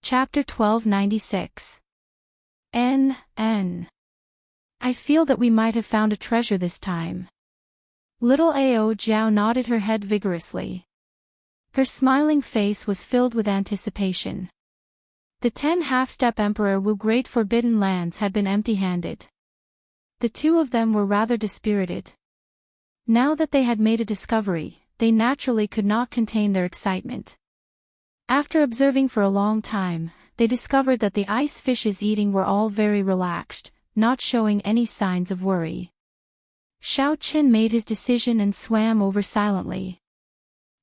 Chapter 1296. N. I feel that we might have found a treasure this time. Little Ao Jiao nodded her head vigorously. Her smiling face was filled with anticipation. The 10 half-step Emperor Wu Great Forbidden Lands had been empty-handed. The two of them were rather dispirited. Now that they had made a discovery, they naturally could not contain their excitement. After observing for a long time, they discovered that the ice fishes eating were all very relaxed, not showing any signs of worry. Xiao Qin made his decision and swam over silently.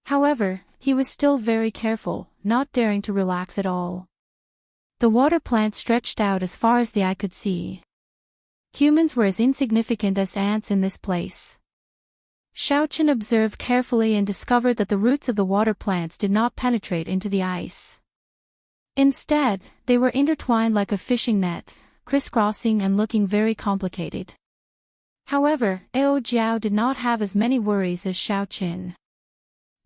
However, he was still very careful, not daring to relax at all. The water plant stretched out as far as the eye could see. Humans were as insignificant as ants in this place. Xiao Qin observed carefully and discovered that the roots of the water plants did not penetrate into the ice. Instead, they were intertwined like a fishing net, crisscrossing and looking very complicated. However, Ao Jiao did not have as many worries as Xiao Qin.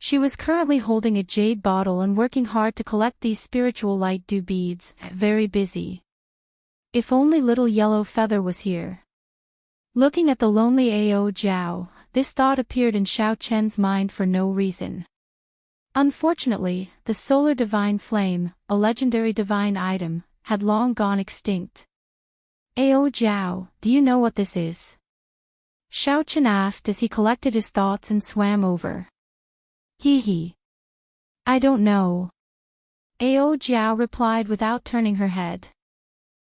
She was currently holding a jade bottle and working hard to collect these spiritual light dew beads, very busy. If only little yellow feather was here. Looking at the lonely Ao Jiao, this thought appeared in Xiao Qin's mind for no reason. Unfortunately, the solar divine flame, a legendary divine item, had long gone extinct. Ao Jiao, do you know what this is? Xiao Qin asked as he collected his thoughts and swam over. Hee. I don't know. Ao Jiao replied without turning her head.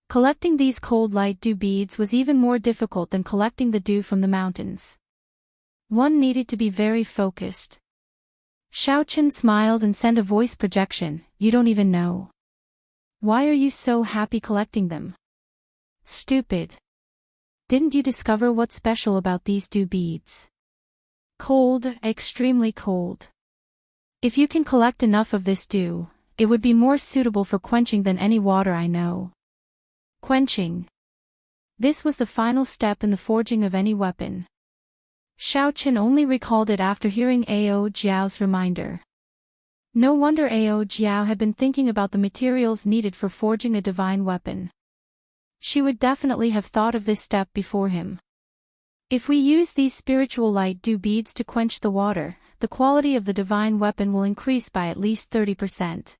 Collecting these cold light dew beads was even more difficult than collecting the dew from the mountains. One needed to be very focused. Xiao Qin smiled and sent a voice projection, you don't even know. Why are you so happy collecting them? Stupid. Didn't you discover what's special about these dew beads? Cold, extremely cold. If you can collect enough of this dew, it would be more suitable for quenching than any water I know. Quenching. This was the final step in the forging of any weapon. Xiao Qin only recalled it after hearing Ao Jiao's reminder. No wonder Ao Jiao had been thinking about the materials needed for forging a divine weapon. She would definitely have thought of this step before him. If we use these spiritual light dew beads to quench the water, the quality of the divine weapon will increase by at least 30%.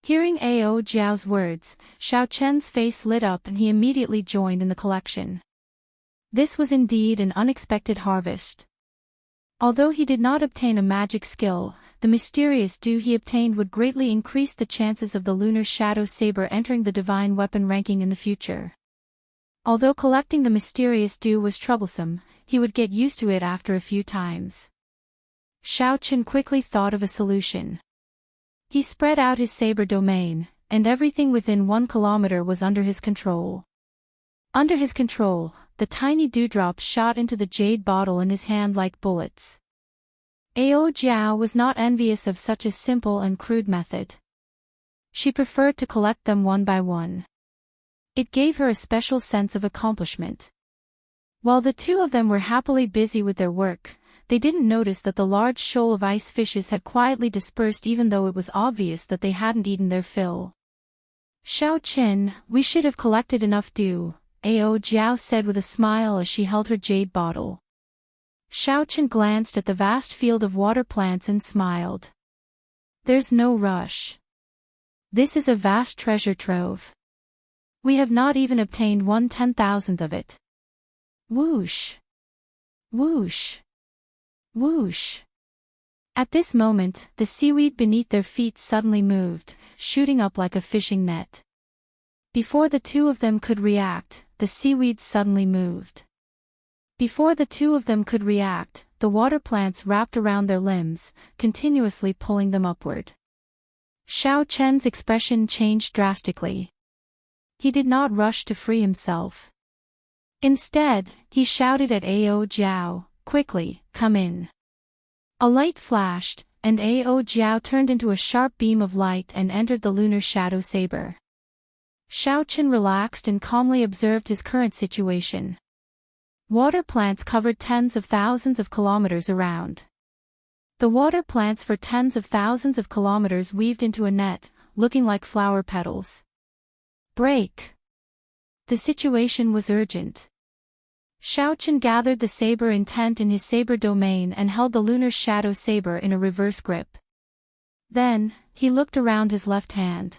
Hearing Ao Jiao's words, Xiao Qin's face lit up and he immediately joined in the collection. This was indeed an unexpected harvest. Although he did not obtain a magic skill, the mysterious dew he obtained would greatly increase the chances of the lunar shadow saber entering the divine weapon ranking in the future. Although collecting the mysterious dew was troublesome, he would get used to it after a few times. Xiao Qin quickly thought of a solution. He spread out his saber domain, and everything within 1 kilometer was under his control. Under his control, the tiny dewdrops shot into the jade bottle in his hand like bullets. Ao Jiao was not envious of such a simple and crude method. She preferred to collect them one by one. It gave her a special sense of accomplishment. While the two of them were happily busy with their work, they didn't notice that the large shoal of ice fishes had quietly dispersed even though it was obvious that they hadn't eaten their fill. Xiao Qin, we should have collected enough dew, Ao Jiao said with a smile as she held her jade bottle. Xiao Qin glanced at the vast field of water plants and smiled. There's no rush. This is a vast treasure trove. We have not even obtained 1/10,000th of it. Whoosh! Whoosh! Whoosh! At this moment, the seaweed beneath their feet suddenly moved, shooting up like a fishing net. Before the two of them could react, the seaweed suddenly moved. Before the two of them could react, the water plants wrapped around their limbs, continuously pulling them upward. Xiao Qin's expression changed drastically. He did not rush to free himself. Instead, he shouted at Ao Jiao, quickly, come in. A light flashed, and Ao Jiao turned into a sharp beam of light and entered the lunar shadow saber. Xiao Qin relaxed and calmly observed his current situation. Water plants covered tens of thousands of kilometers around. The water plants for tens of thousands of kilometers weaved into a net, looking like flower petals. Break! The situation was urgent. Xiaochen gathered the saber intent in his saber domain and held the lunar shadow saber in a reverse grip. Then, he looked around his left hand.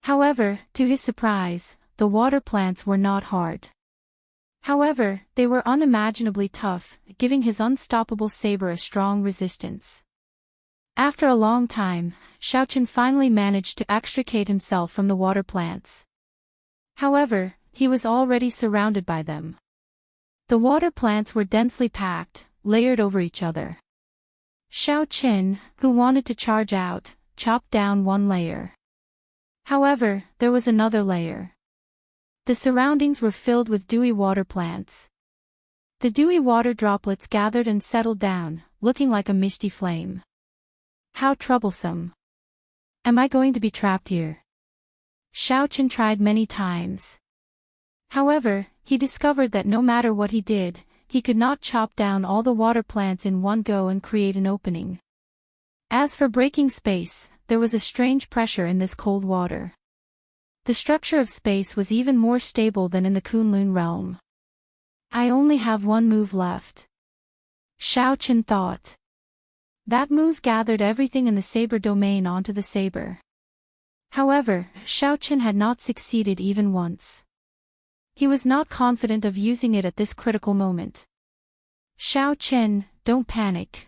However, to his surprise, the water plants were not hard. However, they were unimaginably tough, giving his unstoppable saber a strong resistance. After a long time, Xiaochen finally managed to extricate himself from the water plants. However, he was already surrounded by them. The water plants were densely packed, layered over each other. Xiaochen, who wanted to charge out, chopped down one layer. However, there was another layer. The surroundings were filled with dewy water plants. The dewy water droplets gathered and settled down, looking like a misty flame. How troublesome. Am I going to be trapped here? Xiaochen tried many times. However, he discovered that no matter what he did, he could not chop down all the water plants in one go and create an opening. As for breaking space, there was a strange pressure in this cold water. The structure of space was even more stable than in the Kunlun realm. I only have one move left. Xiaochen thought. That move gathered everything in the saber domain onto the saber. However, Xiaochen had not succeeded even once. He was not confident of using it at this critical moment. Xiaochen, don't panic.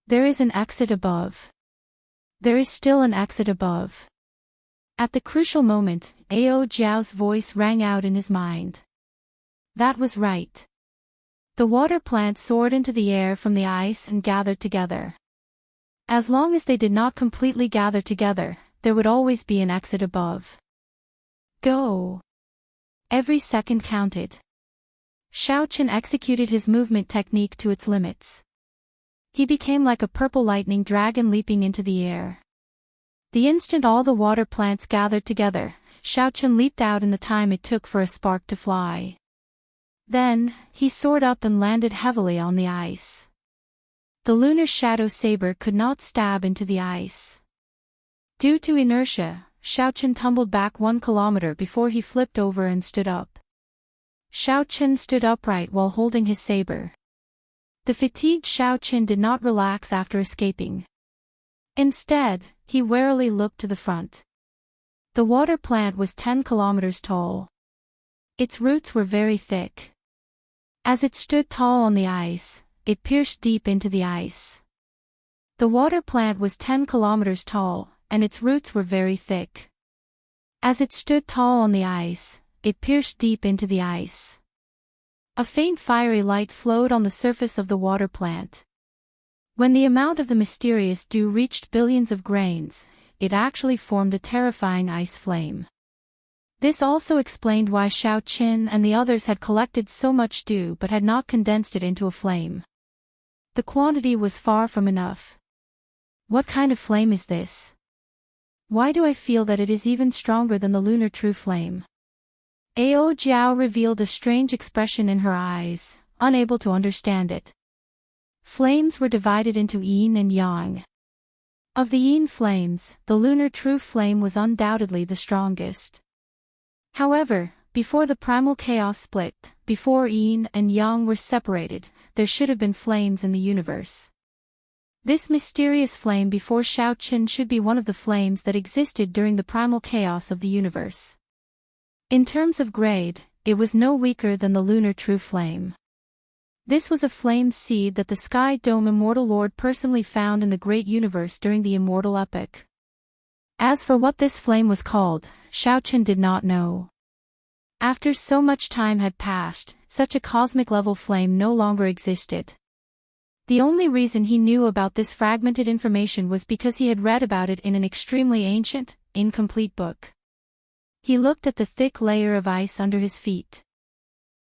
There is an exit above. There is still an exit above. At the crucial moment, Ao Jiao's voice rang out in his mind. That was right. The water plants soared into the air from the ice and gathered together. As long as they did not completely gather together, there would always be an exit above. Go! Every second counted. Xiaochen executed his movement technique to its limits. He became like a purple lightning dragon leaping into the air. The instant all the water plants gathered together, Xiaochen leaped out in the time it took for a spark to fly. Then, he soared up and landed heavily on the ice. The lunar shadow saber could not stab into the ice. Due to inertia, Xiaochen tumbled back 1 kilometer before he flipped over and stood up. Xiaochen stood upright while holding his saber. The fatigued Xiaochen did not relax after escaping. Instead, he warily looked to the front. The water plant was 10 kilometers tall. Its roots were very thick. As it stood tall on the ice, it pierced deep into the ice. The water plant was 10 kilometers tall, and its roots were very thick. As it stood tall on the ice, it pierced deep into the ice. A faint fiery light flowed on the surface of the water plant. When the amount of the mysterious dew reached billions of grains, it actually formed a terrifying ice flame. This also explained why Xiaochen and the others had collected so much dew but had not condensed it into a flame. The quantity was far from enough. What kind of flame is this? Why do I feel that it is even stronger than the lunar true flame? Ao Jiao revealed a strange expression in her eyes, unable to understand it. Flames were divided into yin and yang. Of the yin flames, the lunar true flame was undoubtedly the strongest. However, before the primal chaos split, before yin and yang were separated, there should have been flames in the universe. This mysterious flame before Xiaochen should be one of the flames that existed during the primal chaos of the universe. In terms of grade, it was no weaker than the lunar true flame. This was a flame seed that the Sky Dome Immortal Lord personally found in the great universe during the Immortal epoch. As for what this flame was called, Xiaochen did not know. After so much time had passed, such a cosmic-level flame no longer existed. The only reason he knew about this fragmented information was because he had read about it in an extremely ancient, incomplete book. He looked at the thick layer of ice under his feet.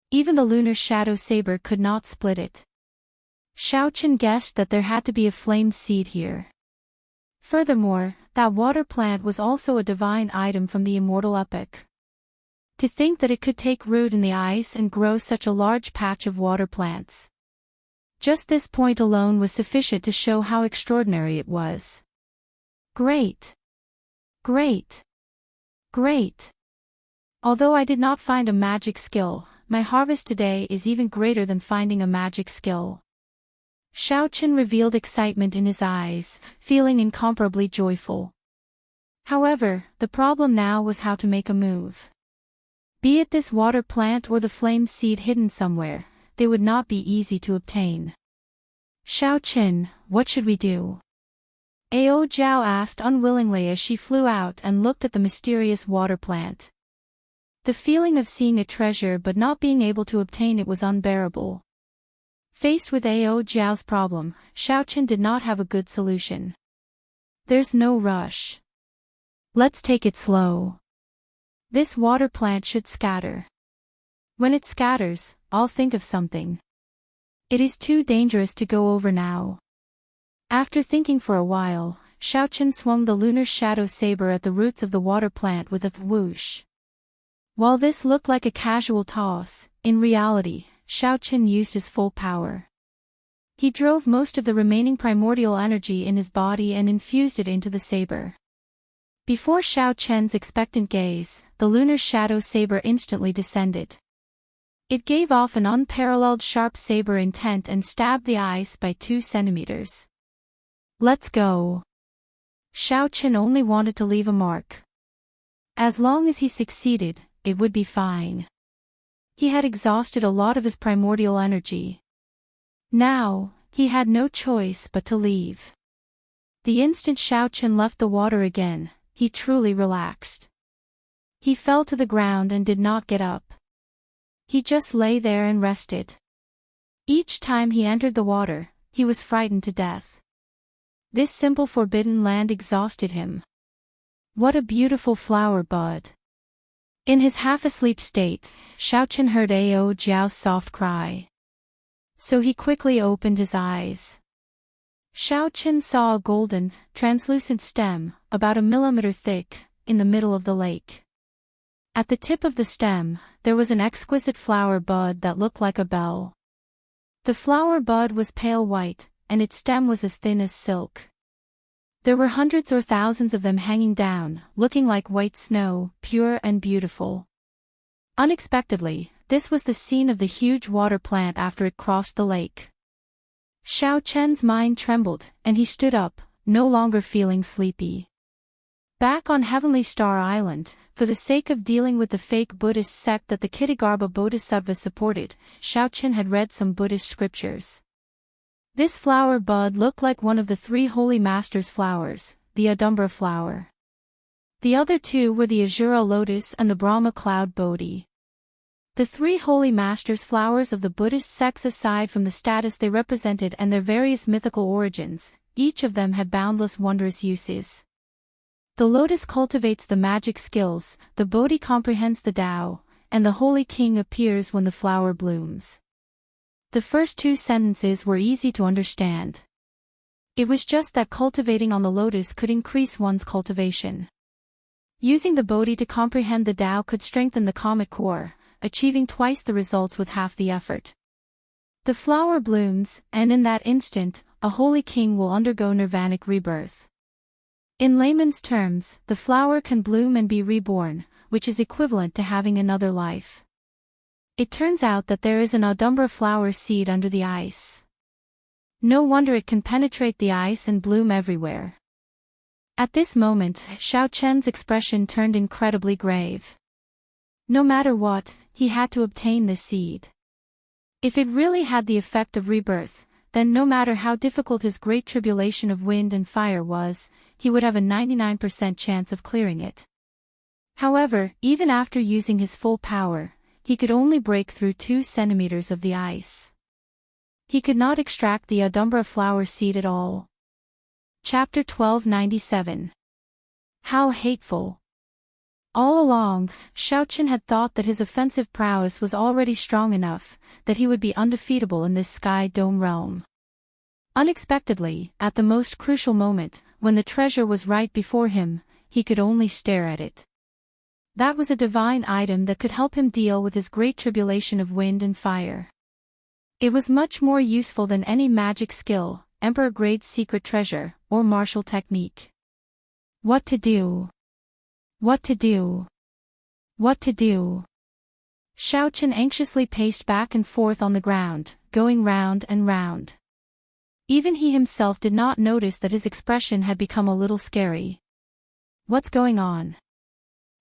Even the lunar shadow saber could not split it. Xiaochen guessed that there had to be a flame seed here. Furthermore, that water plant was also a divine item from the Immortal epoch. To think that it could take root in the ice and grow such a large patch of water plants. Just this point alone was sufficient to show how extraordinary it was. Great! Great! Great! Although I did not find a magic skill, my harvest today is even greater than finding a magic skill. Xiaochen revealed excitement in his eyes, feeling incomparably joyful. However, the problem now was how to make a move. Be it this water plant or the flame seed hidden somewhere, they would not be easy to obtain. Xiaochen, what should we do? Ao Jiao asked unwillingly as she flew out and looked at the mysterious water plant. The feeling of seeing a treasure but not being able to obtain it was unbearable. Faced with Ao Jiao's problem, Xiaochen did not have a good solution. There's no rush. Let's take it slow. This water plant should scatter. When it scatters, I'll think of something. It is too dangerous to go over now. After thinking for a while, Xiaochen swung the lunar shadow saber at the roots of the water plant with a whoosh. While this looked like a casual toss, in reality, Xiaochen used his full power. He drove most of the remaining primordial energy in his body and infused it into the saber. Before Xiaochen's expectant gaze, the lunar shadow saber instantly descended. It gave off an unparalleled sharp saber intent and stabbed the ice by 2 centimeters. Let's go. Xiaochen only wanted to leave a mark. As long as he succeeded, it would be fine. He had exhausted a lot of his primordial energy. Now, he had no choice but to leave. The instant Xiaochen left the water again, he truly relaxed. He fell to the ground and did not get up. He just lay there and rested. Each time he entered the water, he was frightened to death. This simple forbidden land exhausted him. What a beautiful flower bud. In his half-asleep state, Xiaochen heard Ao Jiao's soft cry. So he quickly opened his eyes. Xiaochen saw a golden, translucent stem, about 1 millimeter thick, in the middle of the lake. At the tip of the stem, there was an exquisite flower bud that looked like a bell. The flower bud was pale white, and its stem was as thin as silk. There were hundreds or thousands of them hanging down, looking like white snow, pure and beautiful. Unexpectedly, this was the scene of the huge water plant after it crossed the lake. Xiaochen's mind trembled, and he stood up, no longer feeling sleepy. Back on Heavenly Star Island, for the sake of dealing with the fake Buddhist sect that the Kitagarbha Bodhisattva supported, Xiaochen had read some Buddhist scriptures. This flower bud looked like one of the 3 holy masters' flowers, the Adumbra flower. The other 2 were the Azura lotus and the Brahma cloud Bodhi. The 3 holy masters' flowers of the Buddhist sects, aside from the status they represented and their various mythical origins, each of them had boundless wondrous uses. The lotus cultivates the magic skills, the Bodhi comprehends the Tao, and the Holy King appears when the flower blooms. The first 2 sentences were easy to understand. It was just that cultivating on the lotus could increase one's cultivation. Using the Bodhi to comprehend the Tao could strengthen the comet core, achieving twice the results with half the effort. The flower blooms, and in that instant, a holy king will undergo nirvanic rebirth. In layman's terms, the flower can bloom and be reborn, which is equivalent to having another life. It turns out that there is an Adumbra flower seed under the ice. No wonder it can penetrate the ice and bloom everywhere. At this moment, Xiaochen's expression turned incredibly grave. No matter what, he had to obtain this seed. If it really had the effect of rebirth, then no matter how difficult his great tribulation of wind and fire was, he would have a 99% chance of clearing it. However, even after using his full power, he could only break through 2 centimeters of the ice. He could not extract the Adumbra flower seed at all. Chapter 1297. How hateful. All along, Xiaochen had thought that his offensive prowess was already strong enough, that he would be undefeatable in this sky dome realm. Unexpectedly, at the most crucial moment, when the treasure was right before him, he could only stare at it. That was a divine item that could help him deal with his great tribulation of wind and fire. It was much more useful than any magic skill, emperor-grade secret treasure, or martial technique. What to do? What to do? What to do? Xiaochen anxiously paced back and forth on the ground, going round and round. Even he himself did not notice that his expression had become a little scary. What's going on?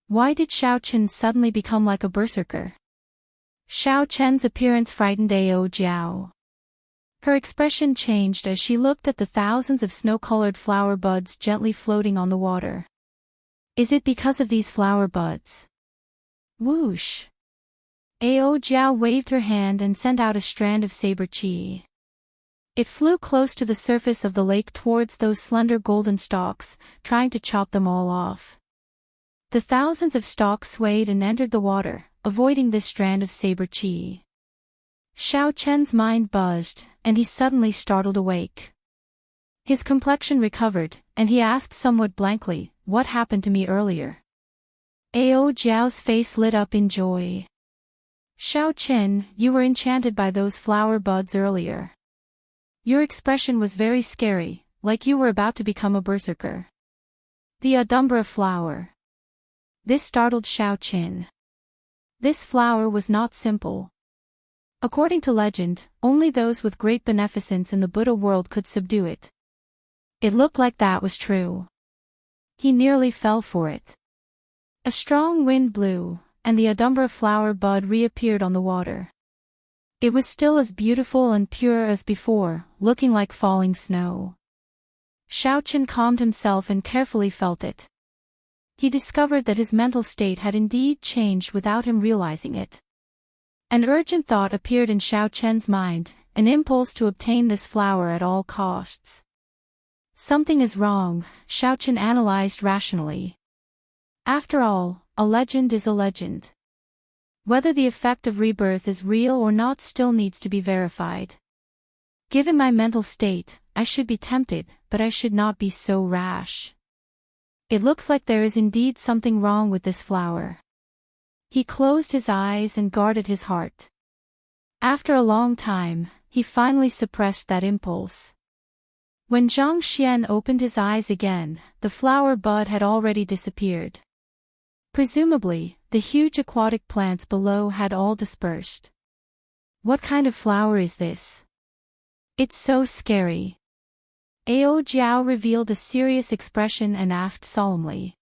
Why did Xiaochen suddenly become like a berserker? Xiaochen's appearance frightened Ao Jiao. Her expression changed as she looked at the thousands of snow-colored flower buds gently floating on the water. Is it because of these flower buds? Whoosh! Ao Jiao waved her hand and sent out a strand of saber qi. It flew close to the surface of the lake towards those slender golden stalks, trying to chop them all off. The thousands of stalks swayed and entered the water, avoiding this strand of saber qi. Xiaochen's mind buzzed, and he suddenly startled awake. His complexion recovered, and he asked somewhat blankly, "What happened to me earlier?" Ao Jiao's face lit up in joy. "Xiaochen, you were enchanted by those flower buds earlier. Your expression was very scary, like you were about to become a berserker." The Adumbra flower. This startled Xiaochen. This flower was not simple. According to legend, only those with great beneficence in the Buddha world could subdue it. It looked like that was true. He nearly fell for it. A strong wind blew, and the Adumbra flower bud reappeared on the water. It was still as beautiful and pure as before, looking like falling snow. Xiaochen calmed himself and carefully felt it. He discovered that his mental state had indeed changed without him realizing it. An urgent thought appeared in Xiaochen's mind, an impulse to obtain this flower at all costs. Something is wrong, Xiaochen analyzed rationally. After all, a legend is a legend. Whether the effect of rebirth is real or not still needs to be verified. Given my mental state, I should be tempted, but I should not be so rash. It looks like there is indeed something wrong with this flower. He closed his eyes and guarded his heart. After a long time, he finally suppressed that impulse. When Zhang Xian opened his eyes again, the flower bud had already disappeared. Presumably, the huge aquatic plants below had all dispersed. What kind of flower is this? It's so scary. Ao Jiao revealed a serious expression and asked solemnly.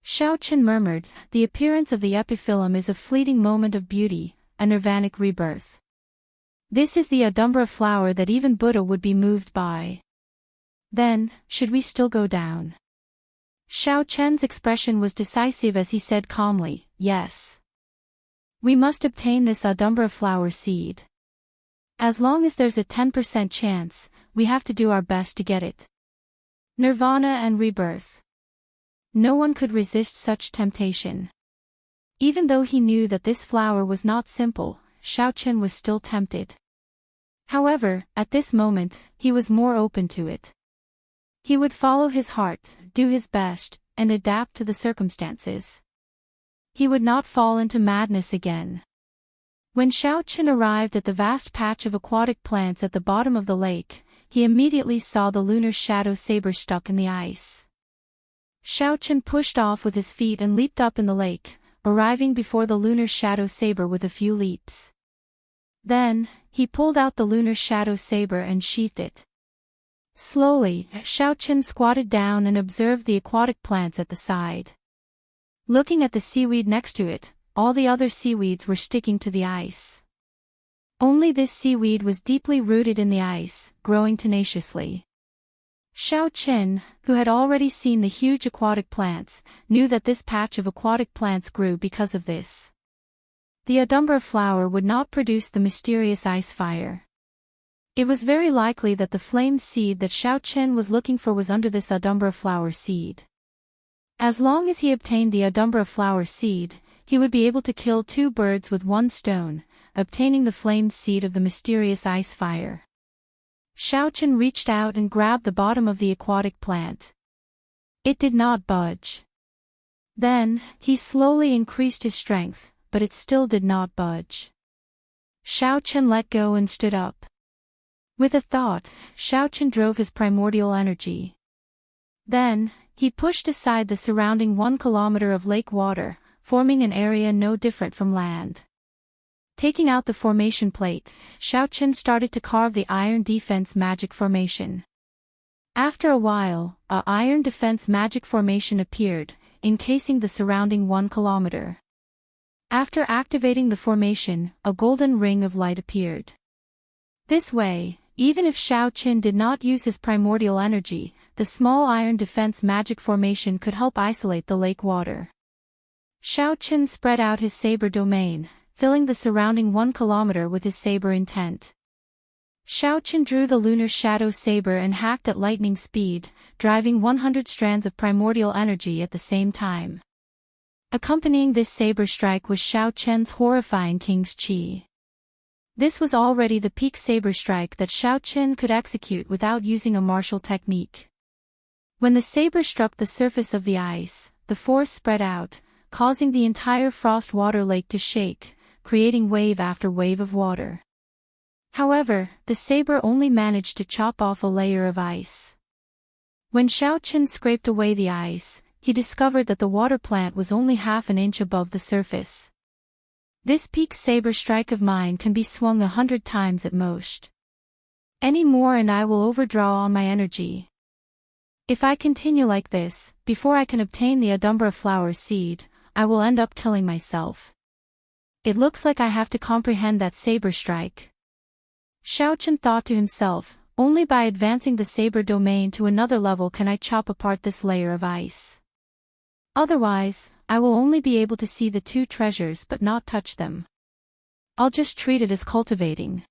Xiaochen murmured, "The appearance of the epiphyllum is a fleeting moment of beauty, a nirvanic rebirth. This is the Adumbra flower that even Buddha would be moved by." Then, should we still go down? Xiaochen's expression was decisive as he said calmly, "Yes. We must obtain this Adumbra flower seed. As long as there's a 10% chance, we have to do our best to get it. Nirvana and rebirth. No one could resist such temptation." Even though he knew that this flower was not simple, Xiaochen was still tempted. However, at this moment, he was more open to it. He would follow his heart, do his best, and adapt to the circumstances. He would not fall into madness again. When Xiaochen arrived at the vast patch of aquatic plants at the bottom of the lake, he immediately saw the lunar shadow saber stuck in the ice. Xiaochen pushed off with his feet and leaped up in the lake, arriving before the lunar shadow saber with a few leaps. Then, he pulled out the lunar shadow saber and sheathed it. Slowly, Xiaochen squatted down and observed the aquatic plants at the side. Looking at the seaweed next to it, all the other seaweeds were sticking to the ice. Only this seaweed was deeply rooted in the ice, growing tenaciously. Xiaochen, who had already seen the huge aquatic plants, knew that this patch of aquatic plants grew because of this. The Adumbra flower would not produce the mysterious ice fire. It was very likely that the flame seed that Xiaochen was looking for was under this Adumbra flower seed. As long as he obtained the Adumbra flower seed, he would be able to kill two birds with one stone, obtaining the flame seed of the mysterious ice fire. Xiaochen reached out and grabbed the bottom of the aquatic plant. It did not budge. Then, he slowly increased his strength, but it still did not budge. Xiaochen let go and stood up. With a thought, Xiaochen drove his primordial energy. Then, he pushed aside the surrounding 1 kilometer of lake water, forming an area no different from land. Taking out the formation plate, Xiaochen started to carve the iron defense magic formation. After a while, a iron defense magic formation appeared, encasing the surrounding 1 kilometer. After activating the formation, a golden ring of light appeared. This way, even if Xiaochen did not use his primordial energy, the small iron defense magic formation could help isolate the lake water. Xiaochen spread out his saber domain, filling the surrounding 1 kilometer with his saber intent. Xiaochen drew the lunar shadow saber and hacked at lightning speed, driving 100 strands of primordial energy at the same time. Accompanying this saber strike was Xiaochen's horrifying King's Qi. This was already the peak saber strike that Xiaochen could execute without using a martial technique. When the saber struck the surface of the ice, the force spread out, causing the entire frost water lake to shake, creating wave after wave of water. However, the saber only managed to chop off a layer of ice. When Xiaochen scraped away the ice, he discovered that the water plant was only half an inch above the surface. This peak saber strike of mine can be swung 100 times at most. Any more and I will overdraw all my energy. If I continue like this, before I can obtain the Adumbra flower seed, I will end up killing myself. It looks like I have to comprehend that saber strike. Xiaochen thought to himself, only by advancing the saber domain to another level can I chop apart this layer of ice. Otherwise, I will only be able to see the 2 treasures but not touch them. I'll just treat it as cultivating.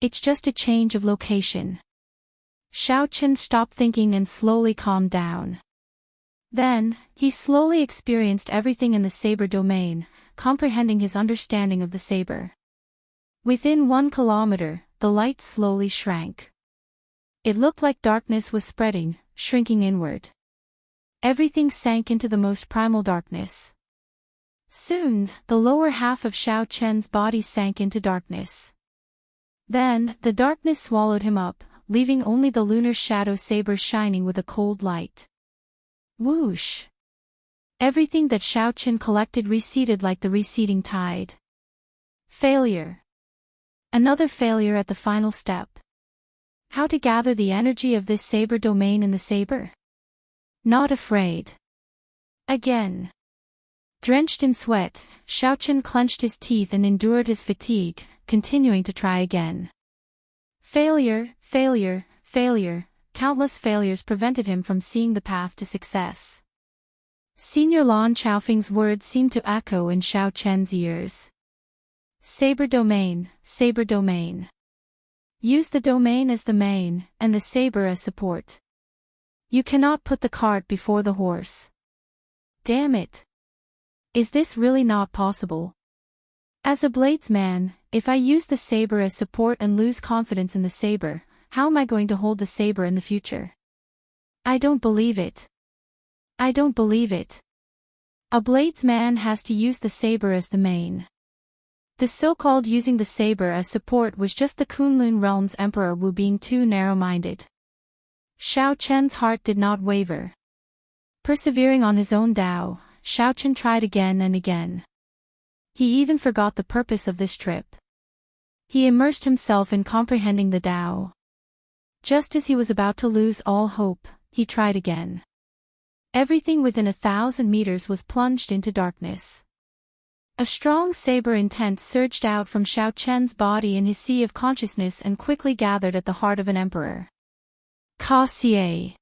It's just a change of location. Xiaochen stopped thinking and slowly calmed down. Then, he slowly experienced everything in the saber domain, comprehending his understanding of the saber. Within 1 kilometer, the light slowly shrank. It looked like darkness was spreading, shrinking inward. Everything sank into the most primal darkness. Soon, the lower half of Xiaochen's body sank into darkness. Then, the darkness swallowed him up, leaving only the lunar shadow saber shining with a cold light. Whoosh! Everything that Xiaochen collected receded like the receding tide. Failure. Another failure at the final step. How to gather the energy of this saber domain in the saber? Not afraid. Again. Drenched in sweat, Xiaochen clenched his teeth and endured his fatigue, continuing to try again. Failure, failure, failure, countless failures prevented him from seeing the path to success. Senior Lan Chaofeng's words seemed to echo in Xiaochen's ears. Saber domain, saber domain. Use the domain as the main, and the saber as support. You cannot put the cart before the horse. Damn it. Is this really not possible? As a bladesman, if I use the saber as support and lose confidence in the saber, how am I going to hold the saber in the future? I don't believe it. I don't believe it. A bladesman has to use the saber as the main. The so-called using the saber as support was just the Kunlun realm's Emperor Wu being too narrow-minded. Xiaochen's heart did not waver. Persevering on his own Tao, Xiaochen tried again and again. He even forgot the purpose of this trip. He immersed himself in comprehending the Tao. Just as he was about to lose all hope, he tried again. Everything within 1,000 meters was plunged into darkness. A strong saber intent surged out from Xiaochen's body in his sea of consciousness and quickly gathered at the heart of an emperor. Ka-xie.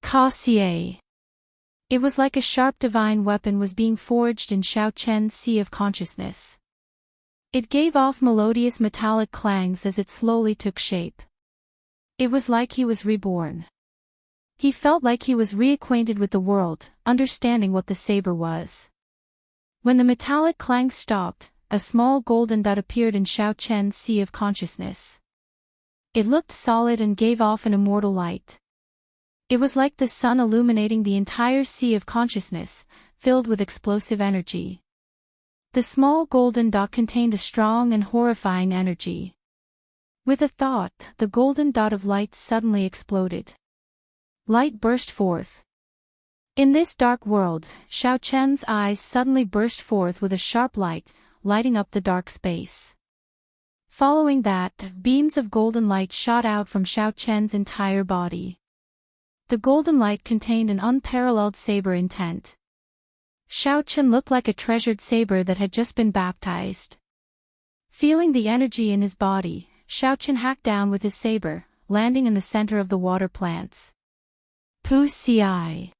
Ka-xie. It was like a sharp divine weapon was being forged in Xiaochen's sea of consciousness. It gave off melodious metallic clangs as it slowly took shape. It was like he was reborn. He felt like he was reacquainted with the world, understanding what the saber was. When the metallic clangs stopped, a small golden dot appeared in Xiaochen's sea of consciousness. It looked solid and gave off an immortal light. It was like the sun illuminating the entire sea of consciousness, filled with explosive energy. The small golden dot contained a strong and horrifying energy. With a thought, the golden dot of light suddenly exploded. Light burst forth. In this dark world, Xiao Chen's eyes suddenly burst forth with a sharp light, lighting up the dark space. Following that, beams of golden light shot out from Xiao Chen's entire body. The golden light contained an unparalleled saber intent. Xiao Chen looked like a treasured saber that had just been baptized. Feeling the energy in his body, Xiao Chen hacked down with his saber, landing in the center of the water plants. Pu Ci.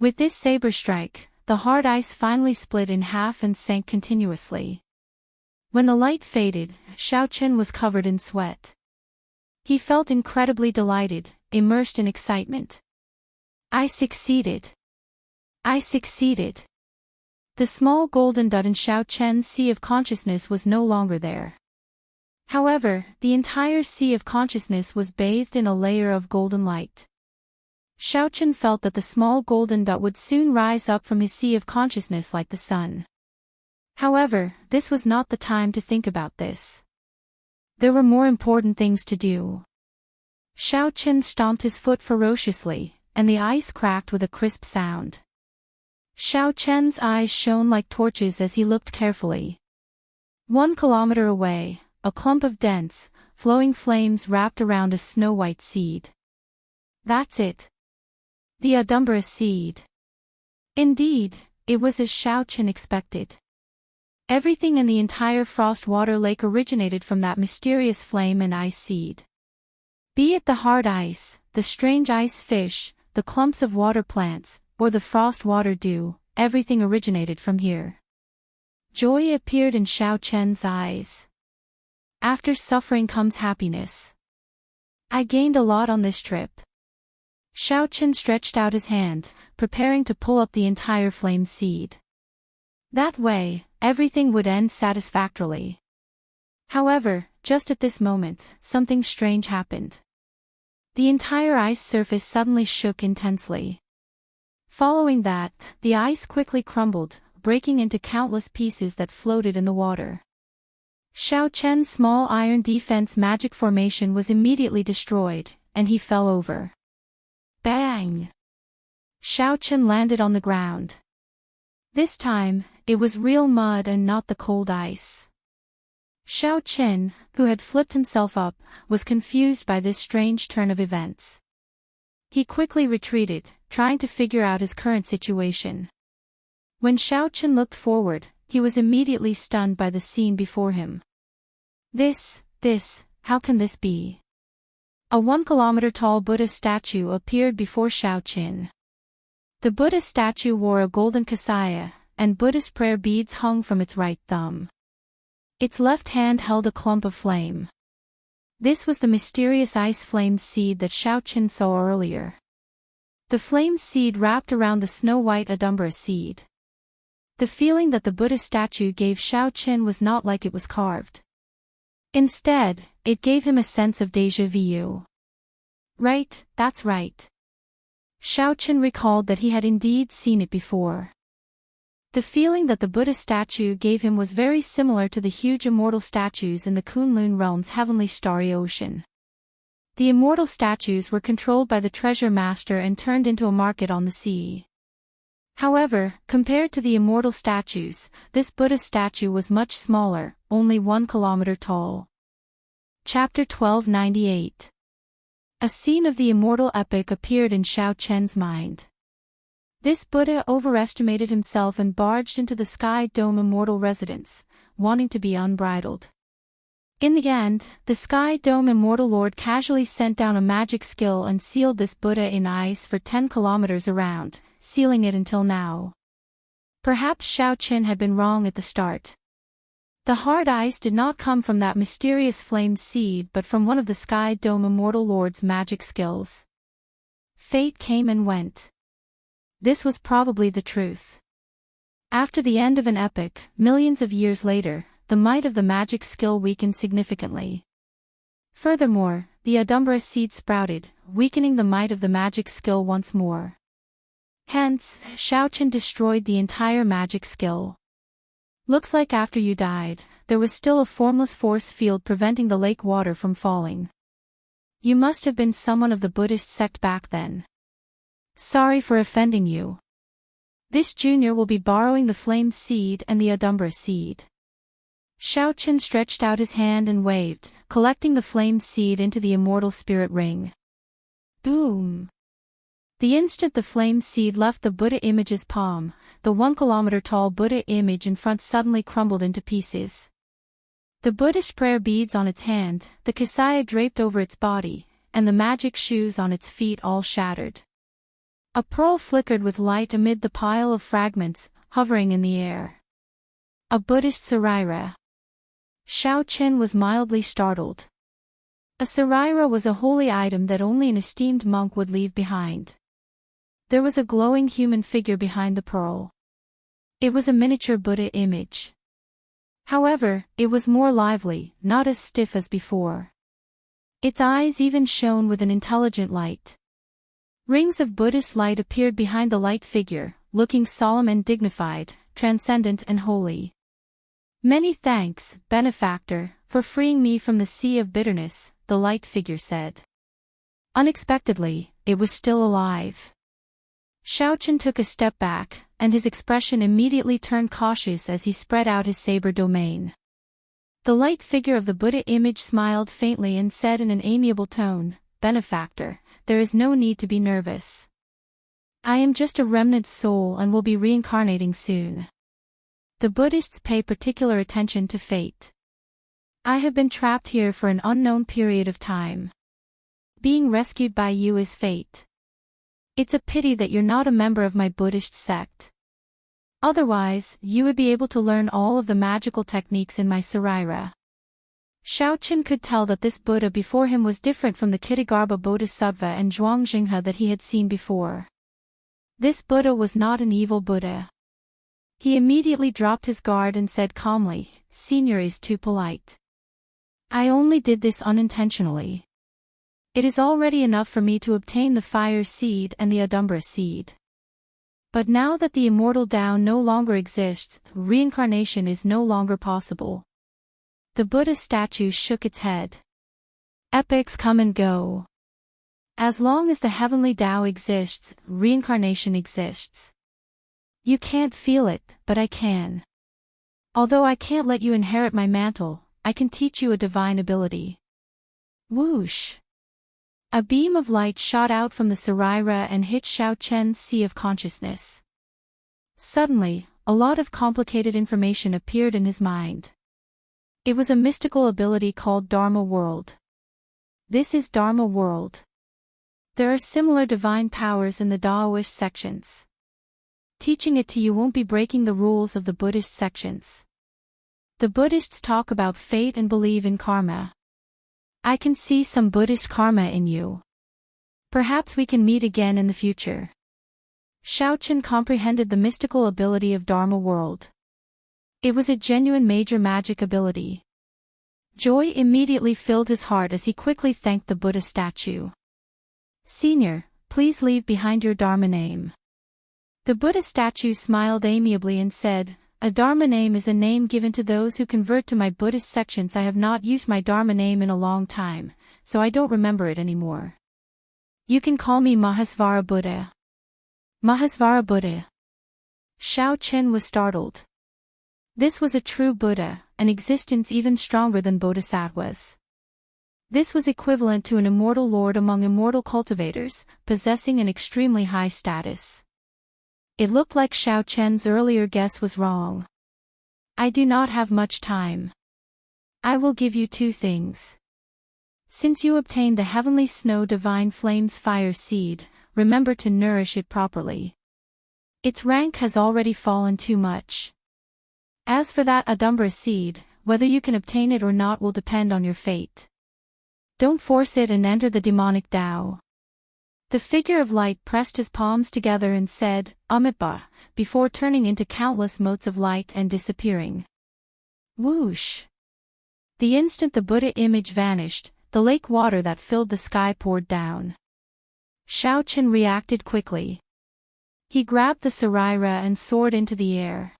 With this saber strike, the hard ice finally split in half and sank continuously. When the light faded, Xiao Chen was covered in sweat. He felt incredibly delighted, immersed in excitement. I succeeded. I succeeded. The small golden dot in Xiao Chen's sea of consciousness was no longer there. However, the entire sea of consciousness was bathed in a layer of golden light. Xiao Chen felt that the small golden dot would soon rise up from his sea of consciousness like the sun. However, this was not the time to think about this. There were more important things to do. Xiao Chen stomped his foot ferociously, and the ice cracked with a crisp sound. Xiao Chen's eyes shone like torches as he looked carefully. 1 kilometer away, a clump of dense, flowing flames wrapped around a snow-white seed. That's it. The Audumbra seed. Indeed, it was as Xiao Chen expected. Everything in the entire frostwater lake originated from that mysterious flame and ice seed. Be it the hard ice, the strange ice fish, the clumps of water plants, or the frostwater dew, everything originated from here. Joy appeared in Xiao Chen's eyes. After suffering comes happiness. I gained a lot on this trip. Xiao Chen stretched out his hand, preparing to pull up the entire flame seed. That way, everything would end satisfactorily. However, just at this moment, something strange happened. The entire ice surface suddenly shook intensely. Following that, the ice quickly crumbled, breaking into countless pieces that floated in the water. Xiao Chen's small iron defense magic formation was immediately destroyed, and he fell over. Bang! Xiao Chen landed on the ground. This time, it was real mud and not the cold ice. Xiao Chen, who had flipped himself up, was confused by this strange turn of events. He quickly retreated, trying to figure out his current situation. When Xiao Chen looked forward, he was immediately stunned by the scene before him. How can this be? A 1 kilometer tall Buddha statue appeared before Xiao Chen. The Buddha statue wore a golden kasaya, and Buddhist prayer beads hung from its right thumb. Its left hand held a clump of flame. This was the mysterious ice flame seed that Xiao Chen saw earlier. The flame seed wrapped around the snow-white Audumbra seed. The feeling that the Buddha statue gave Xiao Chen was not like it was carved. Instead, it gave him a sense of déjà vu. Right, that's right. Xiao Chen recalled that he had indeed seen it before. The feeling that the Buddha statue gave him was very similar to the huge immortal statues in the Kunlun realm's heavenly starry ocean. The immortal statues were controlled by the treasure master and turned into a market on the sea. However, compared to the immortal statues, this Buddha statue was much smaller, only 1 kilometer tall. Chapter 1298. A scene of the immortal epic appeared in Xiao Chen's mind. This Buddha overestimated himself and barged into the Sky Dome immortal residence, wanting to be unbridled. In the end, the Sky Dome immortal lord casually sent down a magic skill and sealed this Buddha in ice for 10 kilometers around, sealing it until now. Perhaps Xiao Chen had been wrong at the start. The hard ice did not come from that mysterious flame seed but from one of the Sky Dome immortal lord's magic skills. Fate came and went. This was probably the truth. After the end of an epoch, millions of years later, the might of the magic skill weakened significantly. Furthermore, the Audumbra seed sprouted, weakening the might of the magic skill once more. Hence, Xiao Chen destroyed the entire magic skill. Looks like after you died, there was still a formless force field preventing the lake water from falling. You must have been someone of the Buddhist sect back then. Sorry for offending you. This junior will be borrowing the flame seed and the Adumbra seed. Xiaoqian stretched out his hand and waved, collecting the flame seed into the immortal spirit ring. Boom! The instant the flame seed left the Buddha image's palm, the 1-kilometer-tall Buddha image in front suddenly crumbled into pieces. The Buddhist prayer beads on its hand, the kasaya draped over its body, and the magic shoes on its feet all shattered. A pearl flickered with light amid the pile of fragments, hovering in the air. A Buddhist saraira. Xiaoqian was mildly startled. A saraira was a holy item that only an esteemed monk would leave behind. There was a glowing human figure behind the pearl. It was a miniature Buddha image. However, it was more lively, not as stiff as before. Its eyes even shone with an intelligent light. Rings of Buddhist light appeared behind the light figure, looking solemn and dignified, transcendent and holy. Many thanks, benefactor, for freeing me from the sea of bitterness, the light figure said. Unexpectedly, it was still alive. Xiaoqian took a step back, and his expression immediately turned cautious as he spread out his saber domain. The light figure of the Buddha image smiled faintly and said in an amiable tone, "Benefactor, there is no need to be nervous. I am just a remnant soul and will be reincarnating soon. The Buddhists pay particular attention to fate. I have been trapped here for an unknown period of time. Being rescued by you is fate. It's a pity that you're not a member of my Buddhist sect. Otherwise, you would be able to learn all of the magical techniques in my saraira." Xiaoqian could tell that this Buddha before him was different from the Kittagarbha Bodhisattva and Zhuangxinghe that he had seen before. This Buddha was not an evil Buddha. He immediately dropped his guard and said calmly, "Senior is too polite. I only did this unintentionally. It is already enough for me to obtain the fire seed and the Adumbra seed. But now that the immortal Tao no longer exists, reincarnation is no longer possible." The Buddha statue shook its head. "Epochs come and go. As long as the heavenly Tao exists, reincarnation exists. You can't feel it, but I can. Although I can't let you inherit my mantle, I can teach you a divine ability." Whoosh! A beam of light shot out from the saraira and hit Xiaoqian's sea of consciousness. Suddenly, a lot of complicated information appeared in his mind. It was a mystical ability called Dharma World. This is Dharma World. There are similar divine powers in the Daoist sections. Teaching it to you won't be breaking the rules of the Buddhist sections. The Buddhists talk about fate and believe in karma. I can see some Buddhist karma in you. Perhaps we can meet again in the future. Xiaoqian comprehended the mystical ability of Dharma World. It was a genuine major magic ability. Joy immediately filled his heart as he quickly thanked the Buddha statue. "Senior, please leave behind your Dharma name." The Buddha statue smiled amiably and said, "A Dharma name is a name given to those who convert to my Buddhist sections. I have not used my Dharma name in a long time, so I don't remember it anymore. You can call me Mahasvara Buddha." Mahasvara Buddha. Xiaoqian was startled. This was a true Buddha, an existence even stronger than bodhisattvas. This was equivalent to an immortal lord among immortal cultivators, possessing an extremely high status. It looked like Xiaoqian's earlier guess was wrong. "I do not have much time. I will give you two things. Since you obtained the heavenly snow divine flames fire seed, remember to nourish it properly. Its rank has already fallen too much. As for that Adumbra seed, whether you can obtain it or not will depend on your fate. Don't force it and enter the demonic Tao." The figure of light pressed his palms together and said, "Amitba," before turning into countless motes of light and disappearing. Whoosh! The instant the Buddha image vanished, the lake water that filled the sky poured down. Xiaoqian reacted quickly. He grabbed the saraira and soared into the air.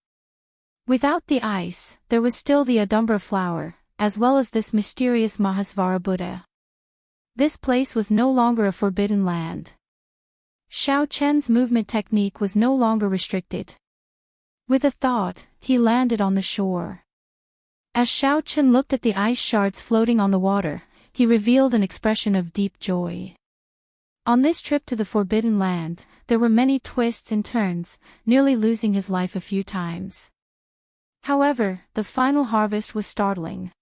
Without the ice, there was still the Adumbra flower, as well as this mysterious Mahasvara Buddha. This place was no longer a forbidden land. Xiao Chen's movement technique was no longer restricted. With a thought, he landed on the shore. As Xiao Chen looked at the ice shards floating on the water, he revealed an expression of deep joy. On this trip to the Forbidden Land, there were many twists and turns, nearly losing his life a few times. However, the final harvest was startling.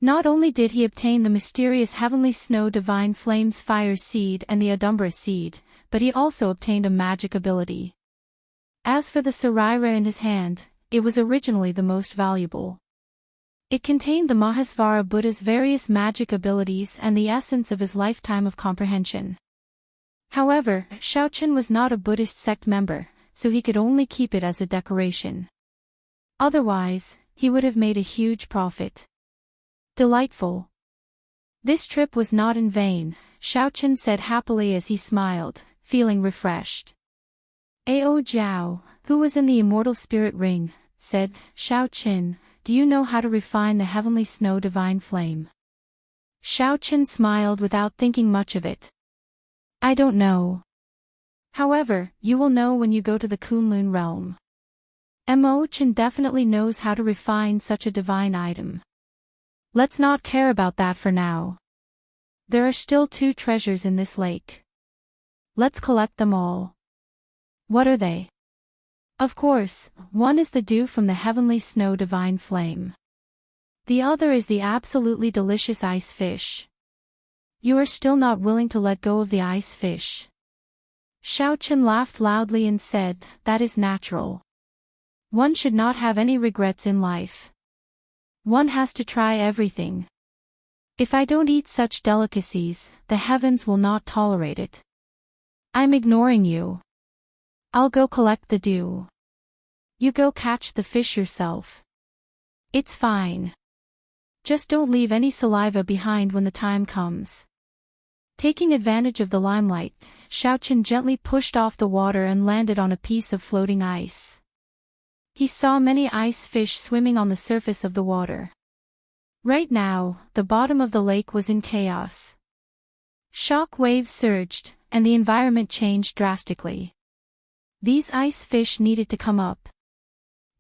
Not only did he obtain the mysterious heavenly snow divine flames fire seed and the Adumbra seed, but he also obtained a magic ability. As for the Saraira in his hand, it was originally the most valuable. It contained the Mahasvara Buddha's various magic abilities and the essence of his lifetime of comprehension. However, Xiao Chen was not a Buddhist sect member, so he could only keep it as a decoration. Otherwise, he would have made a huge profit. Delightful. This trip was not in vain, Xiao Chen said happily as he smiled, feeling refreshed. Ao Jiao, who was in the immortal spirit ring, said, Xiao Chen, do you know how to refine the heavenly snow divine flame? Xiao Chen smiled without thinking much of it. I don't know. However, you will know when you go to the Kunlun realm. Mo Chen definitely knows how to refine such a divine item. Let's not care about that for now. There are still 2 treasures in this lake. Let's collect them all. What are they? Of course, one is the dew from the heavenly snow divine flame. The other is the absolutely delicious ice fish. You are still not willing to let go of the ice fish. Xiao Chen laughed loudly and said, that is natural. One should not have any regrets in life. One has to try everything. If I don't eat such delicacies, the heavens will not tolerate it. I'm ignoring you. I'll go collect the dew. You go catch the fish yourself. It's fine. Just don't leave any saliva behind when the time comes. Taking advantage of the limelight, Xiao Chen gently pushed off the water and landed on a piece of floating ice. He saw many ice fish swimming on the surface of the water. Right now, the bottom of the lake was in chaos. Shock waves surged, and the environment changed drastically. These ice fish needed to come up.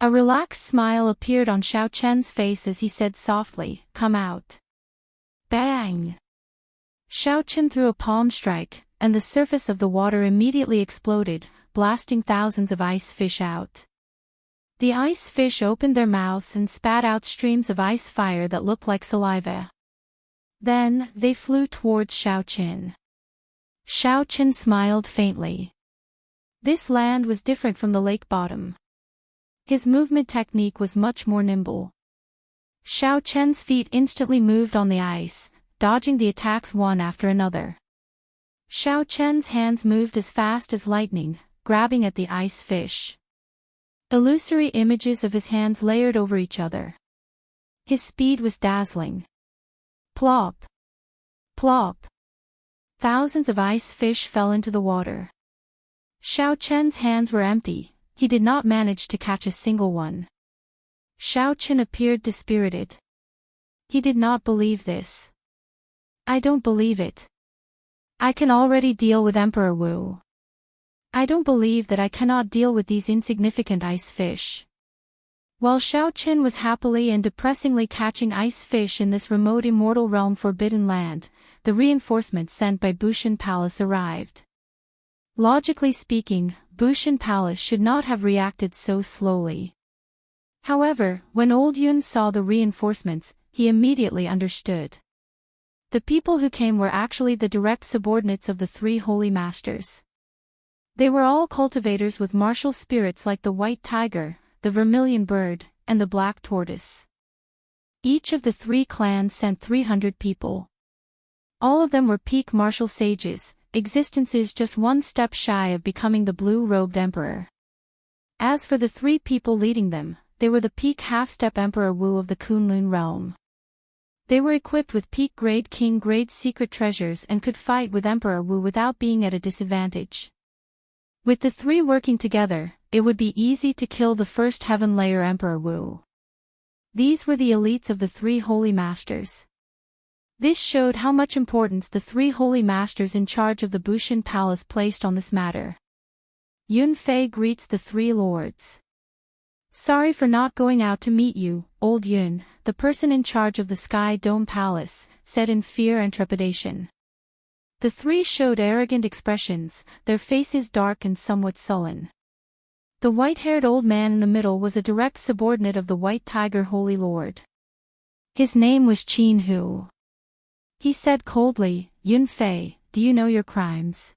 A relaxed smile appeared on Xiao Chen's face as he said softly, come out. Bang! Xiao Chen threw a palm strike, and the surface of the water immediately exploded, blasting thousands of ice fish out. The ice fish opened their mouths and spat out streams of ice fire that looked like saliva. Then, they flew towards Xiao Chen. Xiao Chen smiled faintly. This land was different from the lake bottom. His movement technique was much more nimble. Xiao Chen's feet instantly moved on the ice, dodging the attacks one after another. Xiao Chen's hands moved as fast as lightning, grabbing at the ice fish. Illusory images of his hands layered over each other. His speed was dazzling. Plop! Plop! Thousands of ice fish fell into the water. Xiao Chen's hands were empty, he did not manage to catch a single one. Xiao Chen appeared dispirited. He did not believe this. I don't believe it. I can already deal with Emperor Wu. I don't believe that I cannot deal with these insignificant ice fish. While Xiao Chen was happily and depressingly catching ice fish in this remote immortal realm Forbidden Land, the reinforcements sent by Bushan Palace arrived. Logically speaking, Bushan Palace should not have reacted so slowly. However, when Old Yun saw the reinforcements, he immediately understood. The people who came were actually the direct subordinates of the 3 holy masters. They were all cultivators with martial spirits like the white tiger, the vermilion bird, and the black tortoise. Each of the 3 clans sent 300 people. All of them were peak martial sages, existences just one step shy of becoming the blue-robed emperor. As for the 3 people leading them, they were the peak half-step Emperor Wu of the Kunlun realm. They were equipped with peak-grade king-grade secret treasures and could fight with Emperor Wu without being at a disadvantage. With the 3 working together, it would be easy to kill the first heaven layer Emperor Wu. These were the elites of the 3 holy masters. This showed how much importance the three holy masters in charge of the Bushan Palace placed on this matter. Yun Fei greets the three lords. Sorry for not going out to meet you, old Yun, the person in charge of the Sky Dome Palace, said in fear and trepidation. The three showed arrogant expressions, their faces dark and somewhat sullen. The white-haired old man in the middle was a direct subordinate of the White Tiger Holy Lord. His name was Qin Hu. He said coldly, Yun Fei, do you know your crimes?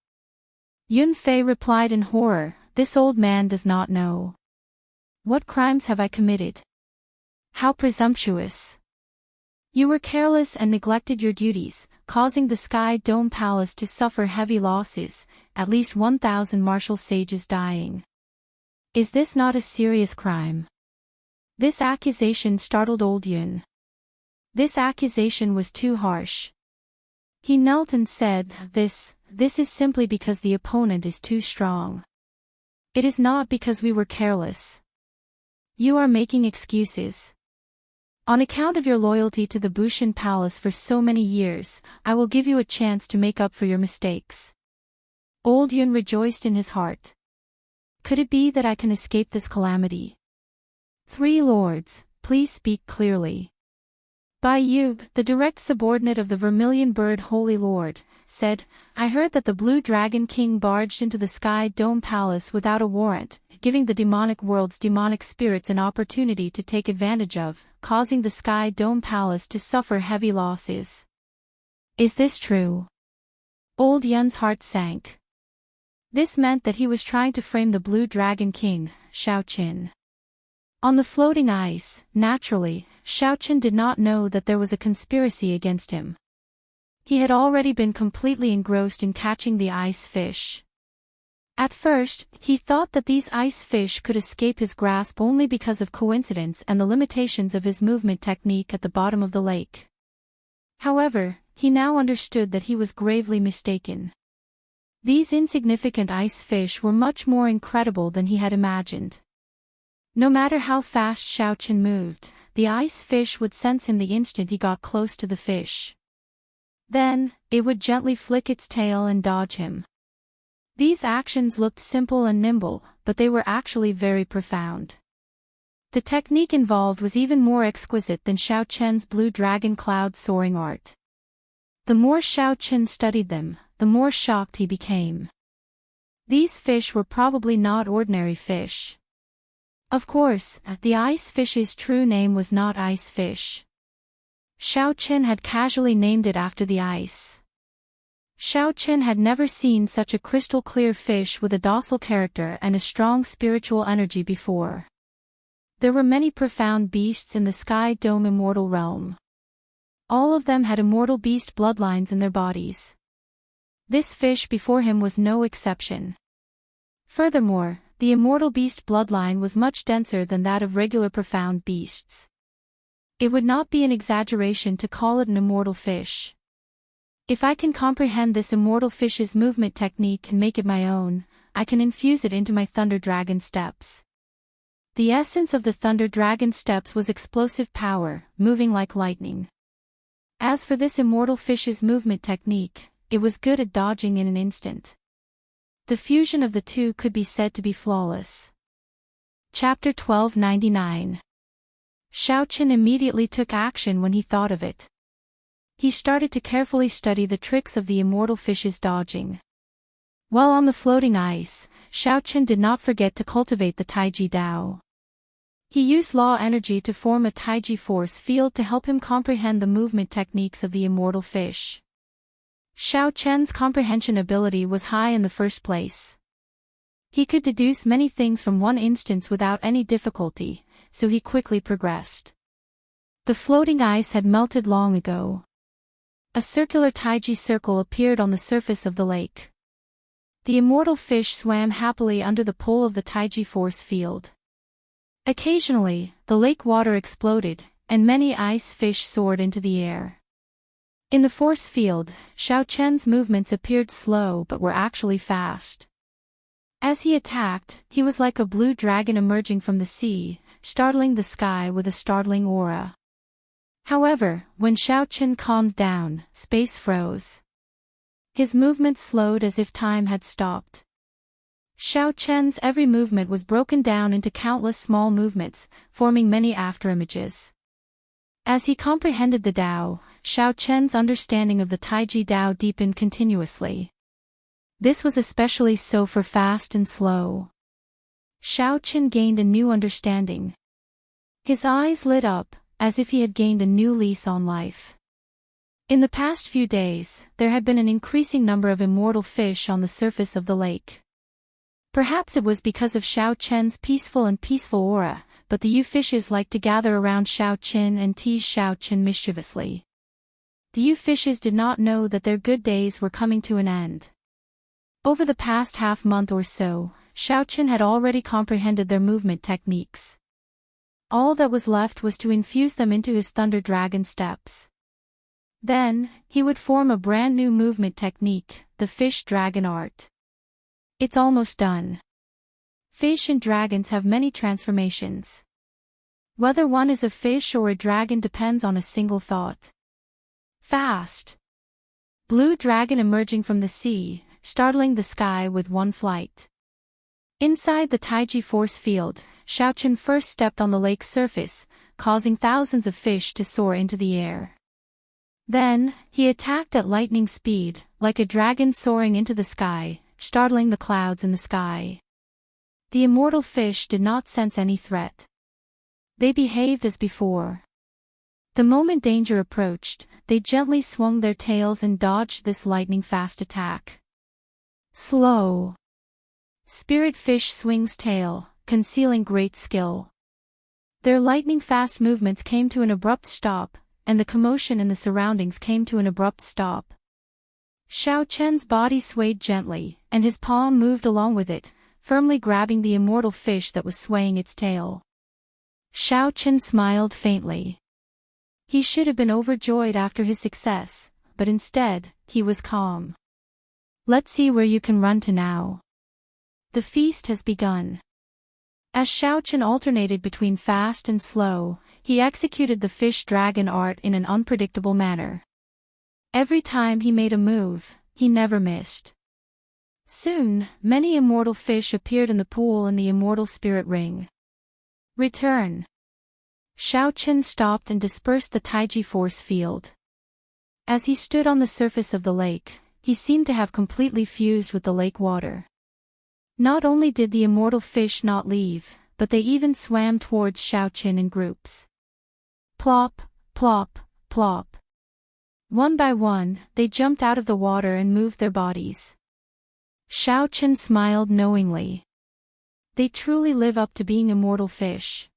Yun Fei replied in horror, this old man does not know. What crimes have I committed? How presumptuous! You were careless and neglected your duties, causing the Sky Dome Palace to suffer heavy losses, at least 1,000 martial sages dying. Is this not a serious crime? This accusation startled old Yun. This accusation was too harsh. He knelt and said, This is simply because the opponent is too strong. It is not because we were careless. You are making excuses. On account of your loyalty to the Bushan Palace for so many years, I will give you a chance to make up for your mistakes. Old Yun rejoiced in his heart. Could it be that I can escape this calamity? Three lords, please speak clearly. Bai Yu, the direct subordinate of the Vermilion Bird Holy Lord, said, I heard that the Blue Dragon King barged into the Sky Dome Palace without a warrant, giving the demonic world's demonic spirits an opportunity to take advantage of, causing the Sky Dome Palace to suffer heavy losses. Is this true? Old Yun's heart sank. This meant that he was trying to frame the Blue Dragon King, Xiaoqin. On the floating ice, naturally, Xiaoqin did not know that there was a conspiracy against him. He had already been completely engrossed in catching the ice fish. At first, he thought that these ice fish could escape his grasp only because of coincidence and the limitations of his movement technique at the bottom of the lake. However, he now understood that he was gravely mistaken. These insignificant ice fish were much more incredible than he had imagined. No matter how fast Xiaoqin moved, the ice fish would sense him the instant he got close to the fish. Then, it would gently flick its tail and dodge him. These actions looked simple and nimble, but they were actually very profound. The technique involved was even more exquisite than Xiaoqian's blue dragon cloud soaring art. The more Xiaoqin studied them, the more shocked he became. These fish were probably not ordinary fish. Of course, the ice fish's true name was not ice fish. Xiaoqin had casually named it after the ice. Xiaoqin had never seen such a crystal-clear fish with a docile character and a strong spiritual energy before. There were many profound beasts in the Sky Dome immortal realm. All of them had immortal beast bloodlines in their bodies. This fish before him was no exception. Furthermore, the immortal beast bloodline was much denser than that of regular profound beasts. It would not be an exaggeration to call it an immortal fish. If I can comprehend this immortal fish's movement technique and make it my own, I can infuse it into my Thunder Dragon steps. The essence of the Thunder Dragon steps was explosive power, moving like lightning. As for this immortal fish's movement technique, it was good at dodging in an instant. The fusion of the two could be said to be flawless. Chapter 1299. Xiaoqin immediately took action when he thought of it. He started to carefully study the tricks of the immortal fish's dodging. While on the floating ice, Xiaoqin did not forget to cultivate the Taiji Dao. He used law energy to form a Taiji force field to help him comprehend the movement techniques of the immortal fish. Xiaoqian's comprehension ability was high in the first place. He could deduce many things from one instance without any difficulty, so he quickly progressed. The floating ice had melted long ago. A circular Taiji circle appeared on the surface of the lake. The immortal fish swam happily under the pull of the Taiji force field. Occasionally, the lake water exploded, and many ice fish soared into the air. In the force field, Xiaoqian's movements appeared slow but were actually fast. As he attacked, he was like a blue dragon emerging from the sea, startling the sky with a startling aura. However, when Xiaochen calmed down, space froze. His movements slowed as if time had stopped. Xiaochen's every movement was broken down into countless small movements, forming many afterimages. As he comprehended the Tao, Xiaochen's understanding of the Taiji Tao deepened continuously. This was especially so for fast and slow. Xiaochen gained a new understanding. His eyes lit up, as if he had gained a new lease on life. In the past few days, there had been an increasing number of immortal fish on the surface of the lake. Perhaps it was because of Xiaochen's peaceful aura, but the Yu fishes liked to gather around Xiaochen and tease Xiaochen mischievously. The Yu fishes did not know that their good days were coming to an end. Over the past half-month or so, Xiaochen had already comprehended their movement techniques. All that was left was to infuse them into his Thunder Dragon steps. Then, he would form a brand new movement technique, the Fish Dragon Art. It's almost done. Fish and dragons have many transformations. Whether one is a fish or a dragon depends on a single thought. Fast. Blue dragon emerging from the sea, startling the sky with one flight. Inside the Taiji force field, Xiaochen first stepped on the lake's surface, causing thousands of fish to soar into the air. Then, he attacked at lightning speed, like a dragon soaring into the sky, startling the clouds in the sky. The immortal fish did not sense any threat. They behaved as before. The moment danger approached, they gently swung their tails and dodged this lightning-fast attack. Slow. Spirit fish swings tail, concealing great skill. Their lightning-fast movements came to an abrupt stop, and the commotion in the surroundings came to an abrupt stop. Xiaochen's body swayed gently, and his palm moved along with it, firmly grabbing the immortal fish that was swaying its tail. Xiaochen smiled faintly. He should have been overjoyed after his success, but instead, he was calm. Let's see where you can run to now. The feast has begun. As Xiaochen alternated between fast and slow, he executed the fish dragon art in an unpredictable manner. Every time he made a move, he never missed. Soon, many immortal fish appeared in the pool in the immortal spirit ring. Return. Xiaochen stopped and dispersed the Taiji force field. As he stood on the surface of the lake, he seemed to have completely fused with the lake water. Not only did the immortal fish not leave, but they even swam towards Xiaochen in groups. Plop, plop, plop. One by one, they jumped out of the water and moved their bodies. Xiaochen smiled knowingly. They truly live up to being immortal fish.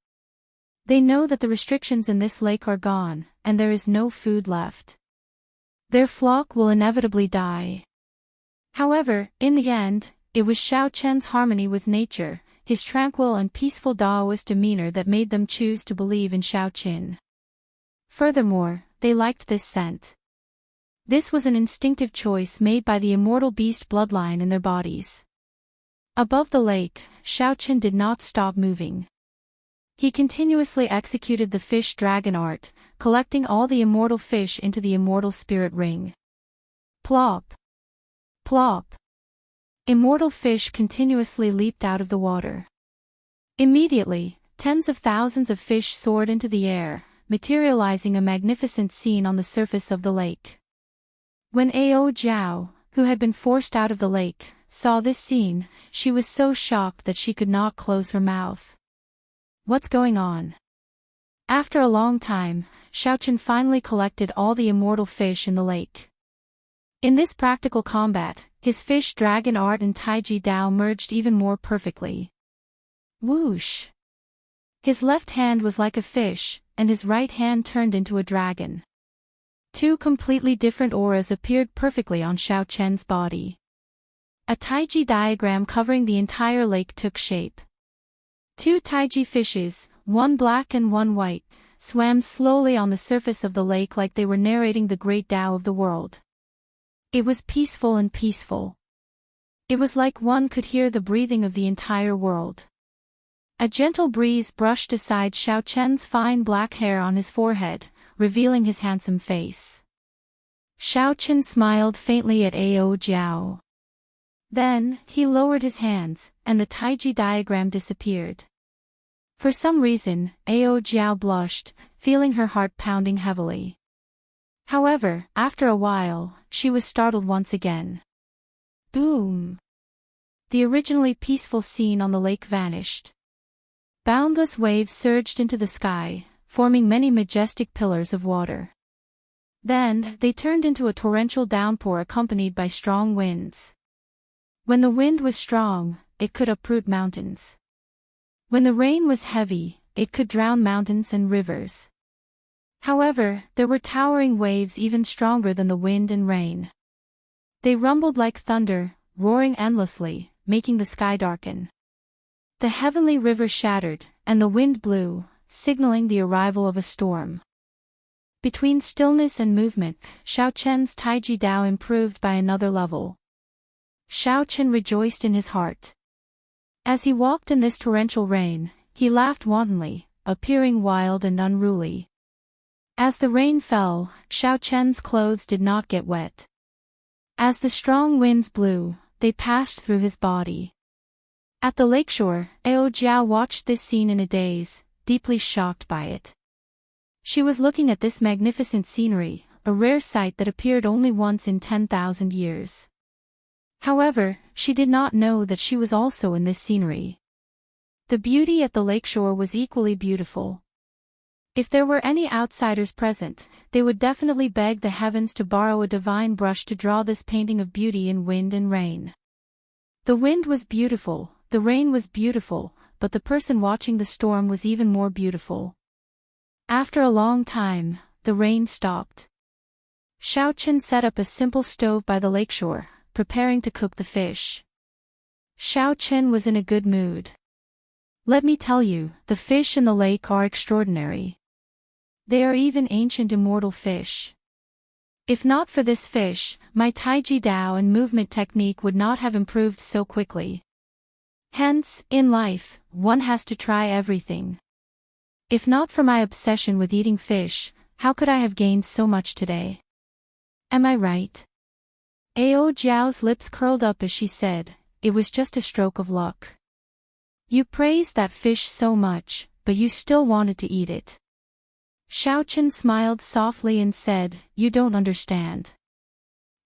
They know that the restrictions in this lake are gone, and there is no food left. Their flock will inevitably die. However, in the end, it was Xiaochen's harmony with nature, his tranquil and peaceful Daoist demeanor that made them choose to believe in Xiaochen. Furthermore, they liked this scent. This was an instinctive choice made by the immortal beast bloodline in their bodies. Above the lake, Xiaochen did not stop moving. He continuously executed the fish dragon art, collecting all the immortal fish into the immortal spirit ring. Plop. Plop. Immortal fish continuously leaped out of the water. Immediately, tens of thousands of fish soared into the air, materializing a magnificent scene on the surface of the lake. When Ao Jiao, who had been forced out of the lake, saw this scene, she was so shocked that she could not close her mouth. What's going on? After a long time, Xiaochen finally collected all the immortal fish in the lake. In this practical combat, his fish dragon art and Taiji Dao merged even more perfectly. Whoosh! His left hand was like a fish, and his right hand turned into a dragon. Two completely different auras appeared perfectly on Xiaochen's body. A Taiji diagram covering the entire lake took shape. Two Taiji fishes, one black and one white, swam slowly on the surface of the lake like they were narrating the great Tao of the world. It was peaceful and peaceful. It was like one could hear the breathing of the entire world. A gentle breeze brushed aside Xiaochen's fine black hair on his forehead, revealing his handsome face. Xiaoqian smiled faintly at Ao Jiao. Then, he lowered his hands, and the Taiji diagram disappeared. For some reason, Ao Jiao blushed, feeling her heart pounding heavily. However, after a while, she was startled once again. Boom! The originally peaceful scene on the lake vanished. Boundless waves surged into the sky, forming many majestic pillars of water. Then, they turned into a torrential downpour accompanied by strong winds. When the wind was strong, it could uproot mountains. When the rain was heavy, it could drown mountains and rivers. However, there were towering waves even stronger than the wind and rain. They rumbled like thunder, roaring endlessly, making the sky darken. The heavenly river shattered, and the wind blew, signaling the arrival of a storm. Between stillness and movement, Xiaoqian's Taiji Dao improved by another level. Xiaoqian rejoiced in his heart. As he walked in this torrential rain, he laughed wantonly, appearing wild and unruly. As the rain fell, Xiaoqian's clothes did not get wet. As the strong winds blew, they passed through his body. At the lakeshore, Ao Jiao watched this scene in a daze, deeply shocked by it. She was looking at this magnificent scenery, a rare sight that appeared only once in 10,000 years. However, she did not know that she was also in this scenery. The beauty at the lakeshore was equally beautiful. If there were any outsiders present, they would definitely beg the heavens to borrow a divine brush to draw this painting of beauty in wind and rain. The wind was beautiful, the rain was beautiful, but the person watching the storm was even more beautiful. After a long time, the rain stopped. Xiaoqian set up a simple stove by the lakeshore, preparing to cook the fish. Xiaoqian was in a good mood. Let me tell you, the fish in the lake are extraordinary. They are even ancient immortal fish. If not for this fish, my Taiji Dao and movement technique would not have improved so quickly. Hence, in life, one has to try everything. If not for my obsession with eating fish, how could I have gained so much today? Am I right? Ao Jiao's lips curled up as she said, it was just a stroke of luck. You praised that fish so much, but you still wanted to eat it. Xiaoqian smiled softly and said, you don't understand.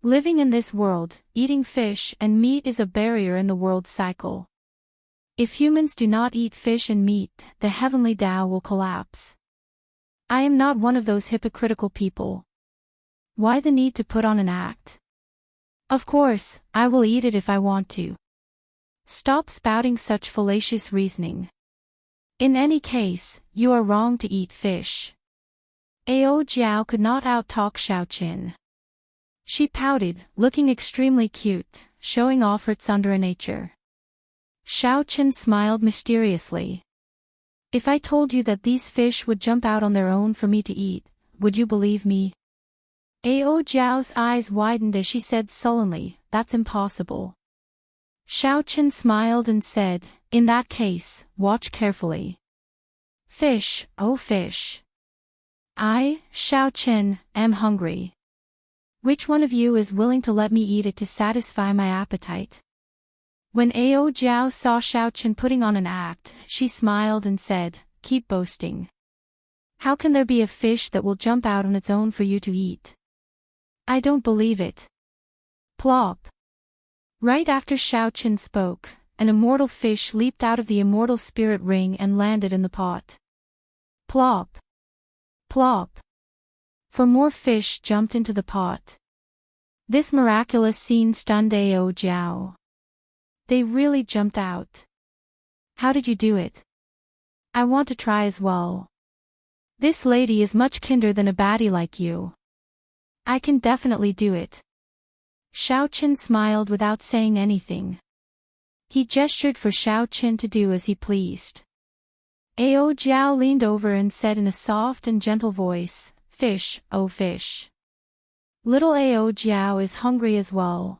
Living in this world, eating fish and meat is a barrier in the world cycle. If humans do not eat fish and meat, the heavenly Tao will collapse. I am not one of those hypocritical people. Why the need to put on an act? Of course, I will eat it if I want to. Stop spouting such fallacious reasoning. In any case, you are wrong to eat fish. Ao Jiao could not out-talk Xiaoqian. She pouted, looking extremely cute, showing off her tsundere nature. Xiaoqian smiled mysteriously. If I told you that these fish would jump out on their own for me to eat, would you believe me? Ao Jiao's eyes widened as she said sullenly, that's impossible. Xiaoqian smiled and said, in that case, watch carefully. Fish, oh fish. I, Xiaoqian, am hungry. Which one of you is willing to let me eat it to satisfy my appetite? When Ao Jiao saw Xiaoqian putting on an act, she smiled and said, keep boasting. How can there be a fish that will jump out on its own for you to eat? I don't believe it. Plop. Right after Xiaoqian spoke, an immortal fish leaped out of the immortal spirit ring and landed in the pot. Plop. Plop. For more fish jumped into the pot. This miraculous scene stunned Ao Jiao. They really jumped out. How did you do it? I want to try as well. This lady is much kinder than a baddie like you. I can definitely do it. Xiaoqian smiled without saying anything. He gestured for Xiaoqian to do as he pleased. Ao Jiao leaned over and said in a soft and gentle voice, fish, oh fish. Little Ao Jiao is hungry as well.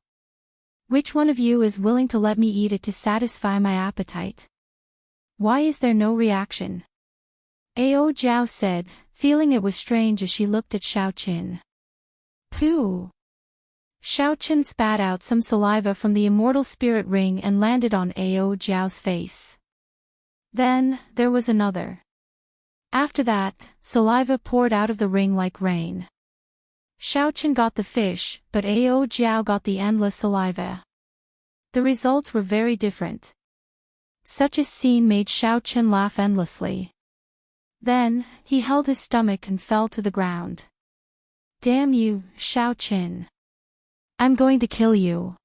Which one of you is willing to let me eat it to satisfy my appetite? Why is there no reaction? Ao Jiao said, feeling it was strange as she looked at Xiaoqin. Pooh! Xiaoqin spat out some saliva from the immortal spirit ring and landed on Ao Jiao's face. Then, there was another. After that, saliva poured out of the ring like rain. Xiaoqin got the fish, but Ao Jiao got the endless saliva. The results were very different. Such a scene made Xiaoqin laugh endlessly. Then, he held his stomach and fell to the ground. Damn you, Xiaoqin. I'm going to kill you.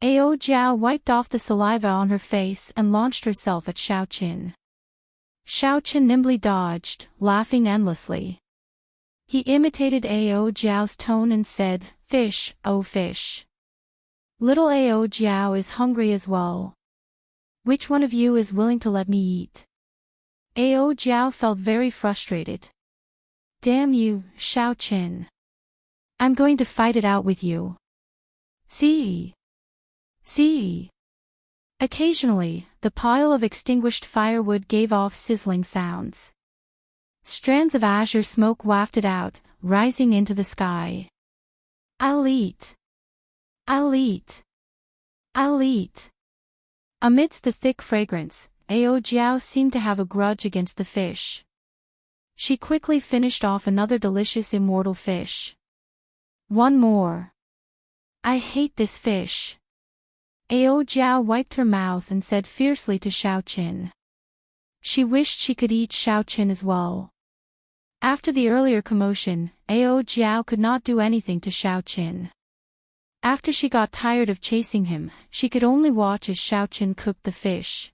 Ao Jiao wiped off the saliva on her face and launched herself at Xiaoqin. Xiaoqin nimbly dodged, laughing endlessly. He imitated Ao Jiao's tone and said, "Fish, oh fish. Little Ao Jiao is hungry as well. Which one of you is willing to let me eat?" Ao Jiao felt very frustrated. Damn you, Xiaoqin. I'm going to fight it out with you. See? See? Occasionally, the pile of extinguished firewood gave off sizzling sounds. Strands of azure smoke wafted out, rising into the sky. I'll eat. I'll eat. I'll eat. Amidst the thick fragrance, Ao Jiao seemed to have a grudge against the fish. She quickly finished off another delicious immortal fish. One more. I hate this fish. Ao Jiao wiped her mouth and said fiercely to Xiaoqin. She wished she could eat Xiaoqin as well. After the earlier commotion, Ao Jiao could not do anything to Xiaoqin. After she got tired of chasing him, she could only watch as Xiaoqin cooked the fish.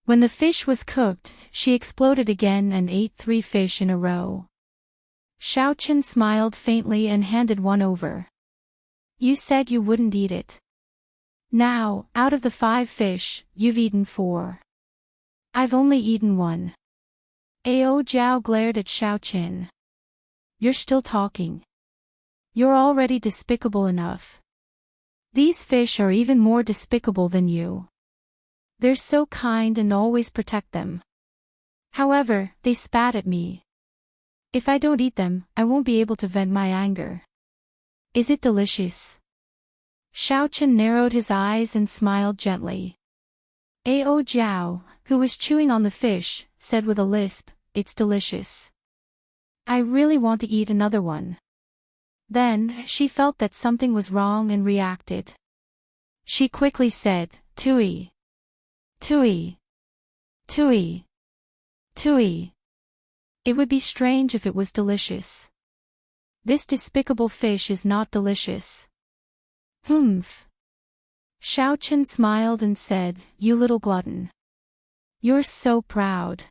When the fish was cooked, she exploded again and ate 3 fish in a row. Xiaoqin smiled faintly and handed one over. You said you wouldn't eat it. Now, out of the 5 fish, you've eaten 4. I've only eaten 1. Ao Jiao glared at Xiaoqin. You're still talking. You're already despicable enough. These fish are even more despicable than you. They're so kind and always protect them. However, they spat at me. If I don't eat them, I won't be able to vent my anger. Is it delicious? Xiaoqin narrowed his eyes and smiled gently. Ao Jiao, who was chewing on the fish, said with a lisp, It's delicious. I really want to eat another one. Then, she felt that something was wrong and reacted. She quickly said, Tui. Tui. Tui. Tui. It would be strange if it was delicious. This despicable fish is not delicious. Humph. Xiaoqin smiled and said, You little glutton. You're so proud.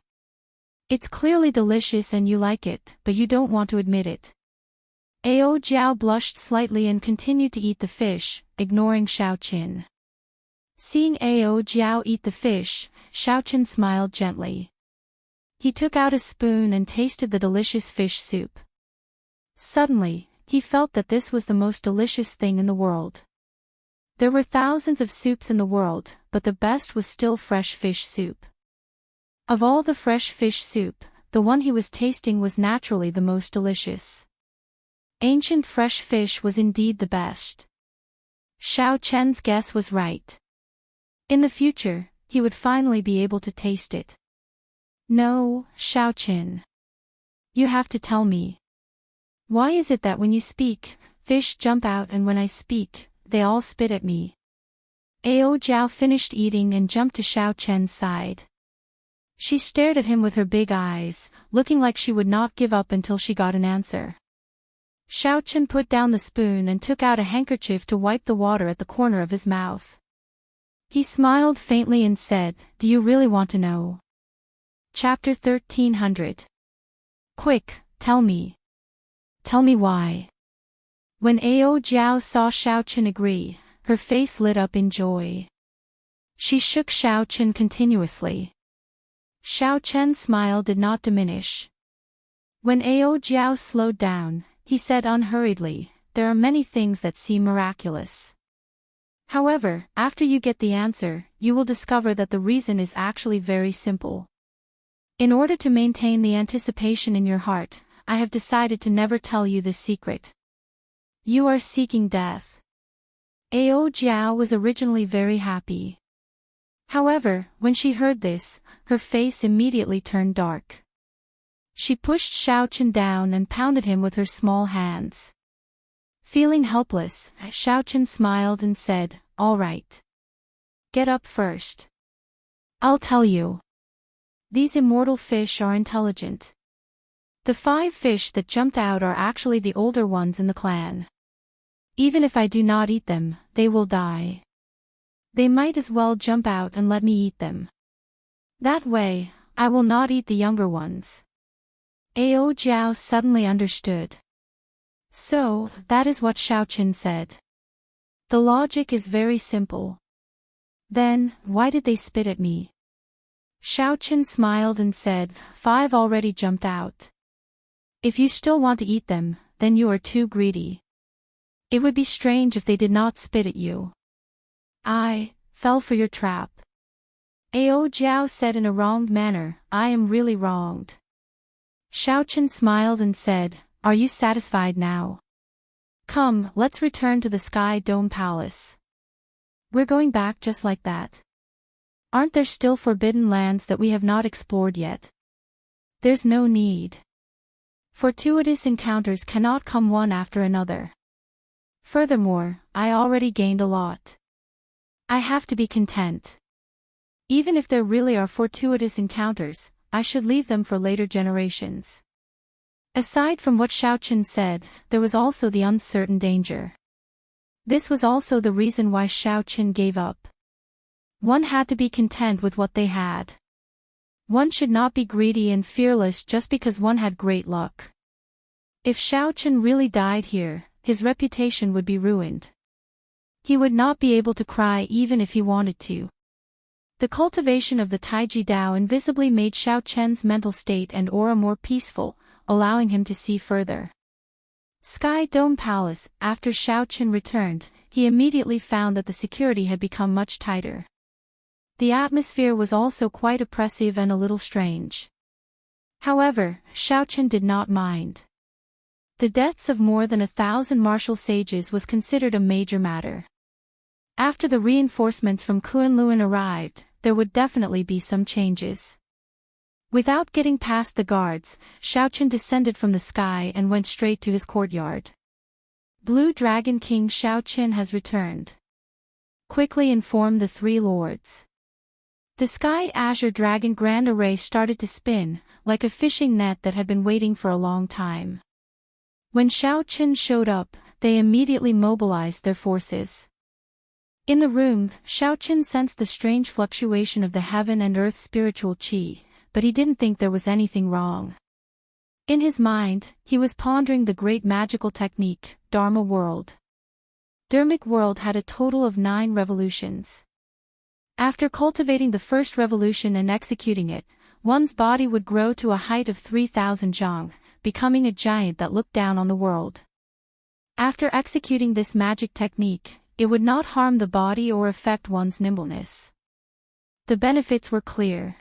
It's clearly delicious and you like it, but you don't want to admit it. Ao Jiao blushed slightly and continued to eat the fish, ignoring Xiaoqin. Seeing Ao Jiao eat the fish, Xiaoqin smiled gently. He took out a spoon and tasted the delicious fish soup. Suddenly, he felt that this was the most delicious thing in the world. There were thousands of soups in the world, but the best was still fresh fish soup. Of all the fresh fish soup, the one he was tasting was naturally the most delicious. Ancient fresh fish was indeed the best. Xiaoqian's guess was right. In the future, he would finally be able to taste it. No, Xiaoqin. You have to tell me. Why is it that when you speak, fish jump out and when I speak, they all spit at me? Ao Jiao finished eating and jumped to Xiaoqian's side. She stared at him with her big eyes, looking like she would not give up until she got an answer. Xiaoqin put down the spoon and took out a handkerchief to wipe the water at the corner of his mouth. He smiled faintly and said, Do you really want to know? Chapter 1300. Quick, tell me. Tell me why. When Ao Jiao saw Xiaoqin agree, her face lit up in joy. She shook Xiaoqin continuously. Xiaoqian's smile did not diminish. When Ao Jiao slowed down, he said unhurriedly, There are many things that seem miraculous. However, after you get the answer, you will discover that the reason is actually very simple. In order to maintain the anticipation in your heart, I have decided to never tell you this secret. You are seeking death. Ao Jiao was originally very happy. However, when she heard this, her face immediately turned dark. She pushed Xiaochen down and pounded him with her small hands. Feeling helpless, Xiaochen smiled and said, "All right. Get up first. I'll tell you. These immortal fish are intelligent. The 5 fish that jumped out are actually the older ones in the clan. Even if I do not eat them, they will die. They might as well jump out and let me eat them. That way, I will not eat the younger ones." Ao Jiao suddenly understood. So, that is what Xiaochen said. The logic is very simple. Then, why did they spit at me? Xiaochen smiled and said, 5 already jumped out. If you still want to eat them, then you are too greedy. It would be strange if they did not spit at you. I fell for your trap. Ao Jiao said in a wronged manner, I am really wronged. Xiaochen smiled and said, are you satisfied now? Come, let's return to the Sky Dome Palace. We're going back just like that. Aren't there still forbidden lands that we have not explored yet? There's no need. Fortuitous encounters cannot come one after another. Furthermore, I already gained a lot. I have to be content. Even if there really are fortuitous encounters, I should leave them for later generations. Aside from what Xiaochen said, there was also the uncertain danger. This was also the reason why Xiaochen gave up. One had to be content with what they had. One should not be greedy and fearless just because one had great luck. If Xiaochen really died here, his reputation would be ruined. He would not be able to cry even if he wanted to. The cultivation of the Taiji Dao invisibly made Xiaochen's mental state and aura more peaceful, allowing him to see further. Sky Dome Palace. After Xiaochen returned, he immediately found that the security had become much tighter. The atmosphere was also quite oppressive and a little strange. However, Xiaochen did not mind. The deaths of more than 1,000 martial sages was considered a major matter. After the reinforcements from Kunlun arrived, there would definitely be some changes. Without getting past the guards, Xiaochen descended from the sky and went straight to his courtyard. Blue Dragon King Xiaochen has returned. Quickly inform the 3 lords. The Sky Azure Dragon Grand Array started to spin, like a fishing net that had been waiting for a long time. When Xiaochen showed up, they immediately mobilized their forces. In the room, Xiaochen sensed the strange fluctuation of the heaven and earth spiritual qi, but he didn't think there was anything wrong. In his mind, he was pondering the great magical technique, Dharma World. Dharmic World had a total of 9 revolutions. After cultivating the first revolution and executing it, one's body would grow to a height of 3,000 zhang, becoming a giant that looked down on the world. After executing this magic technique, it would not harm the body or affect one's nimbleness. The benefits were clear.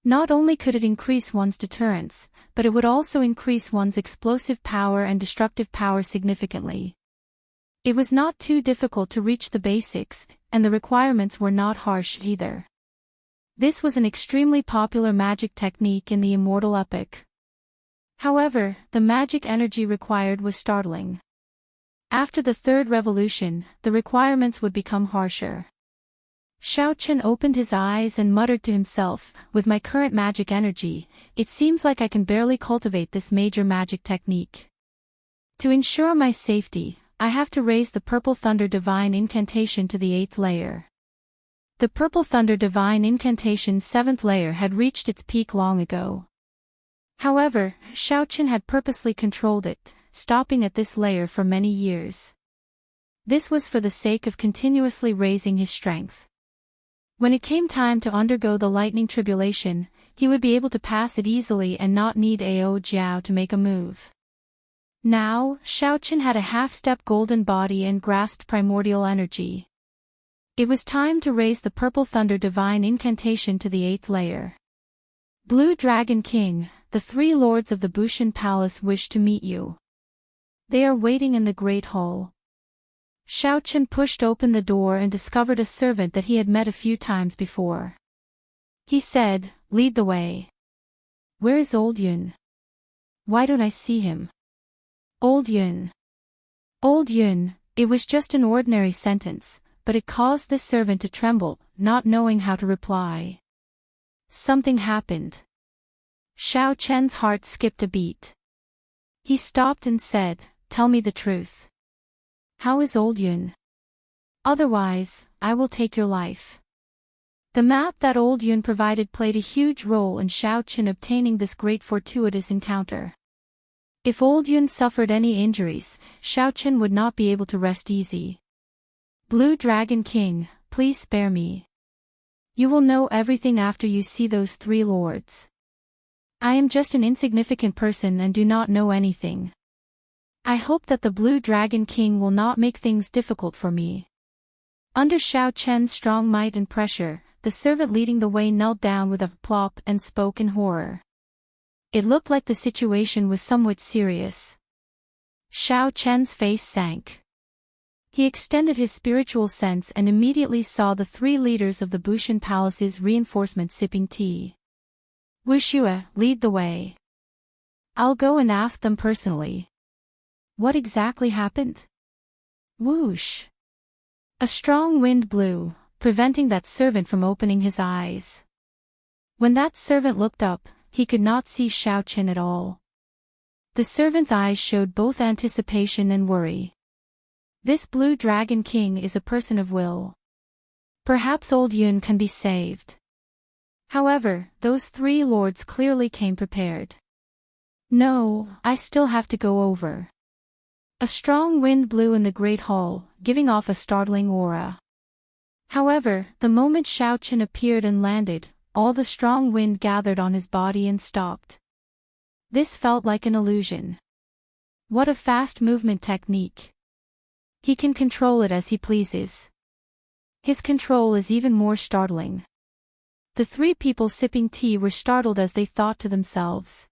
Not only could it increase one's deterrence, but it would also increase one's explosive power and destructive power significantly. It was not too difficult to reach the basics, and the requirements were not harsh either. This was an extremely popular magic technique in the Immortal epic. However, the magic energy required was startling. After the 3rd revolution, the requirements would become harsher. Xiaochen opened his eyes and muttered to himself, with my current magic energy, it seems like I can barely cultivate this major magic technique. To ensure my safety, I have to raise the Purple Thunder Divine Incantation to the 8th layer. The Purple Thunder Divine Incantation's 7th layer had reached its peak long ago. However, Xiaochen had purposely controlled it, stopping at this layer for many years. This was for the sake of continuously raising his strength. When it came time to undergo the lightning tribulation, he would be able to pass it easily and not need Ao Jiao to make a move. Now, Xiaochen had a half-step golden body and grasped primordial energy. It was time to raise the Purple Thunder Divine Incantation to the 8th layer. Blue Dragon King, the three lords of the Bushan Palace wish to meet you. They are waiting in the Great Hall. Xiaochen pushed open the door and discovered a servant that he had met a few times before. He said, "Lead the way." "Where is Old Yun? Why don't I see him?" Old Yun. Old Yun, it was just an ordinary sentence, but it caused this servant to tremble, not knowing how to reply. Something happened. Xiaochen's heart skipped a beat. He stopped and said, "Tell me the truth. How is Old Yun? Otherwise, I will take your life." The map that Old Yun provided played a huge role in Xiaochen obtaining this great fortuitous encounter. If Old Yun suffered any injuries, Xiaochen would not be able to rest easy. "Blue Dragon King, please spare me. You will know everything after you see those three lords. I am just an insignificant person and do not know anything. I hope that the Blue Dragon King will not make things difficult for me." Under Xiaochen's strong might and pressure, the servant leading the way knelt down with a plop and spoke in horror. It looked like the situation was somewhat serious. Xiaochen's face sank. He extended his spiritual sense and immediately saw the three leaders of the Bushan Palace's reinforcements sipping tea. "Wuxia, lead the way. I'll go and ask them personally. What exactly happened?" Whoosh! A strong wind blew, preventing that servant from opening his eyes. When that servant looked up, he could not see Xiaochen at all. The servant's eyes showed both anticipation and worry. This Blue Dragon King is a person of will. Perhaps Old Yun can be saved. However, those three lords clearly came prepared. "No, I still have to go over." A strong wind blew in the Great Hall, giving off a startling aura. However, the moment Xiaochen appeared and landed, all the strong wind gathered on his body and stopped. This felt like an illusion. What a fast movement technique. He can control it as he pleases. His control is even more startling. The three people sipping tea were startled as they thought to themselves.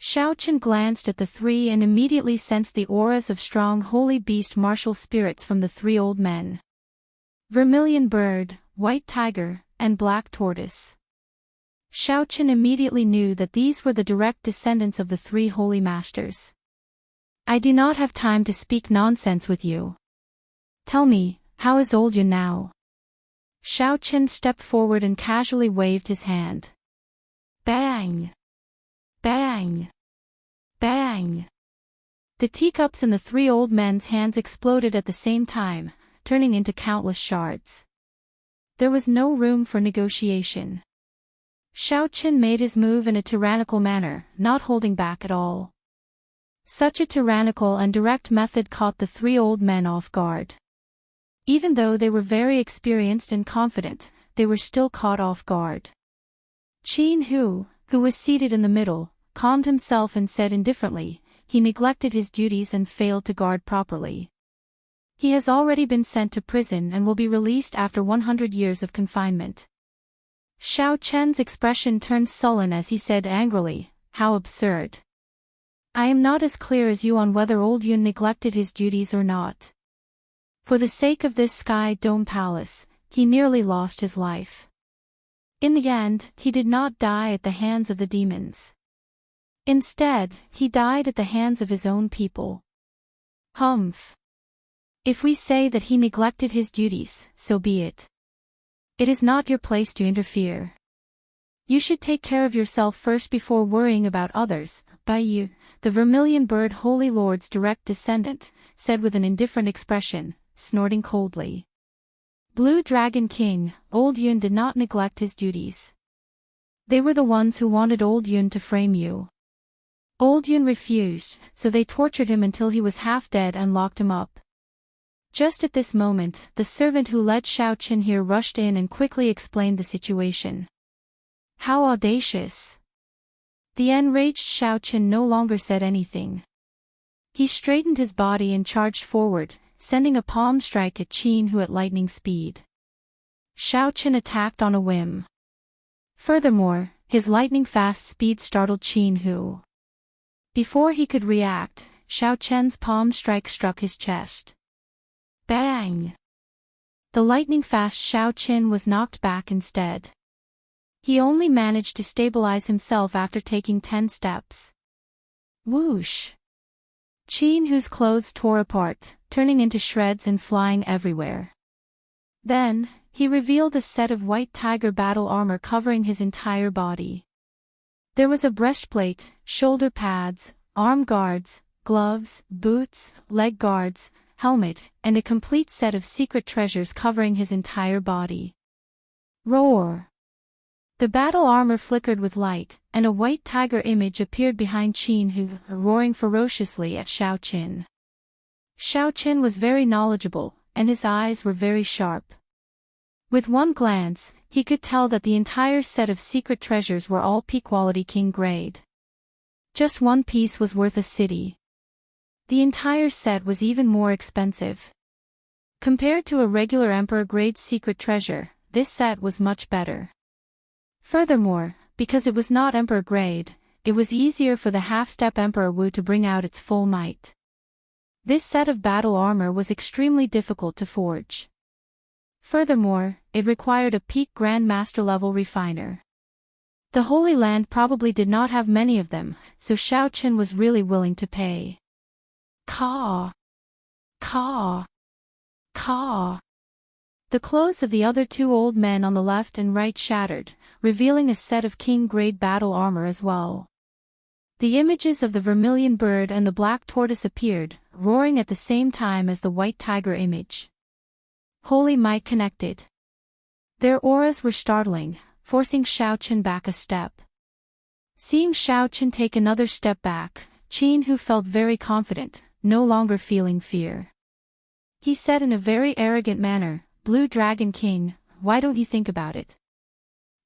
Xiaochen glanced at the three and immediately sensed the auras of strong holy beast martial spirits from the three old men. Vermilion bird, white tiger, and black tortoise. Xiaochen immediately knew that these were the direct descendants of the three holy masters. "I do not have time to speak nonsense with you. Tell me, how is Old Yun now?" Xiaochen stepped forward and casually waved his hand. Bang! Bang! Bang! The teacups in the three old men's hands exploded at the same time, turning into countless shards. There was no room for negotiation. Xiaochen made his move in a tyrannical manner, not holding back at all. Such a tyrannical and direct method caught the three old men off guard. Even though they were very experienced and confident, they were still caught off guard. Qin Hu, who was seated in the middle, calmed himself and said indifferently, "He neglected his duties and failed to guard properly. He has already been sent to prison and will be released after 100 years of confinement." Xiaochen's expression turned sullen as he said angrily, "How absurd. I am not as clear as you on whether Old Yun neglected his duties or not. For the sake of this Sky Dome Palace, he nearly lost his life. In the end, he did not die at the hands of the demons. Instead, he died at the hands of his own people. Humph. If we say that he neglected his duties, so be it. It is not your place to interfere. You should take care of yourself first before worrying about others." Bai Yu, the Vermilion Bird Holy Lord's direct descendant, said with an indifferent expression, snorting coldly. "Blue Dragon King, Old Yun did not neglect his duties. They were the ones who wanted Old Yun to frame you. Old Yun refused, so they tortured him until he was half dead and locked him up." Just at this moment, the servant who led Xiaochen here rushed in and quickly explained the situation. How audacious! The enraged Xiaochen no longer said anything. He straightened his body and charged forward, sending a palm strike at Qin Hu at lightning speed. Xiaochen attacked on a whim. Furthermore, his lightning-fast speed startled Qin Hu. Before he could react, Xiao Chen's palm strike struck his chest. Bang! The lightning-fast Xiao Qin was knocked back instead. He only managed to stabilize himself after taking 10 steps. Whoosh! Qin Hu's clothes tore apart, turning into shreds and flying everywhere. Then, he revealed a set of white tiger battle armor covering his entire body. There was a breastplate, shoulder pads, arm guards, gloves, boots, leg guards, helmet, and a complete set of secret treasures covering his entire body. Roar! The battle armor flickered with light, and a white tiger image appeared behind Qin Hu, roaring ferociously at Xiao Qin. Xiao Qin was very knowledgeable, and his eyes were very sharp. With one glance, he could tell that the entire set of secret treasures were all P-quality king grade. Just one piece was worth a city. The entire set was even more expensive. Compared to a regular emperor grade secret treasure, this set was much better. Furthermore, because it was not emperor grade, it was easier for the half-step Emperor Wu to bring out its full might. This set of battle armor was extremely difficult to forge. Furthermore, it required a peak Grand Master level refiner. The Holy Land probably did not have many of them, so Xiao Qin was really willing to pay. Caw! Caw! Caw! The clothes of the other two old men on the left and right shattered, revealing a set of king-grade battle armor as well. The images of the vermilion bird and the black tortoise appeared, roaring at the same time as the white tiger image. Holy might connected. Their auras were startling, forcing Xiao Qin back a step. Seeing Xiao Qin take another step back, Qin Hu felt very confident, no longer feeling fear. He said in a very arrogant manner, "Blue Dragon King, why don't you think about it?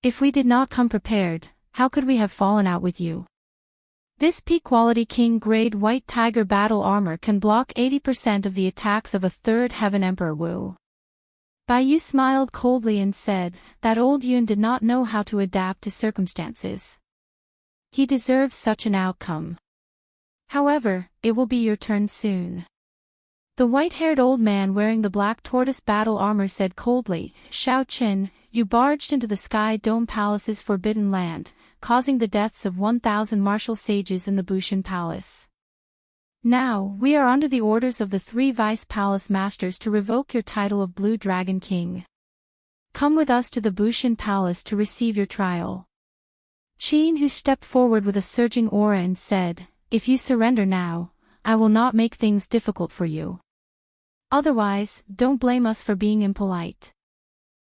If we did not come prepared, how could we have fallen out with you? This P-quality king grade white tiger battle armor can block 80% of the attacks of a third heaven Emperor Wu." Bai Yu smiled coldly and said, that old Yun did not know how to adapt to circumstances. He deserves such an outcome. However, it will be your turn soon. The white-haired old man wearing the black tortoise battle armor said coldly, "Xiao Qin, you barged into the Sky Dome Palace's forbidden land, causing the deaths of 1,000 martial sages in the Bushan Palace. Now, we are under the orders of the 3 Vice Palace Masters to revoke your title of Blue Dragon King. Come with us to the Bushan Palace to receive your trial." Qin Hu stepped forward with a surging aura and said, "If you surrender now, I will not make things difficult for you. Otherwise, don't blame us for being impolite.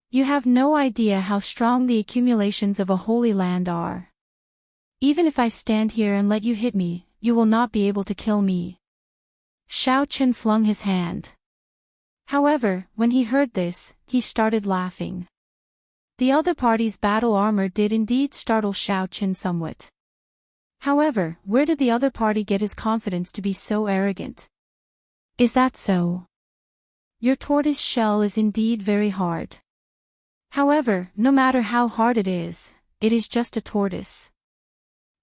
You have no idea how strong the accumulations of a holy land are. Even if I stand here and let you hit me, you will not be able to kill me." Xiao Qin flung his hand. However, when he heard this, he started laughing. The other party's battle armor did indeed startle Xiao Qin somewhat. However, where did the other party get his confidence to be so arrogant? Is that so? Your tortoise shell is indeed very hard. However, no matter how hard it is just a tortoise.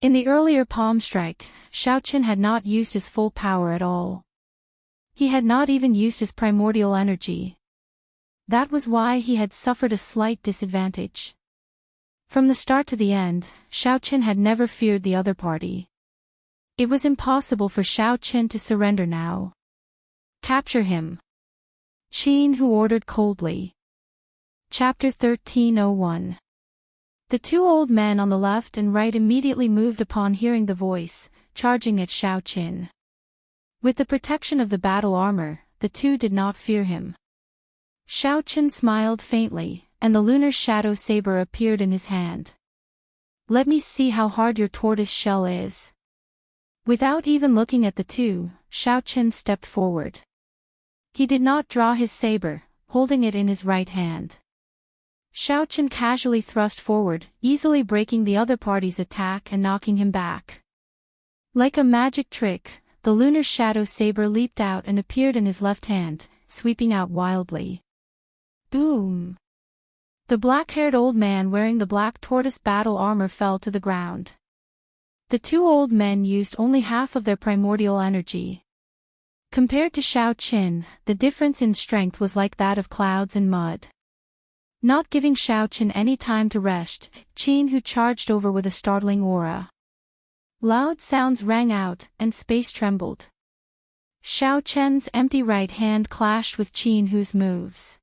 In the earlier palm strike, Xiao Qin had not used his full power at all. He had not even used his primordial energy. That was why he had suffered a slight disadvantage. From the start to the end, Xiao Qin had never feared the other party. It was impossible for Xiao Qin to surrender now. "Capture him," Qin Hu ordered coldly. Chapter 1301. The two old men on the left and right immediately moved upon hearing the voice, charging at Xiao Qin. With the protection of the battle armor, the two did not fear him. Xiao Qin smiled faintly, and the lunar shadow saber appeared in his hand. "Let me see how hard your tortoise shell is." Without even looking at the two, Xiao Qin stepped forward. He did not draw his saber, holding it in his right hand. Xiao Qin casually thrust forward, easily breaking the other party's attack and knocking him back. Like a magic trick, the lunar shadow saber leaped out and appeared in his left hand, sweeping out wildly. Boom! The black-haired old man wearing the black tortoise battle armor fell to the ground. The two old men used only half of their primordial energy. Compared to Xiao Qin, the difference in strength was like that of clouds and mud. Not giving Xiao Qin any time to rest, Qin Hu charged over with a startling aura. Loud sounds rang out, and space trembled. Xiao Qin's empty right hand clashed with Qin Hu's moves.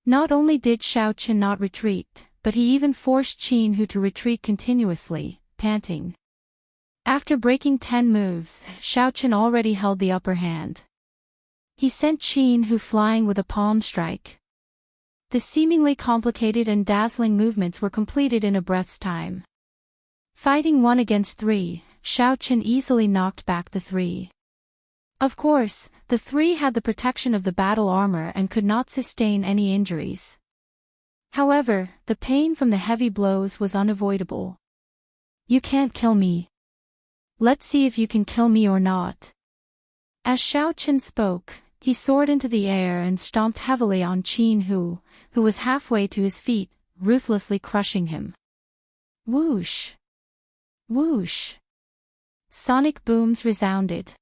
Not only did Xiao Qin not retreat, but he even forced Qin Hu to retreat continuously, panting. After breaking 10 moves, Xiao Qin already held the upper hand. He sent Qin Hu flying with a palm strike. The seemingly complicated and dazzling movements were completed in a breath's time. Fighting 1 against 3, Xiao Qin easily knocked back the 3. Of course, the 3 had the protection of the battle armor and could not sustain any injuries. However, the pain from the heavy blows was unavoidable. "You can't kill me. Let's see if you can kill me or not." As Xiao Qin spoke, he soared into the air and stomped heavily on Qin Hu, who was halfway to his feet, ruthlessly crushing him. Whoosh! Whoosh! Sonic booms resounded.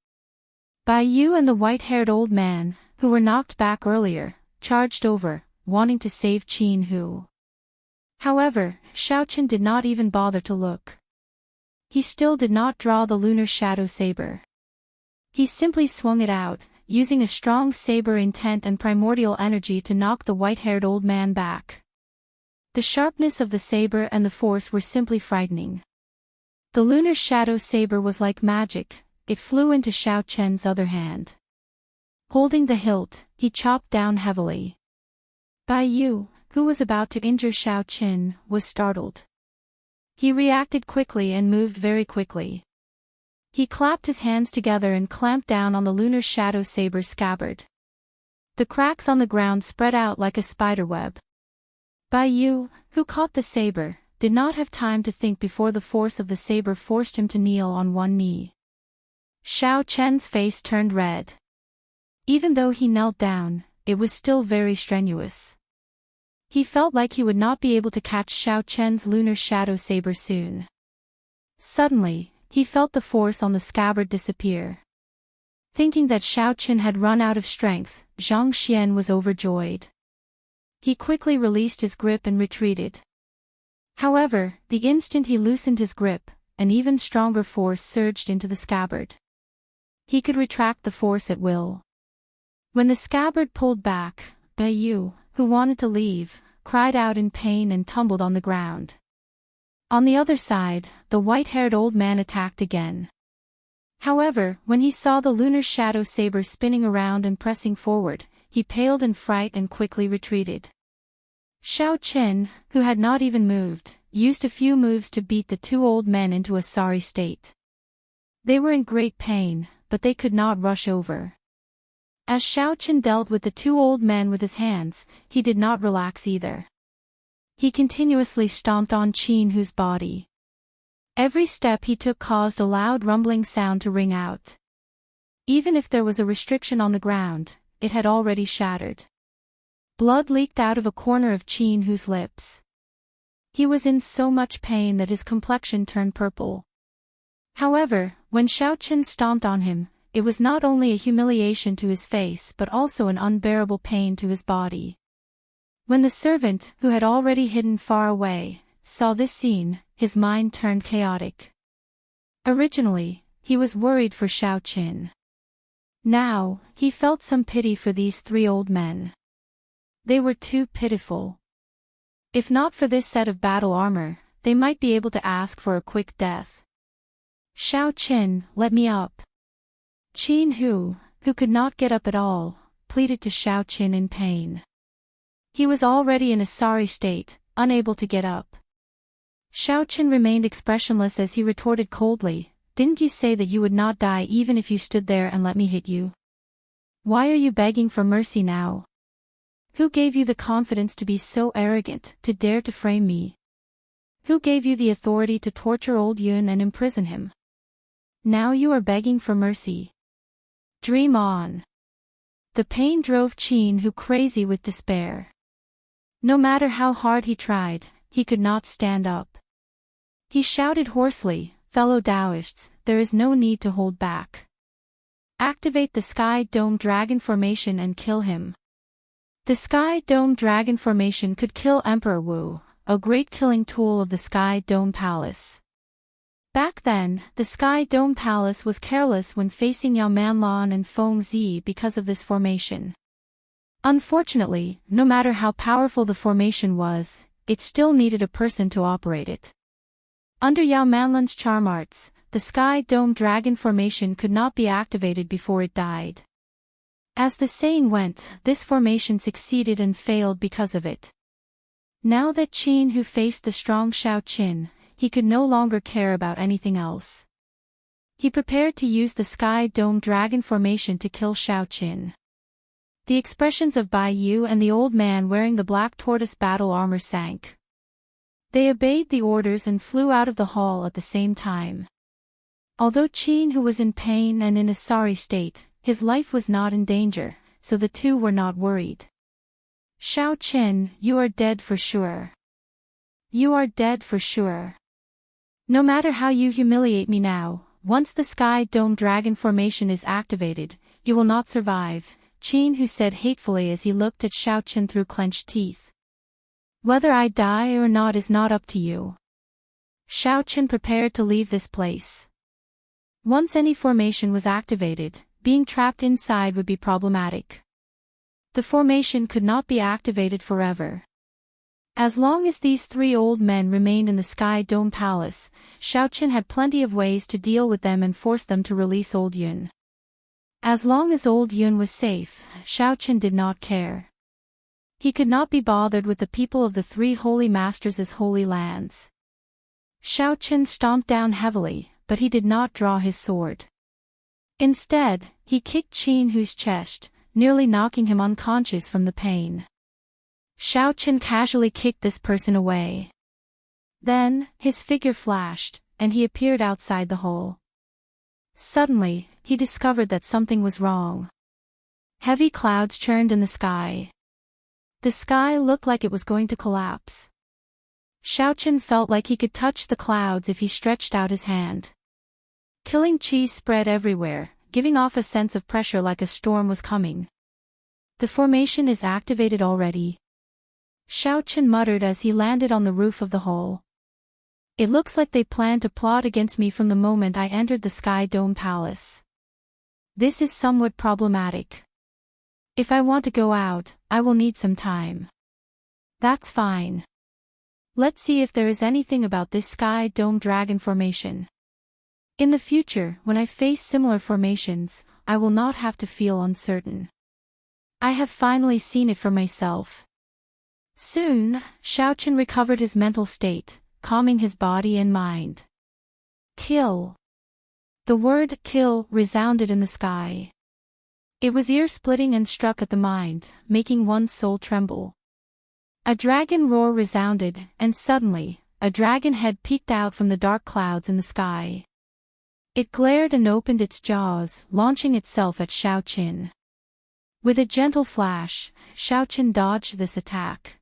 Bai Yu and the white-haired old man, who were knocked back earlier, charged over, wanting to save Qin Hu. However, Xiao Qin did not even bother to look. He still did not draw the lunar shadow saber. He simply swung it out, using a strong saber intent and primordial energy to knock the white-haired old man back. The sharpness of the saber and the force were simply frightening. The lunar shadow saber was like magic, it flew into Xiao Qin's other hand. Holding the hilt, he chopped down heavily. Bai Yu, who was about to injure Xiao Qin, was startled. He reacted quickly and moved very quickly. He clapped his hands together and clamped down on the lunar shadow saber's scabbard. The cracks on the ground spread out like a spiderweb. Bai Yu, who caught the saber, did not have time to think before the force of the saber forced him to kneel on one knee. Xiao Qin's face turned red. Even though he knelt down, it was still very strenuous. He felt like he would not be able to catch Xiao Qin's lunar shadow saber soon. Suddenly, he felt the force on the scabbard disappear. Thinking that Xiao Qin had run out of strength, Zhang Xian was overjoyed. He quickly released his grip and retreated. However, the instant he loosened his grip, an even stronger force surged into the scabbard. He could retract the force at will. When the scabbard pulled back, Bai Yu, who wanted to leave, cried out in pain and tumbled on the ground. On the other side, the white-haired old man attacked again. However, when he saw the lunar shadow saber spinning around and pressing forward, he paled in fright and quickly retreated. Xiao Qin, who had not even moved, used a few moves to beat the two old men into a sorry state. They were in great pain, but they could not rush over. As Xiao Qin dealt with the two old men with his hands, he did not relax either. He continuously stomped on Qin Hu's body. Every step he took caused a loud rumbling sound to ring out. Even if there was a restriction on the ground, it had already shattered. Blood leaked out of a corner of Qin Hu's lips. He was in so much pain that his complexion turned purple. However, when Xiao Qin stomped on him, it was not only a humiliation to his face but also an unbearable pain to his body. When the servant, who had already hidden far away, saw this scene, his mind turned chaotic. Originally, he was worried for Xiao Qin. Now, he felt some pity for these three old men. They were too pitiful. If not for this set of battle armor, they might be able to ask for a quick death. "Xiao Qin, let me up." Qin Hu, who could not get up at all, pleaded to Xiao Qin in pain. He was already in a sorry state, unable to get up. Xiao Qin remained expressionless as he retorted coldly, "Didn't you say that you would not die even if you stood there and let me hit you? Why are you begging for mercy now? Who gave you the confidence to be so arrogant, to dare to frame me? Who gave you the authority to torture old Yun and imprison him? Now you are begging for mercy. Dream on." The pain drove Qin Hu crazy with despair. No matter how hard he tried, he could not stand up. He shouted hoarsely, "Fellow Daoists, there is no need to hold back. Activate the Sky Dome Dragon Formation and kill him." The Sky Dome Dragon Formation could kill Emperor Wu, a great killing tool of the Sky Dome Palace. Back then, the Sky Dome Palace was careless when facing Yao Manlan and Feng Zi because of this formation. Unfortunately, no matter how powerful the formation was, it still needed a person to operate it. Under Yao Manlan's charm arts, the Sky Dome Dragon Formation could not be activated before it died. As the saying went, this formation succeeded and failed because of it. Now that Qin Hu faced the strong Xiao Qin, he could no longer care about anything else. He prepared to use the Sky Dome Dragon Formation to kill Xiao Qin. The expressions of Bai Yu and the old man wearing the black tortoise battle armor sank. They obeyed the orders and flew out of the hall at the same time. Although Qin Hu was in pain and in a sorry state, his life was not in danger, so the two were not worried. "Xiao Qin, you are dead for sure. You are dead for sure. No matter how you humiliate me now, once the Sky Dome Dragon Formation is activated, you will not survive," Qin Hu said hatefully as he looked at Xiao Qin through clenched teeth. "Whether I die or not is not up to you." Xiao Qin prepared to leave this place. Once any formation was activated, being trapped inside would be problematic. The formation could not be activated forever. As long as these three old men remained in the Sky Dome Palace, Xiao Qin had plenty of ways to deal with them and force them to release Old Yun. As long as Old Yun was safe, Xiao Qin did not care. He could not be bothered with the people of the three holy masters' holy lands. Xiao Qin stomped down heavily, but he did not draw his sword. Instead, he kicked Qin Hu's chest, nearly knocking him unconscious from the pain. Xiao Qin casually kicked this person away. Then, his figure flashed, and he appeared outside the hole. Suddenly, he discovered that something was wrong. Heavy clouds churned in the sky. The sky looked like it was going to collapse. Xiao Qin felt like he could touch the clouds if he stretched out his hand. Killing chi spread everywhere, giving off a sense of pressure like a storm was coming. "The formation is activated already," Xiao Qin muttered as he landed on the roof of the hole. "It looks like they plan to plot against me from the moment I entered the Sky Dome Palace. This is somewhat problematic. If I want to go out, I will need some time." "That's fine. Let's see if there is anything about this Sky Dome Dragon Formation. In the future, when I face similar formations, I will not have to feel uncertain. I have finally seen it for myself." Soon, Xiao Qin recovered his mental state, calming his body and mind. "Kill." The word "kill" resounded in the sky. It was ear-splitting and struck at the mind, making one's soul tremble. A dragon roar resounded, and suddenly, a dragon head peeked out from the dark clouds in the sky. It glared and opened its jaws, launching itself at Xiao Qin. With a gentle flash, Xiao Qin dodged this attack.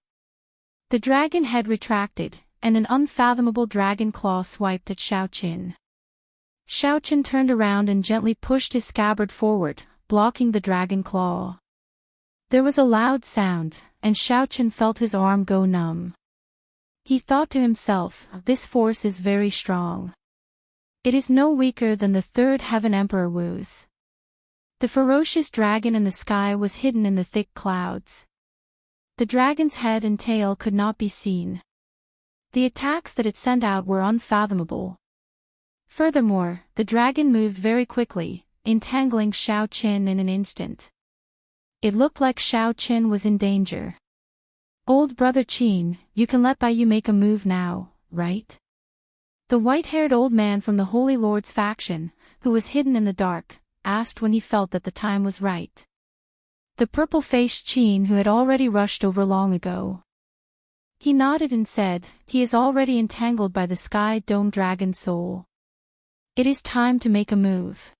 The dragon head retracted, and an unfathomable dragon claw swiped at Xiao Qin. Xiao Qin turned around and gently pushed his scabbard forward, blocking the dragon claw. There was a loud sound, and Xiao Qin felt his arm go numb. He thought to himself, "This force is very strong. It is no weaker than the third heaven Emperor Wu's." The ferocious dragon in the sky was hidden in the thick clouds. The dragon's head and tail could not be seen. The attacks that it sent out were unfathomable. Furthermore, the dragon moved very quickly, entangling Xiao Qin in an instant. It looked like Xiao Qin was in danger. "Old brother Qin, you can let Bai Yu make a move now, right?" The white-haired old man from the Holy Lord's faction, who was hidden in the dark, asked when he felt that the time was right. The purple-faced Qin who had already rushed over long ago. He nodded and said, "He is already entangled by the Sky Dome Dragon soul. It is time to make a move."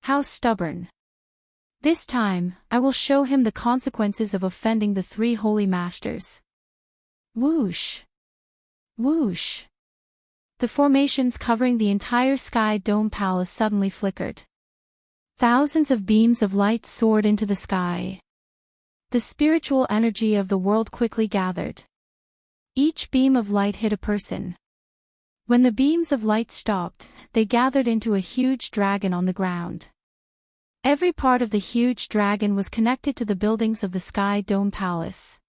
"How stubborn. This time, I will show him the consequences of offending the three holy masters." Whoosh! Whoosh! The formations covering the entire sky dome palace suddenly flickered. Thousands of beams of light soared into the sky. The spiritual energy of the world quickly gathered. Each beam of light hit a person. When the beams of light stopped, they gathered into a huge dragon on the ground. Every part of the huge dragon was connected to the buildings of the Sky Dome Palace.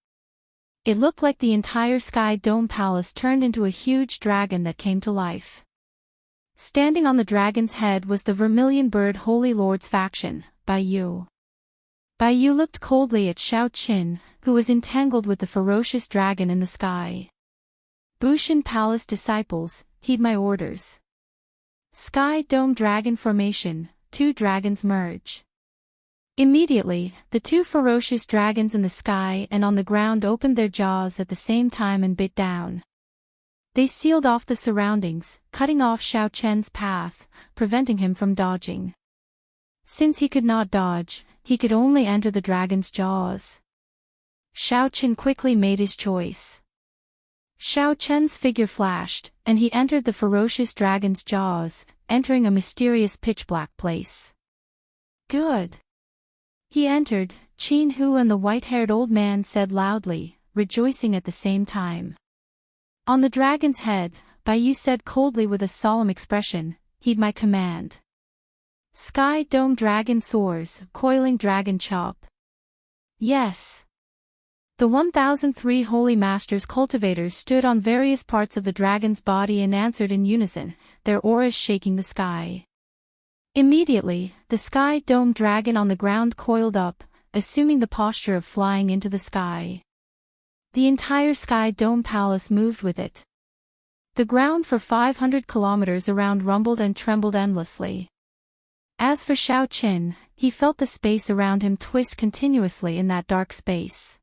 It looked like the entire Sky Dome Palace turned into a huge dragon that came to life. Standing on the dragon's head was the Vermilion Bird Holy Lord's faction, Bai Yu. Bai Yu looked coldly at Xiao Qin, who was entangled with the ferocious dragon in the sky. Bushan Palace disciples, heed my orders. Sky Dome Dragon Formation, 2 dragons merge. Immediately, the 2 ferocious dragons in the sky and on the ground opened their jaws at the same time and bit down. They sealed off the surroundings, cutting off Xiao Chen's path, preventing him from dodging. Since he could not dodge, he could only enter the dragon's jaws. Xiao Chen quickly made his choice. Xiao Chen's figure flashed, and he entered the ferocious dragon's jaws, entering a mysterious pitch-black place. Good. He entered, Qin Hu and the white-haired old man said loudly, rejoicing at the same time. On the dragon's head, Bai Yu said coldly with a solemn expression, heed my command. Sky Dome Dragon soars, coiling dragon chop. Yes. The 1003 Holy Masters cultivators stood on various parts of the dragon's body and answered in unison, their auras shaking the sky. Immediately, the Sky Dome Dragon on the ground coiled up, assuming the posture of flying into the sky. The entire Sky Dome Palace moved with it. The ground for 500 kilometers around rumbled and trembled endlessly. As for Xiao Qin, he felt the space around him twist continuously in that dark space.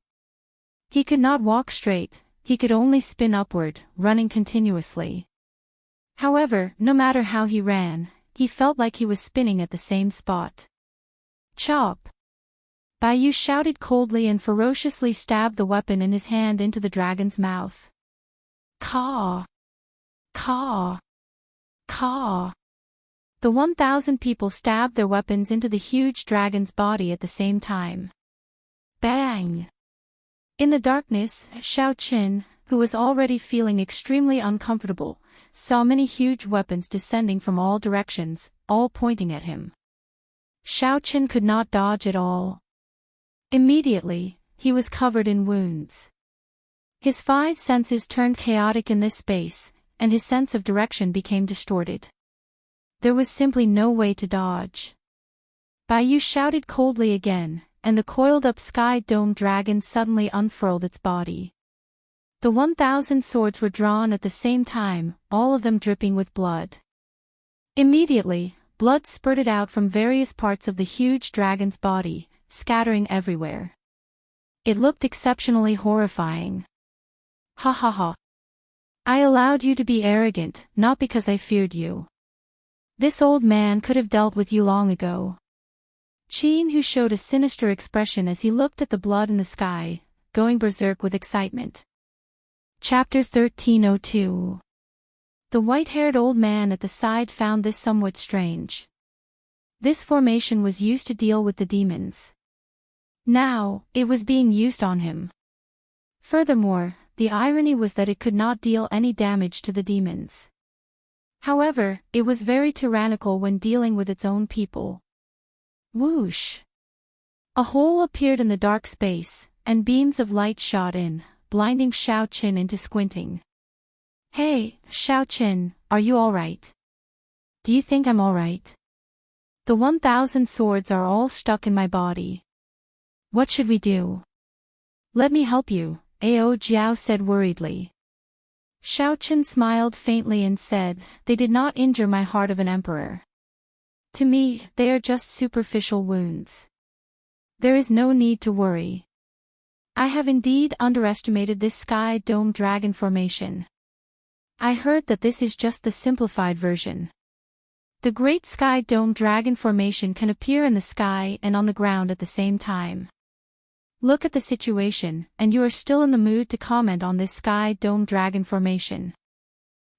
He could not walk straight, he could only spin upward, running continuously. However, no matter how he ran, he felt like he was spinning at the same spot. Chop! Bai Yu shouted coldly and ferociously stabbed the weapon in his hand into the dragon's mouth. Caw! Caw! Caw! The 1,000 people stabbed their weapons into the huge dragon's body at the same time. Bang! In the darkness, Xiao Qin, who was already feeling extremely uncomfortable, saw many huge weapons descending from all directions, all pointing at him. Xiao Qin could not dodge at all. Immediately, he was covered in wounds. His 5 senses turned chaotic in this space, and his sense of direction became distorted. There was simply no way to dodge. Bai Yu shouted coldly again, and the coiled-up Sky Dome Dragon suddenly unfurled its body. The 1,000 swords were drawn at the same time, all of them dripping with blood. Immediately, blood spurted out from various parts of the huge dragon's body, scattering everywhere. It looked exceptionally horrifying. Ha ha ha. I allowed you to be arrogant, not because I feared you. This old man could have dealt with you long ago. Qin Hu showed a sinister expression as he looked at the blood in the sky, going berserk with excitement. Chapter 1302. The white-haired old man at the side found this somewhat strange. This formation was used to deal with the demons. Now, it was being used on him. Furthermore, the irony was that it could not deal any damage to the demons. However, it was very tyrannical when dealing with its own people. Whoosh! A hole appeared in the dark space, and beams of light shot in, blinding Xiao Qin into squinting. Hey, Xiao Qin, are you alright? Do you think I'm alright? The 1,000 swords are all stuck in my body. What should we do? Let me help you, Ao Jiao said worriedly. Xiao Qin smiled faintly and said, they did not injure my heart of an emperor. To me, they are just superficial wounds. There is no need to worry. I have indeed underestimated this Sky Dome Dragon formation. I heard that this is just the simplified version. The Great Sky Dome Dragon formation can appear in the sky and on the ground at the same time. Look at the situation, and you are still in the mood to comment on this sky dome dragon formation.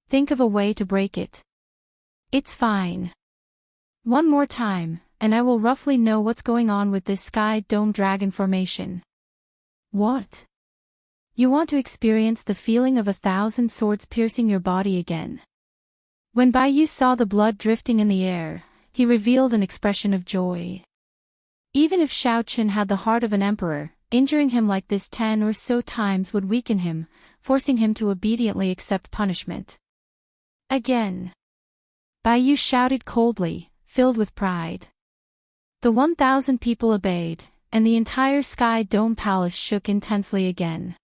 Think of a way to break it. It's fine. One more time, and I will roughly know what's going on with this sky dome dragon formation. What? You want to experience the feeling of 1,000 swords piercing your body again. When Bai Yu saw the blood drifting in the air, he revealed an expression of joy. Even if Xiao Qin had the heart of an emperor, injuring him like this 10 or so times would weaken him, forcing him to obediently accept punishment. Again. Bai Yu shouted coldly, filled with pride. The 1,000 people obeyed, and the entire Sky Dome Palace shook intensely again.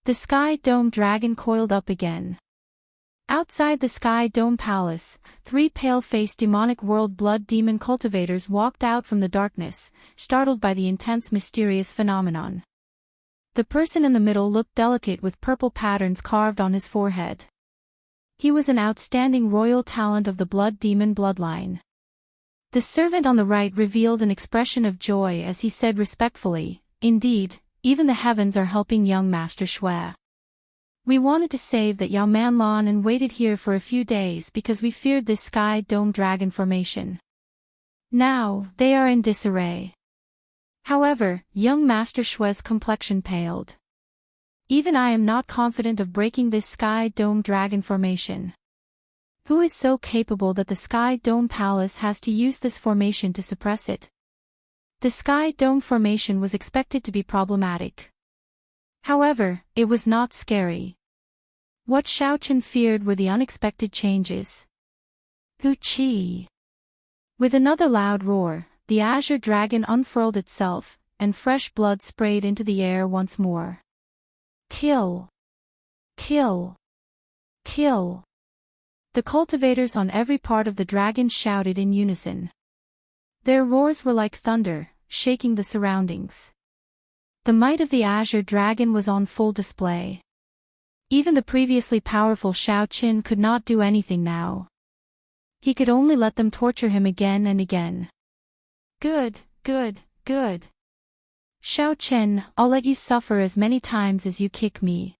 The Sky Dome Dragon coiled up again. Outside the Sky Dome Palace, 3 pale-faced demonic world blood demon cultivators walked out from the darkness, startled by the intense mysterious phenomenon. The person in the middle looked delicate with purple patterns carved on his forehead. He was an outstanding royal talent of the blood demon bloodline. The servant on the right revealed an expression of joy as he said respectfully, "Indeed, even the heavens are helping young Master Shui. We wanted to save that Yao Manlan and waited here for a few days because we feared this Sky Dome Dragon formation. Now, they are in disarray." However, young Master Shui's complexion paled. "Even I am not confident of breaking this Sky Dome Dragon formation. Who is so capable that the Sky Dome Palace has to use this formation to suppress it?" The Sky Dome formation was expected to be problematic. However, it was not scary. What Xiao Qin feared were the unexpected changes. Hu Qi. With another loud roar, the azure dragon unfurled itself, and fresh blood sprayed into the air once more. Kill! Kill! Kill! The cultivators on every part of the dragon shouted in unison. Their roars were like thunder, shaking the surroundings. The might of the azure dragon was on full display. Even the previously powerful Xiao Qin could not do anything now. He could only let them torture him again and again. Good, good, good. Xiao Qin, I'll let you suffer as many times as you kick me.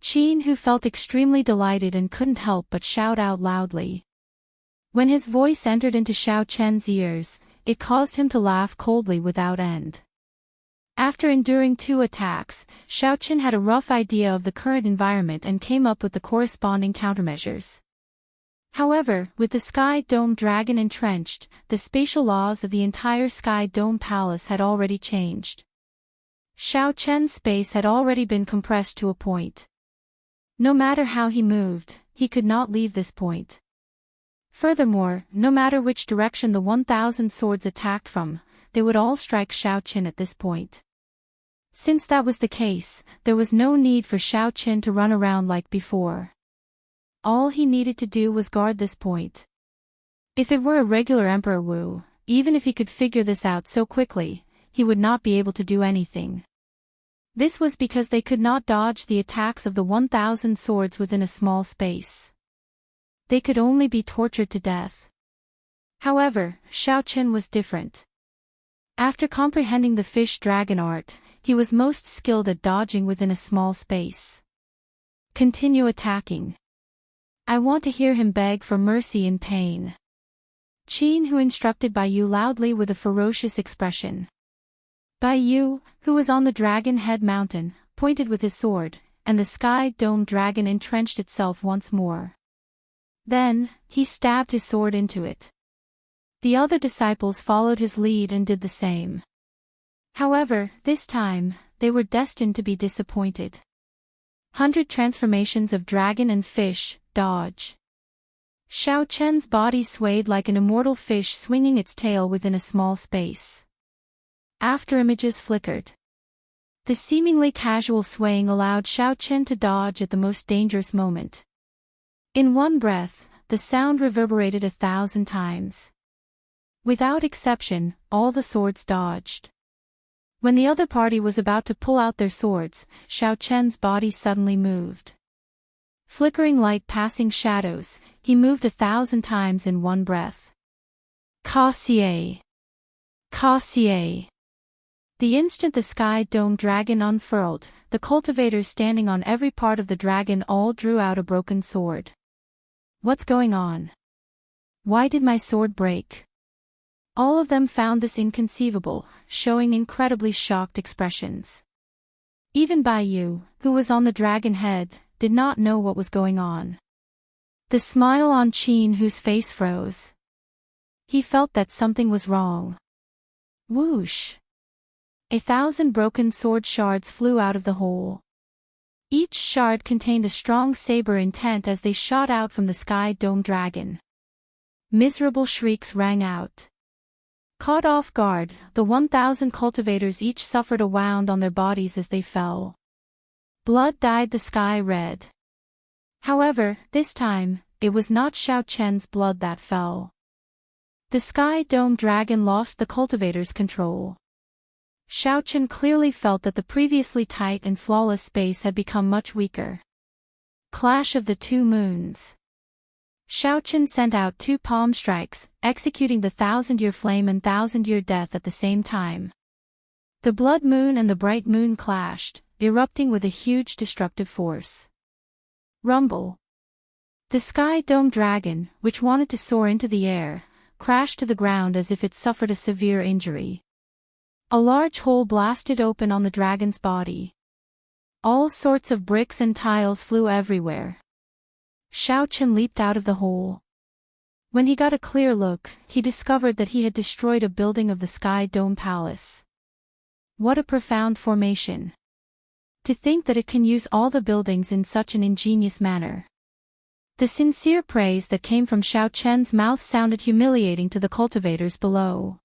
Qin, who felt extremely delighted and couldn't help but shout out loudly. When his voice entered into Xiao Qin's ears, it caused him to laugh coldly without end. After enduring 2 attacks, Xiao Qin had a rough idea of the current environment and came up with the corresponding countermeasures. However, with the Sky Dome Dragon entrenched, the spatial laws of the entire Sky Dome Palace had already changed. Xiao Qin's space had already been compressed to a point. No matter how he moved, he could not leave this point. Furthermore, no matter which direction the 1,000 swords attacked from, they would all strike Xiao Qin at this point. Since that was the case, there was no need for Xiao Qin to run around like before. All he needed to do was guard this point. If it were a regular Emperor Wu, even if he could figure this out so quickly, he would not be able to do anything. This was because they could not dodge the attacks of the 1,000 swords within a small space. They could only be tortured to death. However, Xiao Qin was different. After comprehending the fish dragon art, he was most skilled at dodging within a small space. Continue attacking. I want to hear him beg for mercy in pain. Qin, who instructed Bai Yu loudly with a ferocious expression. Bai Yu, who was on the dragon head mountain, pointed with his sword, and the Sky Dome Dragon entrenched itself once more. Then, he stabbed his sword into it. The other disciples followed his lead and did the same. However, this time, they were destined to be disappointed. 100 transformations of dragon and fish, dodge. Xiao Qin's body swayed like an immortal fish swinging its tail within a small space. After images flickered. The seemingly casual swaying allowed Xiao Qin to dodge at the most dangerous moment. In one breath, the sound reverberated 1,000 times. Without exception, all the swords dodged. When the other party was about to pull out their swords, Xiao Qin's body suddenly moved. Flickering light passing shadows, he moved 1,000 times in one breath. Ka xie. Ka xie. The instant the sky dome dragon unfurled, the cultivators standing on every part of the dragon all drew out a broken sword. What's going on? Why did my sword break? All of them found this inconceivable, showing incredibly shocked expressions. Even Bai Yu, who was on the dragon head, did not know what was going on. The smile on Qin Hu's face froze. He felt that something was wrong. Whoosh! 1,000 broken sword shards flew out of the hole. Each shard contained a strong saber intent as they shot out from the sky dome dragon. Miserable shrieks rang out. Caught off guard, the 1,000 cultivators each suffered a wound on their bodies as they fell. Blood dyed the sky red. However, this time, it was not Xiao Chen's blood that fell. The sky dome dragon lost the cultivators' control. Xiao Chen clearly felt that the previously tight and flawless space had become much weaker. Clash of the Two Moons. Xiao Chen sent out 2 palm strikes, executing the 1,000-year flame and 1,000-year death at the same time. The blood moon and the bright moon clashed, erupting with a huge destructive force. Rumble. The sky dome dragon, which wanted to soar into the air, crashed to the ground as if it suffered a severe injury. A large hole blasted open on the dragon's body. All sorts of bricks and tiles flew everywhere. Xiao Chen leaped out of the hole. When he got a clear look, he discovered that he had destroyed a building of the Sky Dome Palace. What a profound formation. To think that it can use all the buildings in such an ingenious manner. The sincere praise that came from Xiao Chen's mouth sounded humiliating to the cultivators below.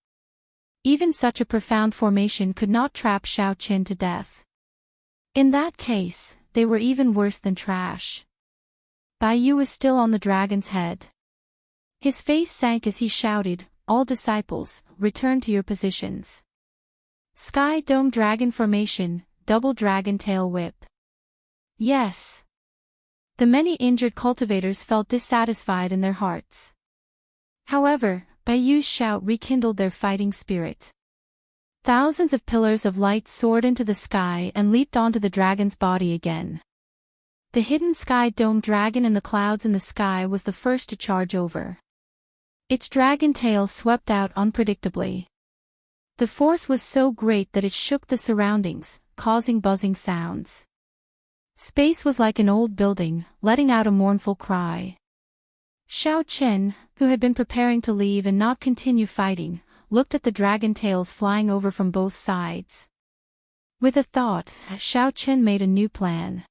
Even such a profound formation could not trap Xiao Chen to death. In that case, they were even worse than trash. Bai Yu was still on the dragon's head. His face sank as he shouted, "All disciples, return to your positions." Sky Dome Dragon Formation, Double Dragon Tail Whip. Yes. The many injured cultivators felt dissatisfied in their hearts. However, Bai Yu's shout rekindled their fighting spirit. Thousands of pillars of light soared into the sky and leaped onto the dragon's body again. The hidden sky dome dragon in the clouds in the sky was the first to charge over. Its dragon tail swept out unpredictably. The force was so great that it shook the surroundings, causing buzzing sounds. Space was like an old building, letting out a mournful cry. Xiao Chen, who had been preparing to leave and not continue fighting, looked at the dragon tails flying over from both sides. With a thought, Xiao Chen made a new plan.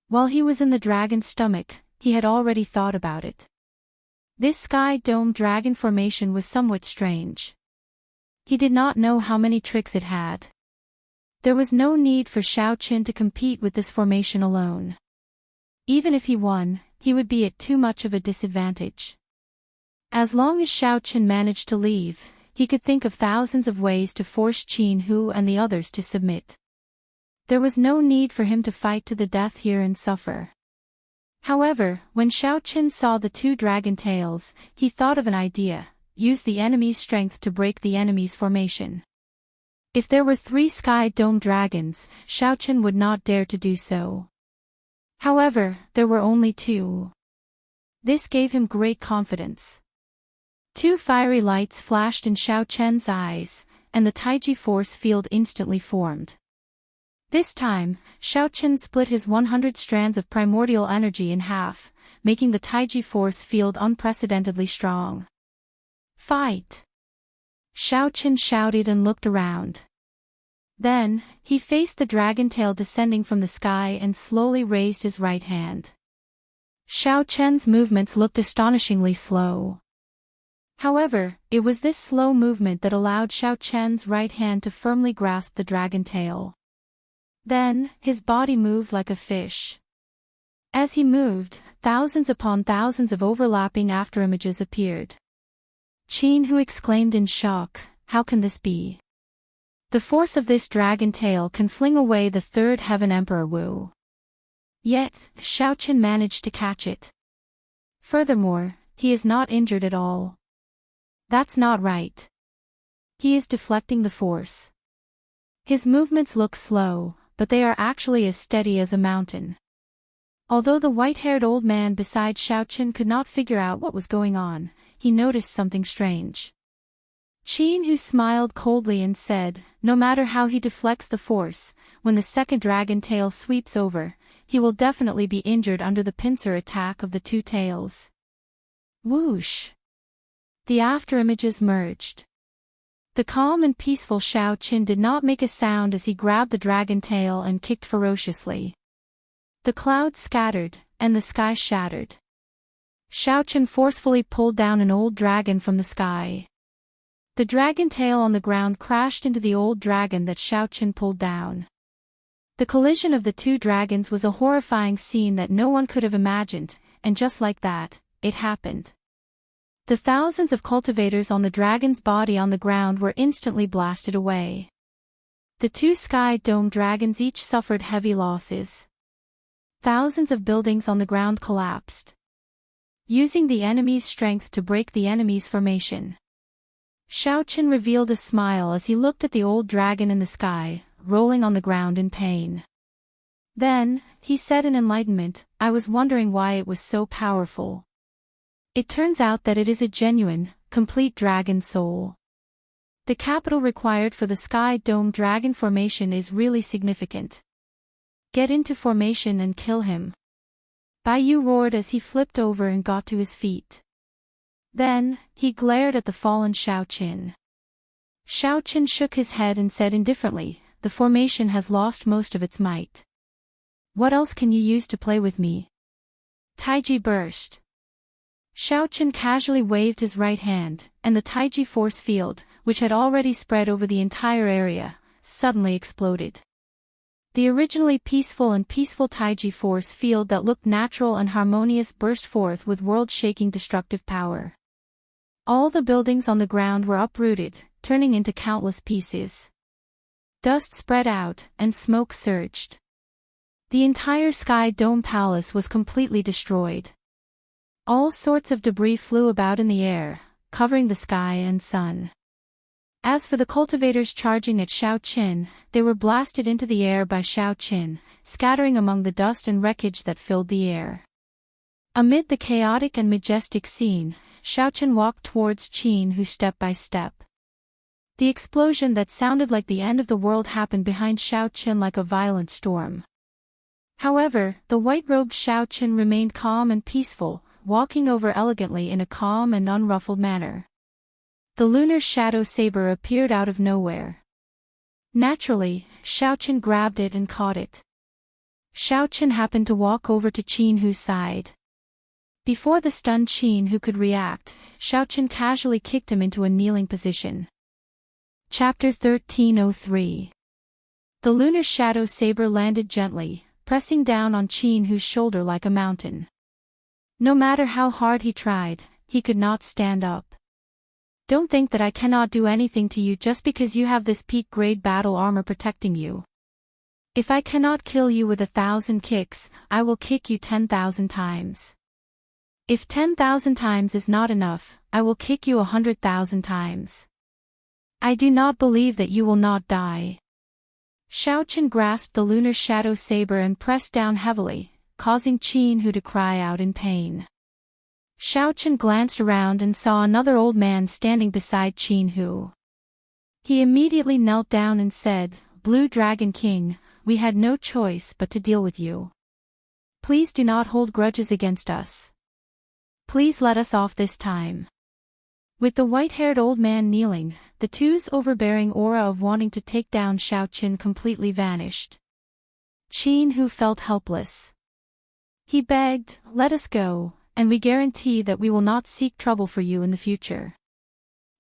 While he was in the dragon's stomach, he had already thought about it. This sky dome dragon formation was somewhat strange. He did not know how many tricks it had. There was no need for Xiao Chen to compete with this formation alone. Even if he won, he would be at too much of a disadvantage. As long as Xiao Chen managed to leave, he could think of thousands of ways to force Qin Hu and the others to submit. There was no need for him to fight to the death here and suffer. However, when Xiao Chen saw the 2 dragon tails, he thought of an idea: use the enemy's strength to break the enemy's formation. If there were 3 sky dome dragons, Xiao Chen would not dare to do so. However, there were only 2. This gave him great confidence. 2 fiery lights flashed in Xiao Chen's eyes, and the Taiji force field instantly formed. This time, Xiao Chen split his 100 strands of primordial energy in half, making the Taiji force field unprecedentedly strong. Fight! Xiao Chen shouted and looked around. Then, he faced the dragon tail descending from the sky and slowly raised his right hand. Xiao Chen's movements looked astonishingly slow. However, it was this slow movement that allowed Xiao Chen's right hand to firmly grasp the dragon tail. Then, his body moved like a fish. As he moved, thousands upon thousands of overlapping afterimages appeared. Qin Hu exclaimed in shock, "How can this be? The force of this dragon tail can fling away the 3rd Heaven Emperor Wu." Yet, Xiao Chen managed to catch it. Furthermore, he is not injured at all. That's not right. He is deflecting the force. His movements look slow, but they are actually as steady as a mountain. Although the white-haired old man beside Xiaoqin could not figure out what was going on, he noticed something strange. Qin Hu smiled coldly and said, no matter how he deflects the force, when the second dragon tail sweeps over, he will definitely be injured under the pincer attack of the two tails. Whoosh! The afterimages merged. The calm and peaceful Xiaoqin did not make a sound as he grabbed the dragon tail and kicked ferociously. The clouds scattered, and the sky shattered. Xiaoqin forcefully pulled down an old dragon from the sky. The dragon tail on the ground crashed into the old dragon that Xiaoqin pulled down. The collision of the two dragons was a horrifying scene that no one could have imagined, and just like that, it happened. The thousands of cultivators on the dragon's body on the ground were instantly blasted away. The two sky dome dragons each suffered heavy losses. Thousands of buildings on the ground collapsed, using the enemy's strength to break the enemy's formation. Xiaoqin revealed a smile as he looked at the old dragon in the sky, rolling on the ground in pain. Then, he said in enlightenment, I was wondering why it was so powerful. It turns out that it is a genuine, complete dragon soul. The capital required for the sky dome dragon formation is really significant. Get into formation and kill him. Bai Yu roared as he flipped over and got to his feet. Then, he glared at the fallen Xiaoqin. Xiaoqin shook his head and said indifferently, the formation has lost most of its might. What else can you use to play with me? Taiji burst. Xiaoqin casually waved his right hand, and the Taiji force field, which had already spread over the entire area, suddenly exploded. The originally peaceful Taiji force field that looked natural and harmonious burst forth with world-shaking destructive power. All the buildings on the ground were uprooted, turning into countless pieces. Dust spread out, and smoke surged. The entire Sky Dome Palace was completely destroyed. All sorts of debris flew about in the air, covering the sky and sun. As for the cultivators charging at Xiaoqin, they were blasted into the air by Xiaoqin, scattering among the dust and wreckage that filled the air. Amid the chaotic and majestic scene, Xiaoqin walked towards Qin Hu step by step. The explosion that sounded like the end of the world happened behind Xiaoqin like a violent storm. However, the white-robed Xiaoqin remained calm and peaceful, walking over elegantly in a calm and unruffled manner. The lunar shadow saber appeared out of nowhere. Naturally, Xiaoqin grabbed it and caught it. Xiaoqin happened to walk over to Qin Hu's side. Before the stunned Qin Hu could react, Xiaoqin casually kicked him into a kneeling position. Chapter 1303. The lunar shadow saber landed gently, pressing down on Qin Hu's shoulder like a mountain. No matter how hard he tried, he could not stand up. Don't think that I cannot do anything to you just because you have this peak-grade battle armor protecting you. If I cannot kill you with 1,000 kicks, I will kick you 10,000 times. If 10,000 times is not enough, I will kick you 100,000 times. I do not believe that you will not die. Xiaoqin grasped the lunar shadow saber and pressed down heavily, causing Qin Hu to cry out in pain. Xiaoqin glanced around and saw another old man standing beside Qin Hu. He immediately knelt down and said, Blue Dragon King, we had no choice but to deal with you. Please do not hold grudges against us. Please let us off this time. With the white-haired old man kneeling, the two's overbearing aura of wanting to take down Xiaoqin completely vanished. Qin Hu felt helpless. He begged, let us go, and we guarantee that we will not seek trouble for you in the future.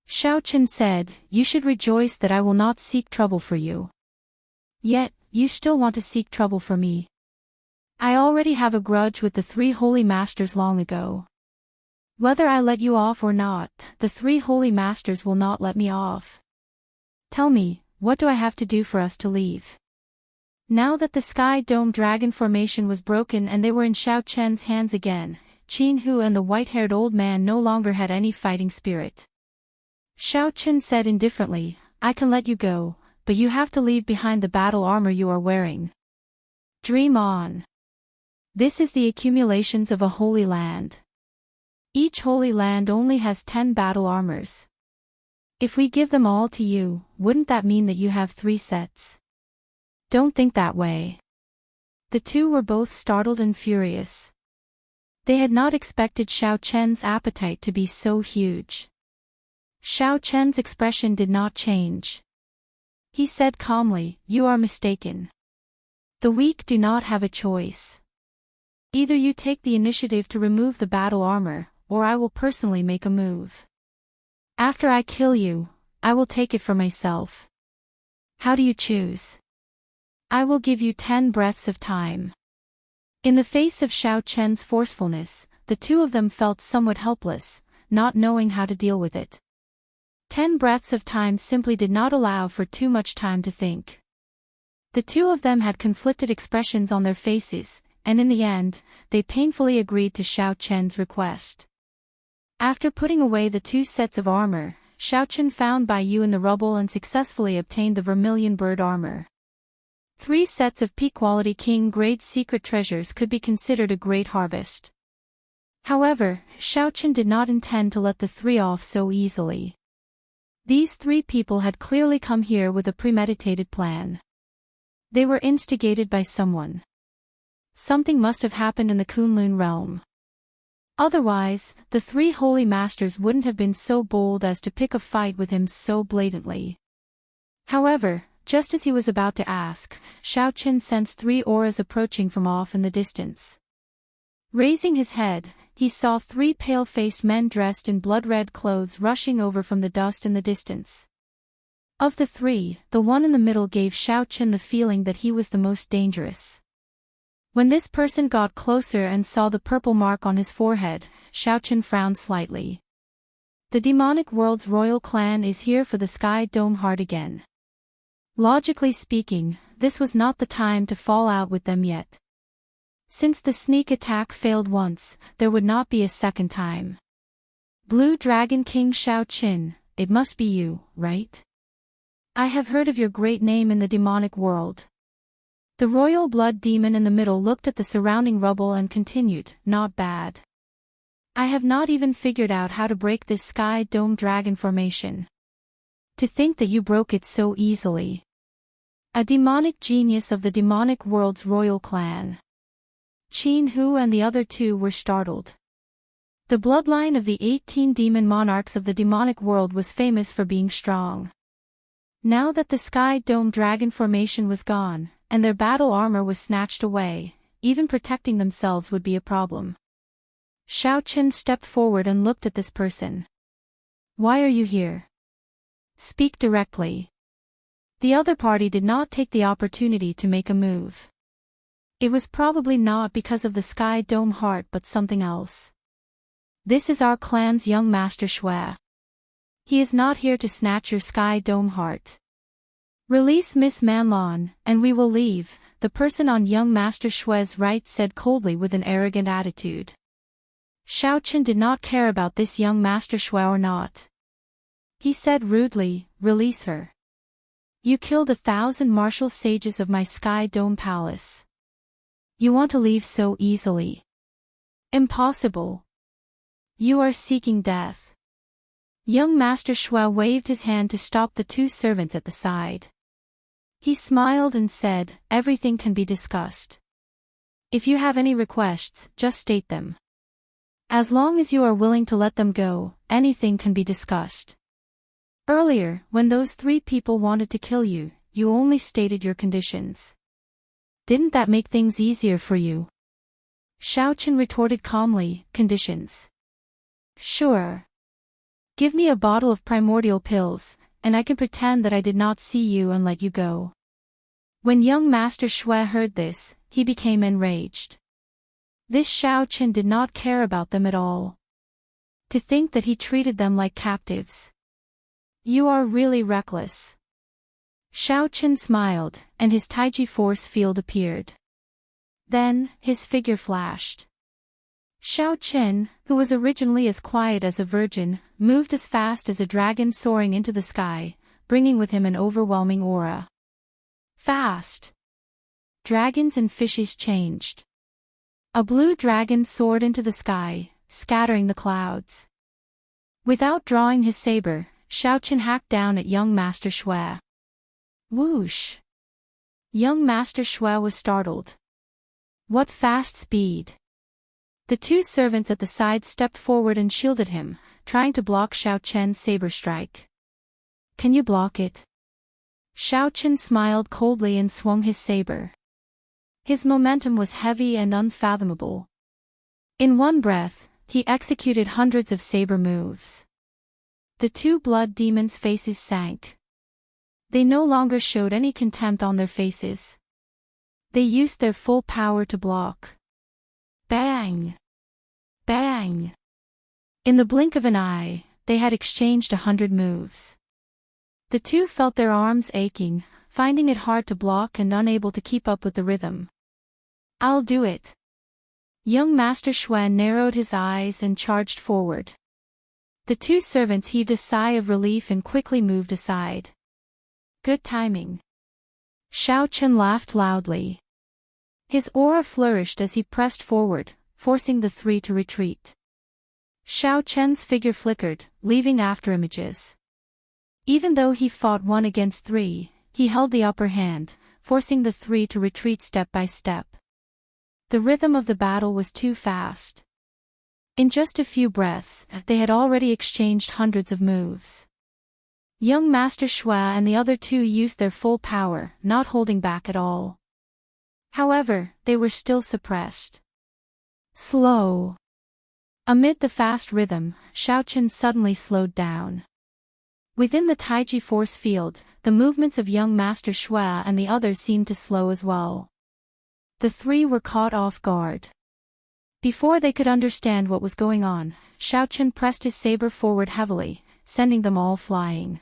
Xiaoqin said, you should rejoice that I will not seek trouble for you. Yet, you still want to seek trouble for me. I already have a grudge with the three holy masters long ago. Whether I let you off or not, the three holy masters will not let me off. Tell me, what do I have to do for us to leave? Now that the Sky Dome Dragon formation was broken and they were in Xiaoqin's hands again, Qin Hu and the white-haired old man no longer had any fighting spirit. Xiaoqin said indifferently, I can let you go, but you have to leave behind the battle armor you are wearing. Dream on. This is the accumulations of a holy land. Each holy land only has 10 battle armors. If we give them all to you, wouldn't that mean that you have 3 sets? Don't think that way. The two were both startled and furious. They had not expected Xiao Chen's appetite to be so huge. Xiao Chen's expression did not change. He said calmly, "You are mistaken. The weak do not have a choice. Either you take the initiative to remove the battle armor, or I will personally make a move. After I kill you, I will take it for myself. How do you choose? I will give you 10 breaths of time." In the face of Xiao Chen's forcefulness, the two of them felt somewhat helpless, not knowing how to deal with it. 10 breaths of time simply did not allow for too much time to think. The two of them had conflicted expressions on their faces, and in the end, they painfully agreed to Xiao Chen's request. After putting away the 2 sets of armor, Xiao Chen found Bai Yu in the rubble and successfully obtained the vermilion bird armor. 3 sets of peak-quality king-grade secret treasures could be considered a great harvest. However, Xiao Chen did not intend to let the 3 off so easily. These 3 people had clearly come here with a premeditated plan. They were instigated by someone. Something must have happened in the Kunlun realm. Otherwise, the 3 holy masters wouldn't have been so bold as to pick a fight with him so blatantly. However, just as he was about to ask, Xiao Chen sensed 3 auras approaching from off in the distance. Raising his head, he saw 3 pale-faced men dressed in blood-red clothes rushing over from the dust in the distance. Of the 3, the one in the middle gave Xiao Chen the feeling that he was the most dangerous. When this person got closer and saw the purple mark on his forehead, Xiao Chen frowned slightly. The demonic world's royal clan is here for the Sky Dome Heart again. Logically speaking, this was not the time to fall out with them yet. Since the sneak attack failed once, there would not be a second time. Blue Dragon King Xiao Chen, it must be you, right? I have heard of your great name in the demonic world. The royal blood demon in the middle looked at the surrounding rubble and continued, "Not bad. I have not even figured out how to break this Sky Dome Dragon formation. To think that you broke it so easily. A demonic genius of the demonic world's royal clan." Qin Hu and the other 2 were startled. The bloodline of the 18 demon monarchs of the demonic world was famous for being strong. Now that the Sky Dome Dragon formation was gone, and their battle armor was snatched away, even protecting themselves would be a problem. Xiao Chen stepped forward and looked at this person. "Why are you here? Speak directly." The other party did not take the opportunity to make a move. It was probably not because of the Sky Dome Heart but something else. "This is our clan's young master Shui. He is not here to snatch your Sky Dome Heart. Release Miss Manlon, and we will leave," the person on young master Shui's right said coldly with an arrogant attitude. Xiao Chen did not care about this young master Shui or not. He said rudely, "Release her. You killed 1,000 martial sages of my Sky Dome Palace. You want to leave so easily? Impossible. You are seeking death." Young Master Shui waved his hand to stop the 2 servants at the side. He smiled and said, "Everything can be discussed. If you have any requests, just state them. As long as you are willing to let them go, anything can be discussed. Earlier, when those 3 people wanted to kill you, you only stated your conditions. Didn't that make things easier for you?" Xiao Chen retorted calmly, "Conditions? Sure. Give me a bottle of primordial pills, and I can pretend that I did not see you and let you go." When young Master Shui heard this, he became enraged. This Xiao Chen did not care about them at all. To think that he treated them like captives. "You are really reckless." Xiao Chen smiled, and his Taiji force field appeared. Then, his figure flashed. Xiao Chen, who was originally as quiet as a virgin, moved as fast as a dragon soaring into the sky, bringing with him an overwhelming aura. Fast. Dragons and fishes changed. A blue dragon soared into the sky, scattering the clouds. Without drawing his saber, Xiaoqin hacked down at young Master Shui. Whoosh! Young Master Shui was startled. What fast speed! The two servants at the side stepped forward and shielded him, trying to block Xiaoqian's saber strike. Can you block it? Xiaoqin smiled coldly and swung his saber. His momentum was heavy and unfathomable. In one breath, he executed hundreds of saber moves. The two blood demons' faces sank. They no longer showed any contempt on their faces. They used their full power to block. Bang! Bang! In the blink of an eye, they had exchanged 100 moves. The two felt their arms aching, finding it hard to block and unable to keep up with the rhythm. I'll do it. Young Master Shui narrowed his eyes and charged forward. The two servants heaved a sigh of relief and quickly moved aside. Good timing. Xiaoqin laughed loudly. His aura flourished as he pressed forward, forcing the three to retreat. Xiaoqian's figure flickered, leaving afterimages. Even though he fought 1 against 3, he held the upper hand, forcing the three to retreat step by step. The rhythm of the battle was too fast. In just a few breaths, they had already exchanged hundreds of moves. Young Master Shui and the other two used their full power, not holding back at all. However, they were still suppressed. Slow. Amid the fast rhythm, Xiaoqin suddenly slowed down. Within the Taiji force field, the movements of young Master Shui and the others seemed to slow as well. The three were caught off guard. Before they could understand what was going on, Xiaoqin pressed his saber forward heavily, sending them all flying.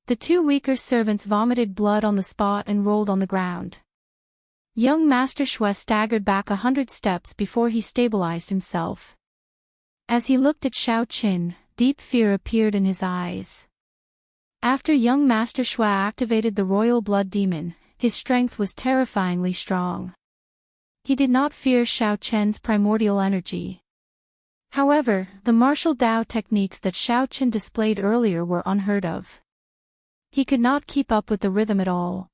The two weaker servants vomited blood on the spot and rolled on the ground. Young Master Shui staggered back 100 steps before he stabilized himself. As he looked at Xiaoqin, deep fear appeared in his eyes. After young Master Shui activated the royal blood demon, his strength was terrifyingly strong. He did not fear Xiaoqian's primordial energy. However, the martial Dao techniques that Xiaoqin displayed earlier were unheard of. He could not keep up with the rhythm at all.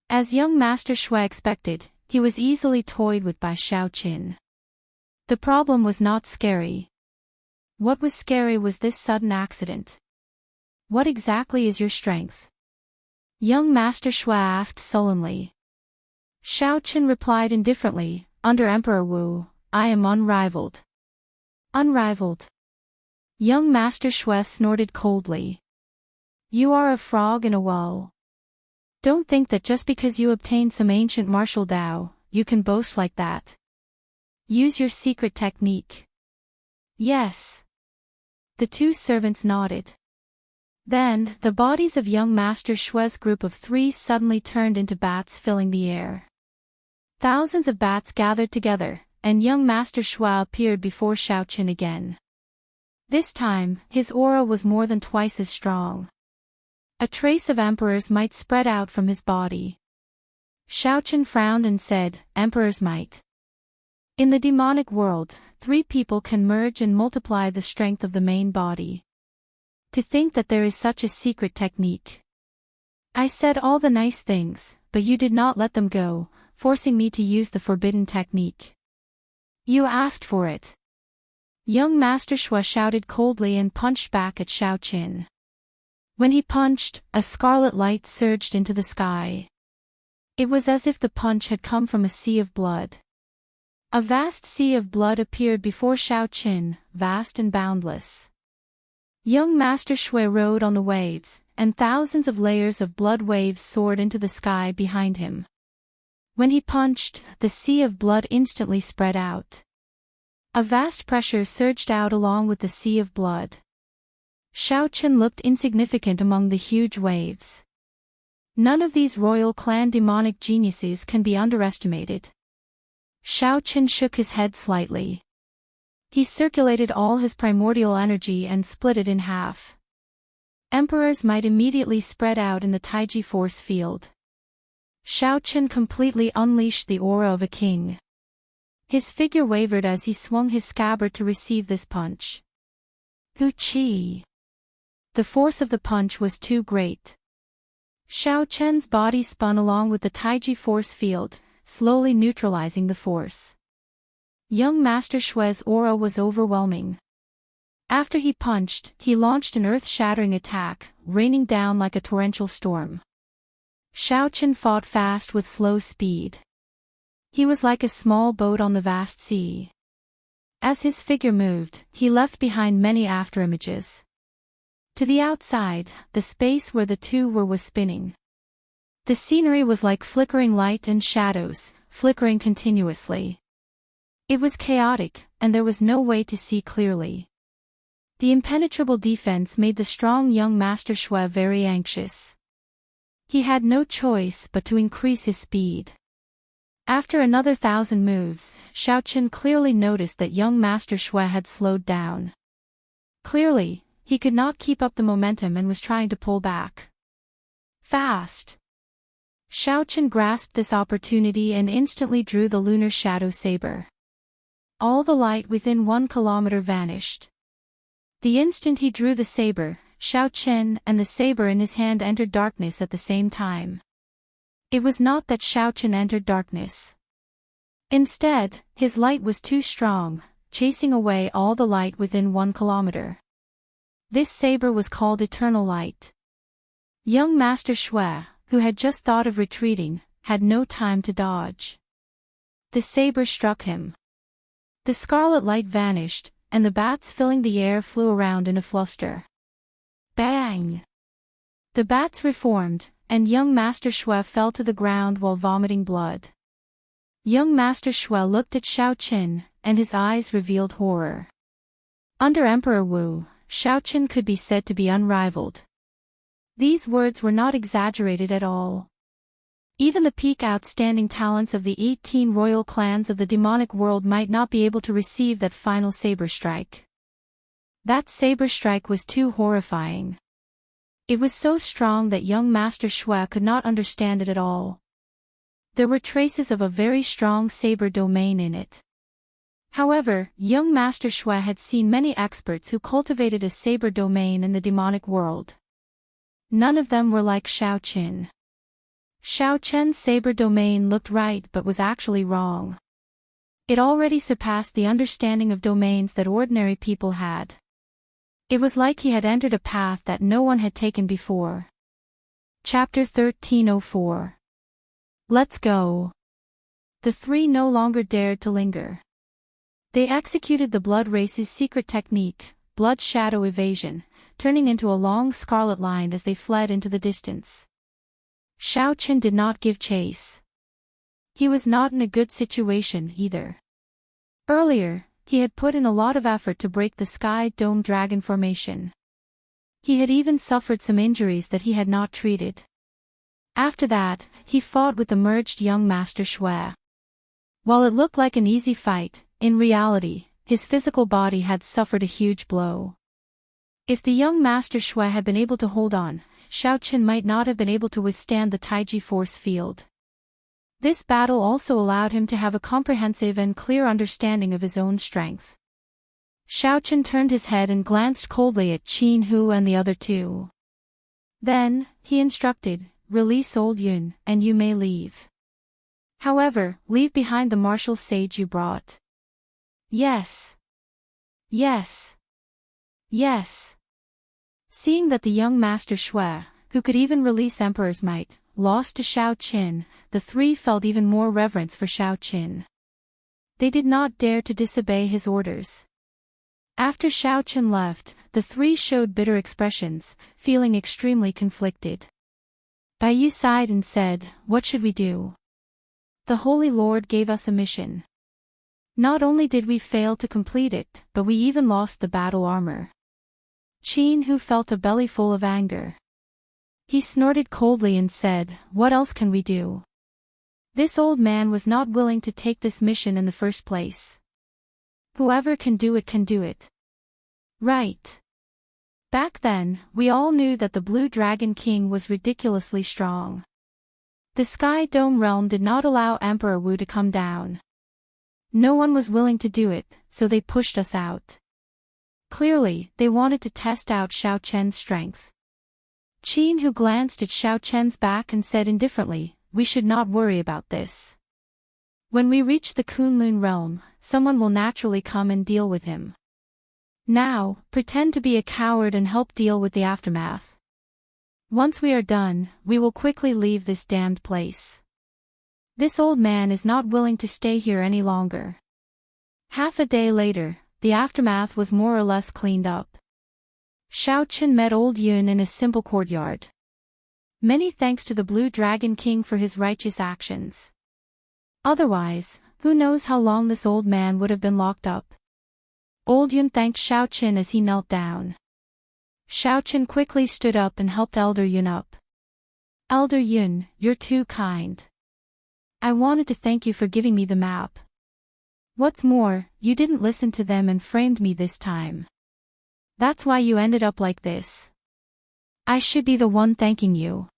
As young Master Shui expected, he was easily toyed with by Xiaoqin. The problem was not scary. What was scary was this sudden accident. What exactly is your strength? Young Master Shui asked sullenly. Xiaoqin replied indifferently, under Emperor Wu, I am unrivaled. Unrivaled. Young Master Shui snorted coldly. You are a frog in a well. Don't think that just because you obtained some ancient martial Dao, you can boast like that. Use your secret technique. Yes. The two servants nodded. Then, the bodies of young Master Shui's group of 3 suddenly turned into bats filling the air. Thousands of bats gathered together, and young Master Shui appeared before Xiaoqin again. This time, his aura was more than twice as strong. A trace of Emperor's might spread out from his body. Xiaoqin frowned and said, Emperor's might. In the demonic world, 3 people can merge and multiply the strength of the main body. To think that there is such a secret technique. I said all the nice things, but you did not let them go, forcing me to use the forbidden technique. You asked for it. Young Master Shui shouted coldly and punched back at Xiaoqin. When he punched, a scarlet light surged into the sky. It was as if the punch had come from a sea of blood. A vast sea of blood appeared before Xiaoqin, vast and boundless. Young Master Shui rode on the waves, and thousands of layers of blood waves soared into the sky behind him. When he punched, the sea of blood instantly spread out. A vast pressure surged out along with the sea of blood. Xiaoqin looked insignificant among the huge waves. None of these royal clan demonic geniuses can be underestimated. Xiaoqin shook his head slightly. He circulated all his primordial energy and split it in half. Emperors might immediately spread out in the Taiji force field. Xiaoqian completely unleashed the aura of a king. His figure wavered as he swung his scabbard to receive this punch. Chi! The force of the punch was too great. Xiaoqian's body spun along with the Taiji force field, slowly neutralizing the force. Young Master Xue's aura was overwhelming. After he punched, he launched an earth-shattering attack, raining down like a torrential storm. Xiaoqian fought fast with slow speed. He was like a small boat on the vast sea. As his figure moved, he left behind many afterimages. To the outside, the space where the two were was spinning. The scenery was like flickering light and shadows, flickering continuously. It was chaotic, and there was no way to see clearly. The impenetrable defense made the strong young Master Xue very anxious. He had no choice but to increase his speed. After another 1,000 moves, Xiaoqian clearly noticed that young Master Xue had slowed down. Clearly, he could not keep up the momentum and was trying to pull back. Fast! Xiaoqian grasped this opportunity and instantly drew the lunar shadow saber. All the light within 1 kilometer vanished. The instant he drew the saber, Xiaoqian and the saber in his hand entered darkness at the same time. It was not that Xiaoqian entered darkness. Instead, his light was too strong, chasing away all the light within 1 kilometer. This saber was called Eternal Light. Young Master Xue, who had just thought of retreating, had no time to dodge. The saber struck him. The scarlet light vanished, and the bats filling the air flew around in a fluster. Bang! The bats reformed, and young Master Xue fell to the ground while vomiting blood. Young Master Xue looked at Xiaoqian, and his eyes revealed horror. Under Emperor Wu, Xiaoqian could be said to be unrivaled. These words were not exaggerated at all. Even the peak outstanding talents of the 18 royal clans of the demonic world might not be able to receive that final saber strike. That saber strike was too horrifying. It was so strong that young Master Xue could not understand it at all. There were traces of a very strong saber domain in it. However, young Master Xue had seen many experts who cultivated a saber domain in the demonic world. None of them were like Xiaoqian. Xiaoqian's saber domain looked right but was actually wrong. It already surpassed the understanding of domains that ordinary people had. It was like he had entered a path that no one had taken before. Chapter 1304. Let's go. The three no longer dared to linger. They executed the blood race's secret technique, blood shadow evasion, turning into a long scarlet line as they fled into the distance. Xiaoqian did not give chase. He was not in a good situation either. Earlier, he had put in a lot of effort to break the Sky Dome Dragon formation. He had even suffered some injuries that he had not treated. After that, he fought with the merged young Master Xue. While it looked like an easy fight, in reality, his physical body had suffered a huge blow. If the young Master Xue had been able to hold on, Xiaoqian might not have been able to withstand the Taiji force field. This battle also allowed him to have a comprehensive and clear understanding of his own strength. Xiaoqian turned his head and glanced coldly at Qin Hu and the other two. Then, he instructed, "Release old Yun, and you may leave. However, leave behind the martial sage you brought." "Yes. Yes. Yes." Seeing that the young Master Xue, who could even release Emperor's might, lost to Xiaoqian, the three felt even more reverence for Xiaoqian. They did not dare to disobey his orders. After Xiaoqian left, the three showed bitter expressions, feeling extremely conflicted. Bai Yu sighed and said, "What should we do? The Holy Lord gave us a mission. Not only did we fail to complete it, but we even lost the battle armor." Qin Hu felt a bellyful of anger. He snorted coldly and said, "What else can we do? This old man was not willing to take this mission in the first place. Whoever can do it can do it. Right. Back then, we all knew that the Blue Dragon King was ridiculously strong. The Sky Dome realm did not allow Emperor Wu to come down. No one was willing to do it, so they pushed us out. Clearly, they wanted to test out Xiao Chen's strength. Qin Hu glanced at Xiao Chen's back and said indifferently, "We should not worry about this. When we reach the Kunlun realm, someone will naturally come and deal with him. Now, pretend to be a coward and help deal with the aftermath. Once we are done, we will quickly leave this damned place. This old man is not willing to stay here any longer." Half a day later, the aftermath was more or less cleaned up. Xiao Chen met Old Yun in a simple courtyard. Many thanks to the Blue Dragon King for his righteous actions. Otherwise, who knows how long this old man would have been locked up. Old Yun thanked Xiao Chen as he knelt down. Xiao Chen quickly stood up and helped Elder Yun up. "Elder Yun, you're too kind. I wanted to thank you for giving me the map. What's more, you didn't listen to them and framed me this time. That's why you ended up like this. I should be the one thanking you."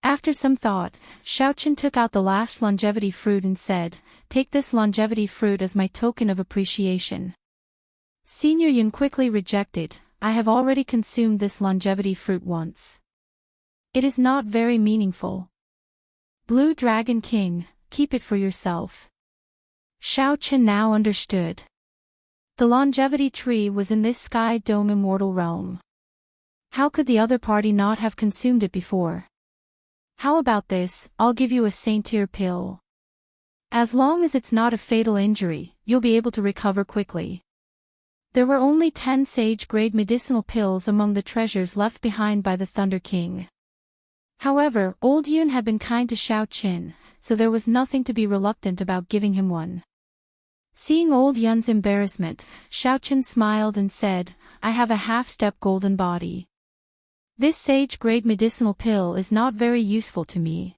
After some thought, Xiao Chen took out the last longevity fruit and said, "Take this longevity fruit as my token of appreciation." Senior Yun quickly rejected, "I have already consumed this longevity fruit once. It is not very meaningful. Blue Dragon King, keep it for yourself." Xiao Chen now understood. The longevity tree was in this Sky Dome immortal realm. How could the other party not have consumed it before? "How about this, I'll give you a saint-tier pill. As long as it's not a fatal injury, you'll be able to recover quickly." There were only 10 sage-grade medicinal pills among the treasures left behind by the Thunder King. However, Old Yun had been kind to Xiao Chen, so there was nothing to be reluctant about giving him one. Seeing Old Yun's embarrassment, Xiao Chen smiled and said, "I have a half-step golden body. This sage-grade medicinal pill is not very useful to me.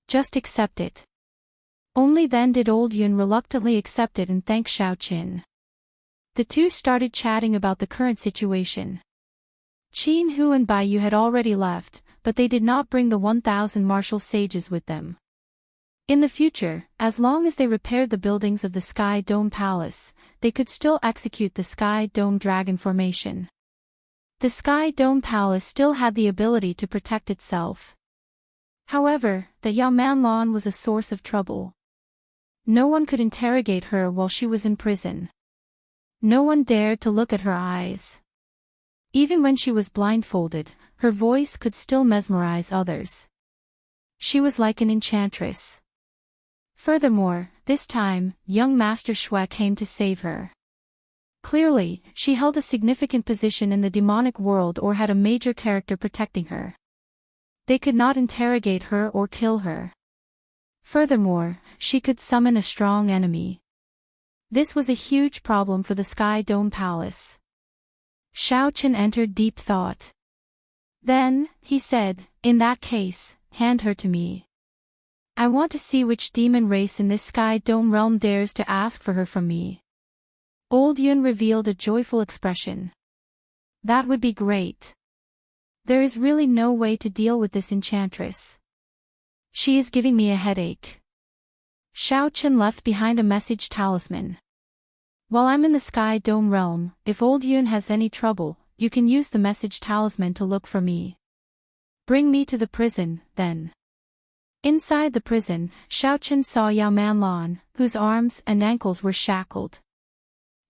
Just accept it." Only then did Old Yun reluctantly accept it and thank Xiao Chen. The two started chatting about the current situation. Qin Hu and Bai Yu had already left, but they did not bring the 1,000 martial sages with them. In the future, as long as they repaired the buildings of the Sky Dome Palace, they could still execute the Sky Dome Dragon formation. The Sky Dome Palace still had the ability to protect itself. However, the Yao Manlan was a source of trouble. No one could interrogate her while she was in prison. No one dared to look at her eyes. Even when she was blindfolded, her voice could still mesmerize others. She was like an enchantress. Furthermore, this time, young Master Xue came to save her. Clearly, she held a significant position in the demonic world or had a major character protecting her. They could not interrogate her or kill her. Furthermore, she could summon a strong enemy. This was a huge problem for the Sky Dome Palace. Xiao Chen entered deep thought. Then, he said, "In that case, hand her to me. I want to see which demon race in this Sky Dome realm dares to ask for her from me." Old Yun revealed a joyful expression. "That would be great. There is really no way to deal with this enchantress. She is giving me a headache." Xiao Chen left behind a message talisman. "While I'm in the Sky Dome realm, if Old Yun has any trouble, you can use the message talisman to look for me. Bring me to the prison, then." Inside the prison, Xiao Chen saw Yao Manlan, whose arms and ankles were shackled.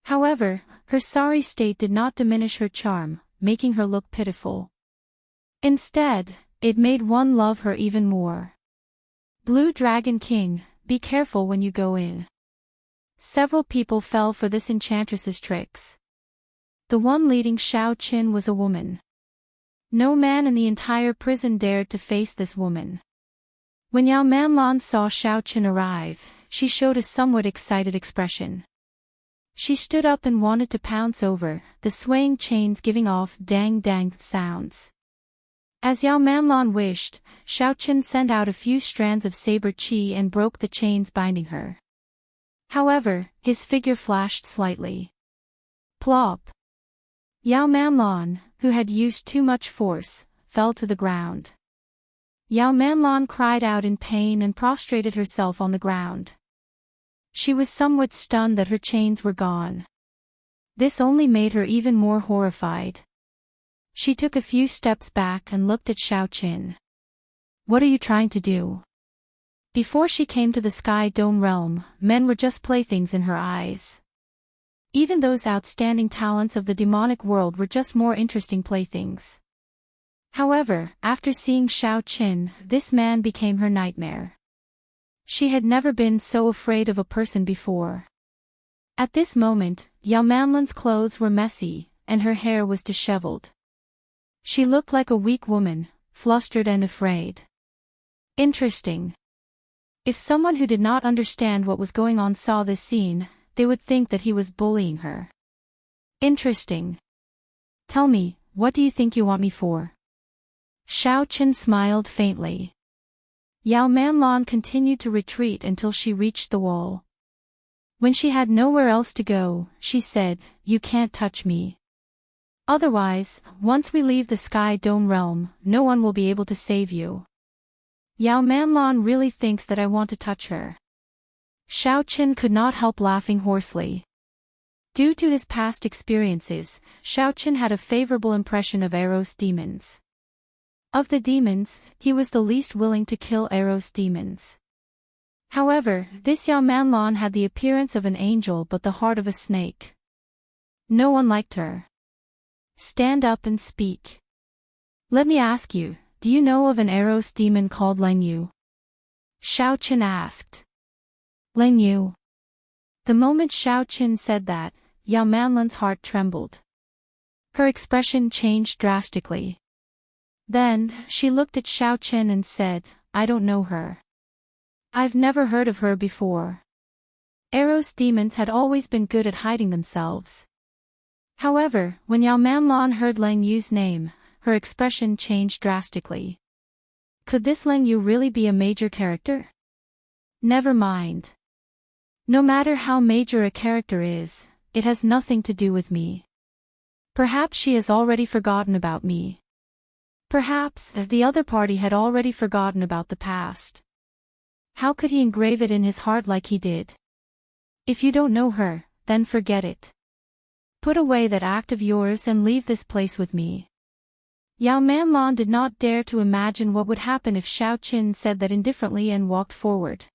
However, her sorry state did not diminish her charm, making her look pitiful. Instead, it made one love her even more. "Blue Dragon King, be careful when you go in." Several people fell for this enchantress's tricks. The one leading Xiao Chen was a woman. No man in the entire prison dared to face this woman. When Yao Manlan saw Xiao Chen arrive, she showed a somewhat excited expression. She stood up and wanted to pounce over, the swaying chains giving off dang-dang sounds. As Yao Manlan wished, Xiao Chen sent out a few strands of saber qi and broke the chains binding her. However, his figure flashed slightly. Plop! Yao Manlan, who had used too much force, fell to the ground. Yao Manlan cried out in pain and prostrated herself on the ground. She was somewhat stunned that her chains were gone. This only made her even more horrified. She took a few steps back and looked at Xiaoqin. "What are you trying to do?" Before she came to the Sky Dome realm, men were just playthings in her eyes. Even those outstanding talents of the demonic world were just more interesting playthings. However, after seeing Xiaoqin, this man became her nightmare. She had never been so afraid of a person before. At this moment, Yao Manlan's clothes were messy, and her hair was disheveled. She looked like a weak woman, flustered and afraid. Interesting. If someone who did not understand what was going on saw this scene, they would think that he was bullying her. Interesting. Tell me, what do you think you want me for? Xiaoqin smiled faintly. Yao Manlan continued to retreat until she reached the wall. When she had nowhere else to go, she said, "You can't touch me. Otherwise, once we leave the Sky Dome realm, no one will be able to save you." Yao Manlan really thinks that I want to touch her. Xiaoqin could not help laughing hoarsely. Due to his past experiences, Xiaoqin had a favorable impression of Eros demons. Of the demons, he was the least willing to kill Eros demons. However, this Yao Manlan had the appearance of an angel but the heart of a snake. No one liked her. "Stand up and speak. Let me ask you, do you know of an Eros demon called Lang Yu?" Xiaoqin asked. Lang Yu. The moment Xiaoqin said that, Yao Manlan's heart trembled. Her expression changed drastically. Then, she looked at Xiaoqin and said, "I don't know her. I've never heard of her before." Eros demons had always been good at hiding themselves. However, when Yao Manlan heard Lang Yu's name, her expression changed drastically. Could this Lang Yu really be a major character? Never mind. No matter how major a character is, it has nothing to do with me. Perhaps she has already forgotten about me. Perhaps the other party had already forgotten about the past. How could he engrave it in his heart like he did? If you don't know her, then forget it. Put away that act of yours and leave this place with me. Yao Manlan did not dare to imagine what would happen if Xiaoqin said that indifferently and walked forward.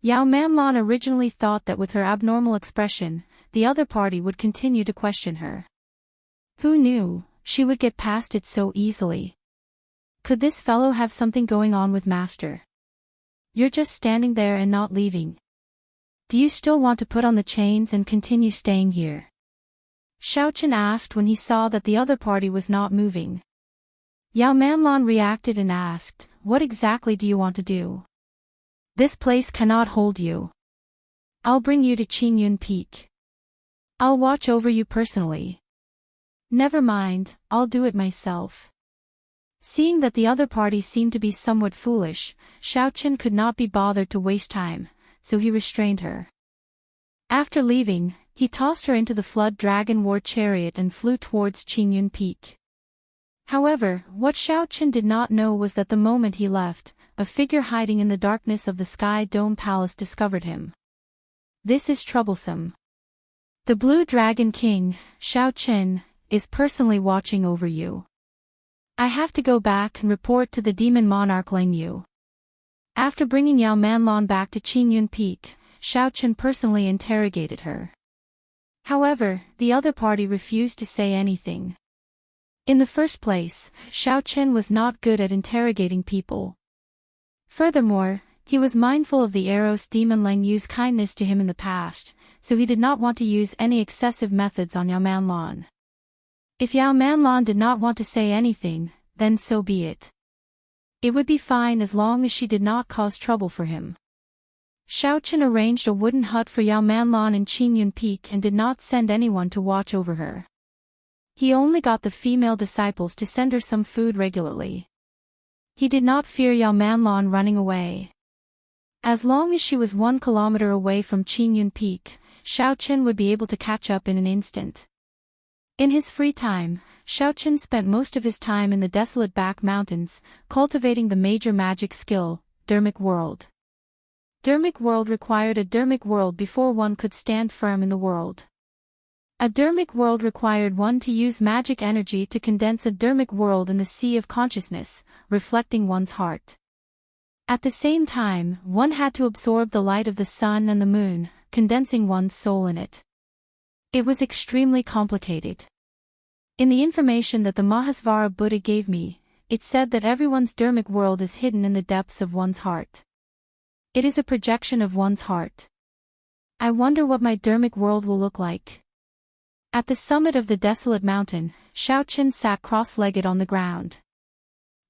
Yao Manlan originally thought that with her abnormal expression, the other party would continue to question her. Who knew, she would get past it so easily. Could this fellow have something going on with Master? You're just standing there and not leaving. Do you still want to put on the chains and continue staying here? Xiaoqin asked when he saw that the other party was not moving. Yao Manlan reacted and asked, "What exactly do you want to do? This place cannot hold you. I'll bring you to Qingyun Peak. I'll watch over you personally." "Never mind, I'll do it myself." Seeing that the other party seemed to be somewhat foolish, Xiaoqin could not be bothered to waste time, so he restrained her. After leaving, he tossed her into the Flood Dragon War Chariot and flew towards Qingyun Peak. However, what Xiaoqin did not know was that the moment he left, a figure hiding in the darkness of the Sky Dome Palace discovered him. This is troublesome. The Blue Dragon King, Xiaoqin, is personally watching over you. I have to go back and report to the demon monarch Lang Yu. After bringing Yao Manlan back to Qingyun Peak, Xiaoqin personally interrogated her. However, the other party refused to say anything. In the first place, Xiaoqin was not good at interrogating people. Furthermore, he was mindful of the Eros demon Lang Yu's kindness to him in the past, so he did not want to use any excessive methods on Yao Manlan. If Yao Manlan did not want to say anything, then so be it. It would be fine as long as she did not cause trouble for him. Xiaoqin arranged a wooden hut for Yao Manlan in Qingyun Peak and did not send anyone to watch over her. He only got the female disciples to send her some food regularly. He did not fear Yao Manlan running away. As long as she was 1 kilometer away from Qingyun Peak, Xiaoqin would be able to catch up in an instant. In his free time, Xiaoqin spent most of his time in the desolate back mountains, cultivating the major magic skill, Dermic World. Dermic World required a Dermic World before one could stand firm in the world. A Dermic World required one to use magic energy to condense a Dermic World in the sea of consciousness, reflecting one's heart. At the same time, one had to absorb the light of the sun and the moon, condensing one's soul in it. It was extremely complicated. In the information that the Mahasvara Buddha gave me, it said that everyone's Dermic World is hidden in the depths of one's heart. It is a projection of one's heart. I wonder what my Dermic World will look like. At the summit of the desolate mountain, Xiaoqin sat cross-legged on the ground.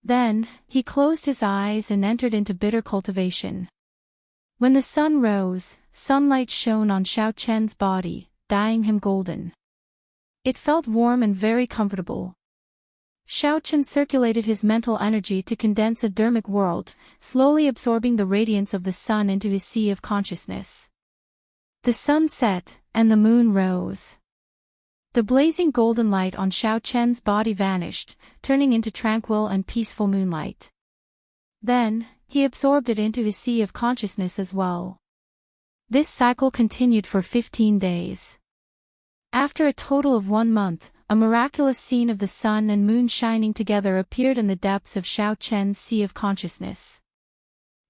Then, he closed his eyes and entered into bitter cultivation. When the sun rose, sunlight shone on Xiaoqin's body, dyeing him golden. It felt warm and very comfortable. Xiaoqin circulated his mental energy to condense a Dermic World, slowly absorbing the radiance of the sun into his sea of consciousness. The sun set, and the moon rose. The blazing golden light on Xiaoqin's body vanished, turning into tranquil and peaceful moonlight. Then, he absorbed it into his sea of consciousness as well. This cycle continued for 15 days. After a total of 1 month, a miraculous scene of the sun and moon shining together appeared in the depths of Xiaoqin's sea of consciousness.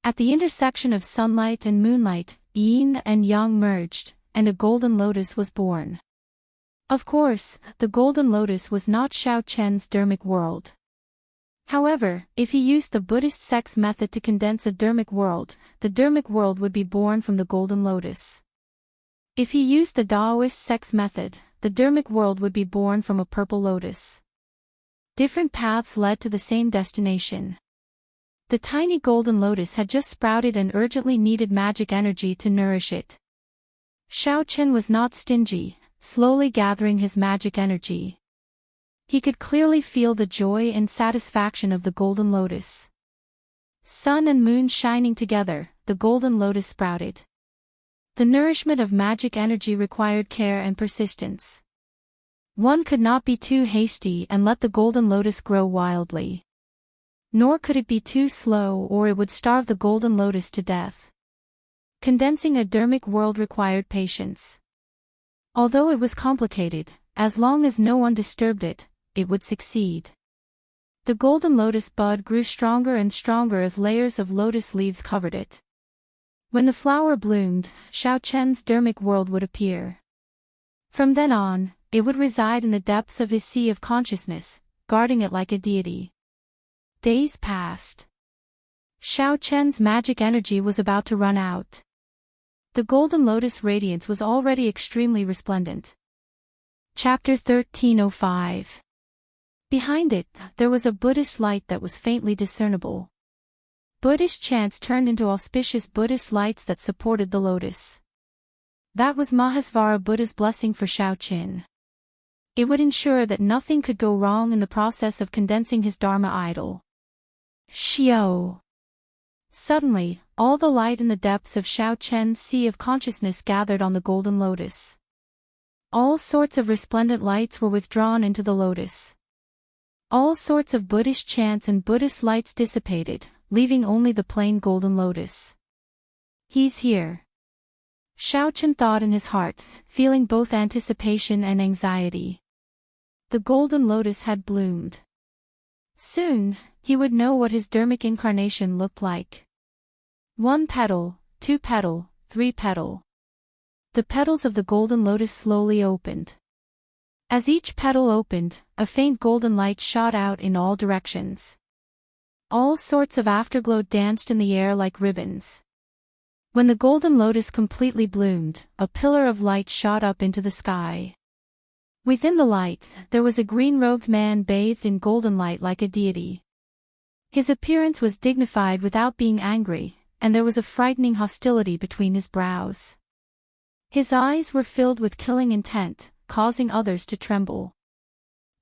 At the intersection of sunlight and moonlight, yin and yang merged, and a golden lotus was born. Of course, the golden lotus was not Xiaoqin's Dermic World. However, if he used the Buddhist sex method to condense a Dermic World, the Dermic World would be born from the golden lotus. If he used the Daoist sex method, the Dermic World would be born from a purple lotus. Different paths led to the same destination. The tiny golden lotus had just sprouted and urgently needed magic energy to nourish it. Xiaoqin was not stingy, slowly gathering his magic energy. He could clearly feel the joy and satisfaction of the golden lotus. Sun and moon shining together, the golden lotus sprouted. The nourishment of magic energy required care and persistence. One could not be too hasty and let the golden lotus grow wildly. Nor could it be too slow or it would starve the golden lotus to death. Condensing a Dermic World required patience. Although it was complicated, as long as no one disturbed it, it would succeed. The golden lotus bud grew stronger and stronger as layers of lotus leaves covered it. When the flower bloomed, Xiaoqin's Dermic World would appear. From then on, it would reside in the depths of his sea of consciousness, guarding it like a deity. Days passed. Xiaoqin's magic energy was about to run out. The golden lotus radiance was already extremely resplendent. Chapter 1305. Behind it, there was a Buddhist light that was faintly discernible. Buddhist chants turned into auspicious Buddhist lights that supported the lotus. That was Mahasvara Buddha's blessing for Xiaoqin. It would ensure that nothing could go wrong in the process of condensing his Dharma idol. Xiao. Suddenly, all the light in the depths of Xiaoqin's sea of consciousness gathered on the golden lotus. All sorts of resplendent lights were withdrawn into the lotus. All sorts of Buddhist chants and Buddhist lights dissipated, leaving only the plain golden lotus. He's here. Xiaoqin thought in his heart, feeling both anticipation and anxiety. The golden lotus had bloomed. Soon, he would know what his Dermic incarnation looked like. 1 petal, 2 petal, 3 petal. The petals of the golden lotus slowly opened. As each petal opened, a faint golden light shot out in all directions. All sorts of afterglow danced in the air like ribbons. When the golden lotus completely bloomed, a pillar of light shot up into the sky. Within the light, there was a green-robed man bathed in golden light like a deity. His appearance was dignified without being angry, and there was a frightening hostility between his brows. His eyes were filled with killing intent, causing others to tremble.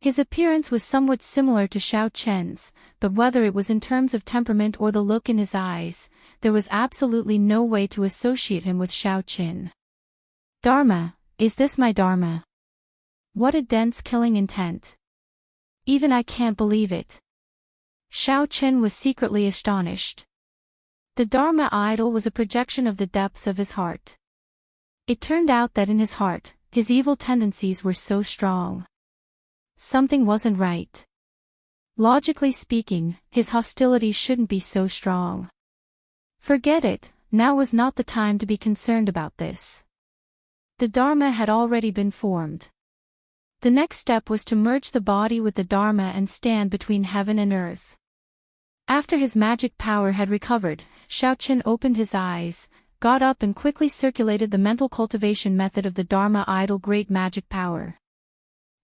His appearance was somewhat similar to Xiaoqin's, but whether it was in terms of temperament or the look in his eyes, there was absolutely no way to associate him with Xiaoqin. Dharma, is this my Dharma? What a dense killing intent. Even I can't believe it. Xiao Chen was secretly astonished. The Dharma idol was a projection of the depths of his heart. It turned out that in his heart, his evil tendencies were so strong. Something wasn't right. Logically speaking, his hostility shouldn't be so strong. Forget it, now was not the time to be concerned about this. The Dharma had already been formed. The next step was to merge the body with the Dharma and stand between heaven and earth. After his magic power had recovered, Xiao Chen opened his eyes, got up and quickly circulated the mental cultivation method of the Dharma idol great magic power.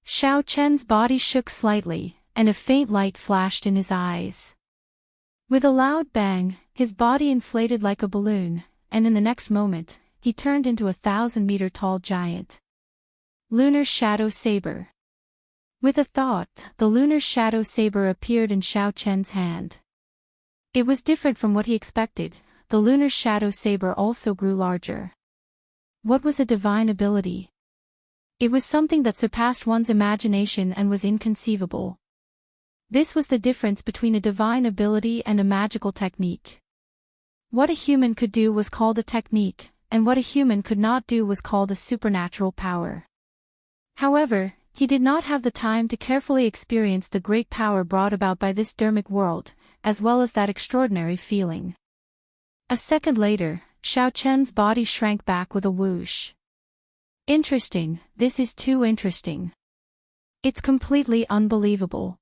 Xiao Chen's body shook slightly, and a faint light flashed in his eyes. With a loud bang, his body inflated like a balloon, and in the next moment, he turned into a 1,000-meter-tall giant. Lunar Shadow Saber. With a thought, the Lunar Shadow Saber appeared in Xiao Chen's hand. It was different from what he expected. The Lunar Shadow Saber also grew larger. What was a divine ability? It was something that surpassed one's imagination and was inconceivable. This was the difference between a divine ability and a magical technique. What a human could do was called a technique, and what a human could not do was called a supernatural power. However, he did not have the time to carefully experience the great power brought about by this dharmic world, as well as that extraordinary feeling. A second later, Xiao Chen's body shrank back with a whoosh. Interesting, this is too interesting. It's completely unbelievable.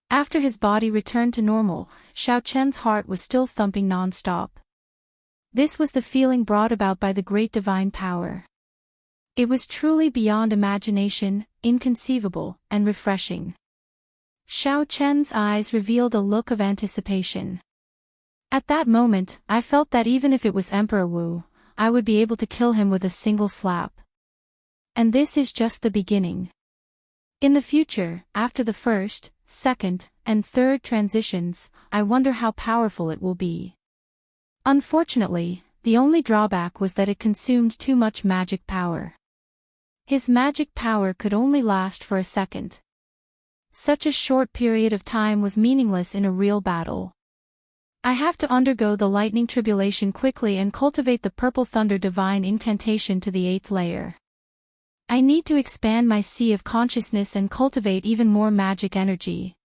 After his body returned to normal, Xiao Chen's heart was still thumping non-stop. This was the feeling brought about by the great divine power. It was truly beyond imagination, inconceivable, and refreshing. Xiao Chen's eyes revealed a look of anticipation. At that moment, I felt that even if it was Emperor Wu, I would be able to kill him with a single slap. And this is just the beginning. In the future, after the first, second, and third transitions, I wonder how powerful it will be. Unfortunately, the only drawback was that it consumed too much magic power. His magic power could only last for a second. Such a short period of time was meaningless in a real battle. I have to undergo the lightning tribulation quickly and cultivate the purple thunder divine incantation to the 8th layer. I need to expand my sea of consciousness and cultivate even more magic energy.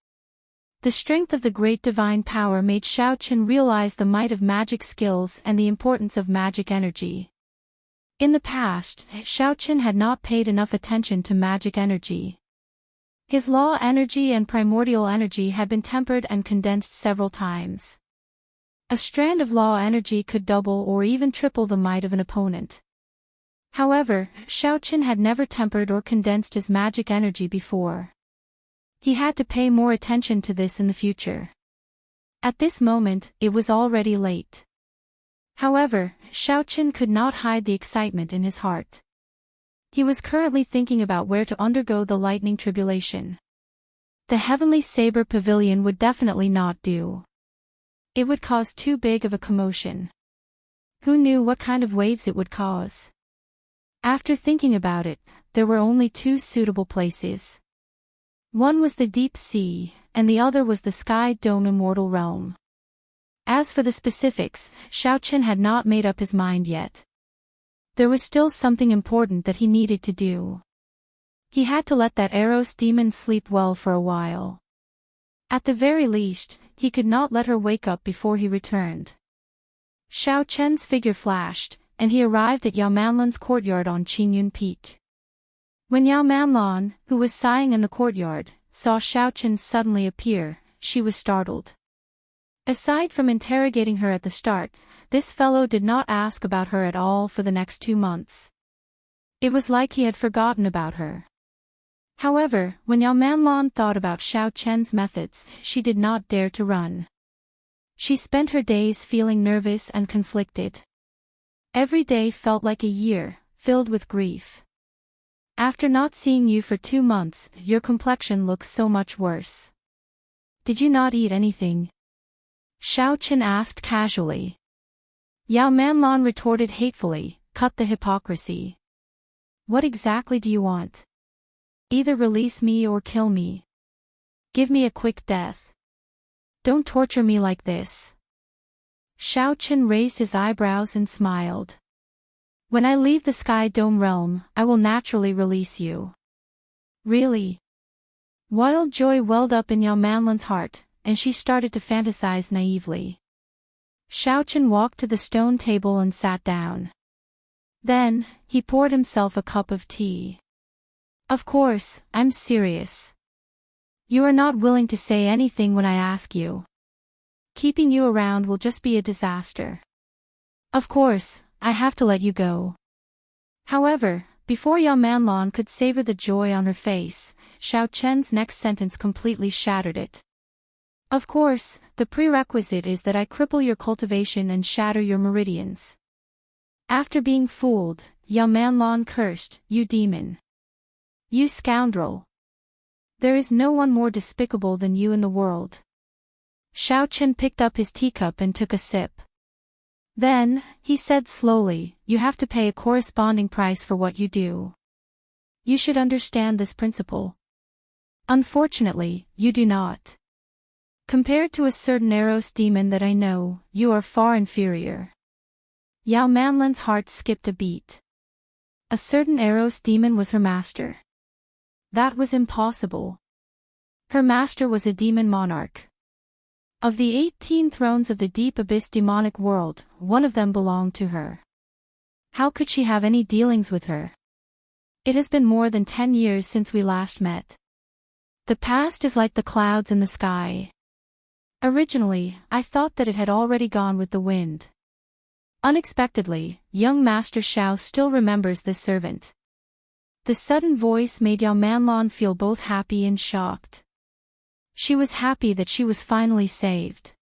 The strength of the great divine power made Xiao Chen realize the might of magic skills and the importance of magic energy. In the past, Xiao Chen had not paid enough attention to magic energy. His law energy and primordial energy had been tempered and condensed several times. A strand of law energy could double or even triple the might of an opponent. However, Xiao Chen had never tempered or condensed his magic energy before. He had to pay more attention to this in the future. At this moment, it was already late. However, Xiao Chen could not hide the excitement in his heart. He was currently thinking about where to undergo the lightning tribulation. The Heavenly Saber Pavilion would definitely not do. It would cause too big of a commotion. Who knew what kind of waves it would cause? After thinking about it, there were only two suitable places. One was the deep sea, and the other was the sky dome immortal realm. As for the specifics, Xiao Chen had not made up his mind yet. There was still something important that he needed to do. He had to let that Eros demon sleep well for a while. At the very least, he could not let her wake up before he returned. Xiao Chen's figure flashed, and he arrived at Yao Manlan's courtyard on Qingyun Peak. When Yao Manlan, who was sighing in the courtyard, saw Xiao Chen suddenly appear, she was startled. Aside from interrogating her at the start, this fellow did not ask about her at all for the next 2 months. It was like he had forgotten about her. However, when Yao Manlan thought about Xiao Chen's methods, she did not dare to run. She spent her days feeling nervous and conflicted. Every day felt like a year, filled with grief. After not seeing you for 2 months, your complexion looks so much worse. Did you not eat anything? Xiao Chen asked casually. Yao Manlan retorted hatefully, cut the hypocrisy. What exactly do you want? Either release me or kill me. Give me a quick death. Don't torture me like this. Xiaochen raised his eyebrows and smiled. When I leave the Sky Dome realm, I will naturally release you. Really? Wild joy welled up in Yao Manlin's heart, and she started to fantasize naively. Xiaochen walked to the stone table and sat down. Then, he poured himself a cup of tea. Of course, I'm serious. You are not willing to say anything when I ask you. Keeping you around will just be a disaster. Of course, I have to let you go. However, before Yao Manlin could savor the joy on her face, Xiaochen's next sentence completely shattered it. Of course, the prerequisite is that I cripple your cultivation and shatter your meridians. After being fooled, Yao Manlin cursed, "You demon. You scoundrel. There is no one more despicable than you in the world." Xiaochen picked up his teacup and took a sip. Then, he said slowly, "You have to pay a corresponding price for what you do. You should understand this principle. Unfortunately, you do not. Compared to a certain Eros demon that I know, you are far inferior." Yao Manlin's heart skipped a beat. A certain Eros demon was her master. That was impossible. Her master was a demon monarch. Of the 18 thrones of the deep abyss demonic world, one of them belonged to her. How could she have any dealings with her? It has been more than 10 years since we last met. The past is like the clouds in the sky. Originally, I thought that it had already gone with the wind. Unexpectedly, young Master Xiao still remembers this servant. The sudden voice made Yao Manlin feel both happy and shocked. She was happy that she was finally saved.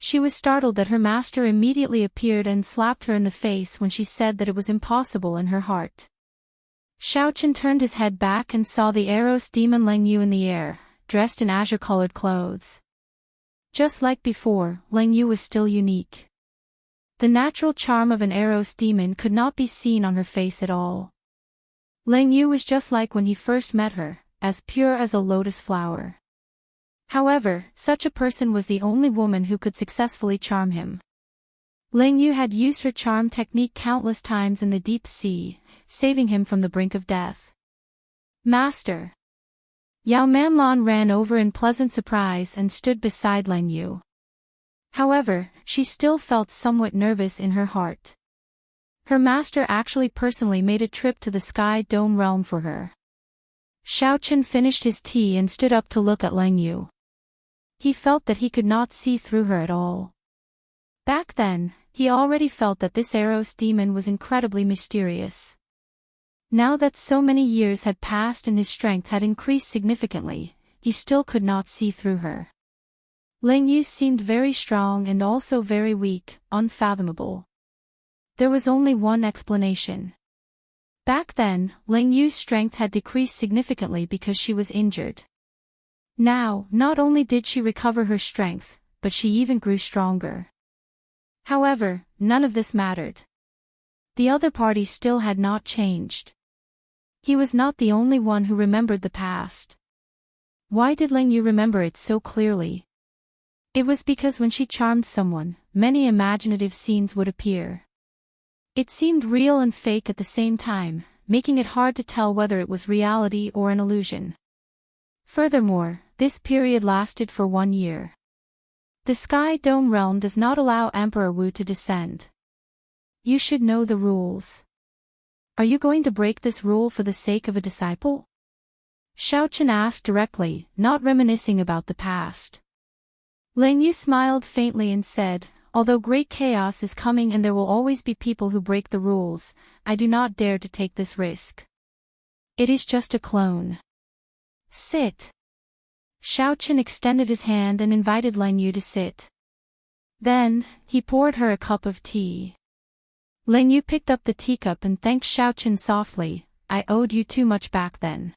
She was startled that her master immediately appeared and slapped her in the face when she said that it was impossible in her heart. Xiaochen turned his head back and saw the Eros demon Leng Yu in the air, dressed in azure-colored clothes. Just like before, Leng Yu was still unique. The natural charm of an Eros demon could not be seen on her face at all. Leng Yu was just like when he first met her, as pure as a lotus flower. However, such a person was the only woman who could successfully charm him. Leng Yu had used her charm technique countless times in the deep sea, saving him from the brink of death. "Master!" Yao Manlin ran over in pleasant surprise and stood beside Leng Yu. However, she still felt somewhat nervous in her heart. Her master actually personally made a trip to the Sky Dome realm for her. Xiaochen finished his tea and stood up to look at Leng Yu. He felt that he could not see through her at all. Back then, he already felt that this Eros demon was incredibly mysterious. Now that so many years had passed and his strength had increased significantly, he still could not see through her. Leng Yu seemed very strong and also very weak, unfathomable. There was only one explanation. Back then, Leng Yu's strength had decreased significantly because she was injured. Now, not only did she recover her strength, but she even grew stronger. However, none of this mattered. The other party still had not changed. He was not the only one who remembered the past. Why did Leng Yu remember it so clearly? It was because when she charmed someone, many imaginative scenes would appear. It seemed real and fake at the same time, making it hard to tell whether it was reality or an illusion. Furthermore, this period lasted for 1 year. The Sky Dome realm does not allow Emperor Wu to descend. You should know the rules. Are you going to break this rule for the sake of a disciple? Xiaochen asked directly, not reminiscing about the past. Leng Yu smiled faintly and said, "Although great chaos is coming and there will always be people who break the rules, I do not dare to take this risk. It is just a clone. Sit." Xiaochen extended his hand and invited Leng Yu to sit. Then, he poured her a cup of tea. Leng Yu picked up the teacup and thanked Xiaochen softly, "I owed you too much back then.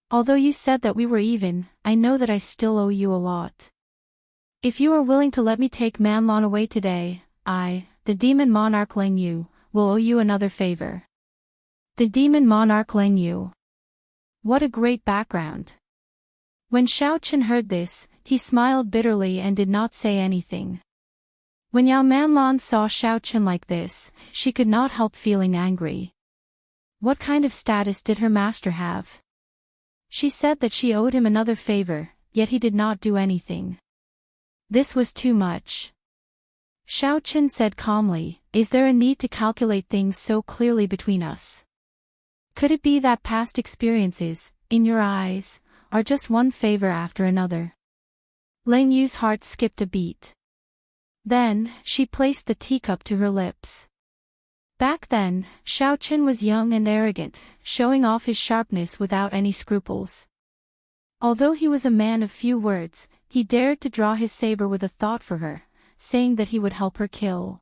Although you said that we were even, I know that I still owe you a lot. If you are willing to let me take Manlin away today, I, the demon monarch Leng Yu, will owe you another favor." The demon monarch Leng Yu. What a great background. When Xiaochen heard this, he smiled bitterly and did not say anything. When Yao Manlan saw Xiaochen like this, she could not help feeling angry. What kind of status did her master have? She said that she owed him another favor, yet he did not do anything. This was too much. Xiaochen said calmly, "Is there a need to calculate things so clearly between us? Could it be that past experiences, in your eyes, are just one favor after another?" Lang Yu's heart skipped a beat. Then, she placed the teacup to her lips. Back then, Xiaochen was young and arrogant, showing off his sharpness without any scruples. Although he was a man of few words, he dared to draw his saber with a thought for her, saying that he would help her kill.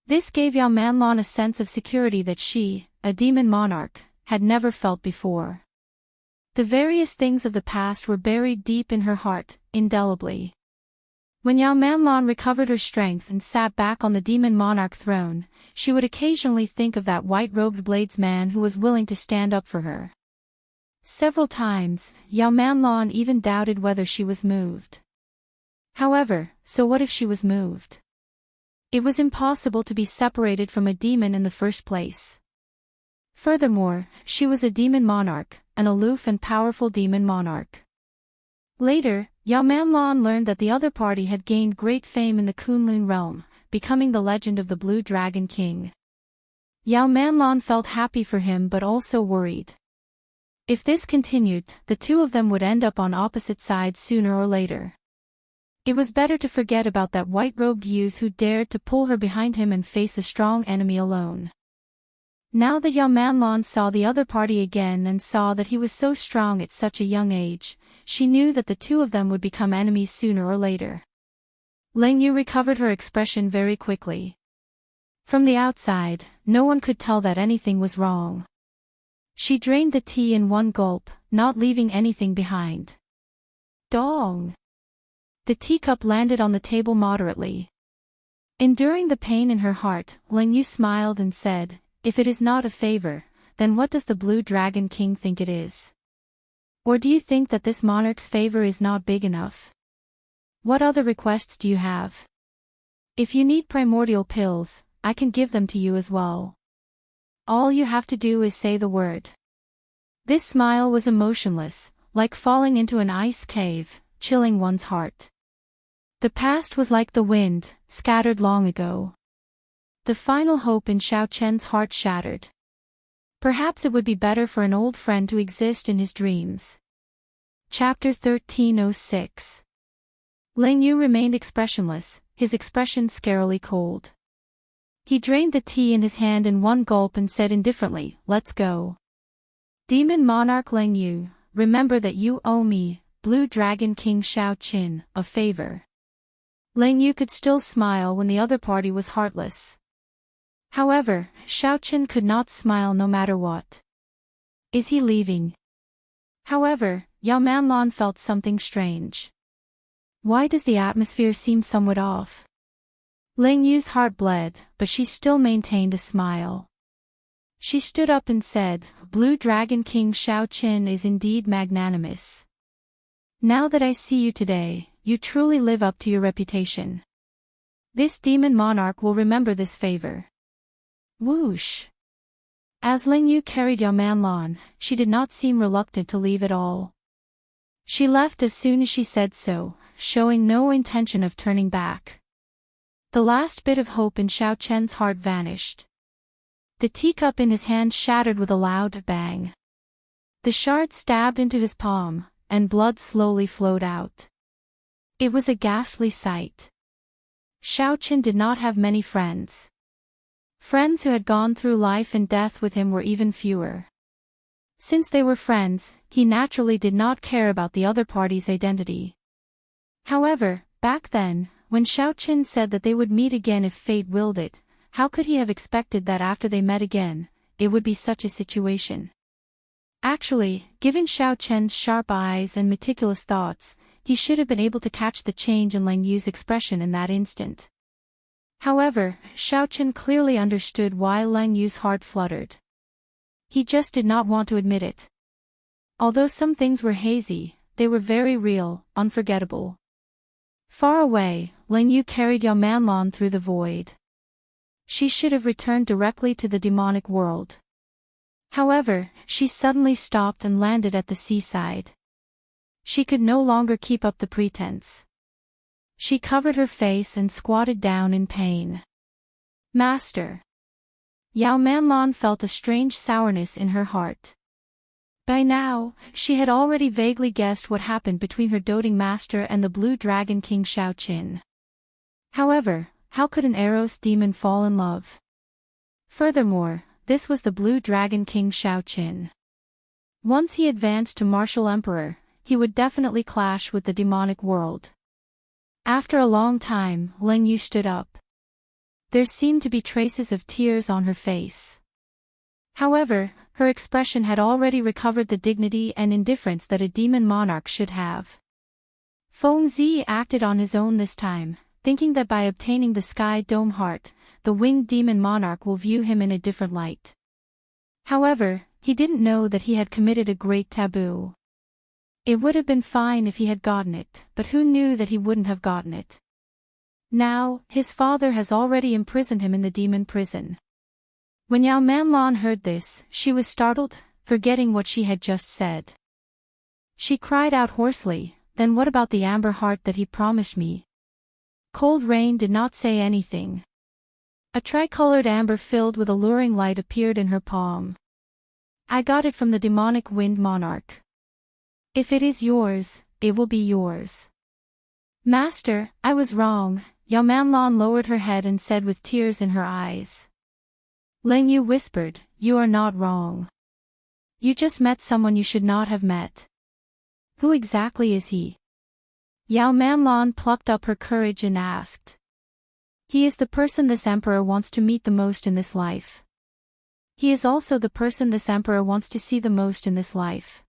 This gave Yao Manlan a sense of security that she, a demon monarch, had never felt before. The various things of the past were buried deep in her heart, indelibly. When Yao Manlan recovered her strength and sat back on the demon monarch throne, she would occasionally think of that white-robed bladesman who was willing to stand up for her. Several times, Yao Manlan even doubted whether she was moved. However, so what if she was moved? It was impossible to be separated from a demon in the first place. Furthermore, she was a demon monarch, an aloof and powerful demon monarch. Later, Yao Manlan learned that the other party had gained great fame in the Kunlun realm, becoming the legend of the Blue Dragon King. Yao Manlan felt happy for him but also worried. If this continued, the two of them would end up on opposite sides sooner or later. It was better to forget about that white-robed youth who dared to pull her behind him and face a strong enemy alone. Now that Yao Manlan saw the other party again and saw that he was so strong at such a young age, she knew that the two of them would become enemies sooner or later. Lang Yu recovered her expression very quickly. From the outside, no one could tell that anything was wrong. She drained the tea in one gulp, not leaving anything behind. Dong! The teacup landed on the table moderately. Enduring the pain in her heart, Lang Yu smiled and said, "If it is not a favor, then what does the Blue Dragon King think it is? Or do you think that this monarch's favor is not big enough? What other requests do you have? If you need primordial pills, I can give them to you as well. All you have to do is say the word." This smile was emotionless, like falling into an ice cave, chilling one's heart. The past was like the wind, scattered long ago. The final hope in Xiaochen's heart shattered. Perhaps it would be better for an old friend to exist in his dreams. Chapter 1306. Lang Yu remained expressionless, his expression scarily cold. He drained the tea in his hand in one gulp and said indifferently, "Let's go." Demon Monarch Lang Yu, remember that you owe me, Blue Dragon King Xiaochen, a favor. Lang Yu could still smile when the other party was heartless. However, Xiaochen could not smile no matter what. Is he leaving? However, Yao Manlan felt something strange. Why does the atmosphere seem somewhat off? Lang Yu's heart bled, but she still maintained a smile. She stood up and said, "Blue Dragon King Xiaochen is indeed magnanimous. Now that I see you today, you truly live up to your reputation. This demon monarch will remember this favor." Whoosh! As Lang Yu carried Yao Manlan, she did not seem reluctant to leave at all. She left as soon as she said so, showing no intention of turning back. The last bit of hope in Xiaochen's heart vanished. The teacup in his hand shattered with a loud bang. The shard stabbed into his palm, and blood slowly flowed out. It was a ghastly sight. Xiaochen did not have many friends. Friends who had gone through life and death with him were even fewer. Since they were friends, he naturally did not care about the other party's identity. However, back then, when Xiaochen said that they would meet again if fate willed it, how could he have expected that after they met again, it would be such a situation? Actually, given Xiaochen's sharp eyes and meticulous thoughts, he should have been able to catch the change in Lang Yu's expression in that instant. However, Xiaochen clearly understood why Lang Yu's heart fluttered. He just did not want to admit it. Although some things were hazy, they were very real, unforgettable. Far away, Ling Yu carried Yao Manlan through the void. She should have returned directly to the demonic world. However, she suddenly stopped and landed at the seaside. She could no longer keep up the pretense. She covered her face and squatted down in pain. Master. Yao Manlan felt a strange sourness in her heart. By now, she had already vaguely guessed what happened between her doting master and the Blue Dragon King Xiaoqin. However, how could an Eros demon fall in love? Furthermore, this was the Blue Dragon King Xiaoqin. Once he advanced to martial emperor, he would definitely clash with the demonic world. After a long time, Ling Yu stood up. There seemed to be traces of tears on her face. However, her expression had already recovered the dignity and indifference that a demon monarch should have. Feng Zi acted on his own this time, thinking that by obtaining the Sky Dome Heart, the winged demon monarch will view him in a different light. However, he didn't know that he had committed a great taboo. It would have been fine if he had gotten it, but who knew that he wouldn't have gotten it? Now, his father has already imprisoned him in the demon prison. When Yao Manlan heard this, she was startled, forgetting what she had just said. She cried out hoarsely, "Then what about the amber heart that he promised me?" Cold Rain did not say anything. A tricolored amber filled with alluring light appeared in her palm. "I got it from the demonic wind monarch. If it is yours, it will be yours." "Master, I was wrong," Yao Manlan lowered her head and said with tears in her eyes. Ling Yu whispered, "You are not wrong. You just met someone you should not have met." "Who exactly is he?" Yao Manlan plucked up her courage and asked. "He is the person this emperor wants to meet the most in this life. He is also the person this emperor wants to see the most in this life."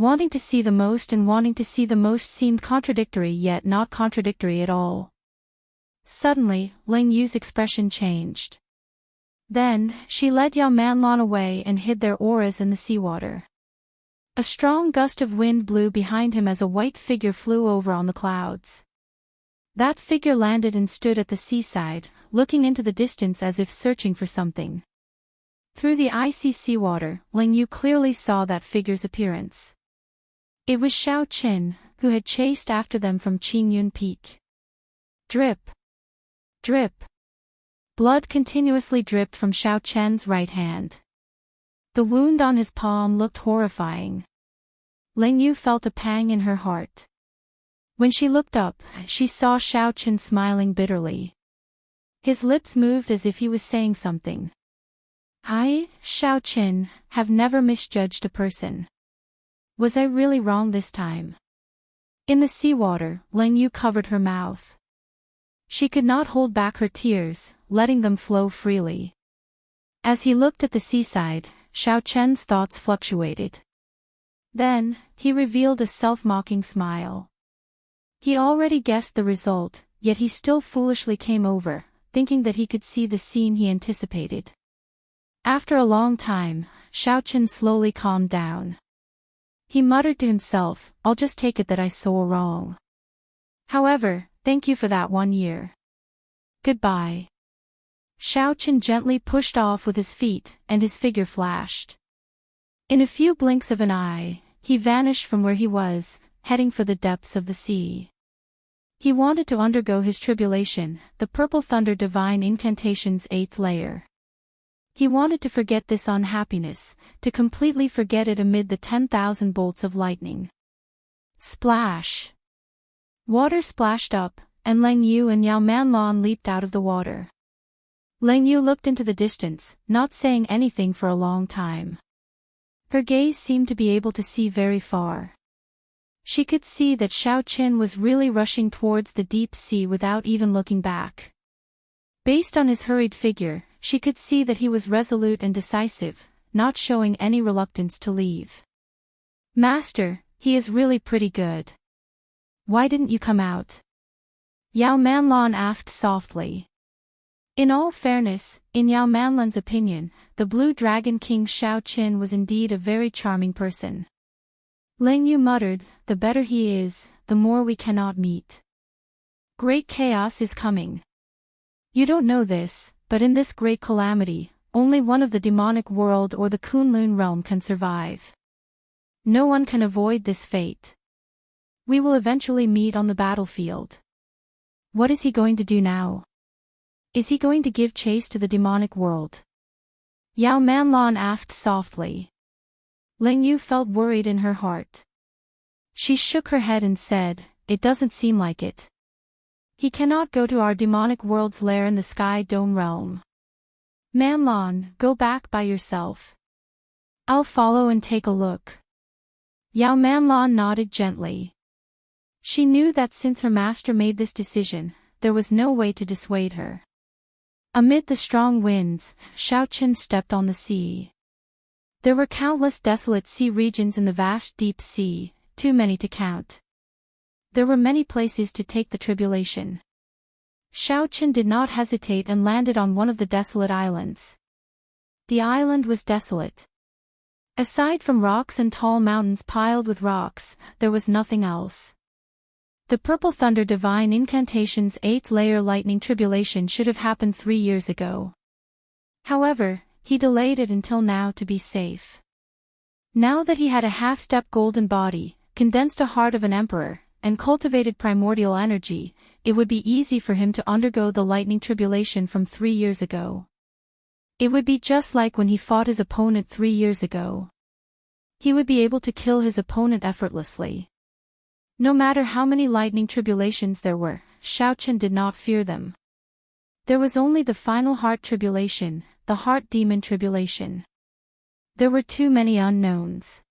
Wanting to see the most and wanting to see the most seemed contradictory yet not contradictory at all. Suddenly, Ling Yu's expression changed. Then, she led Yao Manlan away and hid their auras in the seawater. A strong gust of wind blew behind him as a white figure flew over on the clouds. That figure landed and stood at the seaside, looking into the distance as if searching for something. Through the icy seawater, Ling Yu clearly saw that figure's appearance. It was Xiaoqin, who had chased after them from Qingyun Peak. Drip. Drip. Blood continuously dripped from Xiaoqian's right hand. The wound on his palm looked horrifying. Ling Yu felt a pang in her heart. When she looked up, she saw Xiaoqin smiling bitterly. His lips moved as if he was saying something. "I, Xiaoqin, have never misjudged a person. Was I really wrong this time?" In the seawater, Ling Yu covered her mouth. She could not hold back her tears, letting them flow freely. As he looked at the seaside, Xiaoqian's thoughts fluctuated. Then, he revealed a self-mocking smile. He already guessed the result, yet he still foolishly came over, thinking that he could see the scene he anticipated. After a long time, Xiaoqin slowly calmed down. He muttered to himself, "I'll just take it that I saw wrong. However, thank you for that 1 year. Goodbye." Xiaoqin gently pushed off with his feet, and his figure flashed. In a few blinks of an eye, he vanished from where he was, heading for the depths of the sea. He wanted to undergo his tribulation, the Purple Thunder Divine Incantation's 8th layer. He wanted to forget this unhappiness, to completely forget it amid the 10,000 bolts of lightning. Splash! Water splashed up, and Ling Yu and Yao Manlan leaped out of the water. Ling Yu looked into the distance, not saying anything for a long time. Her gaze seemed to be able to see very far. She could see that Xiaoqin was really rushing towards the deep sea without even looking back. Based on his hurried figure, she could see that he was resolute and decisive, not showing any reluctance to leave. "Master, he is really pretty good. Why didn't you come out?" Yao Manlan asked softly. In all fairness, in Yao Manlan's opinion, the Blue Dragon King Xiaoqin was indeed a very charming person. Ling Yu muttered, the better he is, the more we cannot meet. Great chaos is coming. You don't know this, but in this great calamity, only one of the demonic world or the Kunlun realm can survive. No one can avoid this fate. We will eventually meet on the battlefield. What is he going to do now? Is he going to give chase to the demonic world? Yao Manlan asked softly. Ling Yu felt worried in her heart. She shook her head and said, it doesn't seem like it. He cannot go to our demonic world's lair in the Sky Dome realm. Manlan, go back by yourself. I'll follow and take a look. Yao Manlan nodded gently. She knew that since her master made this decision, there was no way to dissuade her. Amid the strong winds, Xiaoqin stepped on the sea. There were countless desolate sea regions in the vast deep sea, too many to count. There were many places to take the tribulation. Xiaoqin did not hesitate and landed on one of the desolate islands. The island was desolate. Aside from rocks and tall mountains piled with rocks, there was nothing else. The Purple Thunder Divine Incantation's 8th layer lightning tribulation should have happened 3 years ago. However, he delayed it until now to be safe. Now that he had a half-step golden body, condensed a heart of an emperor, and cultivated primordial energy, it would be easy for him to undergo the lightning tribulation from 3 years ago. It would be just like when he fought his opponent 3 years ago. He would be able to kill his opponent effortlessly. No matter how many lightning tribulations there were, Xiaoqin did not fear them. There was only the final heart tribulation, the heart demon tribulation. There were too many unknowns.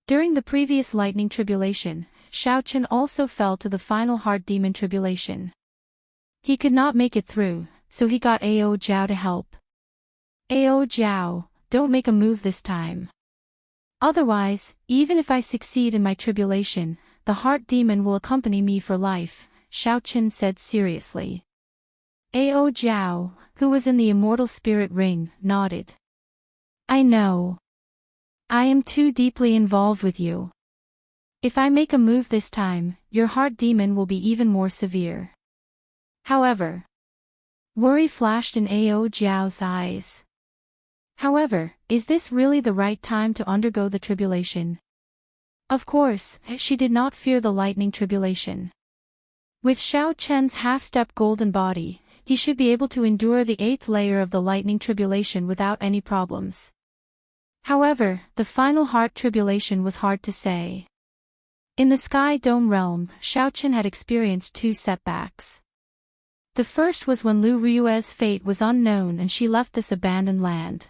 During the previous lightning tribulation, Xiaoqin also fell to the final heart demon tribulation. He could not make it through, so he got Ao Jiao to help. Ao Jiao, don't make a move this time. Otherwise, even if I succeed in my tribulation, the heart demon will accompany me for life, Xiaoqin said seriously. Ao Jiao, who was in the immortal spirit ring, nodded. I know. I am too deeply involved with you. If I make a move this time, your heart demon will be even more severe. However, worry flashed in Ao Jiao's eyes. However, is this really the right time to undergo the tribulation? Of course, she did not fear the lightning tribulation. With Xiaoqian's half-step golden body, he should be able to endure the 8th layer of the lightning tribulation without any problems. However, the final heart tribulation was hard to say. In the Sky Dome realm, Xiaoqin had experienced 2 setbacks. The first was when Lu Rue's fate was unknown and she left this abandoned land.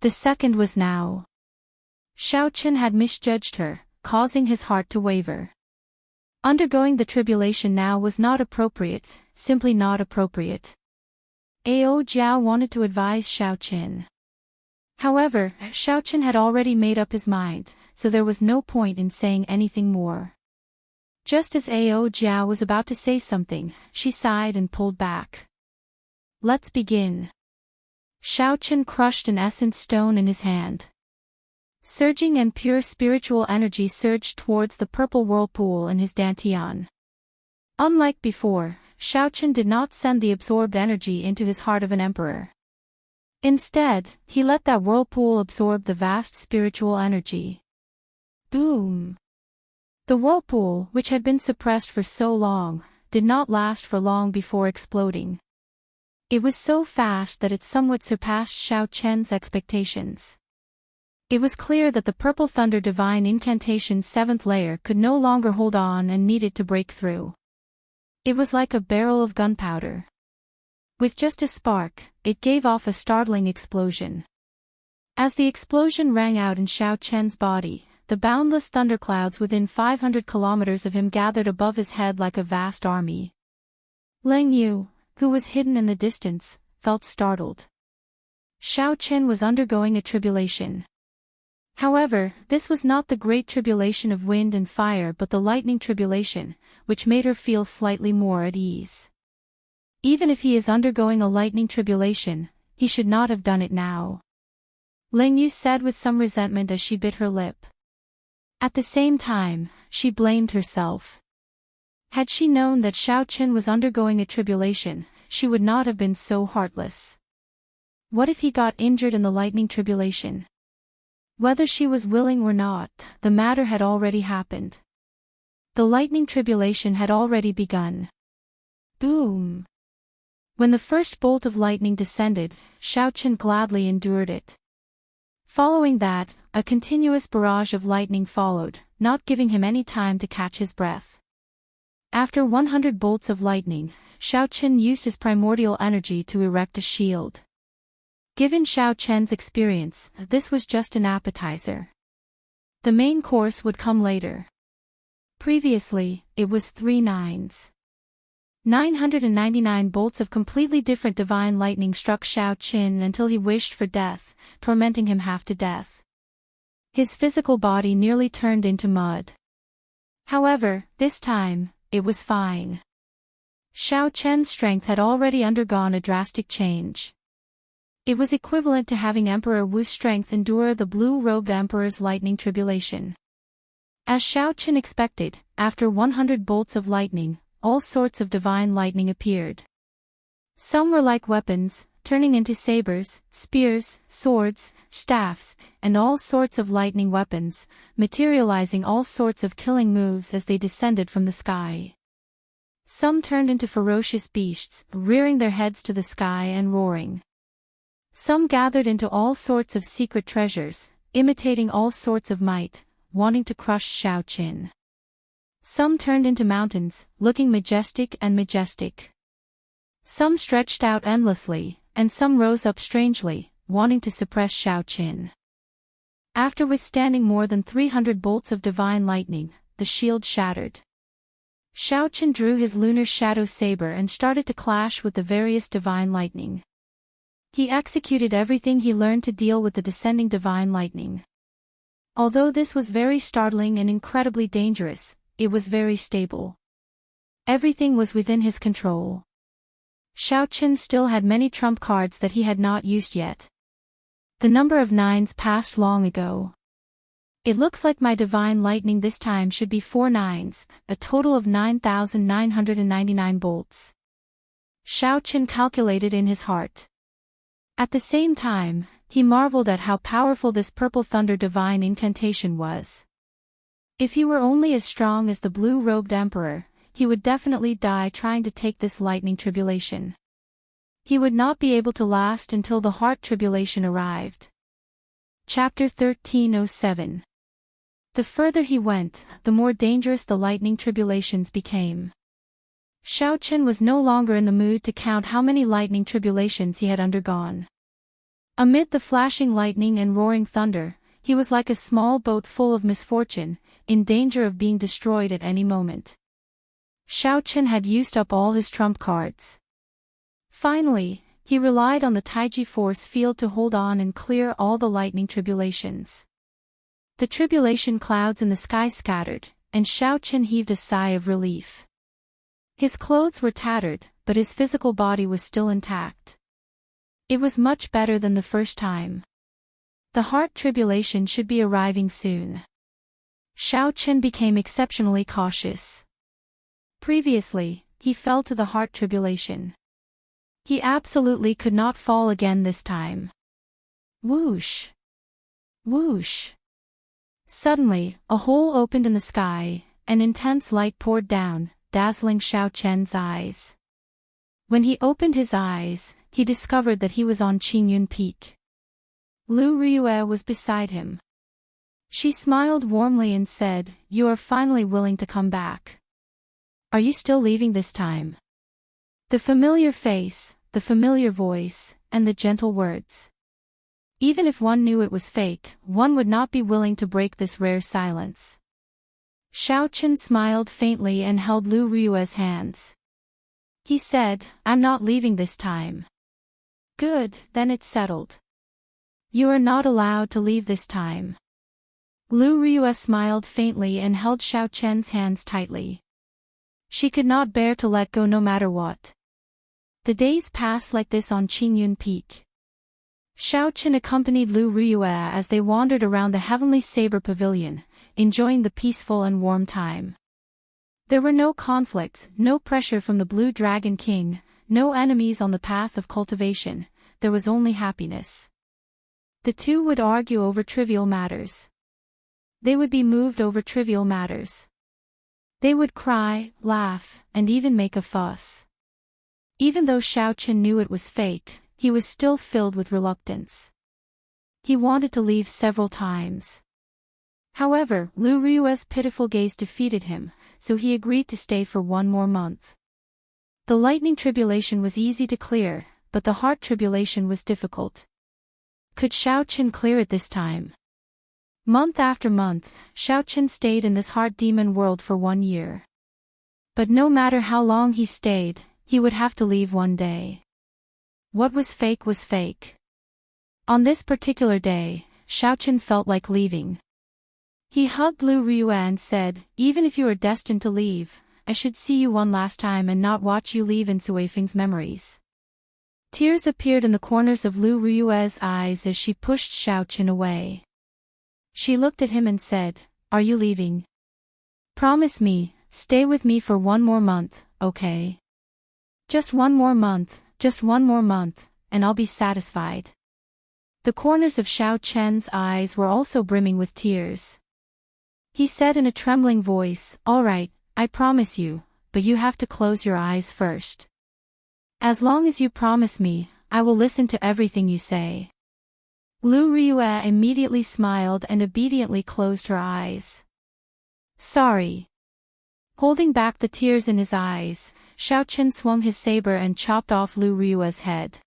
The second was now. Xiaoqin had misjudged her, causing his heart to waver. Undergoing the tribulation now was not appropriate, simply not appropriate. Ao Jiao wanted to advise Xiaoqin. However, Xiaoqin had already made up his mind, so there was no point in saying anything more. Just as Ao Jiao was about to say something, she sighed and pulled back. Let's begin. Xiaoqin crushed an essence stone in his hand. Surging and pure spiritual energy surged towards the purple whirlpool in his dantian. Unlike before, Xiaoqin did not send the absorbed energy into his heart of an emperor. Instead, he let that whirlpool absorb the vast spiritual energy. Boom! The whirlpool, which had been suppressed for so long, did not last for long before exploding. It was so fast that it somewhat surpassed Xiaoqian's expectations. It was clear that the Purple Thunder Divine Incantation's 7th layer could no longer hold on and needed to break through. It was like a barrel of gunpowder. With just a spark, it gave off a startling explosion. As the explosion rang out in Xiaoqian's body, the boundless thunderclouds within 500 kilometers of him gathered above his head like a vast army. Ling Yu, who was hidden in the distance, felt startled. Xiaoqin was undergoing a tribulation. However, this was not the great tribulation of wind and fire but the lightning tribulation, which made her feel slightly more at ease. Even if he is undergoing a lightning tribulation, he should not have done it now. Ling Yu said with some resentment as she bit her lip. At the same time, she blamed herself. Had she known that Xiao Qin was undergoing a tribulation, she would not have been so heartless. What if he got injured in the lightning tribulation? Whether she was willing or not, the matter had already happened. The lightning tribulation had already begun. Boom! When the first bolt of lightning descended, Xiao Qin gladly endured it. Following that, a continuous barrage of lightning followed, not giving him any time to catch his breath. After 100 bolts of lightning, Xiao Qin used his primordial energy to erect a shield. Given Xiao Qian's experience, this was just an appetizer. The main course would come later. Previously, it was 3 nines. 999 bolts of completely different divine lightning struck Xiao Qin until he wished for death, tormenting him half to death. His physical body nearly turned into mud. However, this time, it was fine. Xiao Qian's strength had already undergone a drastic change. It was equivalent to having Emperor Wu's strength endure the blue-robed emperor's lightning tribulation. As Xiao Qin expected, after 100 bolts of lightning, all sorts of divine lightning appeared. Some were like weapons, turning into sabers, spears, swords, staffs, and all sorts of lightning weapons, materializing all sorts of killing moves as they descended from the sky. Some turned into ferocious beasts, rearing their heads to the sky and roaring. Some gathered into all sorts of secret treasures, imitating all sorts of might, wanting to crush Xiao Qin. Some turned into mountains, looking majestic and majestic. Some stretched out endlessly, and some rose up strangely, wanting to suppress Xiao Qin. After withstanding more than 300 bolts of divine lightning, the shield shattered. Xiao Qin drew his lunar shadow saber and started to clash with the various divine lightning. He executed everything he learned to deal with the descending divine lightning. Although this was very startling and incredibly dangerous, it was very stable. Everything was within his control. Xiao Qin still had many trump cards that he had not used yet. The number of nines passed long ago. It looks like my divine lightning this time should be 4 nines, a total of 9,999 bolts. Xiao Qin calculated in his heart. At the same time, he marveled at how powerful this purple thunder divine incantation was. If he were only as strong as the blue-robed emperor, he would definitely die trying to take this lightning tribulation. He would not be able to last until the heart tribulation arrived. Chapter 1307. The further he went, the more dangerous the lightning tribulations became. Xiao Qin was no longer in the mood to count how many lightning tribulations he had undergone. Amid the flashing lightning and roaring thunder, he was like a small boat full of misfortune, in danger of being destroyed at any moment. Xiao Qin had used up all his trump cards. Finally, he relied on the Taiji force field to hold on and clear all the lightning tribulations. The tribulation clouds in the sky scattered, and Xiao Qin heaved a sigh of relief. His clothes were tattered, but his physical body was still intact. It was much better than the first time. The heart tribulation should be arriving soon. Xiao Qin became exceptionally cautious. Previously, he fell to the heart tribulation. He absolutely could not fall again this time. Whoosh! Whoosh! Suddenly, a hole opened in the sky, and intense light poured down, dazzling Xiao Qian's eyes. When he opened his eyes, he discovered that he was on Qingyun Peak. Lu Riyue was beside him. She smiled warmly and said, "You are finally willing to come back. Are you still leaving this time?" The familiar face, the familiar voice, and the gentle words. Even if one knew it was fake, one would not be willing to break this rare silence. Xiao Qin smiled faintly and held Lu Riyue's hands. He said, "I'm not leaving this time." "Good, then it's settled. You are not allowed to leave this time." Lu Riyue smiled faintly and held Xiao Qian's hands tightly. She could not bear to let go no matter what. The days passed like this on Qingyun Peak. Xiao Qin accompanied Lu Riyue as they wandered around the Heavenly Saber Pavilion, enjoying the peaceful and warm time. There were no conflicts, no pressure from the Blue Dragon King, no enemies on the path of cultivation, there was only happiness. The two would argue over trivial matters. They would be moved over trivial matters. They would cry, laugh, and even make a fuss. Even though Xiaoqin knew it was fake, he was still filled with reluctance. He wanted to leave several times. However, Lu Rui's pitiful gaze defeated him, so he agreed to stay for one more month. The lightning tribulation was easy to clear, but the heart tribulation was difficult. Could Xiaoqin clear it this time? Month after month, Xiaoqin stayed in this heart demon world for 1 year. But no matter how long he stayed, he would have to leave one day. What was fake was fake. On this particular day, Xiaoqin felt like leaving. He hugged Lu Rui and said, "Even if you are destined to leave, I should see you one last time and not watch you leave in Suifeng's memories." Tears appeared in the corners of Lu Rui's eyes as she pushed Xiaoqin away. She looked at him and said, "Are you leaving? Promise me, stay with me for one more month, okay? Just one more month, and I'll be satisfied." The corners of Xiaoqin's eyes were also brimming with tears. He said in a trembling voice, "All right, I promise you, but you have to close your eyes first. As long as you promise me, I will listen to everything you say." Lu Rui immediately smiled and obediently closed her eyes. "Sorry." Holding back the tears in his eyes, Xiaoqin swung his saber and chopped off Lu Rui's head.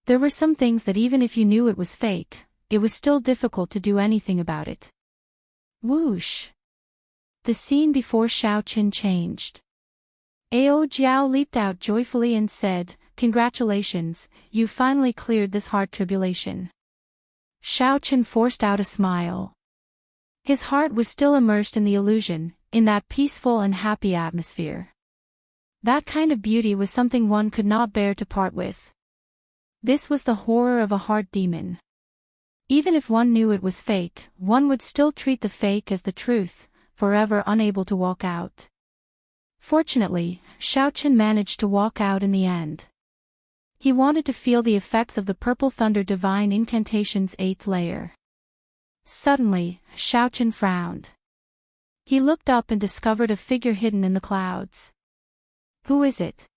There were some things that even if you knew it was fake, it was still difficult to do anything about it. Whoosh! The scene before Xiaoqin changed. Ao Jiao leaped out joyfully and said, "Congratulations, you finally cleared this heart tribulation." Xiaoqin forced out a smile. His heart was still immersed in the illusion, in that peaceful and happy atmosphere. That kind of beauty was something one could not bear to part with. This was the horror of a heart demon. Even if one knew it was fake, one would still treat the fake as the truth, forever unable to walk out. Fortunately, Xiaoqin managed to walk out in the end. He wanted to feel the effects of the Purple Thunder Divine Incantation's 8th layer. Suddenly, Xiaoqin frowned. He looked up and discovered a figure hidden in the clouds. "Who is it?"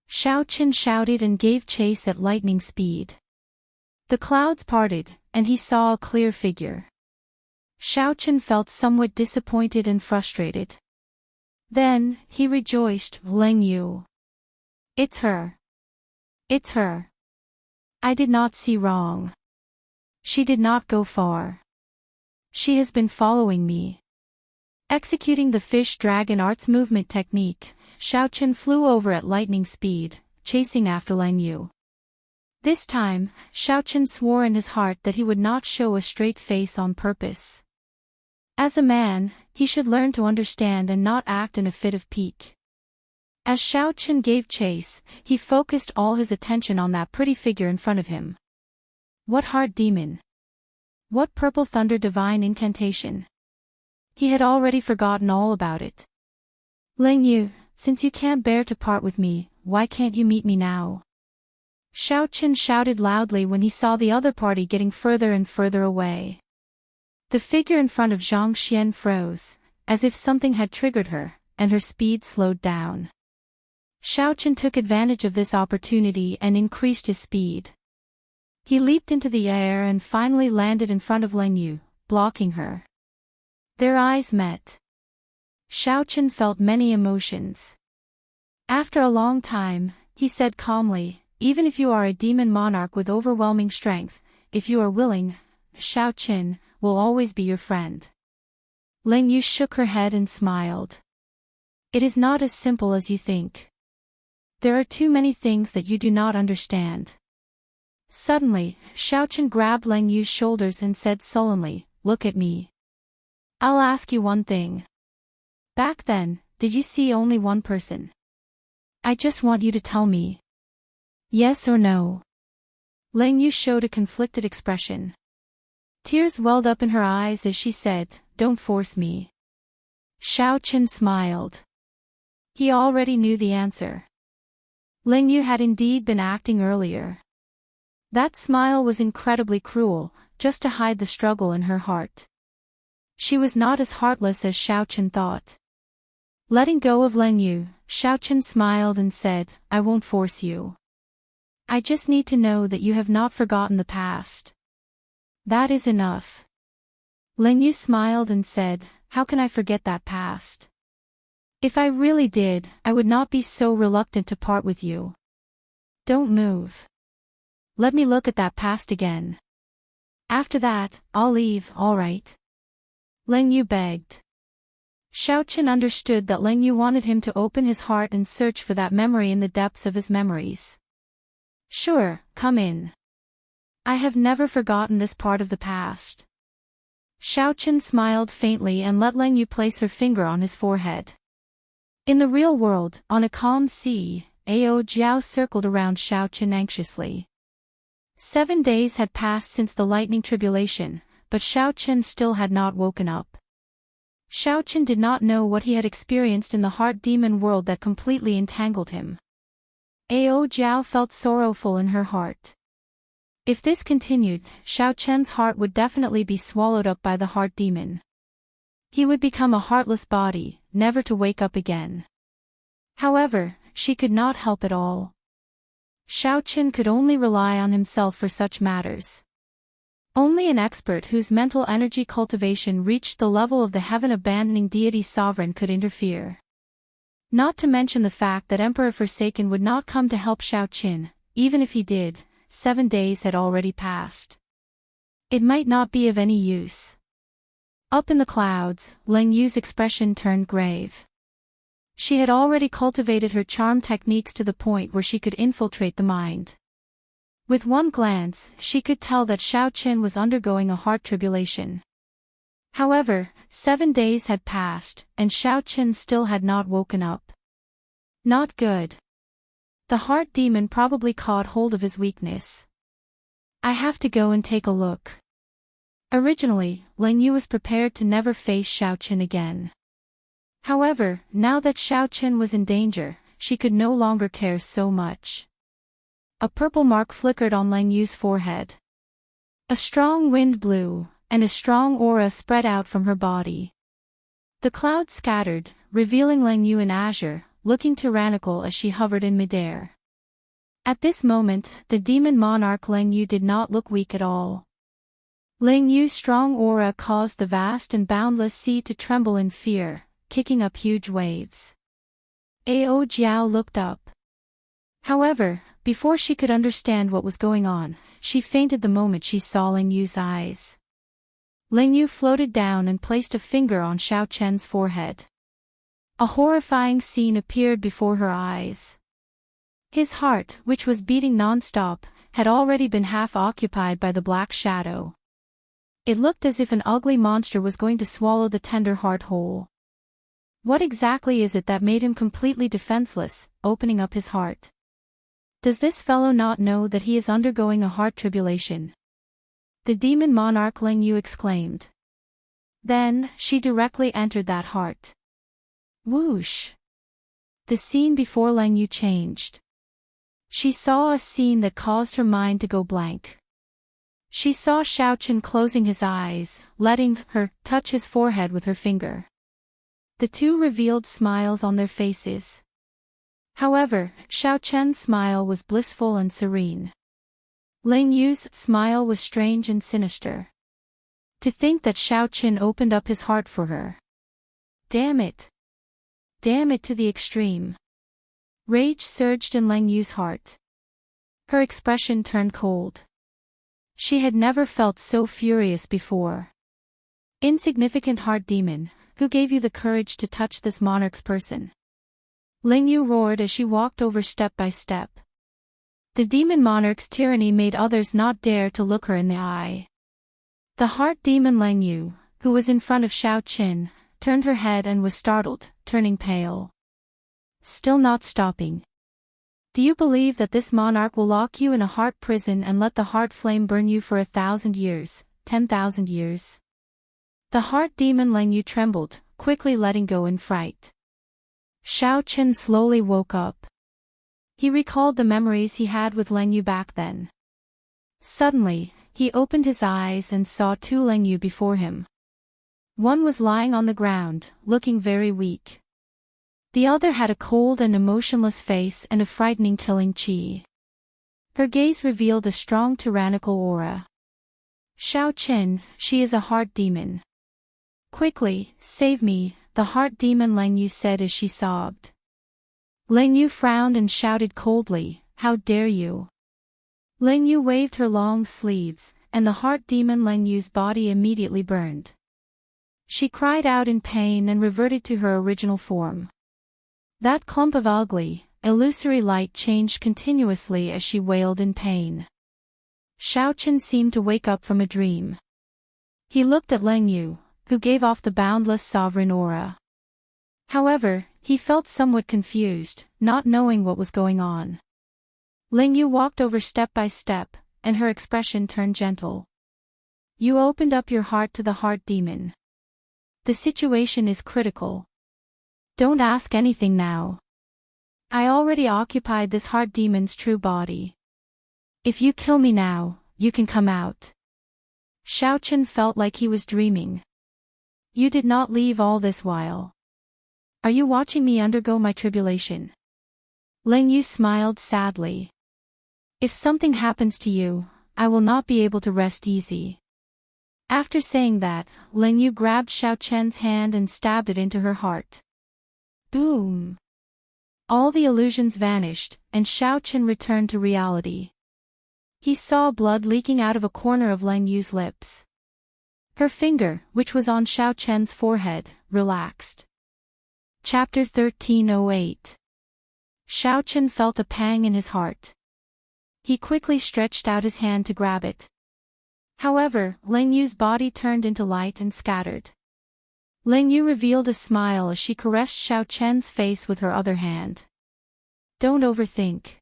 Xiaoqin shouted and gave chase at lightning speed. The clouds parted, and he saw a clear figure. Xiaoqin felt somewhat disappointed and frustrated. Then, he rejoiced, "Leng Yu. It's her. It's her. I did not see wrong. She did not go far. She has been following me." Executing the fish dragon arts movement technique, Xiaoqin flew over at lightning speed, chasing after Leng Yu. This time, Xiaoqin swore in his heart that he would not show a straight face on purpose. As a man, he should learn to understand and not act in a fit of pique. As Xiaoqin gave chase, he focused all his attention on that pretty figure in front of him. What heart demon? What Purple Thunder Divine Incantation? He had already forgotten all about it. "Leng Yu, since you can't bear to part with me, why can't you meet me now?" Xiaoqin shouted loudly when he saw the other party getting further and further away. The figure in front of Zhang Xian froze, as if something had triggered her, and her speed slowed down. Xiaoqin took advantage of this opportunity and increased his speed. He leaped into the air and finally landed in front of Leng Yu, blocking her. Their eyes met. Xiaoqin felt many emotions. After a long time, he said calmly, "Even if you are a demon monarch with overwhelming strength, if you are willing, Xiaoqin will always be your friend." Leng Yu shook her head and smiled. "It is not as simple as you think. There are too many things that you do not understand." Suddenly, Xiaoqin grabbed Leng Yu's shoulders and said sullenly, "Look at me. I'll ask you one thing. Back then, did you see only one person? I just want you to tell me. Yes or no?" Leng Yu showed a conflicted expression. Tears welled up in her eyes as she said, don't force me. Xiaoqin smiled. He already knew the answer. Ling Yu had indeed been acting earlier. That smile was incredibly cruel, just to hide the struggle in her heart. She was not as heartless as Xiaoqin thought. Letting go of Ling Yu, Xiaoqin smiled and said, I won't force you. I just need to know that you have not forgotten the past. That is enough. Ling Yu smiled and said, how can I forget that past? If I really did, I would not be so reluctant to part with you. Don't move. Let me look at that past again. After that, I'll leave, all right? Ling Yu begged. Xiaoqin understood that Ling Yu wanted him to open his heart and search for that memory in the depths of his memories. Sure, come in. I have never forgotten this part of the past. Xiaoqin smiled faintly and let Ling Yu place her finger on his forehead. In the real world, on a calm sea, Ao Jiao circled around Xiaoqin anxiously. 7 days had passed since the lightning tribulation, but Xiaoqin still had not woken up. Xiaoqin did not know what he had experienced in the heart demon world that completely entangled him. Ao Jiao felt sorrowful in her heart. If this continued, Xiaoqin's heart would definitely be swallowed up by the heart demon. He would become a heartless body, never to wake up again. However, she could not help at all. Xiaoqin could only rely on himself for such matters. Only an expert whose mental energy cultivation reached the level of the heaven-abandoning deity sovereign could interfere. Not to mention the fact that Emperor Forsaken would not come to help Xiaoqin, even if he did, 7 days had already passed. It might not be of any use. Up in the clouds, Ling Yu's expression turned grave. She had already cultivated her charm techniques to the point where she could infiltrate the mind. With one glance, she could tell that Xiaoqin was undergoing a heart tribulation. However, 7 days had passed, and Xiaoqin still had not woken up. Not good. The heart demon probably caught hold of his weakness. I have to go and take a look. Originally, Ling Yu was prepared to never face Xiaoqin again. However, now that Xiaoqin was in danger, she could no longer care so much. A purple mark flickered on Ling Yu's forehead. A strong wind blew, and a strong aura spread out from her body. The clouds scattered, revealing Ling Yu in azure, looking tyrannical as she hovered in midair. At this moment, the demon monarch Ling Yu did not look weak at all. Ling Yu's strong aura caused the vast and boundless sea to tremble in fear, kicking up huge waves. Ao Jiao looked up. However, before she could understand what was going on, she fainted the moment she saw Ling Yu's eyes. Ling Yu floated down and placed a finger on Xiaoqin's forehead. A horrifying scene appeared before her eyes. His heart, which was beating non-stop, had already been half occupied by the black shadow. It looked as if an ugly monster was going to swallow the tender heart whole. What exactly is it that made him completely defenseless, opening up his heart? Does this fellow not know that he is undergoing a heart tribulation? The demon monarch Ling Yu exclaimed. Then, she directly entered that heart. Whoosh! The scene before Ling Yu changed. She saw a scene that caused her mind to go blank. She saw Xiaoqin closing his eyes, letting her touch his forehead with her finger. The two revealed smiles on their faces. However, Xiaoqin's smile was blissful and serene. Ling Yu's smile was strange and sinister. To think that Xiaoqin opened up his heart for her. Damn it! Damn it to the extreme. Rage surged in Ling Yu's heart. Her expression turned cold. She had never felt so furious before. Insignificant heart demon, who gave you the courage to touch this monarch's person? Ling Yu roared as she walked over step by step. The demon monarch's tyranny made others not dare to look her in the eye. The heart demon Ling Yu, who was in front of Xiaoqin, turned her head and was startled, turning pale. Still not stopping. Do you believe that this monarch will lock you in a heart prison and let the heart flame burn you for 1,000 years, 10,000 years? The heart demon Ling Yu trembled, quickly letting go in fright. Xiaochen slowly woke up. He recalled the memories he had with Ling Yu back then. Suddenly, he opened his eyes and saw two Ling Yu before him. One was lying on the ground, looking very weak. The other had a cold and emotionless face and a frightening killing chi. Her gaze revealed a strong tyrannical aura. Xiaochen, she is a heart demon. Quickly, save me, the heart demon Ling Yu said as she sobbed. Ling Yu frowned and shouted coldly, how dare you? Ling Yu waved her long sleeves, and the heart demon Ling Yu's body immediately burned. She cried out in pain and reverted to her original form. That clump of ugly, illusory light changed continuously as she wailed in pain. Xiaochen seemed to wake up from a dream. He looked at Ling Yu, who gave off the boundless sovereign aura. However, he felt somewhat confused, not knowing what was going on. Ling Yu walked over step by step, and her expression turned gentle. You opened up your heart to the heart demon. The situation is critical. Don't ask anything now. I already occupied this heart demon's true body. If you kill me now, you can come out. Xiaochen felt like he was dreaming. You did not leave all this while. Are you watching me undergo my tribulation? Ling Yu smiled sadly. If something happens to you, I will not be able to rest easy. After saying that, Ling Yu grabbed Xiaochen's hand and stabbed it into her heart. Boom! All the illusions vanished, and Xiaochen returned to reality. He saw blood leaking out of a corner of Ling Yu's lips. Her finger, which was on Xiaochen's forehead, relaxed. Chapter 1308. Xiaochen felt a pang in his heart. He quickly stretched out his hand to grab it. However, Ling Yu's body turned into light and scattered. Ling Yu revealed a smile as she caressed Xiaochen's face with her other hand. Don't overthink.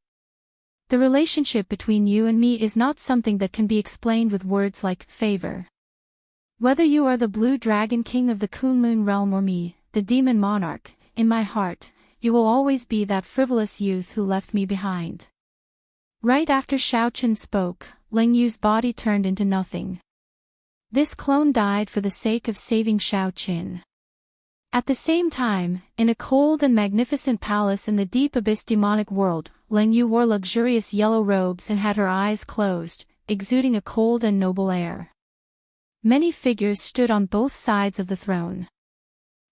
The relationship between you and me is not something that can be explained with words like favor. Whether you are the Blue Dragon King of the Kunlun realm or me, the Demon Monarch, in my heart, you will always be that frivolous youth who left me behind. Right after Xiaochen spoke, Ling Yu's body turned into nothing. This clone died for the sake of saving Xiaochen. At the same time, in a cold and magnificent palace in the deep abyss demonic world, Ling Yu wore luxurious yellow robes and had her eyes closed, exuding a cold and noble air. Many figures stood on both sides of the throne.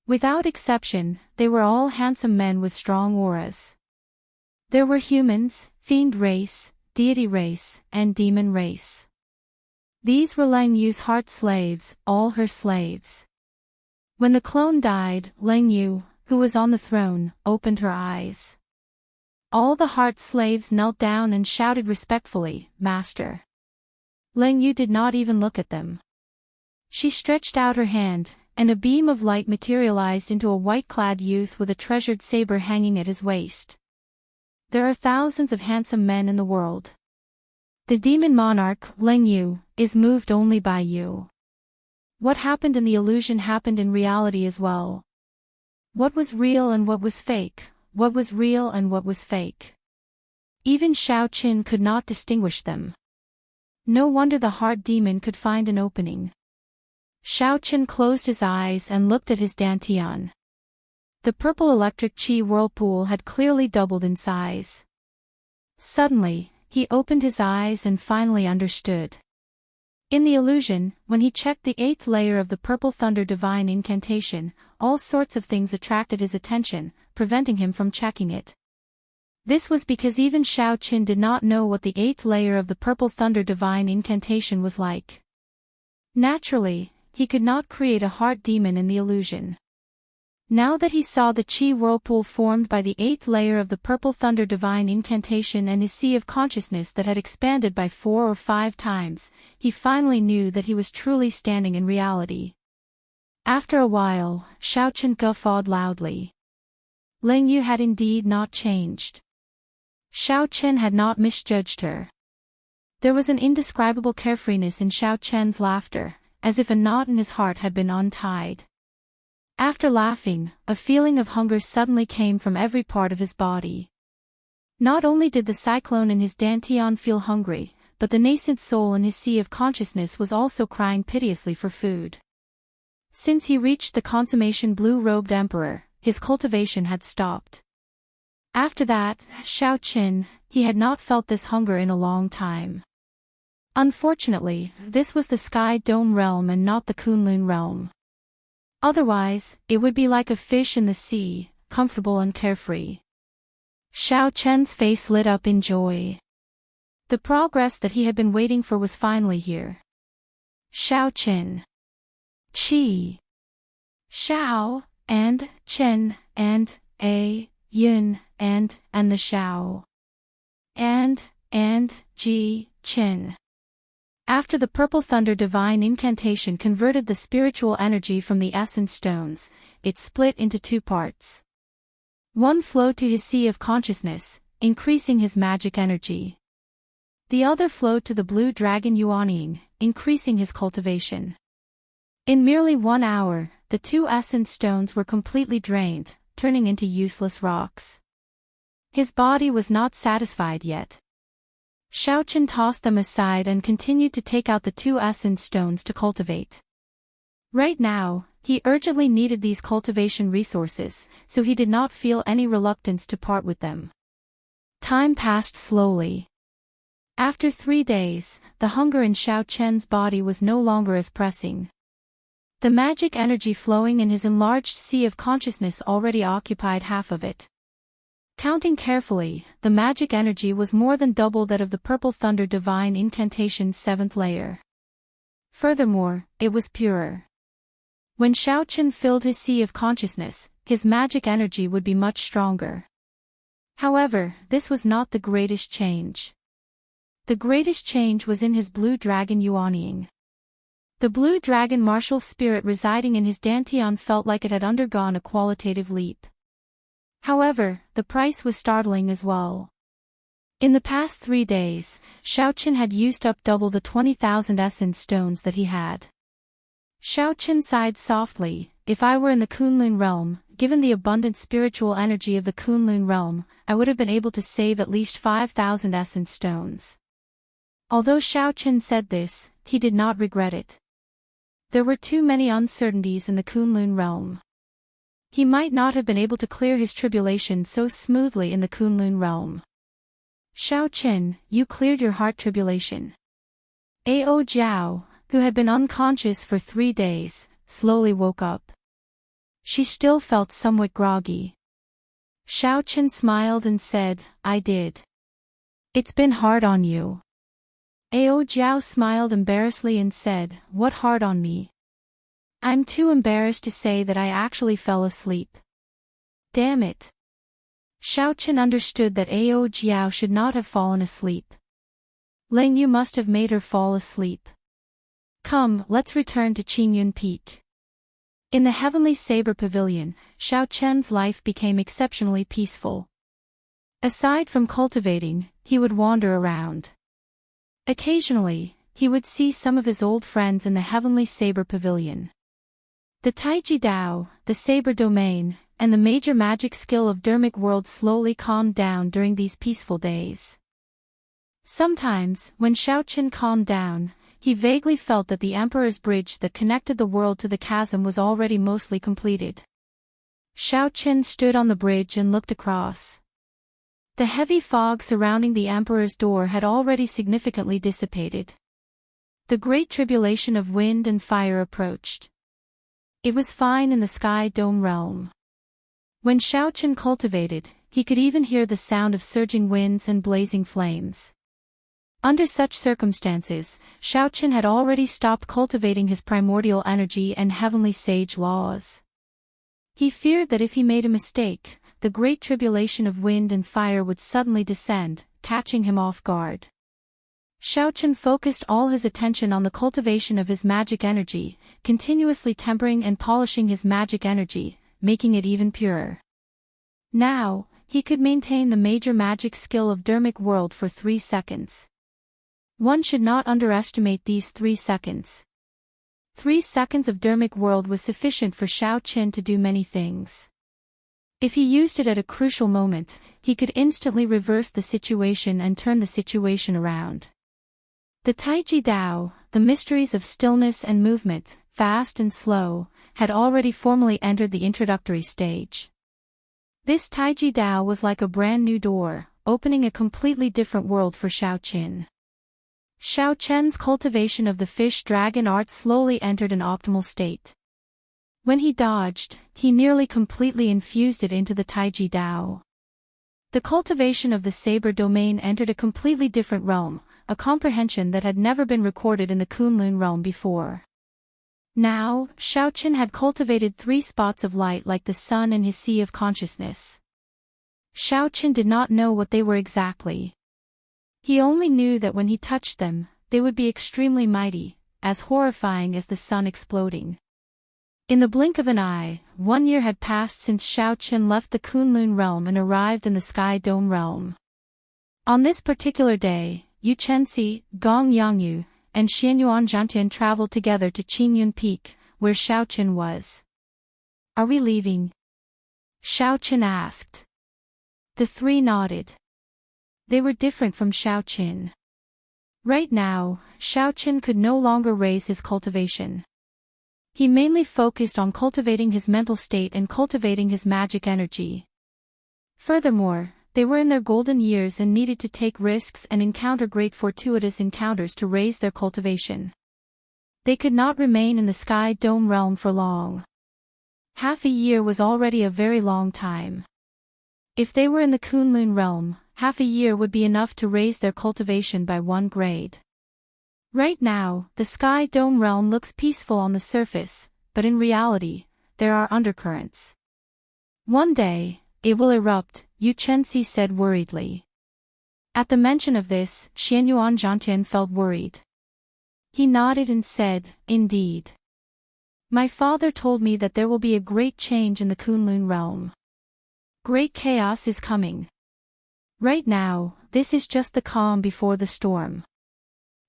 Without exception, they were all handsome men with strong auras. There were humans, fiend race, deity race, and demon race. These were Ling Yu's heart slaves, all her slaves. When the clone died, Ling Yu, who was on the throne, opened her eyes. All the heart slaves knelt down and shouted respectfully, Master. Ling Yu did not even look at them. She stretched out her hand, and a beam of light materialized into a white-clad youth with a treasured saber hanging at his waist. There are thousands of handsome men in the world. The demon monarch, Ling Yu, is moved only by you. What happened in the illusion happened in reality as well. What was real and what was fake, what was real and what was fake. Even Xiaochen could not distinguish them. No wonder the heart demon could find an opening. Xiaochen closed his eyes and looked at his dantian. The purple electric chi whirlpool had clearly doubled in size. Suddenly, he opened his eyes and finally understood. In the illusion, when he checked the 8th layer of the purple thunder divine incantation, all sorts of things attracted his attention, preventing him from checking it. This was because even Xiaochen did not know what the 8th layer of the purple thunder divine incantation was like. Naturally, he could not create a heart demon in the illusion. Now that he saw the chi whirlpool formed by the 8th layer of the purple thunder divine incantation and his sea of consciousness that had expanded by 4 or 5 times, he finally knew that he was truly standing in reality. After a while, Xiaochen guffawed loudly. Ling Yu had indeed not changed. Xiaochen had not misjudged her. There was an indescribable carefreeness in Xiaochen's laughter, as if a knot in his heart had been untied. After laughing, a feeling of hunger suddenly came from every part of his body. Not only did the cyclone in his dantian feel hungry, but the nascent soul in his sea of consciousness was also crying piteously for food. Since he reached the consummation blue-robed emperor, his cultivation had stopped. After that, Xiaoqin, he had not felt this hunger in a long time. Unfortunately, this was the Sky Dome realm and not the Kunlun realm. Otherwise, it would be like a fish in the sea, comfortable and carefree. Xiao Chen's face lit up in joy. The progress that he had been waiting for was finally here. Xiao Qin. Qi. Xiao, and, Chen, and, A, Yun, and the Xiao. And, Ji, Qin. After the purple thunder divine incantation converted the spiritual energy from the essence stones, it split into two parts. One flowed to his sea of consciousness, increasing his magic energy. The other flowed to the blue dragon Yuanying, increasing his cultivation. In merely 1 hour, the two essence stones were completely drained, turning into useless rocks. His body was not satisfied yet. Xiaoqin tossed them aside and continued to take out the two essence stones to cultivate. Right now, he urgently needed these cultivation resources, so he did not feel any reluctance to part with them. Time passed slowly. After 3 days, the hunger in Xiaoqian's body was no longer as pressing. The magic energy flowing in his enlarged sea of consciousness already occupied half of it. Counting carefully, the magic energy was more than double that of the Purple Thunder Divine Incantation's 7th layer. Furthermore, it was purer. When Xiaoqin filled his sea of consciousness, his magic energy would be much stronger. However, this was not the greatest change. The greatest change was in his blue dragon Yuanying. The blue dragon martial spirit residing in his dantian felt like it had undergone a qualitative leap. However, the price was startling as well. In the past 3 days, Xiaoqin had used up double the 20,000 essence stones that he had. Xiaoqin sighed softly. If I were in the Kunlun realm, given the abundant spiritual energy of the Kunlun realm, I would have been able to save at least 5,000 essence stones. Although Xiaoqin said this, he did not regret it. There were too many uncertainties in the Kunlun realm. He might not have been able to clear his tribulation so smoothly in the Kunlun realm. Xiaoqin, you cleared your heart tribulation. Ao Jiao, who had been unconscious for 3 days, slowly woke up. She still felt somewhat groggy. Xiaoqin smiled and said, I did. It's been hard on you. Ao Jiao smiled embarrassedly and said, what hard on me? I'm too embarrassed to say that I actually fell asleep. Damn it. Xiaoqin understood that Ao Jiao should not have fallen asleep. Ling Yu must have made her fall asleep. Come, let's return to Qingyun Peak. In the Heavenly Saber Pavilion, Xiaoqian's life became exceptionally peaceful. Aside from cultivating, he would wander around. Occasionally, he would see some of his old friends in the Heavenly Saber Pavilion. The Taiji Dao, the Saber Domain, and the major magic skill of Dermic World slowly calmed down during these peaceful days. Sometimes, when Xiaoqin calmed down, he vaguely felt that the Emperor's bridge that connected the world to the chasm was already mostly completed. Xiaoqin stood on the bridge and looked across. The heavy fog surrounding the Emperor's door had already significantly dissipated. The great tribulation of wind and fire approached. It was fine in the Sky Dome realm. When Xiaoqin cultivated, he could even hear the sound of surging winds and blazing flames. Under such circumstances, Xiaoqin had already stopped cultivating his primordial energy and heavenly sage laws. He feared that if he made a mistake, the great tribulation of wind and fire would suddenly descend, catching him off guard. Xiaoqin focused all his attention on the cultivation of his magic energy, continuously tempering and polishing his magic energy, making it even purer. Now, he could maintain the major magic skill of Dermic World for 3 seconds. One should not underestimate these 3 seconds. 3 seconds of dermic world was sufficient for Xiao Qin to do many things. If he used it at a crucial moment, he could instantly reverse the situation and turn the situation around. The Taiji Dao, the mysteries of stillness and movement, fast and slow, had already formally entered the introductory stage. This Taiji Dao was like a brand new door, opening a completely different world for Xiao Qin. Xiao Qian's cultivation of the fish dragon art slowly entered an optimal state. When he dodged, he nearly completely infused it into the Taiji Dao. The cultivation of the saber domain entered a completely different realm, a comprehension that had never been recorded in the Kunlun realm before. Now, Xiao Qin had cultivated 3 spots of light like the sun in his sea of consciousness. Xiao Qin did not know what they were exactly. He only knew that when he touched them, they would be extremely mighty, as horrifying as the sun exploding. In the blink of an eye, 1 year had passed since Xiao Qin left the Kunlun realm and arrived in the Sky Dome realm. On this particular day, Yu Chenxi, Gong Yangyu, and Xianyuan Zhantian traveled together to Qingyun Peak, where Xiao Qin was. "Are we leaving?" Xiao Qin asked. The 3 nodded. They were different from Xiao Qin. Right now, Xiao Qin could no longer raise his cultivation. He mainly focused on cultivating his mental state and cultivating his magic energy. Furthermore, they were in their golden years and needed to take risks and encounter great fortuitous encounters to raise their cultivation. They could not remain in the Sky Dome realm for long. Half a year was already a very long time. If they were in the Kunlun realm, half a year would be enough to raise their cultivation by 1 grade. Right now, the Sky Dome realm looks peaceful on the surface, but in reality, there are undercurrents. One day, it will erupt, Yu Chenxi said worriedly. At the mention of this, Xianyuan Zhantian felt worried. He nodded and said, "Indeed. My father told me that there will be a great change in the Kunlun realm. Great chaos is coming. Right now, this is just the calm before the storm."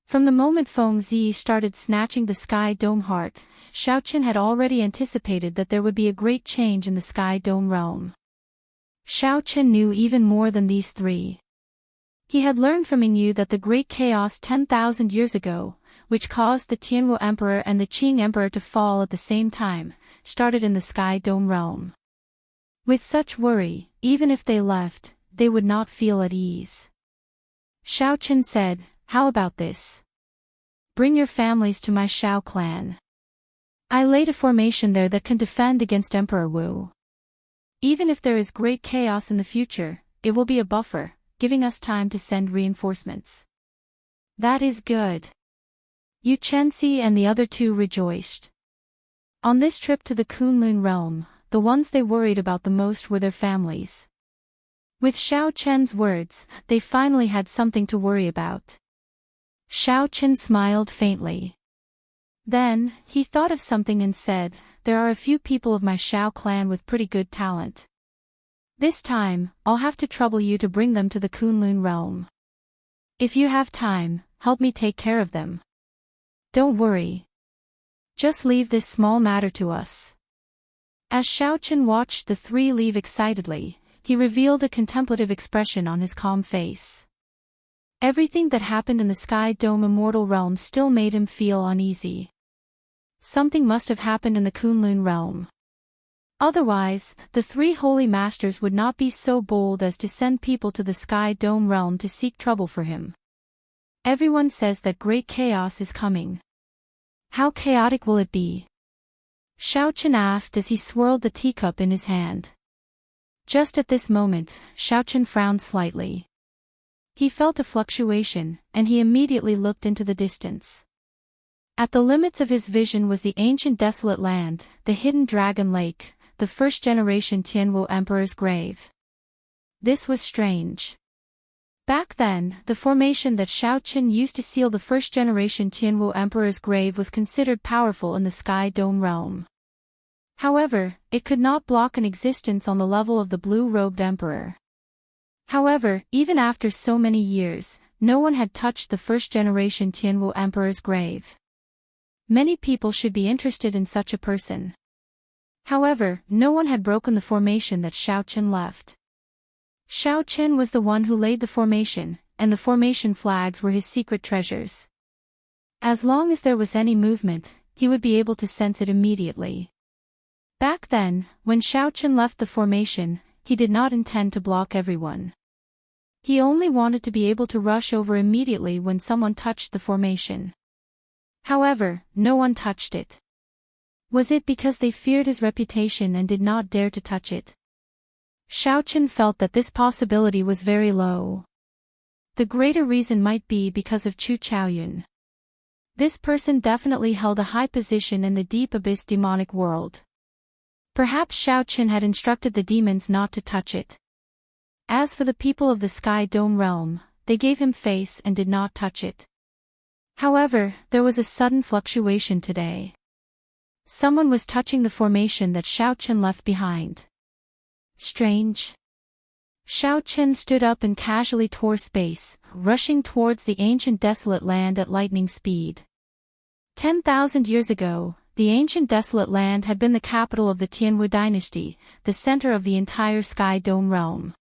From the moment Feng Zi started snatching the Sky Dome heart, Xiao Qin had already anticipated that there would be a great change in the Sky Dome realm. Xiao Qin knew even more than these 3. He had learned from Yingyu that the great chaos 10,000 years ago, which caused the Tianwu Emperor and the Qing Emperor to fall at the same time, started in the Sky Dome realm. With such worry, even if they left, they would not feel at ease. Xiao Qin said, "How about this? Bring your families to my Xiao clan. I laid a formation there that can defend against Emperor Wu. Even if there is great chaos in the future, it will be a buffer, giving us time to send reinforcements." "That is good." Yu Chenxi and the other 2 rejoiced. On this trip to the Kunlun realm, the ones they worried about the most were their families. With Xiao Qian's words, they finally had something to worry about. Xiao Qin smiled faintly. Then, he thought of something and said, "There are a few people of my Xiao clan with pretty good talent. This time, I'll have to trouble you to bring them to the Kunlun realm. If you have time, help me take care of them. Don't worry. Just leave this small matter to us." As Xiao Qin watched the 3 leave excitedly, he revealed a contemplative expression on his calm face. Everything that happened in the Sky Dome Immortal realm still made him feel uneasy. Something must have happened in the Kunlun realm. Otherwise, the 3 holy masters would not be so bold as to send people to the Sky Dome realm to seek trouble for him. Everyone says that great chaos is coming. How chaotic will it be? Xiao Qin asked as he swirled the teacup in his hand. Just at this moment, Xiao Qin frowned slightly. He felt a fluctuation, and he immediately looked into the distance. At the limits of his vision was the ancient desolate land, the hidden dragon lake, the first-generation Tianwu Emperor's grave. This was strange. Back then, the formation that Xiao Qin used to seal the first-generation Tianwu Emperor's grave was considered powerful in the Sky Dome realm. However, it could not block an existence on the level of the blue-robed emperor. However, even after so many years, no one had touched the first-generation Tianwu Emperor's grave. Many people should be interested in such a person. However, no one had broken the formation that Xiaochen left. Xiaochen was the one who laid the formation, and the formation flags were his secret treasures. As long as there was any movement, he would be able to sense it immediately. Back then, when Xiaochen left the formation, he did not intend to block everyone. He only wanted to be able to rush over immediately when someone touched the formation. However, no one touched it. Was it because they feared his reputation and did not dare to touch it? Xiaochen felt that this possibility was very low. The greater reason might be because of Chu Chaoyun. This person definitely held a high position in the deep abyss demonic world. Perhaps Xiaochen had instructed the demons not to touch it. As for the people of the Sky Dome realm, they gave him face and did not touch it. However, there was a sudden fluctuation today. Someone was touching the formation that Xiaochen left behind. Strange. Xiaochen stood up and casually tore space, rushing towards the ancient desolate land at lightning speed. 10,000 years ago, the ancient desolate land had been the capital of the Tianwu dynasty, the center of the entire Sky Dome realm.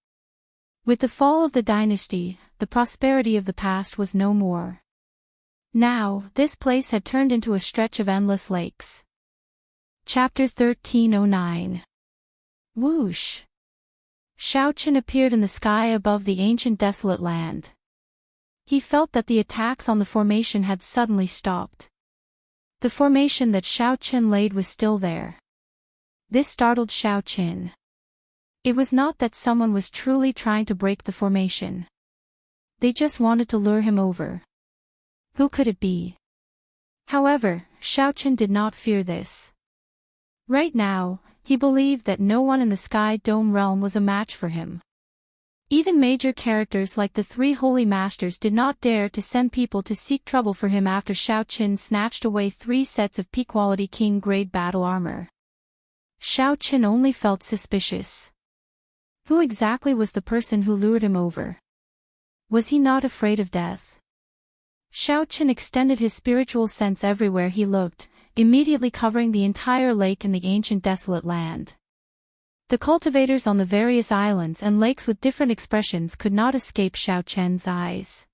With the fall of the dynasty, the prosperity of the past was no more. Now, this place had turned into a stretch of endless lakes. Chapter 1309. Whoosh! Xiaochen appeared in the sky above the ancient desolate land. He felt that the attacks on the formation had suddenly stopped. The formation that Xiaochen laid was still there. This startled Xiaochen. It was not that someone was truly trying to break the formation. They just wanted to lure him over. Who could it be? However, Xiaochen did not fear this. Right now, he believed that no one in the Sky Dome realm was a match for him. Even major characters like the three holy masters did not dare to send people to seek trouble for him after Xiaochen snatched away 3 sets of P-quality king-grade battle armor. Xiaochen only felt suspicious. Who exactly was the person who lured him over? Was he not afraid of death? Xiaochen extended his spiritual sense everywhere he looked, immediately covering the entire lake in the ancient desolate land. The cultivators on the various islands and lakes with different expressions could not escape Xiaochen's eyes.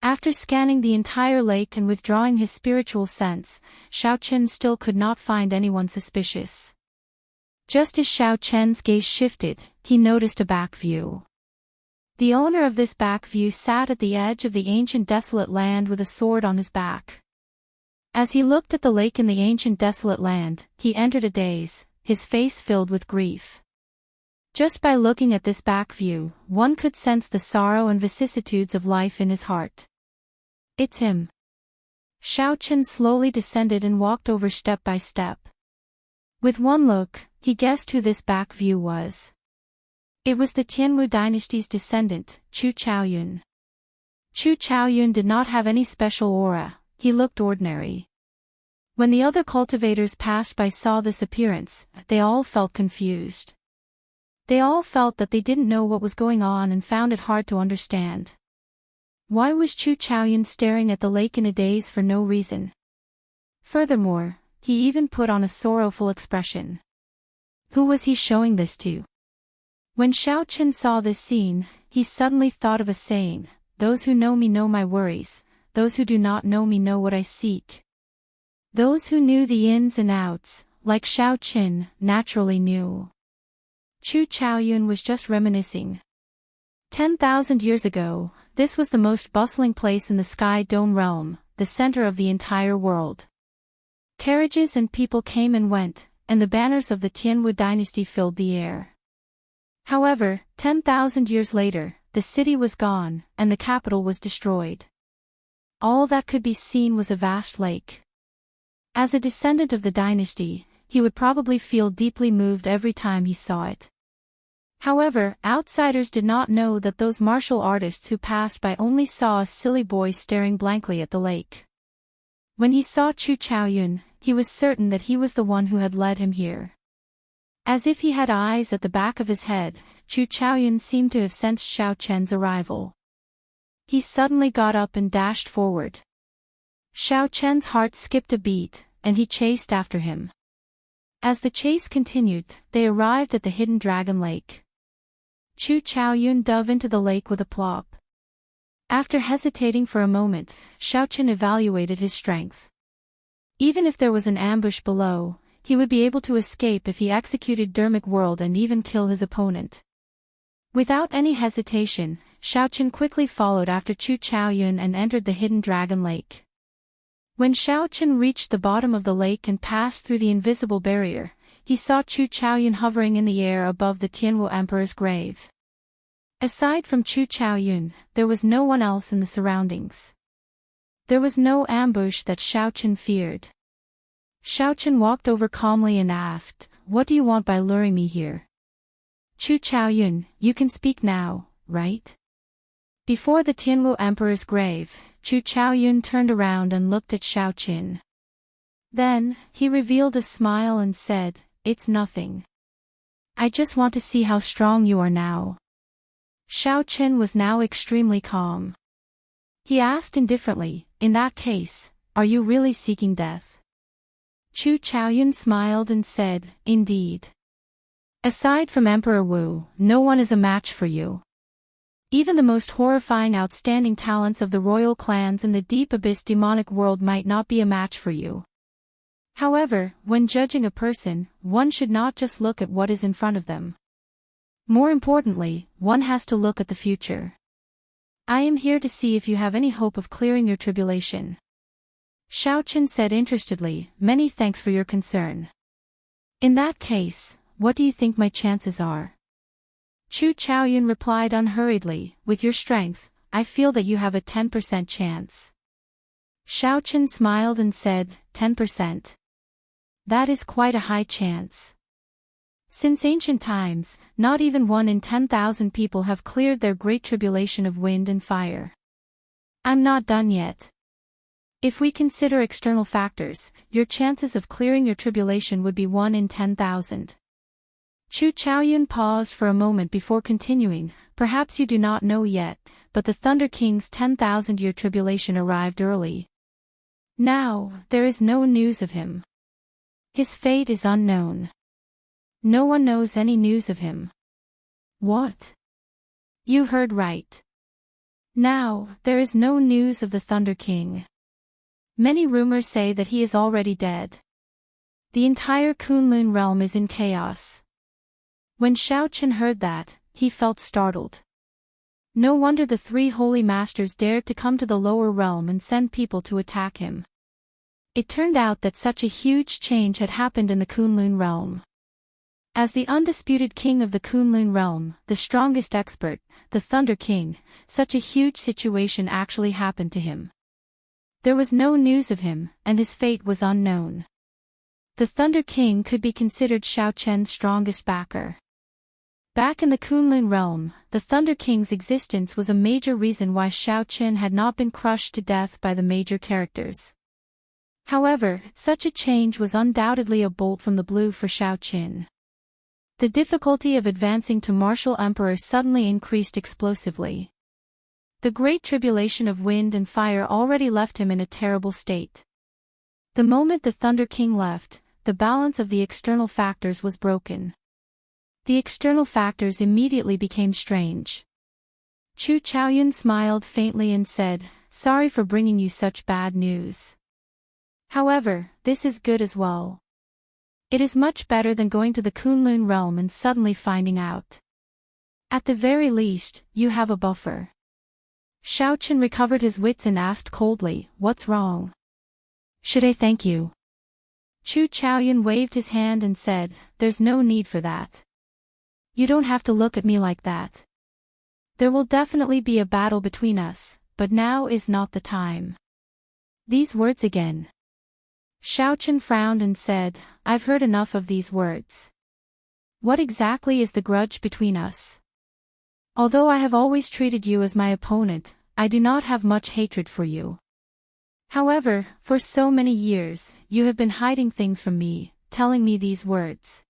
After scanning the entire lake and withdrawing his spiritual sense, Xiaochen still could not find anyone suspicious. Just as Xiaochen's gaze shifted, he noticed a back view. The owner of this back view sat at the edge of the ancient desolate land with a sword on his back. As he looked at the lake in the ancient desolate land, he entered a daze, his face filled with grief. Just by looking at this back view, one could sense the sorrow and vicissitudes of life in his heart. It's him. Xiaochen slowly descended and walked over step by step. With one look, he guessed who this back view was. It was the Tianwu dynasty's descendant, Chu Chaoyun. Chu Chaoyun did not have any special aura, he looked ordinary. When the other cultivators passed by saw this appearance, they all felt confused. They all felt that they didn't know what was going on and found it hard to understand. Why was Chu Chaoyun staring at the lake in a daze for no reason? Furthermore, he even put on a sorrowful expression. Who was he showing this to? When Xiaochen saw this scene, he suddenly thought of a saying, "Those who know me know my worries, those who do not know me know what I seek." Those who knew the ins and outs, like Xiaochen, naturally knew. Chu Chaoyun was just reminiscing. 10,000 years ago, this was the most bustling place in the Sky Dome realm, the center of the entire world. Carriages and people came and went, and the banners of the Tianwu dynasty filled the air. However, 10,000 years later, the city was gone, and the capital was destroyed. All that could be seen was a vast lake. As a descendant of the dynasty, he would probably feel deeply moved every time he saw it. However, outsiders did not know that those martial artists who passed by only saw a silly boy staring blankly at the lake. When he saw Chu Chaoyun, he was certain that he was the one who had led him here. As if he had eyes at the back of his head, Chu Chaoyun seemed to have sensed Xiaochen's arrival. He suddenly got up and dashed forward. Xiao Chen's heart skipped a beat, and he chased after him. As the chase continued, they arrived at the hidden dragon lake. Chu Chaoyun dove into the lake with a plop. After hesitating for a moment, Xiao Chen evaluated his strength. Even if there was an ambush below, he would be able to escape if he executed Dermic World and even kill his opponent. Without any hesitation, Xiao Chen quickly followed after Chu Chaoyun and entered the hidden dragon lake. When Xiao Chen reached the bottom of the lake and passed through the invisible barrier, he saw Chu Chaoyun hovering in the air above the Tianwu Emperor's grave. Aside from Chu Chaoyun, there was no one else in the surroundings. There was no ambush that Xiao Chen feared. Xiao Chen walked over calmly and asked, "What do you want by luring me here?" "Chu Chaoyun, you can speak now, right?" Before the Tianwu Emperor's grave, Chu Chaoyun turned around and looked at Xiao Chen. Then, he revealed a smile and said, "It's nothing. I just want to see how strong you are now." Xiao Chen was now extremely calm. He asked indifferently, "In that case, are you really seeking death?" Chu Chaoyun smiled and said, "Indeed. Aside from Emperor Wu, no one is a match for you. Even the most horrifying outstanding talents of the royal clans in the deep abyss demonic world might not be a match for you. However, when judging a person, one should not just look at what is in front of them. More importantly, one has to look at the future. I am here to see if you have any hope of clearing your tribulation." Xiao Chen said interestedly, "Many thanks for your concern. In that case, what do you think my chances are?" Chu Chaoyun replied unhurriedly, "With your strength, I feel that you have a 10% chance." Xiao Chen smiled and said, 10%. That is quite a high chance. Since ancient times, not even 1 in 10,000 people have cleared their great tribulation of wind and fire. I'm not done yet. If we consider external factors, your chances of clearing your tribulation would be 1 in 10,000. Chu Chaoyun paused for a moment before continuing, "Perhaps you do not know yet, but the Thunder King's 10,000-year tribulation arrived early. Now, there is no news of him. His fate is unknown. No one knows any news of him." "What?" "You heard right. Now, there is no news of the Thunder King. Many rumors say that he is already dead. The entire Kunlun realm is in chaos." When Xiao Chen heard that, he felt startled. No wonder the 3 holy masters dared to come to the lower realm and send people to attack him. It turned out that such a huge change had happened in the Kunlun realm. As the undisputed king of the Kunlun realm, the strongest expert, the Thunder King, such a huge situation actually happened to him. There was no news of him, and his fate was unknown. The Thunder King could be considered Xiao Chen's strongest backer. Back in the Kunlun realm, the Thunder King's existence was a major reason why Xiao Chen had not been crushed to death by the major characters. However, such a change was undoubtedly a bolt from the blue for Xiao Chen. The difficulty of advancing to martial emperor suddenly increased explosively. The great tribulation of wind and fire already left him in a terrible state. The moment the Thunder King left, the balance of the external factors was broken. The external factors immediately became strange. Chu Chaoyun smiled faintly and said, "Sorry for bringing you such bad news. However, this is good as well. It is much better than going to the Kunlun realm and suddenly finding out. At the very least, you have a buffer." Xiao Chen recovered his wits and asked coldly, "What's wrong? Should I thank you?" Chu Chaoyun waved his hand and said, "There's no need for that. You don't have to look at me like that. There will definitely be a battle between us, but now is not the time." These words again. Xiao Chen frowned and said, "I've heard enough of these words. What exactly is the grudge between us? Although I have always treated you as my opponent, I do not have much hatred for you. However, for so many years, you have been hiding things from me, telling me these words.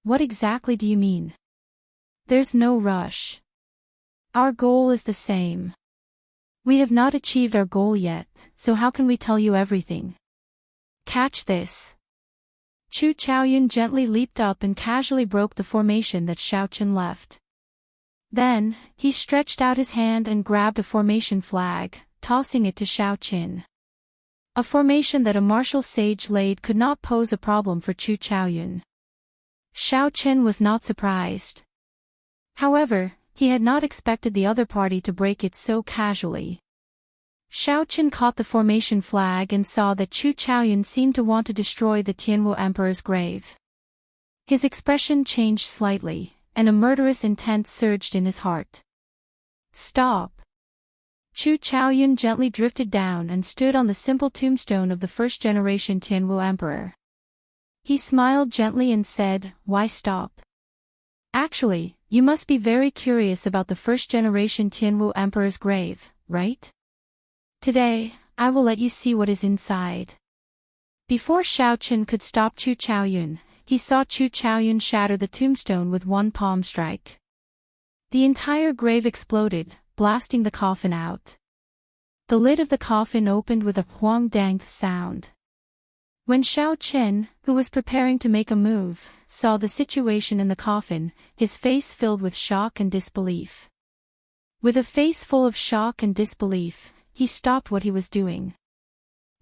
What exactly do you mean? There's no rush. Our goal is the same. We have not achieved our goal yet, so how can we tell you everything? Catch this. Chu Chaoyun gently leaped up and casually broke the formation that Xiaochen left. Then, he stretched out his hand and grabbed a formation flag, tossing it to Xiaochen. A formation that a martial sage laid could not pose a problem for Chu Chaoyun. Xiaochen was not surprised. However, he had not expected the other party to break it so casually. Xiaochen caught the formation flag and saw that Chu Chaoyun seemed to want to destroy the Tianwu Emperor's grave. His expression changed slightly, and a murderous intent surged in his heart. Stop! Chu Chaoyun gently drifted down and stood on the simple tombstone of the first-generation Tianwu Emperor. He smiled gently and said, "Why stop? Actually, you must be very curious about the first-generation Tianwu Emperor's grave, right? Today, I will let you see what is inside." Before Xiaochen could stop Chu Chaoyun, he saw Chu Chaoyun shatter the tombstone with one palm strike. The entire grave exploded, blasting the coffin out. The lid of the coffin opened with a huang-dang sound. When Xiaochen, who was preparing to make a move, saw the situation in the coffin, his face filled with shock and disbelief. With a face full of shock and disbelief, he stopped what he was doing.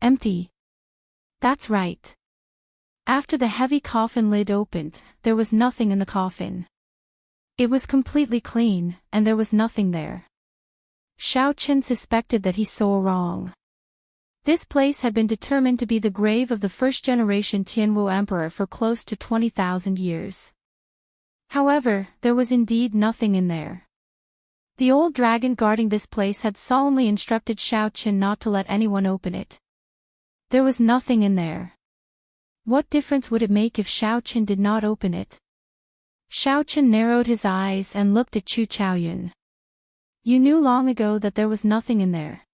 Empty. That's right. After the heavy coffin lid opened, there was nothing in the coffin. It was completely clean, and there was nothing there. Xiaochen suspected that he saw wrong. This place had been determined to be the grave of the first-generation Tianwu Emperor for close to 20,000 years. However, there was indeed nothing in there. The old dragon guarding this place had solemnly instructed Xiaochen not to let anyone open it. There was nothing in there. What difference would it make if Xiaochen did not open it? Xiaochen narrowed his eyes and looked at Chu Chaoyun. You knew long ago that there was nothing in there.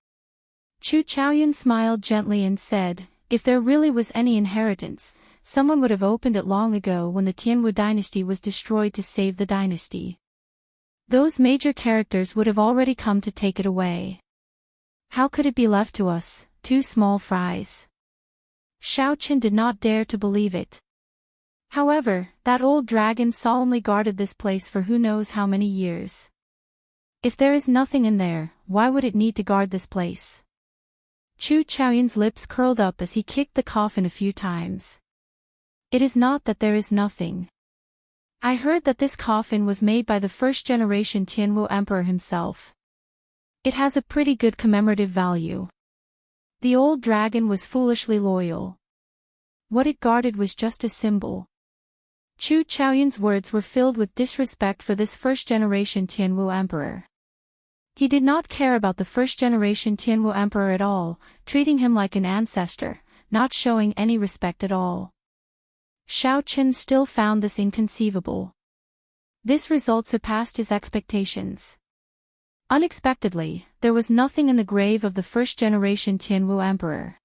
Chu Chaoyun smiled gently and said, if there really was any inheritance, someone would have opened it long ago when the Tianwu dynasty was destroyed to save the dynasty. Those major characters would have already come to take it away. How could it be left to us, two small fries? Xiaochen did not dare to believe it. However, that old dragon solemnly guarded this place for who knows how many years. If there is nothing in there, why would it need to guard this place? Chu Chaoyun's lips curled up as he kicked the coffin a few times. It is not that there is nothing. I heard that this coffin was made by the first-generation Tianwu Emperor himself. It has a pretty good commemorative value. The old dragon was foolishly loyal. What it guarded was just a symbol. Chu Chaoyun's words were filled with disrespect for this first-generation Tianwu Emperor. He did not care about the first-generation Tianwu Emperor at all, treating him like an ancestor, not showing any respect at all. Xiaochen still found this inconceivable. This result surpassed his expectations. Unexpectedly, there was nothing in the grave of the first-generation Tianwu Emperor.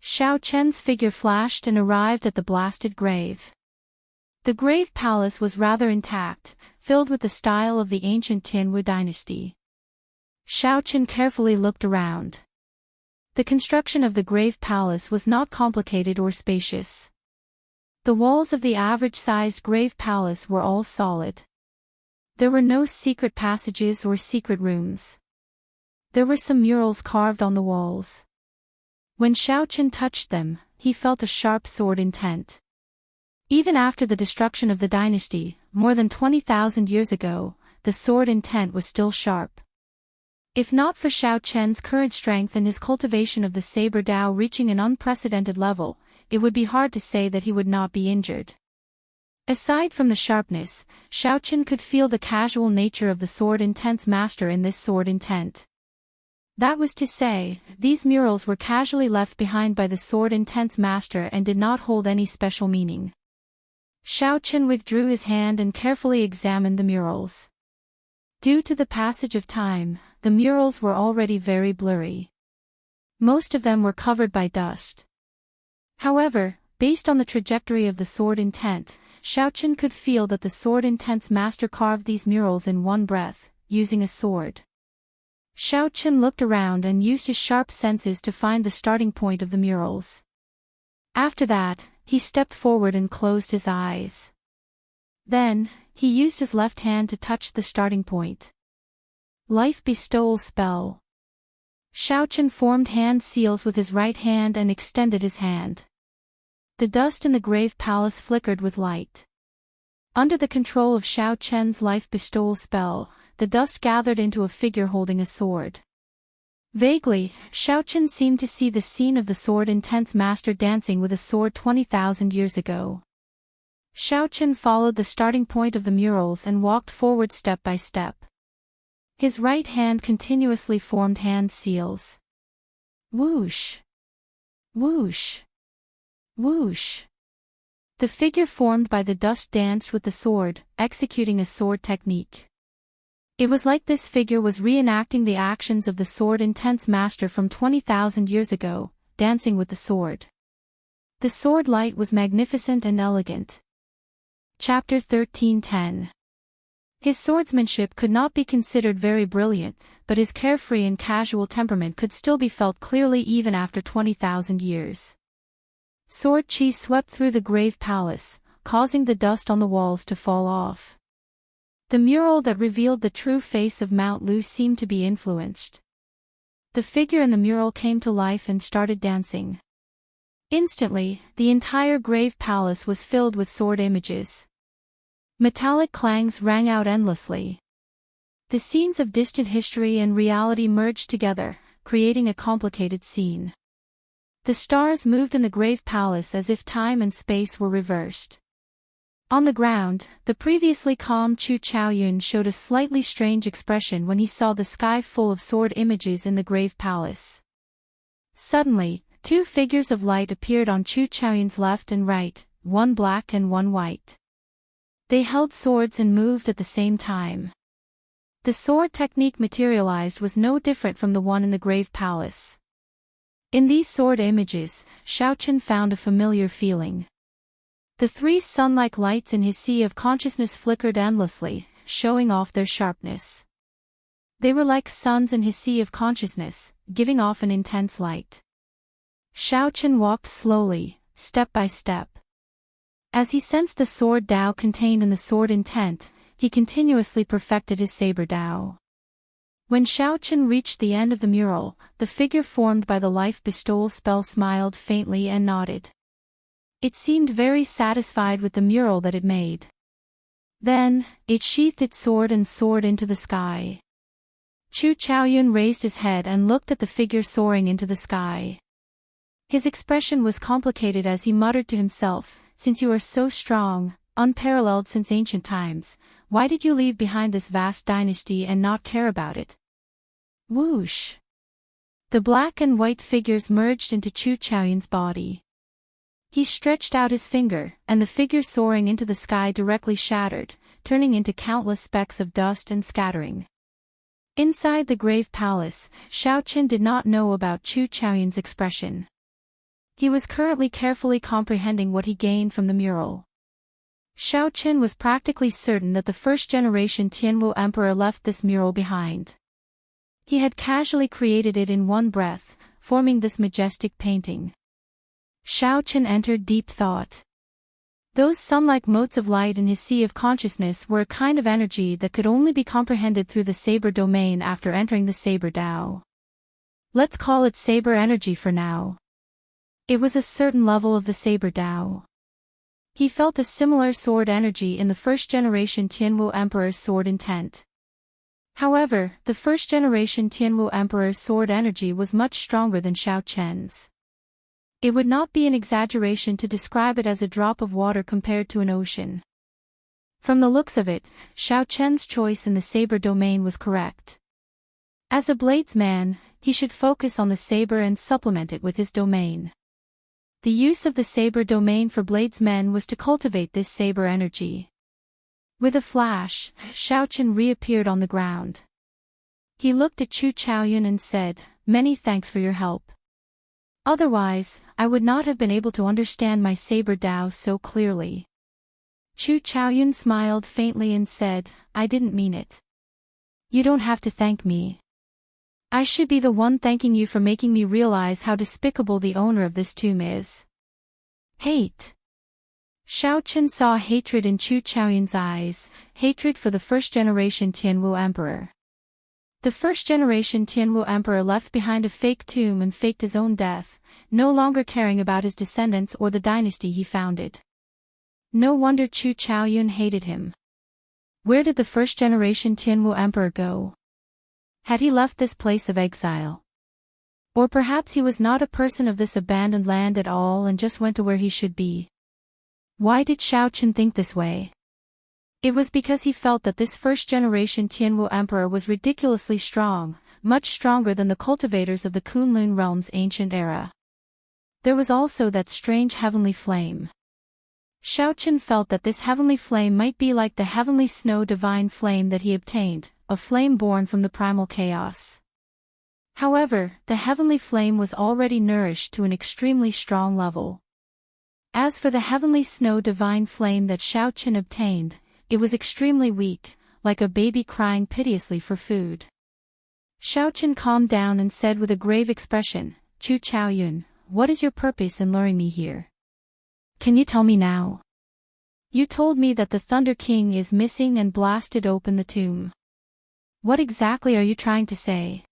Xiaochen's figure flashed and arrived at the blasted grave. The grave palace was rather intact, filled with the style of the ancient Tianwu dynasty. Xiaochen carefully looked around. The construction of the grave palace was not complicated or spacious. The walls of the average-sized grave palace were all solid. There were no secret passages or secret rooms. There were some murals carved on the walls. When Xiaochen touched them, he felt a sharp sword intent. Even after the destruction of the dynasty, more than 20,000 years ago, the sword intent was still sharp. If not for Xiaochen's current strength and his cultivation of the saber Dao reaching an unprecedented level, it would be hard to say that he would not be injured. Aside from the sharpness, Xiaochen could feel the casual nature of the sword intent's master in this sword intent. That was to say, these murals were casually left behind by the sword intent's master and did not hold any special meaning. Xiaochen withdrew his hand and carefully examined the murals. Due to the passage of time, the murals were already very blurry. Most of them were covered by dust. However, based on the trajectory of the sword intent, Xiaochen could feel that the sword intent's master carved these murals in one breath, using a sword. Xiao Chen looked around and used his sharp senses to find the starting point of the murals. After that, he stepped forward and closed his eyes. Then, he used his left hand to touch the starting point. Life bestowal spell. Xiao Chen formed hand seals with his right hand and extended his hand. The dust in the grave palace flickered with light. Under the control of Xiao Chen's life bestowal spell, the dust gathered into a figure holding a sword. Vaguely, Xiao Chen seemed to see the scene of the sword intense master dancing with a sword 20,000 years ago. Xiao Chen followed the starting point of the murals and walked forward step by step. His right hand continuously formed hand seals. Whoosh! Whoosh! Whoosh! The figure formed by the dust danced with the sword, executing a sword technique. It was like this figure was reenacting the actions of the sword intense master from 20,000 years ago, dancing with the sword. The sword light was magnificent and elegant. Chapter 13:10. His swordsmanship could not be considered very brilliant, but his carefree and casual temperament could still be felt clearly even after 20,000 years. Sword chi swept through the grave palace, causing the dust on the walls to fall off. The mural that revealed the true face of Mount Lu seemed to be influenced. The figure in the mural came to life and started dancing. Instantly, the entire grave palace was filled with sword images. Metallic clangs rang out endlessly. The scenes of distant history and reality merged together, creating a complicated scene. The stars moved in the grave palace as if time and space were reversed. On the ground, the previously calm Chu Chaoyun showed a slightly strange expression when he saw the sky full of sword images in the grave palace. Suddenly, two figures of light appeared on Chu Chaoyun's left and right, one black and one white. They held swords and moved at the same time. The sword technique materialized was no different from the one in the grave palace. In these sword images, Xiao Chen found a familiar feeling. The three sun-like lights in his sea of consciousness flickered endlessly, showing off their sharpness. They were like suns in his sea of consciousness, giving off an intense light. Xiao Chen walked slowly, step by step. As he sensed the sword Dao contained in the sword intent, he continuously perfected his saber Dao. When Xiao Chen reached the end of the mural, the figure formed by the life bestowal spell smiled faintly and nodded. It seemed very satisfied with the mural that it made. Then, it sheathed its sword and soared into the sky. Chu Chaoyun raised his head and looked at the figure soaring into the sky. His expression was complicated as he muttered to himself, "Since you are so strong, unparalleled since ancient times, why did you leave behind this vast dynasty and not care about it?" Whoosh! The black and white figures merged into Chu Chaoyun's body. He stretched out his finger, and the figure soaring into the sky directly shattered, turning into countless specks of dust and scattering. Inside the grave palace, Xiao Chen did not know about Chu Chaoyun's expression. He was currently carefully comprehending what he gained from the mural. Xiao Chen was practically certain that the first-generation Tianwu emperor left this mural behind. He had casually created it in one breath, forming this majestic painting. Xiao Chen entered deep thought. Those sun-like motes of light in his sea of consciousness were a kind of energy that could only be comprehended through the saber domain after entering the saber Dao. Let's call it saber energy for now. It was a certain level of the saber Dao. He felt a similar sword energy in the first-generation Tianwu emperor's sword intent. However, the first-generation Tianwu emperor's sword energy was much stronger than Xiao Chen's. It would not be an exaggeration to describe it as a drop of water compared to an ocean. From the looks of it, Xiao Chen's choice in the saber domain was correct. As a bladesman, he should focus on the saber and supplement it with his domain. The use of the saber domain for bladesmen was to cultivate this saber energy. With a flash, Xiao Chen reappeared on the ground. He looked at Chu Chaoyun and said, "Many thanks for your help. Otherwise, I would not have been able to understand my saber Dao so clearly." Chu Chaoyun smiled faintly and said, "I didn't mean it. You don't have to thank me. I should be the one thanking you for making me realize how despicable the owner of this tomb is. Hate. Xiaochen saw hatred in Chu Chaoyun's eyes, hatred for the first-generation Tianwu emperor. The first-generation Tianwu emperor left behind a fake tomb and faked his own death, no longer caring about his descendants or the dynasty he founded. No wonder Chu Chaoyun hated him. Where did the first-generation Tianwu emperor go? Had he left this place of exile? Or perhaps he was not a person of this abandoned land at all and just went to where he should be. Why did Xiaochen think this way? It was because he felt that this first-generation Tianwu emperor was ridiculously strong, much stronger than the cultivators of the Kunlun realm's ancient era. There was also that strange heavenly flame. Xiaochen felt that this heavenly flame might be like the heavenly snow divine flame that he obtained, a flame born from the primal chaos. However, the heavenly flame was already nourished to an extremely strong level. As for the heavenly snow divine flame that Xiaochen obtained, it was extremely weak, like a baby crying piteously for food. Xiaochen calmed down and said with a grave expression, Chu Chaoyun, what is your purpose in luring me here? Can you tell me now? You told me that the Thunder King is missing and blasted open the tomb. What exactly are you trying to say?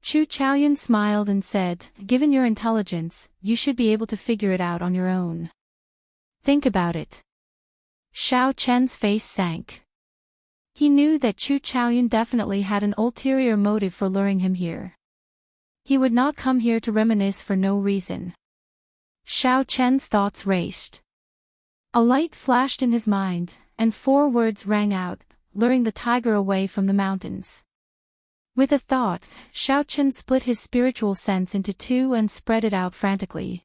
Chu Chaoyun smiled and said, given your intelligence, you should be able to figure it out on your own. Think about it. Xiaochen's face sank. He knew that Chu Chaoyun definitely had an ulterior motive for luring him here. He would not come here to reminisce for no reason. Xiaochen's thoughts raced. A light flashed in his mind, and 4 words rang out, luring the tiger away from the mountains. With a thought, Xiaochen split his spiritual sense into 2 and spread it out frantically.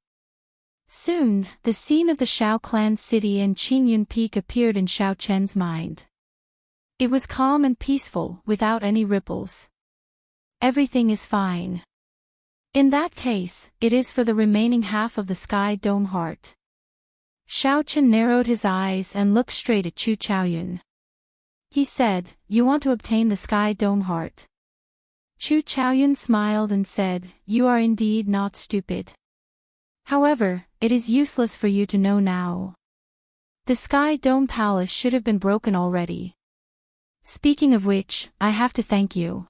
Soon, the scene of the Xiao clan city and Qingyun Peak appeared in Xiaochen's mind. It was calm and peaceful, without any ripples. Everything is fine. In that case, it is for the remaining half of the Sky Dome Heart. Xiaochen narrowed his eyes and looked straight at Chu Chaoyun. He said, you want to obtain the Sky Dome Heart. Chu Chaoyun smiled and said, you are indeed not stupid. However, it is useless for you to know now. The Sky Dome Palace should have been broken already. Speaking of which, I have to thank you.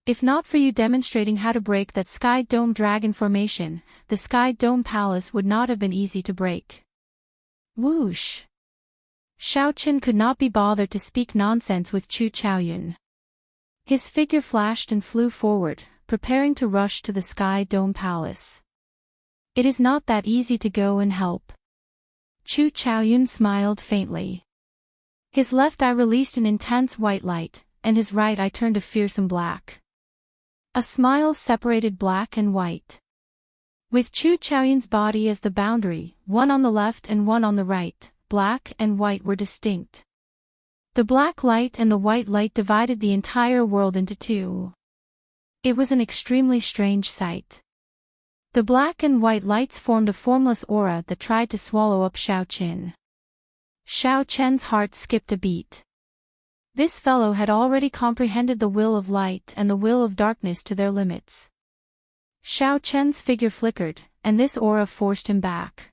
If not for you demonstrating how to break that Sky Dome Dragon formation, the Sky Dome Palace would not have been easy to break. Whoosh! Xiaochen could not be bothered to speak nonsense with Chu Chaoyun. His figure flashed and flew forward, preparing to rush to the Sky Dome Palace. It is not that easy to go and help. Chu Chaoyun smiled faintly. His left eye released an intense white light, and his right eye turned a fearsome black. A smile separated black and white. With Chu Chaoyun's body as the boundary, one on the left and one on the right, black and white were distinct. The black light and the white light divided the entire world into 2. It was an extremely strange sight. The black and white lights formed a formless aura that tried to swallow up Xiaochen. Xiaochen's heart skipped a beat. This fellow had already comprehended the will of light and the will of darkness to their limits. Xiaochen's figure flickered, and this aura forced him back.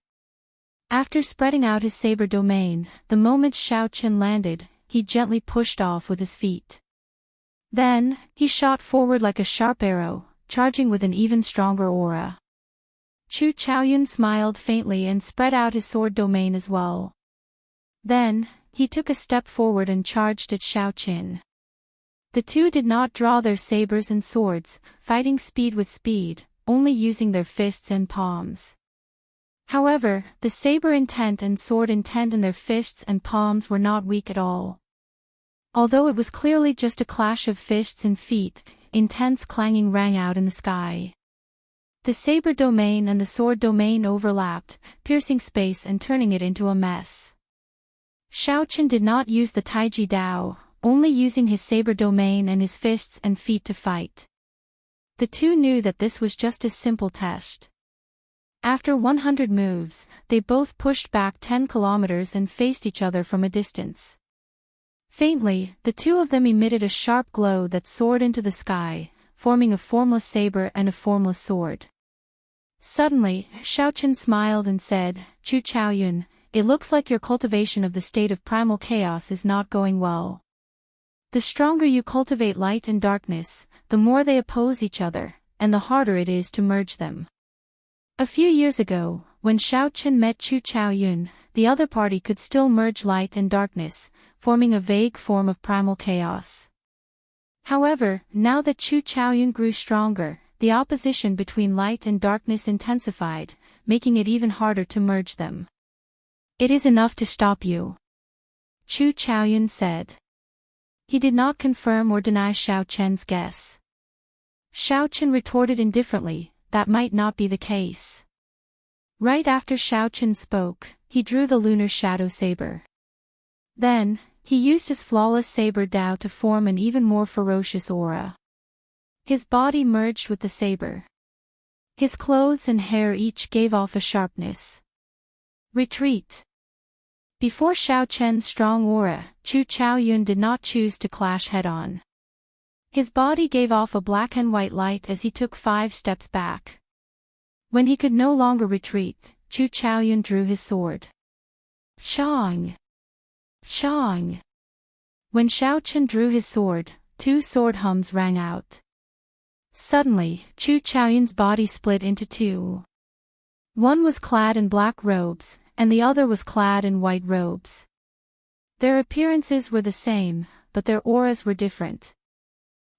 After spreading out his saber domain, the moment Xiaochen landed, he gently pushed off with his feet. Then, he shot forward like a sharp arrow, charging with an even stronger aura. Chu Chaoyun smiled faintly and spread out his sword domain as well. Then, he took a step forward and charged at Xiaochen. The 2 did not draw their sabers and swords, fighting speed with speed, only using their fists and palms. However, the saber intent and sword intent in their fists and palms were not weak at all. Although it was clearly just a clash of fists and feet, intense clanging rang out in the sky. The saber domain and the sword domain overlapped, piercing space and turning it into a mess. Xiaochen did not use the Taiji Dao, only using his saber domain and his fists and feet to fight. The 2 knew that this was just a simple test. After 100 moves, they both pushed back 10 kilometers and faced each other from a distance. Faintly, the 2 of them emitted a sharp glow that soared into the sky, forming a formless saber and a formless sword. Suddenly, Xiaochen smiled and said, "Chu Chaoyun, it looks like your cultivation of the state of primal chaos is not going well. The stronger you cultivate light and darkness, the more they oppose each other, and the harder it is to merge them." A few years ago, when Xiaochen met Chu Chaoyun, the other party could still merge light and darkness, forming a vague form of primal chaos. However, now that Chu Chaoyun grew stronger, the opposition between light and darkness intensified, making it even harder to merge them. "It is enough to stop you," Chu Chaoyun said. He did not confirm or deny Xiaochen's guess. Xiaochen retorted indifferently, "That might not be the case." Right after Xiaochen spoke, he drew the lunar shadow saber. Then, he used his flawless saber Dao to form an even more ferocious aura. His body merged with the saber. His clothes and hair each gave off a sharpness. Retreat. Before Xiaochen's strong aura, Chu Chaoyun did not choose to clash head-on. His body gave off a black and white light as he took 5 steps back. When he could no longer retreat, Chu Chaoyun drew his sword. Shang! Shang! When Xiaochen drew his sword, 2 sword hums rang out. Suddenly, Chu Chaoyun's body split into 2. One was clad in black robes, and the other was clad in white robes. Their appearances were the same, but their auras were different.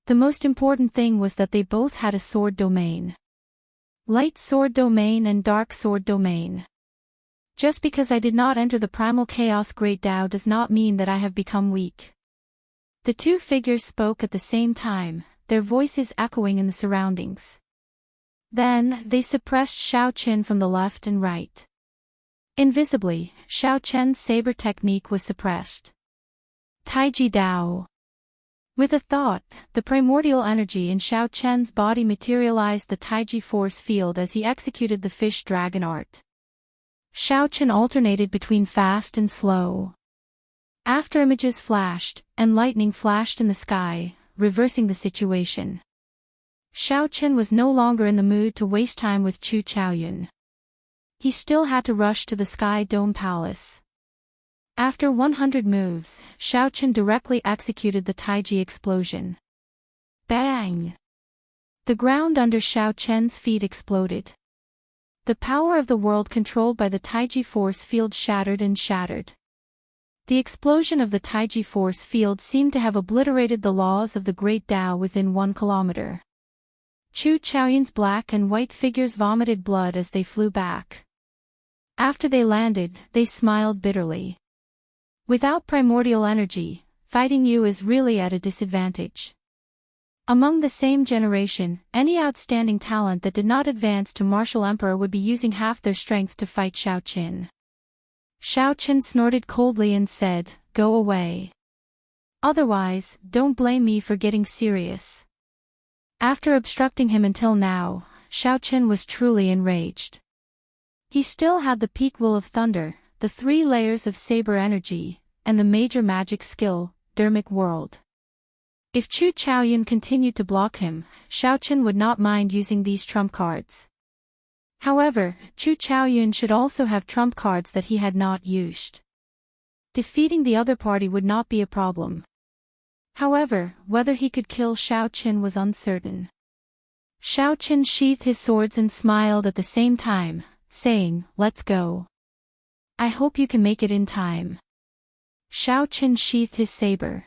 The most important thing was that they both had a sword domain. Light sword domain and dark sword domain. Just because I did not enter the primal chaos great Dao does not mean that I have become weak. The 2 figures spoke at the same time, their voices echoing in the surroundings. Then, they suppressed Xiaochen from the left and right. Invisibly, Xiaochen's saber technique was suppressed. Taiji Dao. With a thought, the primordial energy in Xiaochen's body materialized the Taiji force field as he executed the fish dragon art. Xiaochen alternated between fast and slow. After images flashed, and lightning flashed in the sky, reversing the situation. Xiaochen was no longer in the mood to waste time with Chu Chaoyun. He still had to rush to the Sky Dome Palace. After 100 moves, Xiaochen directly executed the Taiji explosion. Bang! The ground under Xiaochen's feet exploded. The power of the world controlled by the Taiji force field shattered and shattered. The explosion of the Taiji force field seemed to have obliterated the laws of the Great Tao within 1 kilometer. Chu Chaoyun's black and white figures vomited blood as they flew back. After they landed, they smiled bitterly. Without primordial energy, fighting you is really at a disadvantage. Among the same generation, any outstanding talent that did not advance to martial emperor would be using half their strength to fight Xiaochen. Xiaochen snorted coldly and said, "Go away. Otherwise, don't blame me for getting serious." After obstructing him until now, Xiaochen was truly enraged. He still had the peak will of thunder, the 3 layers of saber energy, and the major magic skill, Dermic World. If Chu Chaoyun continued to block him, Xiaochen would not mind using these trump cards. However, Chu Chaoyun should also have trump cards that he had not used. Defeating the other party would not be a problem. However, whether he could kill Xiaochen was uncertain. Xiaochen sheathed his swords and smiled at the same time, saying, "Let's go. I hope you can make it in time." Xiaochen sheathed his saber.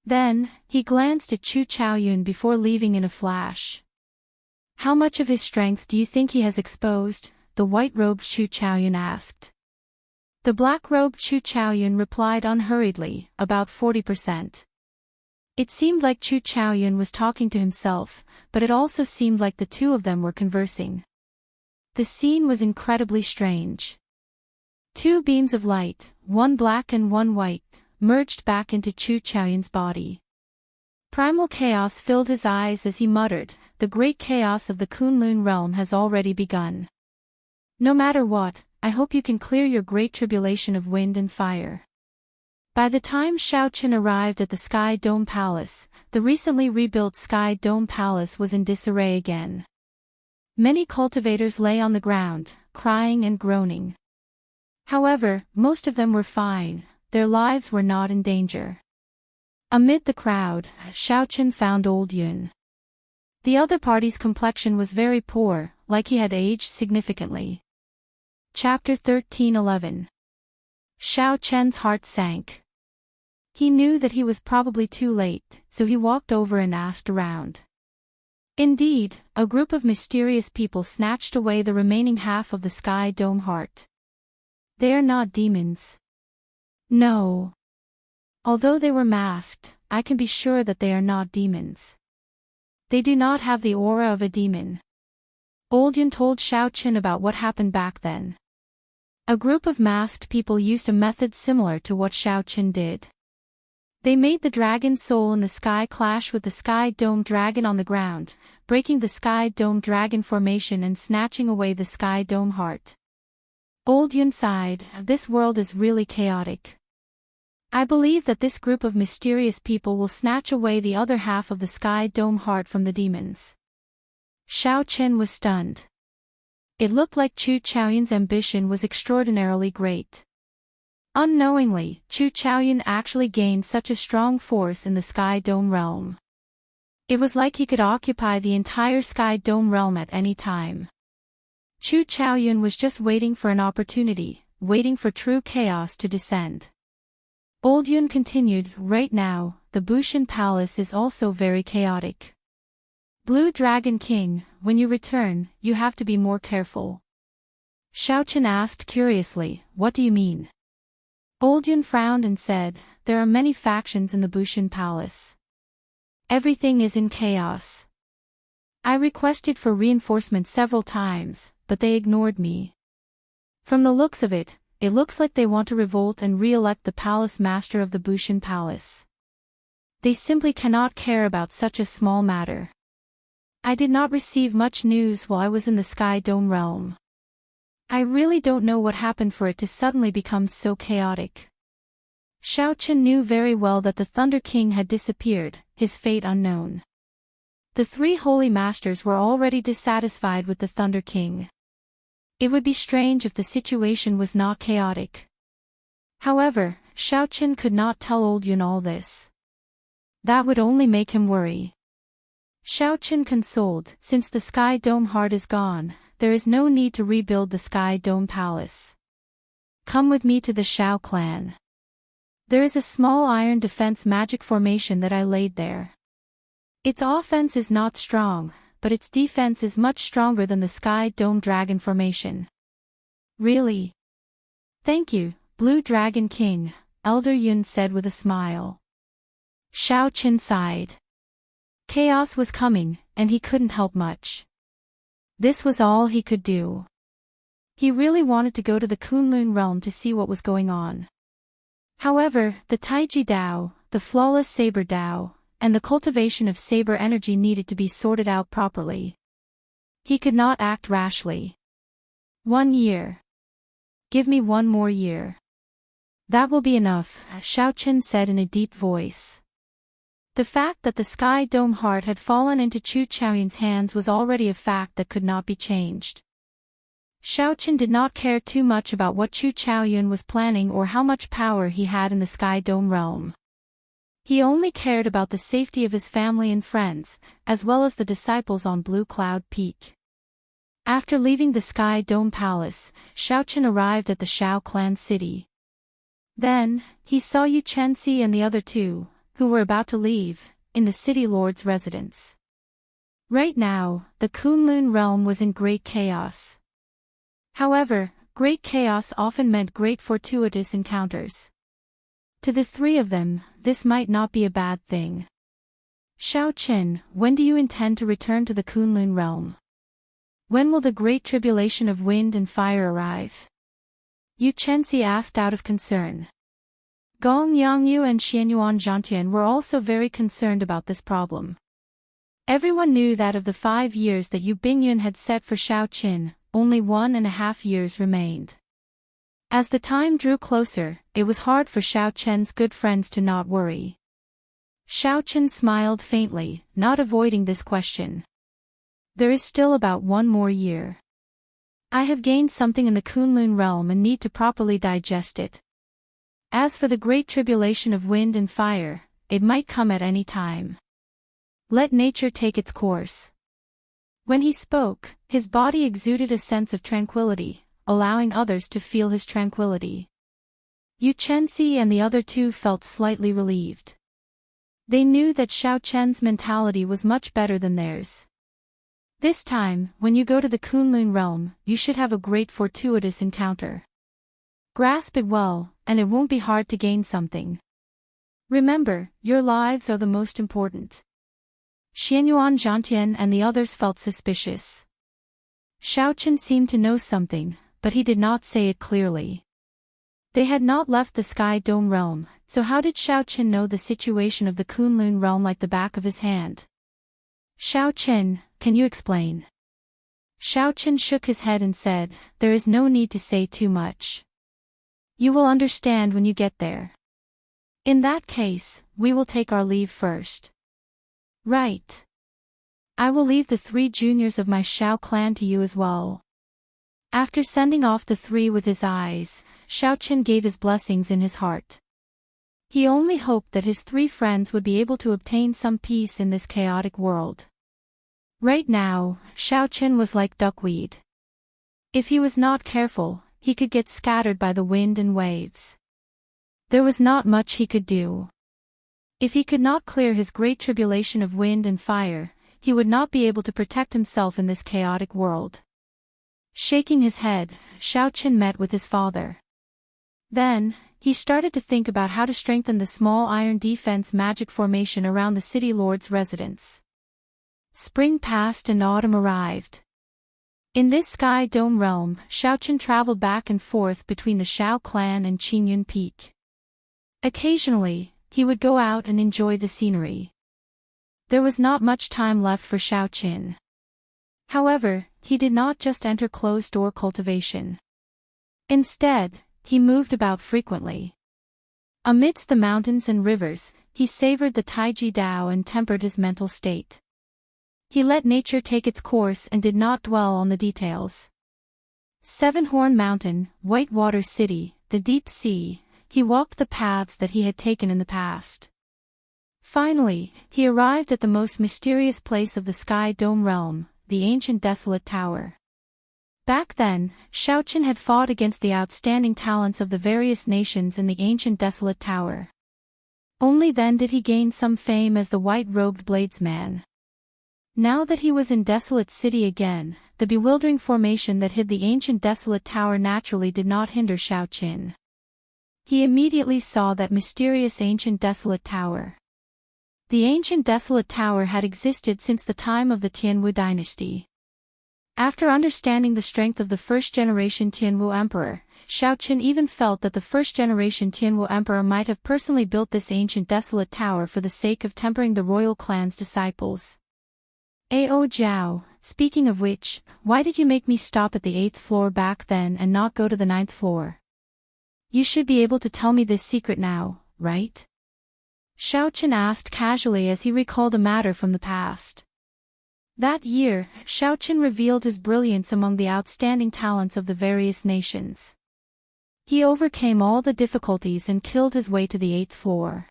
Then, he glanced at Chu Chaoyun before leaving in a flash. "How much of his strength do you think he has exposed?" the white-robed Chu Chaoyun asked. The black-robed Chu Chaoyun replied unhurriedly, "About 40%. It seemed like Chu Chaoyun was talking to himself, but it also seemed like the 2 of them were conversing. The scene was incredibly strange. 2 beams of light, one black and one white, merged back into Chu Chaoyun's body. Primal chaos filled his eyes as he muttered, "The great chaos of the Kunlun realm has already begun. No matter what, I hope you can clear your great tribulation of wind and fire." By the time Xiao Qin arrived at the Sky Dome Palace, the recently rebuilt Sky Dome Palace was in disarray again. Many cultivators lay on the ground, crying and groaning. However, most of them were fine, their lives were not in danger. Amid the crowd, Xiao Qin found old Yun. The other party's complexion was very poor, like he had aged significantly. Chapter 13:11. Xiao Qin's heart sank. He knew that he was probably too late, so he walked over and asked around. Indeed, a group of mysterious people snatched away the remaining half of the Sky Dome heart. They are not demons. No. Although they were masked, I can be sure that they are not demons. They do not have the aura of a demon. Old Yun told Xiao Qin about what happened back then. A group of masked people used a method similar to what Xiao Qin did. They made the dragon soul in the sky clash with the Sky Dome dragon on the ground, breaking the Sky Dome dragon formation and snatching away the Sky Dome heart. Old Yun sighed, this world is really chaotic. I believe that this group of mysterious people will snatch away the other half of the Sky Dome heart from the demons. Xiao Qin was stunned. It looked like Chu Chaoyun's ambition was extraordinarily great. Unknowingly, Chu Chaoyun actually gained such a strong force in the Sky Dome realm. It was like he could occupy the entire Sky Dome realm at any time. Chu Chaoyun was just waiting for an opportunity, waiting for true chaos to descend. Old Yun continued, right now, the Bushan Palace is also very chaotic. Blue Dragon King, when you return, you have to be more careful. Xiao Qin asked curiously, what do you mean? Old Yun frowned and said, there are many factions in the Bushan Palace. Everything is in chaos. I requested for reinforcements several times, but they ignored me. From the looks of it, it looks like they want to revolt and re-elect the palace master of the Bushan Palace. They simply cannot care about such a small matter. I did not receive much news while I was in the Sky Dome realm. I really don't know what happened for it to suddenly become so chaotic. Xiao Qin knew very well that the Thunder King had disappeared, his fate unknown. The three holy masters were already dissatisfied with the Thunder King. It would be strange if the situation was not chaotic. However, Xiao Qin could not tell Old Yun all this. That would only make him worry. Xiao Qin consoled, since the Sky Dome heart is gone, there is no need to rebuild the Sky Dome Palace. Come with me to the Xiao clan. There is a small iron defense magic formation that I laid there. Its offense is not strong, but its defense is much stronger than the Sky Dome Dragon formation. Really? Thank you, Blue Dragon King, Elder Yun said with a smile. Xiao Qin sighed. Chaos was coming, and he couldn't help much. This was all he could do. He really wanted to go to the Kunlun realm to see what was going on. However, the Taiji Dao, the flawless Saber Dao, and the cultivation of saber energy needed to be sorted out properly. He could not act rashly. 1 year. Give me 1 more year. That will be enough, Xiao Qin said in a deep voice. The fact that the Sky Dome heart had fallen into Chu Chaoyun's hands was already a fact that could not be changed. Xiao Qin did not care too much about what Chu Chaoyun was planning or how much power he had in the Sky Dome realm. He only cared about the safety of his family and friends, as well as the disciples on Blue Cloud Peak. After leaving the Sky Dome Palace, Xiao Qin arrived at the Xiao clan city. Then, he saw Yu Chenxi and the other two, who were about to leave, in the city lord's residence. Right now, the Kunlun realm was in great chaos. However, great chaos often meant great fortuitous encounters. To the three of them, this might not be a bad thing. Xiao Qin, when do you intend to return to the Kunlun realm? When will the great tribulation of wind and fire arrive? Yu Chenxi asked out of concern. Gong Yangyu and Xianyuan Zhantian were also very concerned about this problem. Everyone knew that of the 5 years that Yu Bingyun had set for Xiao Qin, only 1.5 years remained. As the time drew closer, it was hard for Xiao Chen's good friends to not worry. Xiao Chen smiled faintly, not avoiding this question. There is still about 1 more year. I have gained something in the Kunlun realm and need to properly digest it. As for the great tribulation of wind and fire, it might come at any time. Let nature take its course. When he spoke, his body exuded a sense of tranquility, allowing others to feel his tranquility. Yu Chenxi and the other two felt slightly relieved. They knew that Xiao Chen's mentality was much better than theirs. This time, when you go to the Kunlun realm, you should have a great fortuitous encounter. Grasp it well, and it won't be hard to gain something. Remember, your lives are the most important. Xianyuan Zhantian and the others felt suspicious. Xiao Chen seemed to know something, but he did not say it clearly. They had not left the Sky Dome realm, so how did Xiao Chen know the situation of the Kunlun realm like the back of his hand? Xiao Chen, can you explain? Xiao Chen shook his head and said, there is no need to say too much. You will understand when you get there. In that case, we will take our leave first. Right. I will leave the 3 juniors of my Xiao clan to you as well. After sending off the 3 with his eyes, Xiao Chen gave his blessings in his heart. He only hoped that his 3 friends would be able to obtain some peace in this chaotic world. Right now, Xiao Chen was like duckweed. If he was not careful, he could get scattered by the wind and waves. There was not much he could do. If he could not clear his great tribulation of wind and fire, he would not be able to protect himself in this chaotic world. Shaking his head, Xiao Chen met with his father. Then, he started to think about how to strengthen the small iron defense magic formation around the city lord's residence. Spring passed and autumn arrived. In this Sky Dome realm, Xiao Chen traveled back and forth between the Xiao clan and Qingyun Peak. Occasionally, he would go out and enjoy the scenery. There was not much time left for Xiao Chen. However, he did not just enter closed-door cultivation. Instead, he moved about frequently. Amidst the mountains and rivers, he savored the Taiji Dao and tempered his mental state. He let nature take its course and did not dwell on the details. Seven-Horn Mountain, Whitewater City, the deep sea, he walked the paths that he had taken in the past. Finally, he arrived at the most mysterious place of the Sky Dome realm, the ancient desolate tower. Back then, Xiao Chen had fought against the outstanding talents of the various nations in the ancient desolate tower. Only then did he gain some fame as the white-robed bladesman. Now that he was in Desolate City again, the bewildering formation that hid the ancient desolate tower naturally did not hinder Xiao Chen. He immediately saw that mysterious ancient desolate tower. The ancient desolate tower had existed since the time of the Tianwu dynasty. After understanding the strength of the first-generation Tianwu emperor, Xiao Chen even felt that the first-generation Tianwu emperor might have personally built this ancient desolate tower for the sake of tempering the royal clan's disciples. Ao Jiao, speaking of which, why did you make me stop at the 8th floor back then and not go to the 9th floor? You should be able to tell me this secret now, right? Xiao Chen asked casually as he recalled a matter from the past. That year, Xiao Chen revealed his brilliance among the outstanding talents of the various nations. He overcame all the difficulties and killed his way to the 8th floor.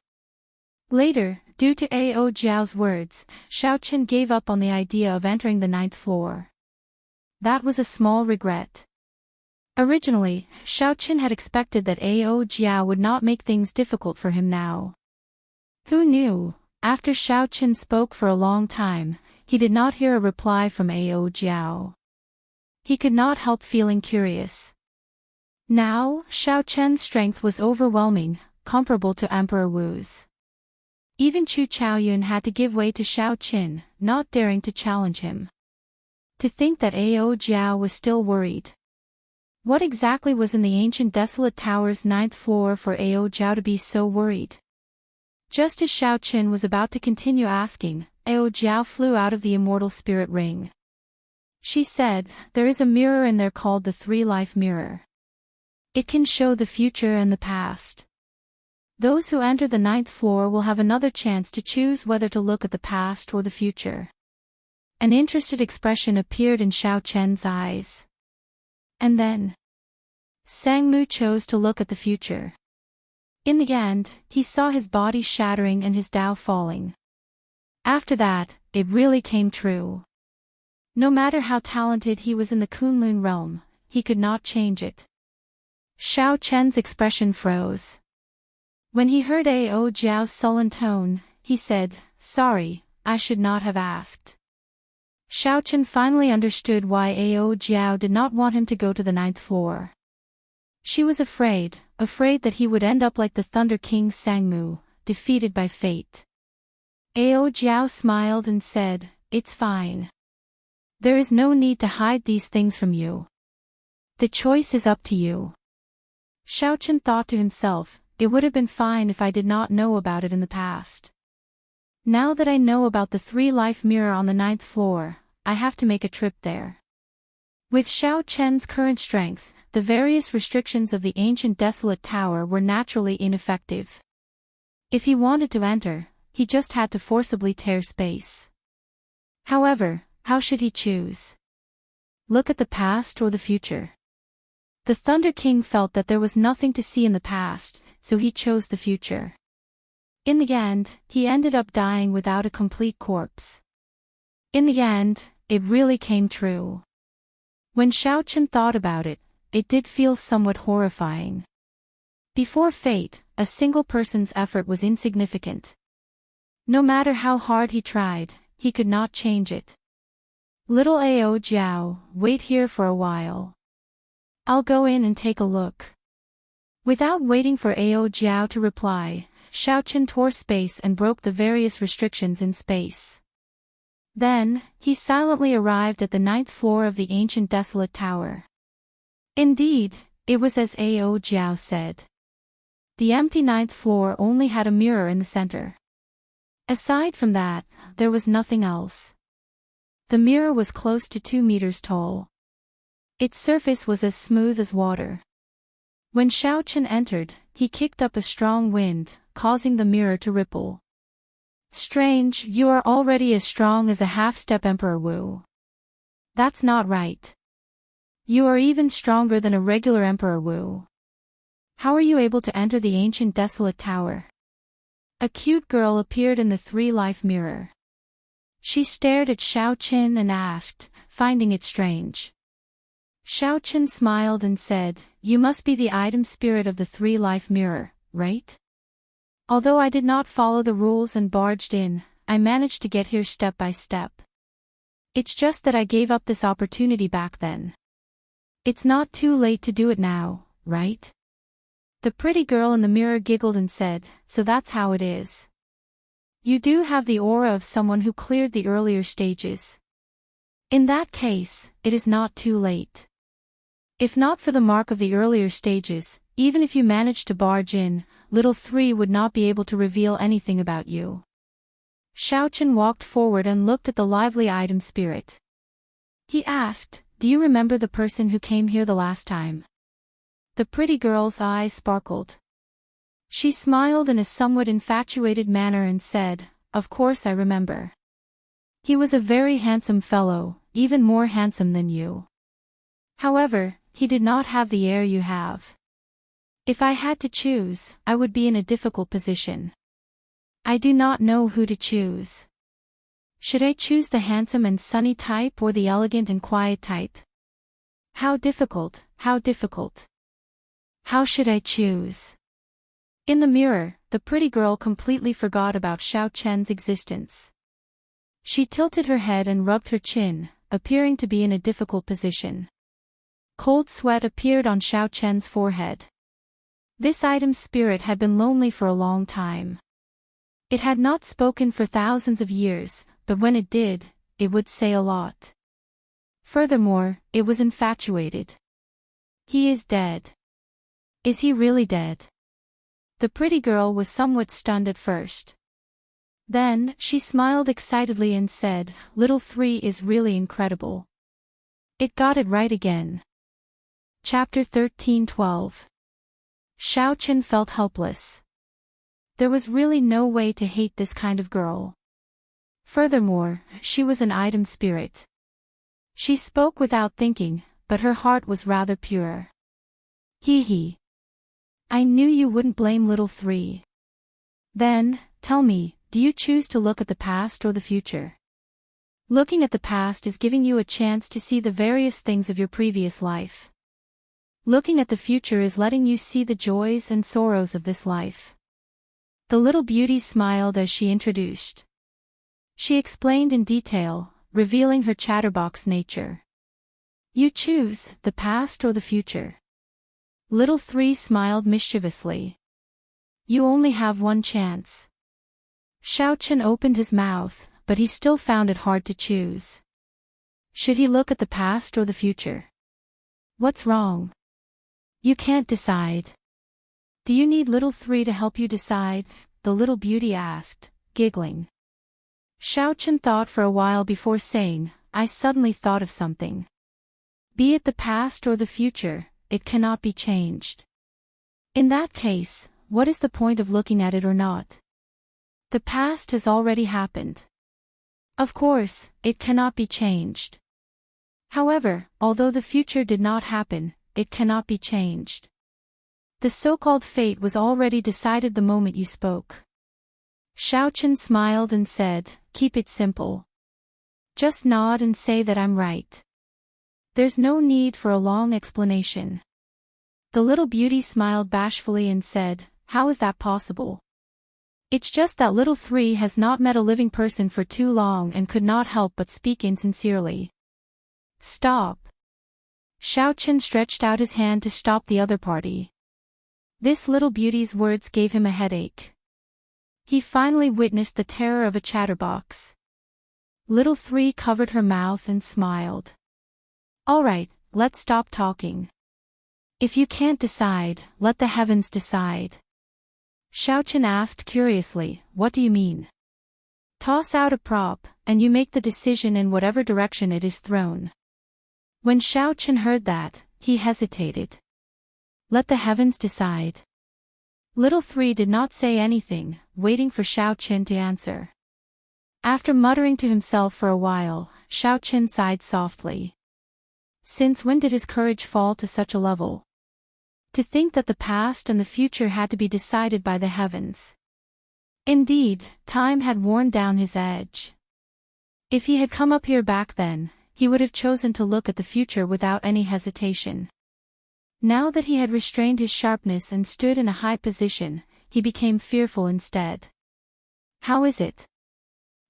Later, due to Ao Jiao's words, Xiao Chen gave up on the idea of entering the 9th floor. That was a small regret. Originally, Xiao Chen had expected that Ao Jiao would not make things difficult for him now. Who knew? After Xiao Chen spoke for a long time, he did not hear a reply from Ao Jiao. He could not help feeling curious. Now, Xiao Chen's strength was overwhelming, comparable to Emperor Wu's. Even Chu Chaoyun had to give way to Xiao Chen, not daring to challenge him. To think that Ao Jiao was still worried. What exactly was in the ancient desolate tower's 9th floor for Ao Jiao to be so worried? Just as Xiao Chen was about to continue asking, Ao Jiao flew out of the immortal spirit ring. She said, there is a mirror in there called the 3-life mirror. It can show the future and the past. Those who enter the 9th floor will have another chance to choose whether to look at the past or the future. An interested expression appeared in Xiao Chen's eyes. And then Sangmu chose to look at the future. In the end, he saw his body shattering and his Tao falling. After that, it really came true. No matter how talented he was in the Kunlun realm, he could not change it. Xiao Chen's expression froze. When he heard Ao Jiao's sullen tone, he said, "Sorry, I should not have asked." Xiao Chen finally understood why Ao Jiao did not want him to go to the 9th floor. She was afraid that he would end up like the Thunder King Sangmu, defeated by fate. Ao Jiao smiled and said, "It's fine. There is no need to hide these things from you. The choice is up to you." Xiao Chen thought to himself, "It would have been fine if I did not know about it in the past. Now that I know about the 3-life mirror on the 9th floor, I have to make a trip there." With Xiao Chen's current strength, the various restrictions of the ancient desolate tower were naturally ineffective. If he wanted to enter, he just had to forcibly tear space. However, how should he choose? Look at the past or the future? The Thunder King felt that there was nothing to see in the past, so he chose the future. In the end, he ended up dying without a complete corpse. In the end, it really came true. When Xiao Chen thought about it, it did feel somewhat horrifying. Before fate, a single person's effort was insignificant. No matter how hard he tried, he could not change it. "Little Ao Jiao, wait here for a while. I'll go in and take a look." Without waiting for Ao Jiao to reply, Xiao Chen tore space and broke the various restrictions in space. Then, he silently arrived at the 9th floor of the ancient desolate tower. Indeed, it was as Ao Jiao said. The empty 9th floor only had a mirror in the center. Aside from that, there was nothing else. The mirror was close to 2 meters tall. Its surface was as smooth as water. When Xiao Chen entered, he kicked up a strong wind, causing the mirror to ripple. "Strange, you are already as strong as a half-step Emperor Wu. That's not right. You are even stronger than a regular Emperor Wu. How are you able to enter the ancient desolate tower?" A cute girl appeared in the 3-life mirror. She stared at Xiao Chen and asked, finding it strange. Xiao Chen smiled and said, "You must be the item spirit of the 3-life mirror, right? Although I did not follow the rules and barged in, I managed to get here step by step. It's just that I gave up this opportunity back then. It's not too late to do it now, right?" The pretty girl in the mirror giggled and said, "So that's how it is. You do have the aura of someone who cleared the earlier stages. In that case, it is not too late. If not for the mark of the earlier stages, even if you managed to barge in, little 3 would not be able to reveal anything about you." Xiao Chen walked forward and looked at the lively item spirit. He asked, "Do you remember the person who came here the last time?" The pretty girl's eyes sparkled. She smiled in a somewhat infatuated manner and said, "Of course I remember. He was a very handsome fellow, even more handsome than you. However, he did not have the air you have. If I had to choose, I would be in a difficult position. I do not know who to choose. Should I choose the handsome and sunny type or the elegant and quiet type? How difficult, how difficult. How should I choose?" In the mirror, the pretty girl completely forgot about Xiao Chen's existence. She tilted her head and rubbed her chin, appearing to be in a difficult position. Cold sweat appeared on Xiao Chen's forehead. This item's spirit had been lonely for a long time. It had not spoken for thousands of years, but when it did, it would say a lot. Furthermore, it was infatuated. "He is dead. Is he really dead?" The pretty girl was somewhat stunned at first. Then, she smiled excitedly and said, "Little 3 is really incredible. It got it right again. Chapter 13:12. Xiaochen felt helpless. There was really no way to hate this kind of girl. Furthermore, she was an item spirit. She spoke without thinking, but her heart was rather pure. Hee hee. I knew you wouldn't blame little three. Then, tell me, do you choose to look at the past or the future? Looking at the past is giving you a chance to see the various things of your previous life. Looking at the future is letting you see the joys and sorrows of this life. The little beauty smiled as she introduced. She explained in detail, revealing her chatterbox nature. You choose, the past or the future. Little three smiled mischievously. You only have one chance. Xiaochen opened his mouth, but he still found it hard to choose. Should he look at the past or the future? What's wrong? You can't decide. Do you need little three to help you decide? The little beauty asked, giggling. Xiaochen thought for a while before saying, I suddenly thought of something. Be it the past or the future, it cannot be changed. In that case, what is the point of looking at it or not? The past has already happened. Of course, it cannot be changed. However, although the future did not happen, it cannot be changed. The so-called fate was already decided the moment you spoke. Xiaochen smiled and said, keep it simple. Just nod and say that I'm right. There's no need for a long explanation. The little beauty smiled bashfully and said, how is that possible? It's just that little three has not met a living person for too long and could not help but speak insincerely. Stop. Xiaochen stretched out his hand to stop the other party. This little beauty's words gave him a headache. He finally witnessed the terror of a chatterbox. Little three covered her mouth and smiled. All right, let's stop talking. If you can't decide, let the heavens decide. Xiaochen asked curiously, what do you mean? Toss out a prop, and you make the decision in whatever direction it is thrown. When Xiaochen heard that, he hesitated. Let the heavens decide. Little three did not say anything, waiting for Xiaochen to answer. After muttering to himself for a while, Xiaochen sighed softly. Since when did his courage fall to such a level? To think that the past and the future had to be decided by the heavens. Indeed, time had worn down his edge. If he had come up here back then, he would have chosen to look at the future without any hesitation. Now that he had restrained his sharpness and stood in a high position, he became fearful instead. How is it?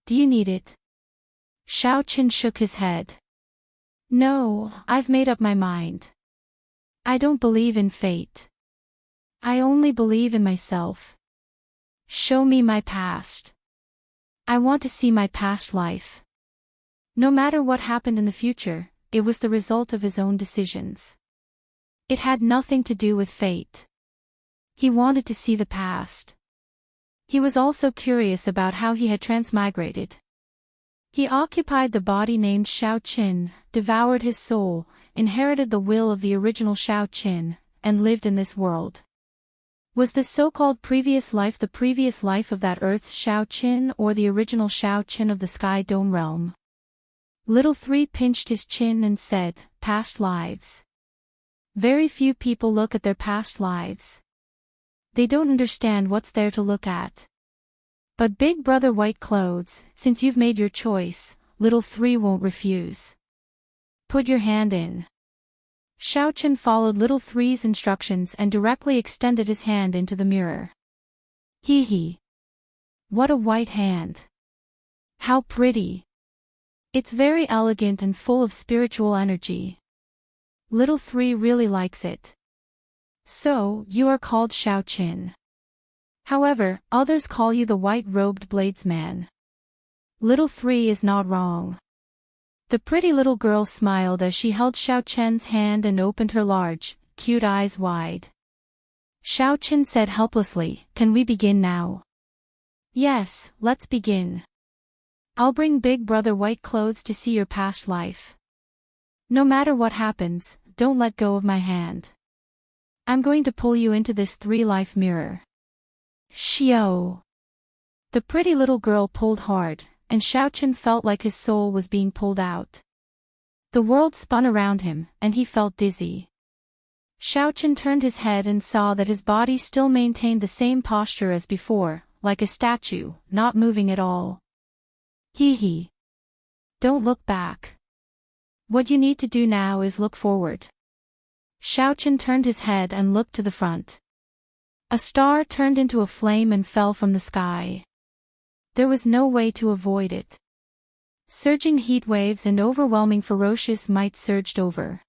Do you need it? Xiaochen shook his head. No, I've made up my mind. I don't believe in fate. I only believe in myself. Show me my past. I want to see my past life. No matter what happened in the future, it was the result of his own decisions. It had nothing to do with fate. He wanted to see the past. He was also curious about how he had transmigrated. He occupied the body named Xiaoqin, devoured his soul, inherited the will of the original Xiaoqin, and lived in this world. Was the so-called previous life the previous life of that Earth's Xiaoqin or the original Xiaoqin of the Sky Dome realm? Little three pinched his chin and said, past lives. Very few people look at their past lives. They don't understand what's there to look at. But Big Brother White Clothes, since you've made your choice, little three won't refuse. Put your hand in. Xiaochen followed little three's instructions and directly extended his hand into the mirror. Hee hee. What a white hand. How pretty. It's very elegant and full of spiritual energy. Little three really likes it. So, you are called Xiaoqin. However, others call you the white-robed bladesman. Little three is not wrong. The pretty little girl smiled as she held Xiaoqin's hand and opened her large, cute eyes wide. Xiaoqin said helplessly, can we begin now? Yes, let's begin. I'll bring Big Brother White Clothes to see your past life. No matter what happens, don't let go of my hand. I'm going to pull you into this three-life mirror. Xiao. The pretty little girl pulled hard, and Xiaochen felt like his soul was being pulled out. The world spun around him, and he felt dizzy. Xiaochen turned his head and saw that his body still maintained the same posture as before, like a statue, not moving at all. Hee. Don't look back. What you need to do now is look forward. Xiaochen turned his head and looked to the front. A star turned into a flame and fell from the sky. There was no way to avoid it. Surging heat waves and overwhelming ferocious might surged over.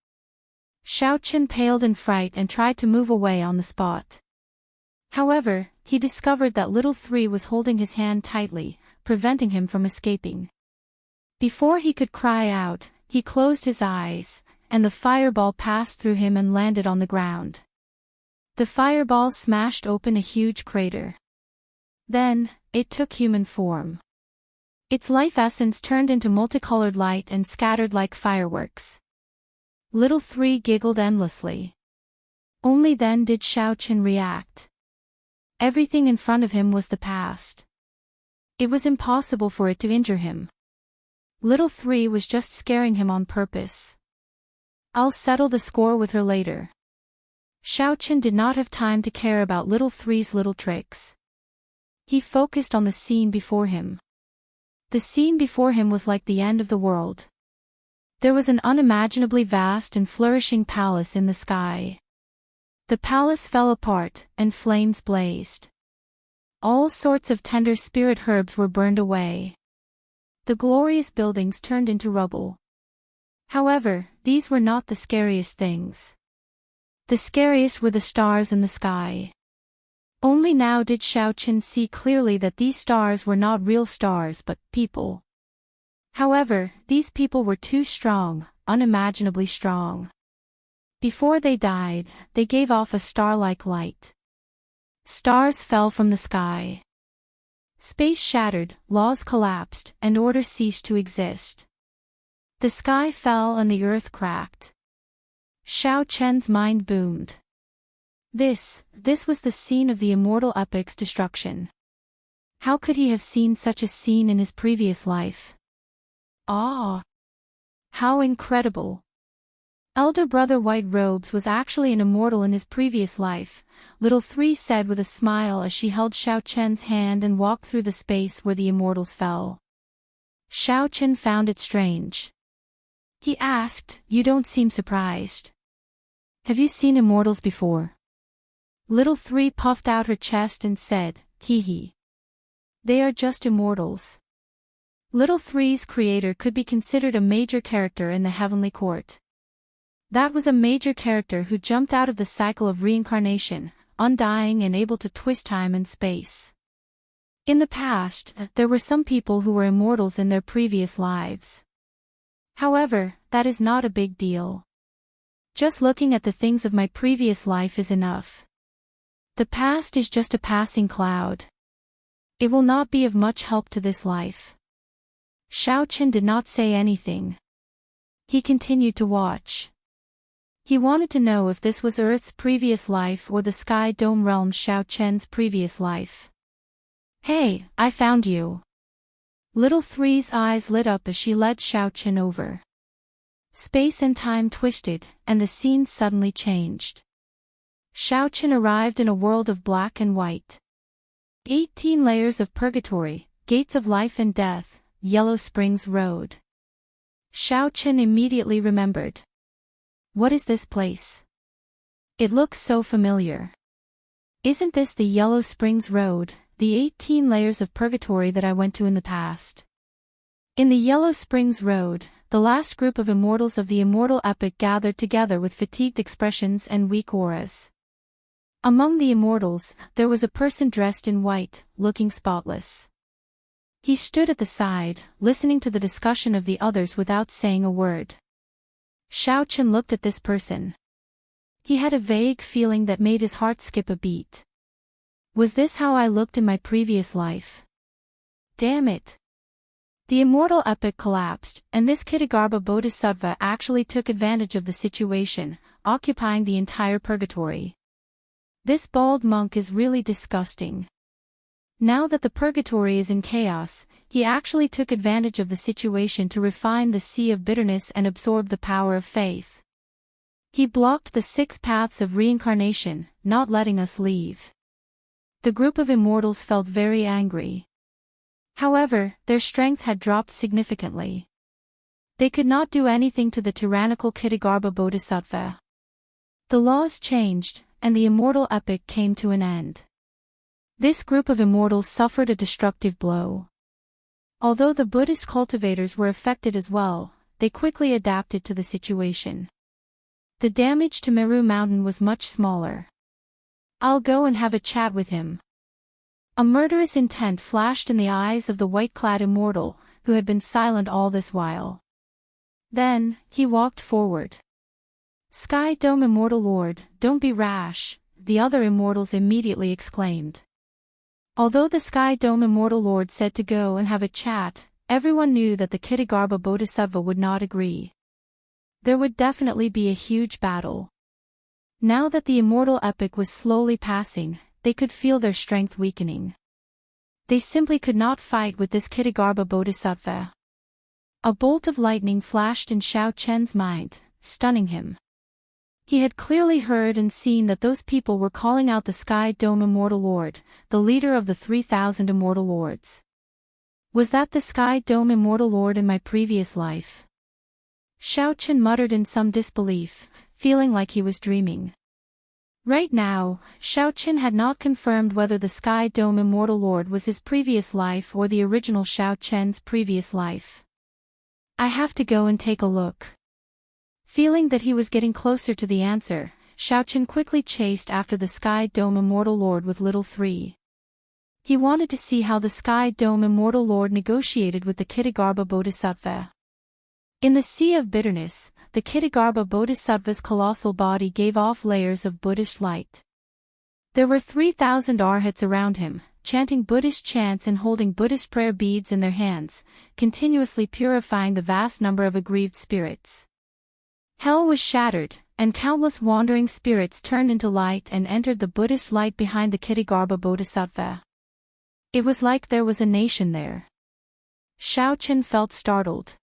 Xiaochen paled in fright and tried to move away on the spot. However, he discovered that little three was holding his hand tightly, preventing him from escaping. Before he could cry out, he closed his eyes, and the fireball passed through him and landed on the ground. The fireball smashed open a huge crater. Then, it took human form. Its life essence turned into multicolored light and scattered like fireworks. Little three giggled endlessly. Only then did Xiaochen react. Everything in front of him was the past. It was impossible for it to injure him. Little three was just scaring him on purpose. I'll settle the score with her later. Xiaochen did not have time to care about little three's little tricks. He focused on the scene before him. The scene before him was like the end of the world. There was an unimaginably vast and flourishing palace in the sky. The palace fell apart, and flames blazed. All sorts of tender spirit herbs were burned away. The glorious buildings turned into rubble. However, these were not the scariest things. The scariest were the stars in the sky. Only now did Xiaochen see clearly that these stars were not real stars but people. However, these people were too strong, unimaginably strong. Before they died, they gave off a star-like light. Stars fell from the sky. Space shattered, laws collapsed, and order ceased to exist. The sky fell and the earth cracked. Xiaochen's mind boomed. This was the scene of the immortal epic's destruction. How could he have seen such a scene in his previous life? Ah! How incredible! Elder brother White Robes was actually an immortal in his previous life, little three said with a smile as she held Xiaochen's hand and walked through the space where the immortals fell. Xiaochen found it strange. He asked, "You don't seem surprised. Have you seen immortals before?" Little three puffed out her chest and said, "Hee. They are just immortals." Little three's creator could be considered a major character in the heavenly court. That was a major character who jumped out of the cycle of reincarnation, undying and able to twist time and space. In the past, there were some people who were immortals in their previous lives. However, that is not a big deal. Just looking at the things of my previous life is enough. The past is just a passing cloud. It will not be of much help to this life. Xiaochen did not say anything. He continued to watch. He wanted to know if this was Earth's previous life or the Sky Dome realm Xiaochen's previous life. "Hey, I found you." Little three's eyes lit up as she led Xiaochen over. Space and time twisted, and the scene suddenly changed. Xiaochen arrived in a world of black and white. 18 layers of purgatory, gates of life and death, Yellow Springs Road. Xiaochen immediately remembered. What is this place? It looks so familiar. Isn't this the Yellow Springs Road, the 18 layers of purgatory that I went to in the past? In the Yellow Springs Road, the last group of immortals of the immortal epic gathered together with fatigued expressions and weak auras. Among the immortals, there was a person dressed in white, looking spotless. He stood at the side, listening to the discussion of the others without saying a word. Xiaochen looked at this person. He had a vague feeling that made his heart skip a beat. Was this how I looked in my previous life? Damn it! The immortal epic collapsed, and this Ksitigarbha Bodhisattva actually took advantage of the situation, occupying the entire purgatory. This bald monk is really disgusting. Now that the purgatory is in chaos, he actually took advantage of the situation to refine the sea of bitterness and absorb the power of faith. He blocked the 6 paths of reincarnation, not letting us leave. The group of immortals felt very angry. However, their strength had dropped significantly. They could not do anything to the tyrannical Ksitigarbha Bodhisattva. The laws changed, and the immortal epic came to an end. This group of immortals suffered a destructive blow. Although the Buddhist cultivators were affected as well, they quickly adapted to the situation. The damage to Meru Mountain was much smaller. "I'll go and have a chat with him." A murderous intent flashed in the eyes of the white-clad immortal, who had been silent all this while. Then, he walked forward. "Sky Dome Immortal Lord, don't be rash," the other immortals immediately exclaimed. Although the Sky Dome Immortal Lord said to go and have a chat, everyone knew that the Ksitigarbha Bodhisattva would not agree. There would definitely be a huge battle. Now that the immortal epic was slowly passing, they could feel their strength weakening. They simply could not fight with this Ksitigarbha Bodhisattva. A bolt of lightning flashed in Xiao Chen's mind, stunning him. He had clearly heard and seen that those people were calling out the Sky Dome Immortal Lord, the leader of the 3,000 Immortal Lords. Was that the Sky Dome Immortal Lord in my previous life? Xiao Chen muttered in some disbelief, feeling like he was dreaming. Right now, Xiao Chen had not confirmed whether the Sky Dome Immortal Lord was his previous life or the original Xiao Chen's previous life. "I have to go and take a look." Feeling that he was getting closer to the answer, Xiao Chen quickly chased after the Sky Dome Immortal Lord with Little 3. He wanted to see how the Sky Dome Immortal Lord negotiated with the Ksitigarbha Bodhisattva. In the sea of bitterness, the Ksitigarbha Bodhisattva's colossal body gave off layers of Buddhist light. There were 3,000 arhats around him, chanting Buddhist chants and holding Buddhist prayer beads in their hands, continuously purifying the vast number of aggrieved spirits. Hell was shattered, and countless wandering spirits turned into light and entered the Buddhist light behind the Ksitigarbha Bodhisattva. It was like there was a nation there. Xiao Chen felt startled.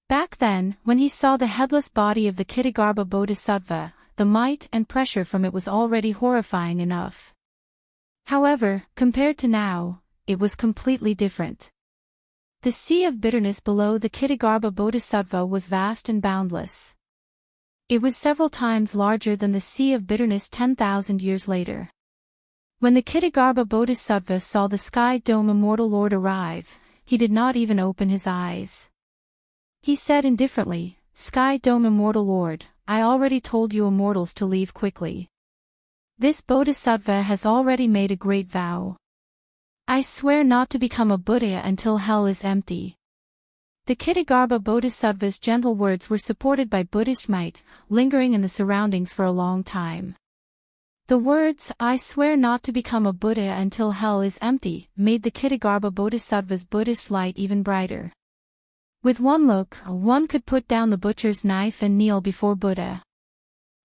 Back then, when he saw the headless body of the Ksitigarbha Bodhisattva, the might and pressure from it was already horrifying enough. However, compared to now, it was completely different. The sea of bitterness below the Ksitigarbha Bodhisattva was vast and boundless. It was several times larger than the sea of bitterness 10,000 years later. When the Ksitigarbha Bodhisattva saw the Sky Dome Immortal Lord arrive, he did not even open his eyes. He said indifferently, "Sky Dome Immortal Lord, I already told you immortals to leave quickly. This Bodhisattva has already made a great vow. I swear not to become a Buddha until hell is empty." The Ksitigarbha Bodhisattva's gentle words were supported by Buddhist might, lingering in the surroundings for a long time. The words, "I swear not to become a Buddha until hell is empty," made the Ksitigarbha Bodhisattva's Buddhist light even brighter. With one look, one could put down the butcher's knife and kneel before Buddha.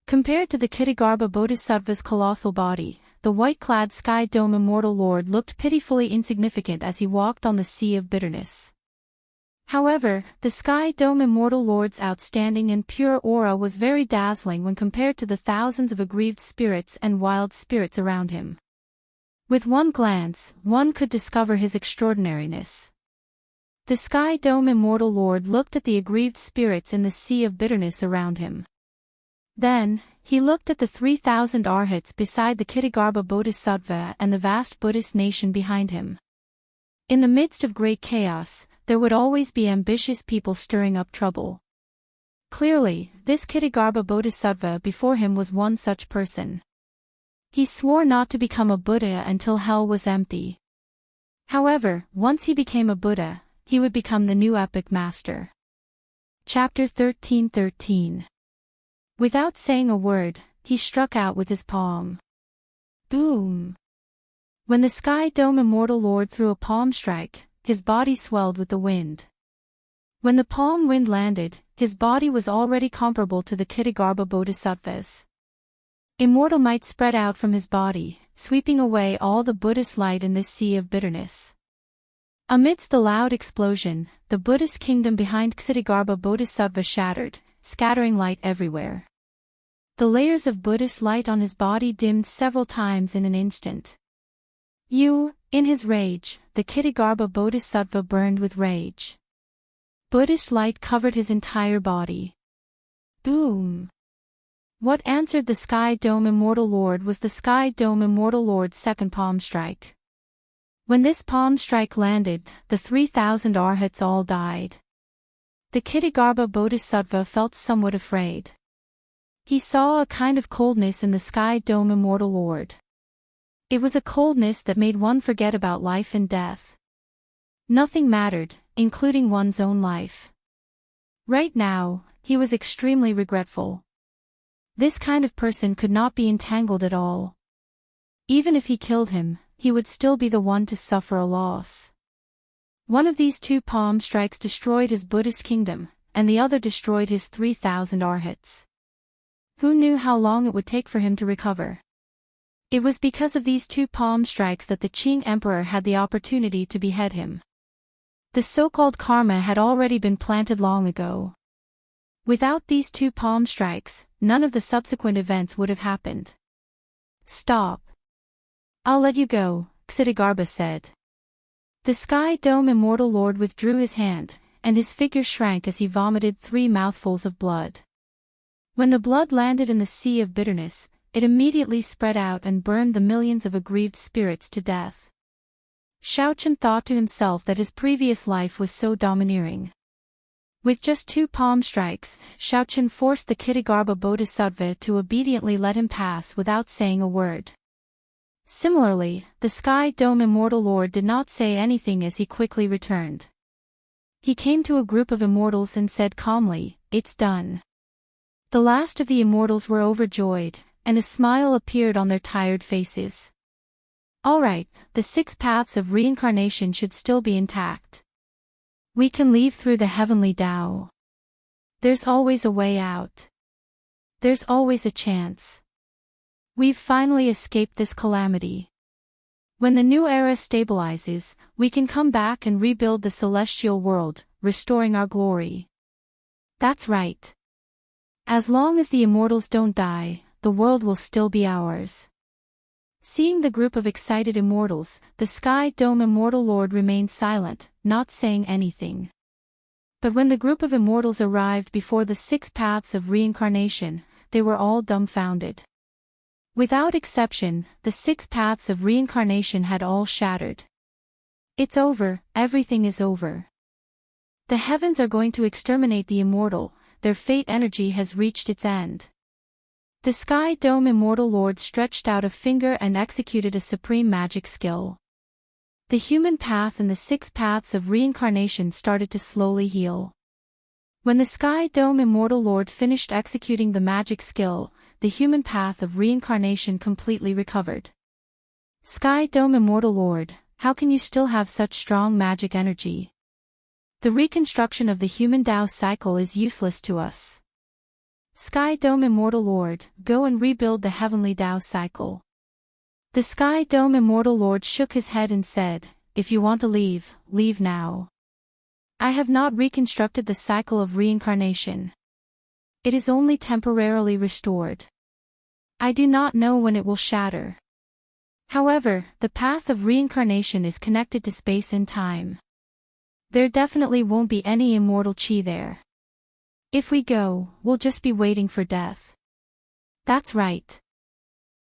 Compared to the Ksitigarbha Bodhisattva's colossal body, the white-clad Sky Dome Immortal Lord looked pitifully insignificant as he walked on the sea of bitterness. However, the Sky Dome Immortal Lord's outstanding and pure aura was very dazzling when compared to the thousands of aggrieved spirits and wild spirits around him. With one glance, one could discover his extraordinariness. The Sky Dome Immortal Lord looked at the aggrieved spirits in the sea of bitterness around him. Then, he looked at the 3,000 arhats beside the Ksitigarbha Bodhisattva and the vast Buddhist nation behind him. In the midst of great chaos, there would always be ambitious people stirring up trouble. Clearly, this Ksitigarbha Bodhisattva before him was one such person. He swore not to become a Buddha until hell was empty. However, once he became a Buddha, he would become the new epic master. Chapter 13:13. Without saying a word, he struck out with his palm. Boom! When the Sky Dome Immortal Lord threw a palm strike, his body swelled with the wind. When the palm wind landed, his body was already comparable to the Ksitigarbha Bodhisattva's. Immortal might spread out from his body, sweeping away all the Buddhist light in this sea of bitterness. Amidst the loud explosion, the Buddhist kingdom behind Ksitigarbha Bodhisattva shattered, scattering light everywhere. The layers of Buddhist light on his body dimmed several times in an instant. In his rage, the Ksitigarbha Bodhisattva burned with rage. Buddhist light covered his entire body. Boom! What answered the Sky Dome Immortal Lord was the Sky Dome Immortal Lord's second palm strike. When this palm strike landed, the 3,000 arhats all died. The Ksitigarbha Bodhisattva felt somewhat afraid. He saw a kind of coldness in the Sky Dome Immortal Lord. It was a coldness that made one forget about life and death. Nothing mattered, including one's own life. Right now, he was extremely regretful. This kind of person could not be entangled at all. Even if he killed him, he would still be the one to suffer a loss. One of these two palm strikes destroyed his Buddhist kingdom, and the other destroyed his 3,000 arhats. Who knew how long it would take for him to recover? It was because of these two palm strikes that the Qing emperor had the opportunity to behead him. The so-called karma had already been planted long ago. Without these two palm strikes, none of the subsequent events would have happened. Stop. I'll let you go, Ksitigarbha said. The Sky Dome Immortal Lord withdrew his hand, and his figure shrank as he vomited 3 mouthfuls of blood. When the blood landed in the sea of bitterness, it immediately spread out and burned the millions of aggrieved spirits to death. Xiaoqian thought to himself that his previous life was so domineering. With just 2 palm strikes, Xiaoqian forced the Ksitigarbha Bodhisattva to obediently let him pass without saying a word. Similarly, the Sky Dome Immortal Lord did not say anything as he quickly returned. He came to a group of immortals and said calmly, "It's done." The last of the immortals were overjoyed, and a smile appeared on their tired faces. All right, the 6 paths of reincarnation should still be intact. We can leave through the heavenly Tao. There's always a way out. There's always a chance. We've finally escaped this calamity. When the new era stabilizes, we can come back and rebuild the celestial world, restoring our glory. That's right. As long as the immortals don't die, the world will still be ours. Seeing the group of excited immortals, the Sky Dome Immortal Lord remained silent, not saying anything. But when the group of immortals arrived before the 6 paths of reincarnation, they were all dumbfounded. Without exception, the 6 paths of reincarnation had all shattered. It's over, everything is over. The heavens are going to exterminate the immortal, their fate energy has reached its end. The Sky Dome Immortal Lord stretched out a finger and executed a supreme magic skill. The human path and the 6 paths of reincarnation started to slowly heal. When the Sky Dome Immortal Lord finished executing the magic skill, the human path of reincarnation completely recovered. Sky Dome Immortal Lord, how can you still have such strong magic energy? The reconstruction of the human Tao cycle is useless to us. Sky Dome Immortal Lord, go and rebuild the heavenly Tao cycle. The Sky Dome Immortal Lord shook his head and said, "If you want to leave, leave now. I have not reconstructed the cycle of reincarnation. It is only temporarily restored. I do not know when it will shatter. However, the path of reincarnation is connected to space and time. There definitely won't be any immortal chi there. If we go, we'll just be waiting for death." That's right.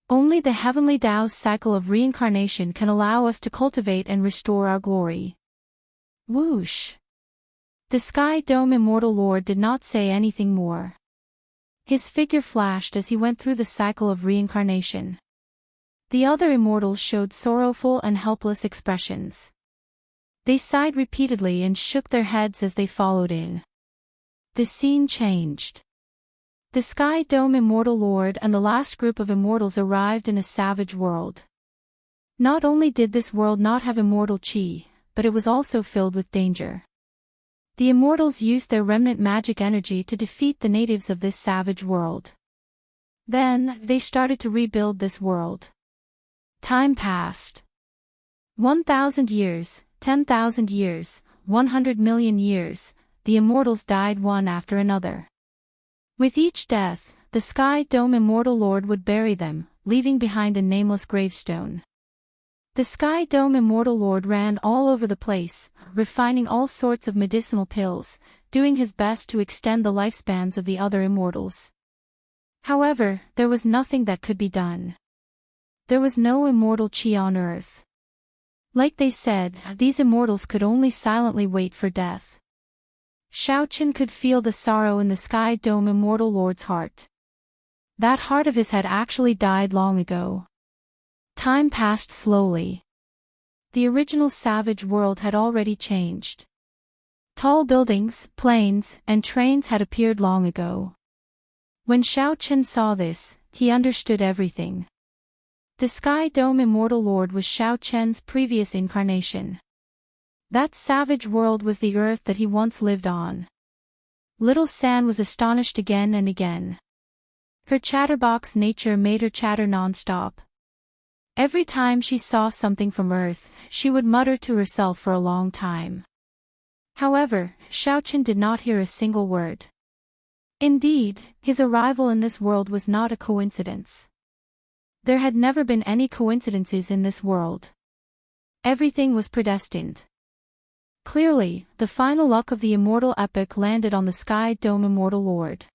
Only the heavenly Tao's cycle of reincarnation can allow us to cultivate and restore our glory. Whoosh! The Sky Dome Immortal Lord did not say anything more. His figure flashed as he went through the cycle of reincarnation. The other immortals showed sorrowful and helpless expressions. They sighed repeatedly and shook their heads as they followed in. The scene changed. The Sky Dome Immortal Lord and the last group of immortals arrived in a savage world. Not only did this world not have immortal chi, but it was also filled with danger. The Immortals used their remnant magic energy to defeat the natives of this savage world. Then, they started to rebuild this world. Time passed. 1,000 years, 10,000 years, 100 million years, the Immortals died one after another. With each death, the Sky Dome Immortal Lord would bury them, leaving behind a nameless gravestone. The Sky Dome Immortal Lord ran all over the place, refining all sorts of medicinal pills, doing his best to extend the lifespans of the other immortals. However, there was nothing that could be done. There was no immortal chi on Earth. Like they said, these immortals could only silently wait for death. Xiaoqin could feel the sorrow in the Sky Dome Immortal Lord's heart. That heart of his had actually died long ago. Time passed slowly. The original savage world had already changed. Tall buildings, planes, and trains had appeared long ago. When Xiaoqin saw this, he understood everything. The Sky Dome Immortal Lord was Xiaoqian's previous incarnation. That savage world was the Earth that he once lived on. Little San was astonished again and again. Her chatterbox nature made her chatter non-stop. Every time she saw something from Earth, she would mutter to herself for a long time. However, Xiaoqin did not hear a single word. Indeed, his arrival in this world was not a coincidence. There had never been any coincidences in this world. Everything was predestined. Clearly, the final luck of the immortal epic landed on the Sky Dome Immortal Lord.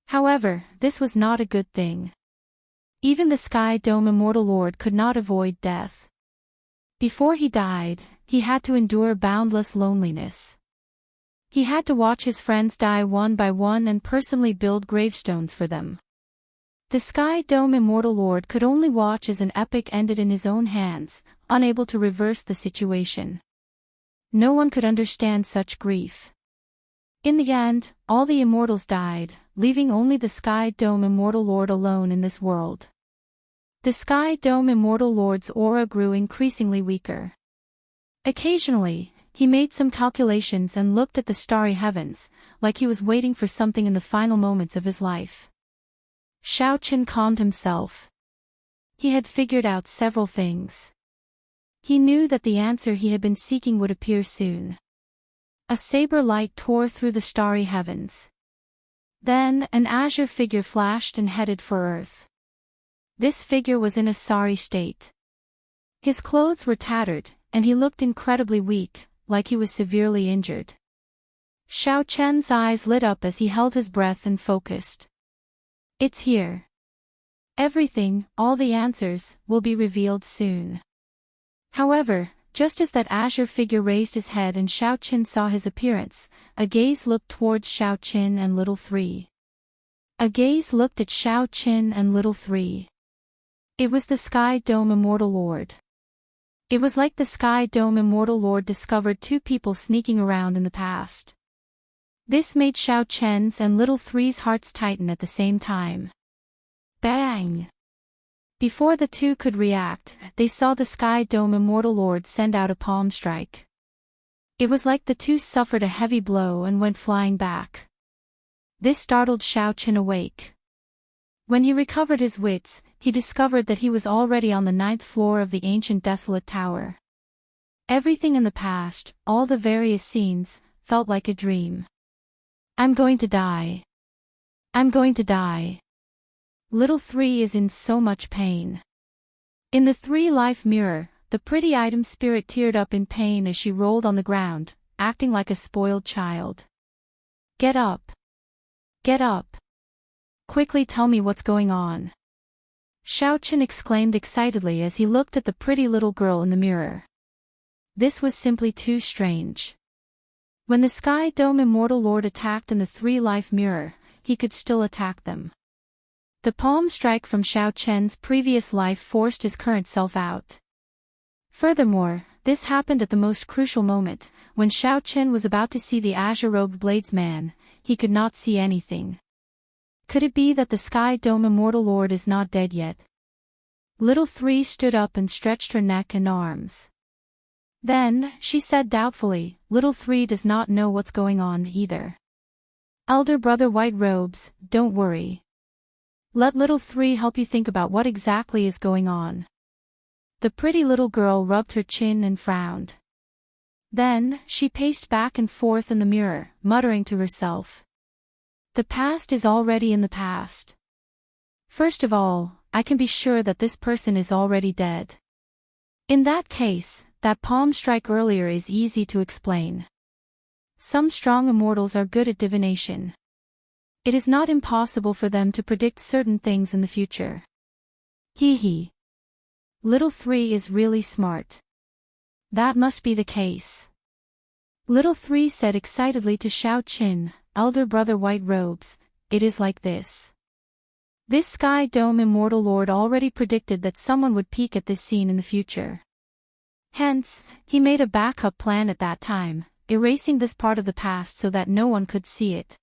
However, this was not a good thing. Even the Sky Dome Immortal Lord could not avoid death. Before he died, he had to endure boundless loneliness. He had to watch his friends die one by one and personally build gravestones for them. The Sky Dome Immortal Lord could only watch as an epic ended in his own hands, unable to reverse the situation. No one could understand such grief. In the end, all the immortals died, leaving only the Sky Dome Immortal Lord alone in this world. The Sky Dome Immortal Lord's aura grew increasingly weaker. Occasionally, he made some calculations and looked at the starry heavens, like he was waiting for something in the final moments of his life. Xiaoqin calmed himself. He had figured out several things. He knew that the answer he had been seeking would appear soon. A saber light tore through the starry heavens. Then, an azure figure flashed and headed for Earth. This figure was in a sorry state. His clothes were tattered, and he looked incredibly weak, like he was severely injured. Xiaoqian's eyes lit up as he held his breath and focused. It's here. Everything, all the answers, will be revealed soon. However, just as that azure figure raised his head and Xiaoqin saw his appearance, a gaze looked towards Xiaoqin and Little Three. A gaze looked at Xiaoqin and Little Three. It was the Sky Dome Immortal Lord. It was like the Sky Dome Immortal Lord discovered two people sneaking around in the past. This made Xiaoqian's and Little Three's hearts tighten at the same time. Bang! Before the two could react, they saw the Sky Dome Immortal Lord send out a palm strike. It was like the two suffered a heavy blow and went flying back. This startled Xiaoqin awake. When he recovered his wits, he discovered that he was already on the 9th floor of the ancient desolate tower. Everything in the past, all the various scenes, felt like a dream. I'm going to die. I'm going to die. Little Three is in so much pain. In the three-life mirror, the pretty item spirit teared up in pain as she rolled on the ground, acting like a spoiled child. Get up. Get up. Quickly tell me what's going on. Xiaoqin exclaimed excitedly as he looked at the pretty little girl in the mirror. This was simply too strange. When the Sky Dome Immortal Lord attacked in the three-life mirror, he could still attack them. The palm strike from Xiaoqian's previous life forced his current self out. Furthermore, this happened at the most crucial moment, when Xiaoqin was about to see the azure-robed bladesman. He could not see anything. Could it be that the Sky Dome Immortal Lord is not dead yet? Little Three stood up and stretched her neck and arms. Then, she said doubtfully, little 3 does not know what's going on either. Elder brother White Robes, don't worry. Let little 3 help you think about what exactly is going on. The pretty little girl rubbed her chin and frowned. Then, she paced back and forth in the mirror, muttering to herself. The past is already in the past. First of all, I can be sure that this person is already dead. In that case, that palm strike earlier is easy to explain. Some strong immortals are good at divination. It is not impossible for them to predict certain things in the future. Hee hee. Little 3 is really smart. That must be the case. Little 3 said excitedly to Xiao Qin, elder brother White Robes, it is like this. This Sky Dome Immortal Lord already predicted that someone would peek at this scene in the future. Hence, he made a backup plan at that time, erasing this part of the past so that no one could see it.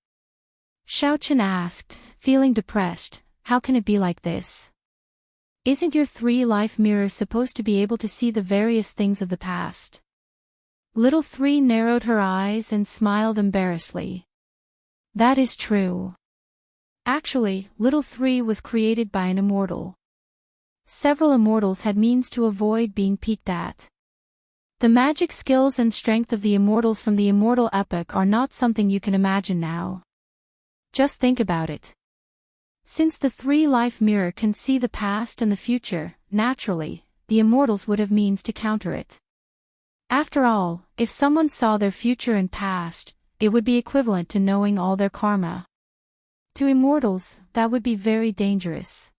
Xiao Qin asked, feeling depressed, how can it be like this? Isn't your 3-life mirror supposed to be able to see the various things of the past? Little 3 narrowed her eyes and smiled embarrassedly. That is true. Actually, little 3 was created by an immortal. Several immortals had means to avoid being peeked at. The magic skills and strength of the immortals from the immortal epoch are not something you can imagine now. Just think about it. Since the 3-life mirror can see the past and the future, naturally, the immortals would have means to counter it. After all, if someone saw their future and past, it would be equivalent to knowing all their karma. To immortals, that would be very dangerous.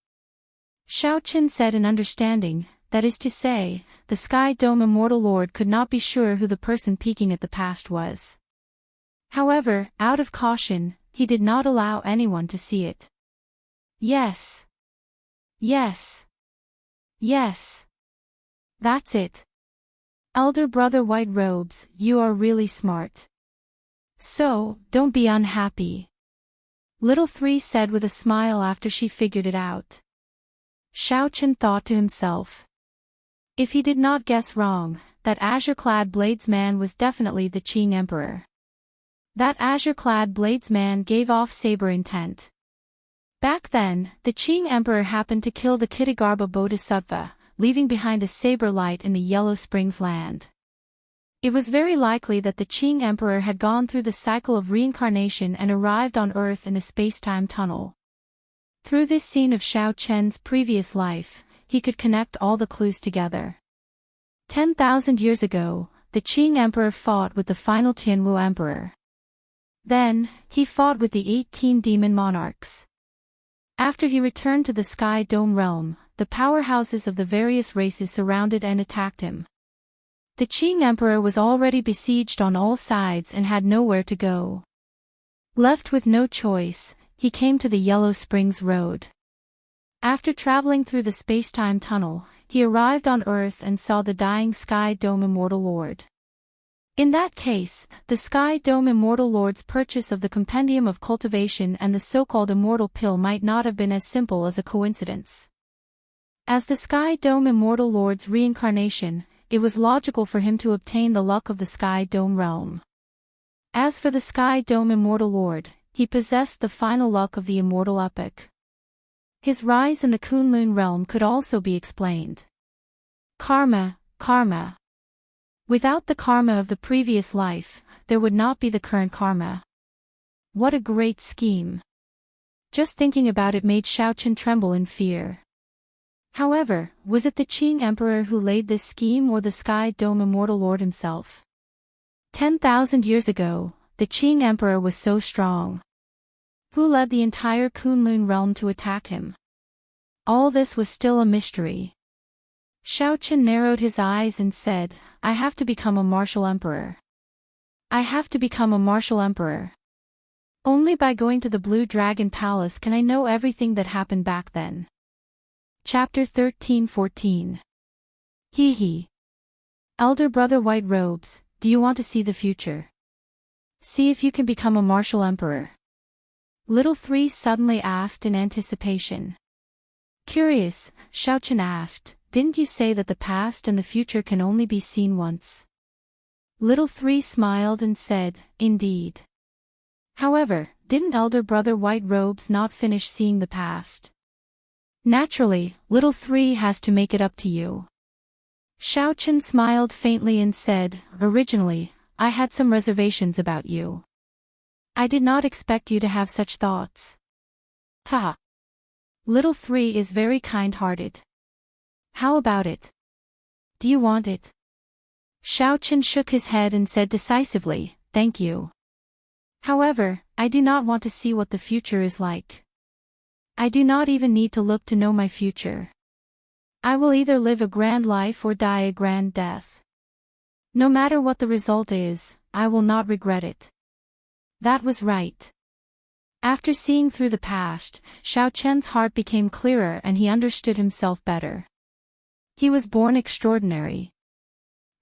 Xiao Qin said in understanding, that is to say, the Sky Dome Immortal Lord could not be sure who the person peeking at the past was. However, out of caution, he did not allow anyone to see it. Yes. Yes. Yes. That's it. Elder brother White Robes, you are really smart. So, don't be unhappy. Little 3 said with a smile after she figured it out. Xiao Qin thought to himself. If he did not guess wrong, that azure-clad bladesman was definitely the Qing Emperor. That azure-clad bladesman gave off saber intent. Back then, the Qing Emperor happened to kill the Kitagarbha Bodhisattva, leaving behind a saber light in the Yellow Springs land. It was very likely that the Qing Emperor had gone through the cycle of reincarnation and arrived on Earth in a space-time tunnel. Through this scene of Xiao Chen's previous life, he could connect all the clues together. 10,000 years ago, the Qing Emperor fought with the final Tianwu Emperor. Then, he fought with the 18 demon monarchs. After he returned to the Sky Dome realm, the powerhouses of the various races surrounded and attacked him. The Qing Emperor was already besieged on all sides and had nowhere to go. Left with no choice, he came to the Yellow Springs Road. After traveling through the space-time tunnel, he arrived on Earth and saw the dying Sky Dome Immortal Lord. In that case, the Sky Dome Immortal Lord's purchase of the Compendium of Cultivation and the so-called Immortal Pill might not have been as simple as a coincidence. As the Sky Dome Immortal Lord's reincarnation, it was logical for him to obtain the luck of the Sky Dome realm. As for the Sky Dome Immortal Lord, he possessed the final luck of the immortal epoch. His rise in the Kunlun realm could also be explained. Karma. Without the karma of the previous life, there would not be the current karma. What a great scheme. Just thinking about it made Xiao Qin tremble in fear. However, was it the Qing Emperor who laid this scheme or the Sky Dome Immortal Lord himself? 10,000 years ago, the Qing Emperor was so strong. Who led the entire Kunlun realm to attack him? All this was still a mystery. Xiao Qin narrowed his eyes and said, I have to become a martial emperor. I have to become a martial emperor. Only by going to the Blue Dragon Palace can I know everything that happened back then. Chapter 13-14. Hee hee. Elder brother White Robes, do you want to see the future? See if you can become a martial emperor. Little 3 suddenly asked in anticipation. Curious, Xiao Qin asked, didn't you say that the past and the future can only be seen once? Little Three smiled and said, "Indeed." However, didn't elder brother White Robes not finish seeing the past? Naturally, Little Three has to make it up to you. Xiaochen smiled faintly and said, "Originally, I had some reservations about you. I did not expect you to have such thoughts." Ha! Little Three is very kind-hearted. How about it? Do you want it? Xiaochen shook his head and said decisively, "Thank you. However, I do not want to see what the future is like. I do not even need to look to know my future. I will either live a grand life or die a grand death. No matter what the result is, I will not regret it." That was right. After seeing through the past, Xiaochen's heart became clearer and he understood himself better. He was born extraordinary.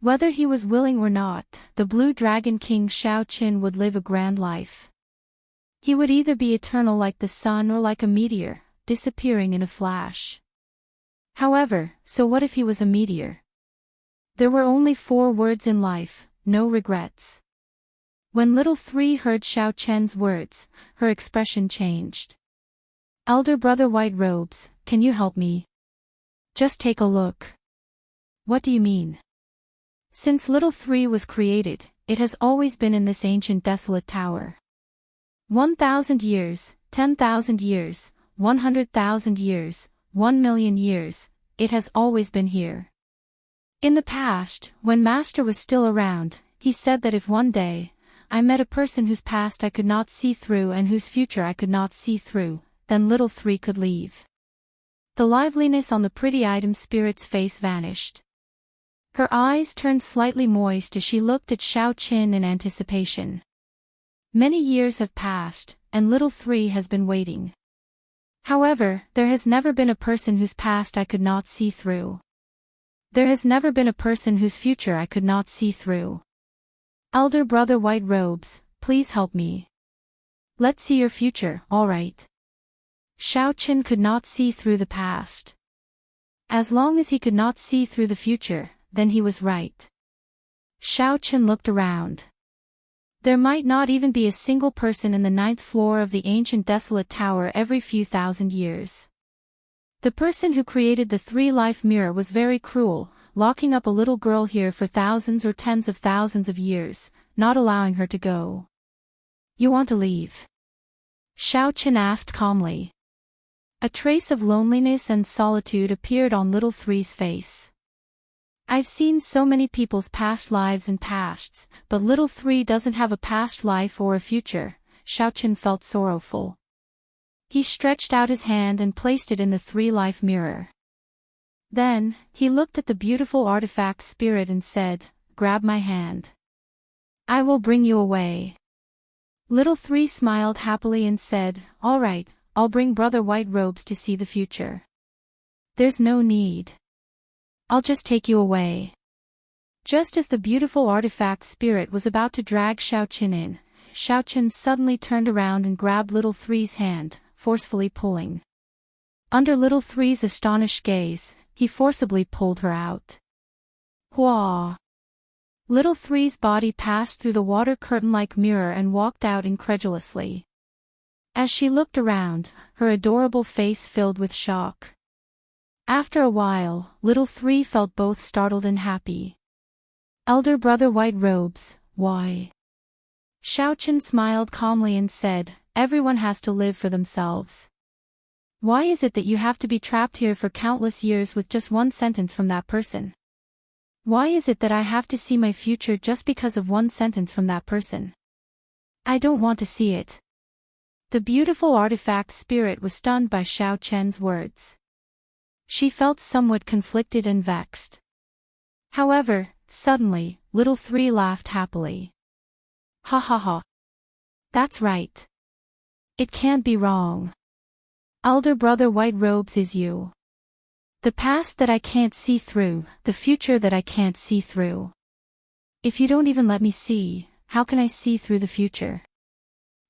Whether he was willing or not, the Blue Dragon King Xiaochen would live a grand life. He would either be eternal like the sun or like a meteor, disappearing in a flash. However, so what if he was a meteor? There were only 4 words in life: no regrets. When Little Three heard Xiaochen's words, her expression changed. "Elder brother White Robes, can you help me? Just take a look." "What do you mean?" "Since Little Three was created, it has always been in this ancient desolate tower. 1,000 years, 10,000 years, 100,000 years, 1,000,000 years, it has always been here. In the past, when Master was still around, he said that if one day I met a person whose past I could not see through and whose future I could not see through, then Little Three could leave." The liveliness on the pretty item spirit's face vanished. Her eyes turned slightly moist as she looked at Xiaochen in anticipation. Many years have passed, and Little Three has been waiting. However, there has never been a person whose past I could not see through. There has never been a person whose future I could not see through. Elder brother White Robes, please help me. Let's see your future, all right. Xiaochen could not see through the past. As long as he could not see through the future, then he was right. Xiaochen looked around. There might not even be a single person in the 9th floor of the ancient desolate tower every few thousand years. The person who created the 3-life mirror was very cruel, locking up a little girl here for thousands or tens of thousands of years, not allowing her to go. "You want to leave?" Xiaochen asked calmly. A trace of loneliness and solitude appeared on Little Three's face. "I've seen so many people's past lives and pasts, but Little Three doesn't have a past life or a future." Xiaochen felt sorrowful. He stretched out his hand and placed it in the 3-life mirror. Then, he looked at the beautiful artifact spirit and said, "Grab my hand. I will bring you away." Little Three smiled happily and said, "All right, I'll bring Brother White Robes to see the future." "There's no need. I'll just take you away." Just as the beautiful artifact spirit was about to drag Xiaochen in, Xiaochen suddenly turned around and grabbed Little Three's hand, forcefully pulling. Under Little Three's astonished gaze, he forcibly pulled her out. Hua! Little Three's body passed through the water curtain-like mirror and walked out incredulously. As she looked around, her adorable face filled with shock. After a while, Little Three felt both startled and happy. "Elder brother White Robes, why?" Xiaochen smiled calmly and said, "Everyone has to live for themselves. Why is it that you have to be trapped here for countless years with just one sentence from that person? Why is it that I have to see my future just because of one sentence from that person? I don't want to see it." The beautiful artifact spirit was stunned by Xiaochen's words. She felt somewhat conflicted and vexed. However, suddenly, Little Three laughed happily. "Ha ha ha. That's right. It can't be wrong. Elder brother White Robes is you. The past that I can't see through, the future that I can't see through. If you don't even let me see, how can I see through the future?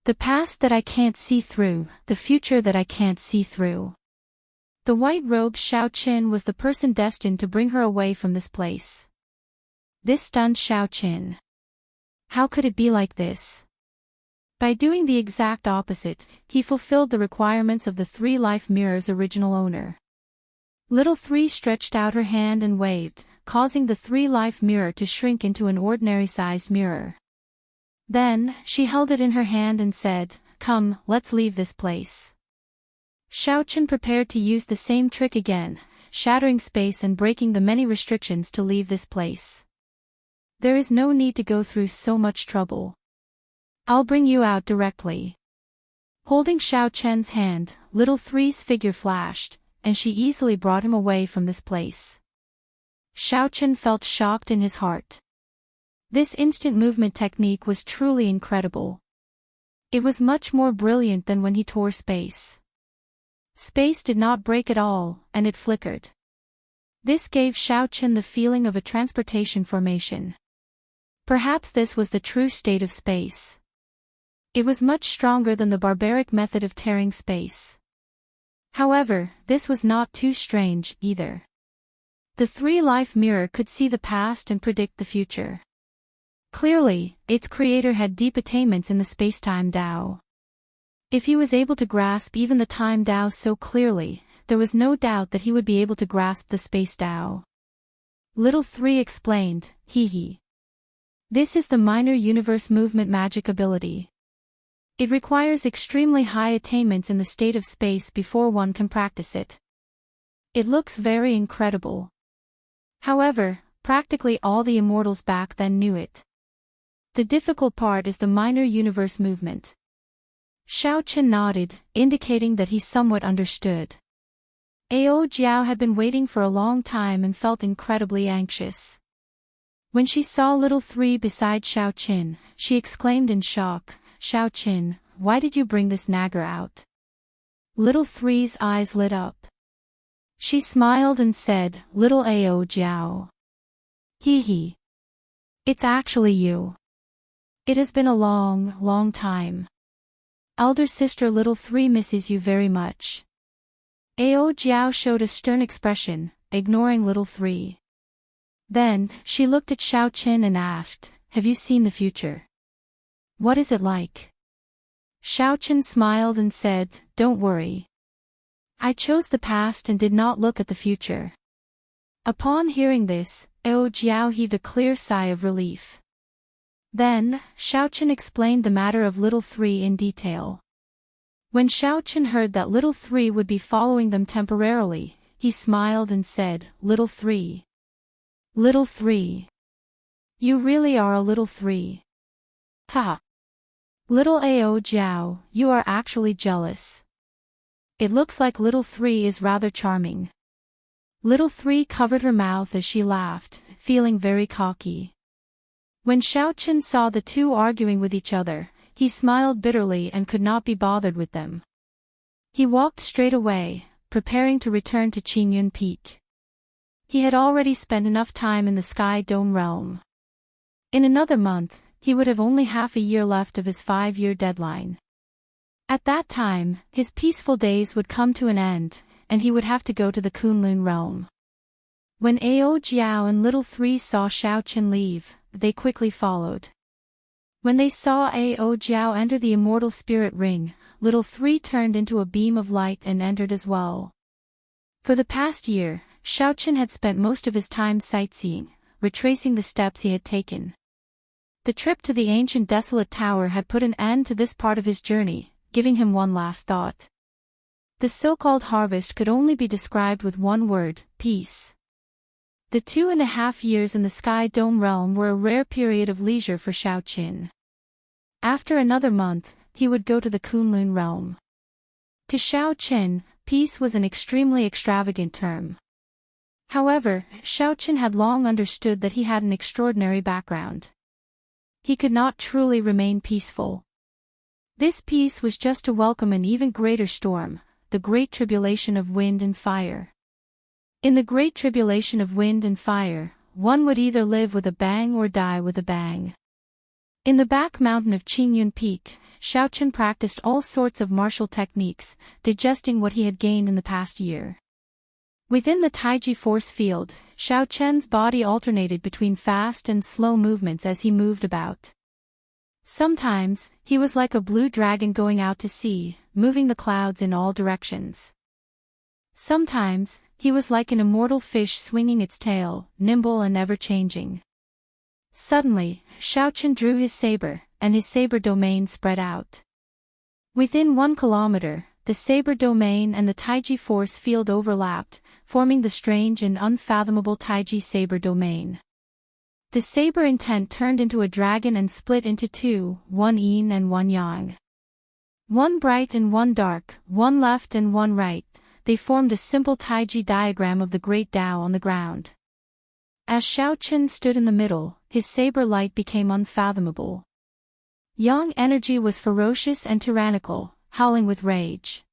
The past that I can't see through, the future that I can't see through." The white-robed Xiaochen was the person destined to bring her away from this place. This stunned Xiaochen. How could it be like this? By doing the exact opposite, he fulfilled the requirements of the three life mirror's original owner. Little Three stretched out her hand and waved, causing the three life mirror to shrink into an ordinary-sized mirror. Then, she held it in her hand and said, "Come, let's leave this place." Xiaochen prepared to use the same trick again, shattering space and breaking the many restrictions to leave this place. "There is no need to go through so much trouble. I'll bring you out directly." Holding Xiaochen's hand, Little Three's figure flashed, and she easily brought him away from this place. Xiaochen felt shocked in his heart. This instant movement technique was truly incredible. It was much more brilliant than when he tore space. Space did not break at all, and it flickered. This gave Xiaochen the feeling of a transportation formation. Perhaps this was the true state of space. It was much stronger than the barbaric method of tearing space. However, this was not too strange, either. The three-life mirror could see the past and predict the future. Clearly, its creator had deep attainments in the space-time Dao. If he was able to grasp even the time Dao so clearly, there was no doubt that he would be able to grasp the space Dao. Little Three explained, "Hee. This is the minor universe movement magic ability. It requires extremely high attainments in the state of space before one can practice it. It looks very incredible. However, practically all the immortals back then knew it. The difficult part is the minor universe movement." Xiaochen nodded, indicating that he somewhat understood. Ao Jiao had been waiting for a long time and felt incredibly anxious. When she saw Little Three beside Xiaochen, she exclaimed in shock, "Xiaochen, why did you bring this nagger out?" Little Three's eyes lit up. She smiled and said, "Little Ao Jiao. Hee. It's actually you. It has been a long, long time. Elder sister Little Three misses you very much." Ao Jiao showed a stern expression, ignoring Little Three. Then, she looked at Xiaochen and asked, "Have you seen the future? What is it like?" Xiaochen smiled and said, "Don't worry. I chose the past and did not look at the future." Upon hearing this, Ao Jiao heaved a clear sigh of relief. Then, Xiaochen explained the matter of Little Three in detail. When Xiaochen heard that Little Three would be following them temporarily, he smiled and said, "Little Three. Little Three. You really are a Little Three. Ha! Little Ao Jiao, you are actually jealous. It looks like Little Three is rather charming." Little Three covered her mouth as she laughed, feeling very cocky. When Xiaochen saw the two arguing with each other, he smiled bitterly and could not be bothered with them. He walked straight away, preparing to return to Qingyun Peak. He had already spent enough time in the Sky Dome realm. In another month, he would have only half a year left of his 5-year deadline. At that time, his peaceful days would come to an end, and he would have to go to the Kunlun realm. When Ao Jiao and Little Three saw Xiaochen leave, they quickly followed. When they saw Ao Jiao enter the immortal spirit ring, Little Three turned into a beam of light and entered as well. For the past year, Xiaochen had spent most of his time sightseeing, retracing the steps he had taken. The trip to the ancient desolate tower had put an end to this part of his journey, giving him one last thought. The so-called harvest could only be described with one word: peace. The 2.5 years in the Sky Dome realm were a rare period of leisure for Xiaochen. After another month, he would go to the Kunlun realm. To Xiaochen, peace was an extremely extravagant term. However, Xiaochen had long understood that he had an extraordinary background. He could not truly remain peaceful. This peace was just to welcome an even greater storm, the Great Tribulation of Wind and Fire. In the Great Tribulation of Wind and Fire, one would either live with a bang or die with a bang. In the back mountain of Qingyun Peak, Xiaochen practiced all sorts of martial techniques, digesting what he had gained in the past year. Within the Taiji force field, Xiaochen's body alternated between fast and slow movements as he moved about. Sometimes, he was like a blue dragon going out to sea, moving the clouds in all directions. Sometimes, he was like an immortal fish swinging its tail, nimble and ever-changing. Suddenly, Xiaochen drew his saber, and his saber domain spread out. Within 1 kilometer, the saber domain and the Taiji force field overlapped, forming the strange and unfathomable Taiji saber domain. The saber intent turned into a dragon and split into two, one yin and one yang. One bright and one dark, one left and one right, they formed a simple Taiji diagram of the great Tao on the ground. As Xiaochen stood in the middle, his saber light became unfathomable. Yang energy was ferocious and tyrannical, howling with rage.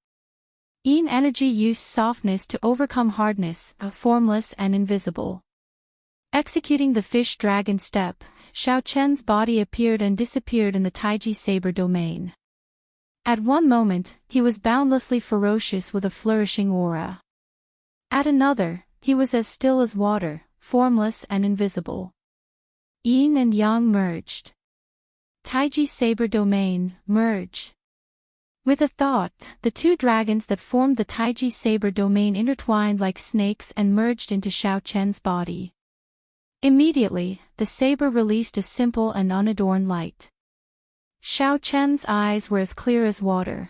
Yin energy used softness to overcome hardness, formless and invisible. Executing the fish-dragon step, Xiaochen's body appeared and disappeared in the Taiji saber domain. At one moment, he was boundlessly ferocious with a flourishing aura. At another, he was as still as water, formless and invisible. Yin and Yang merged. Taiji saber domain, merge. With a thought, the two dragons that formed the Taiji saber domain intertwined like snakes and merged into Xiaochen's body. Immediately, the saber released a simple and unadorned light. Xiaochen's eyes were as clear as water.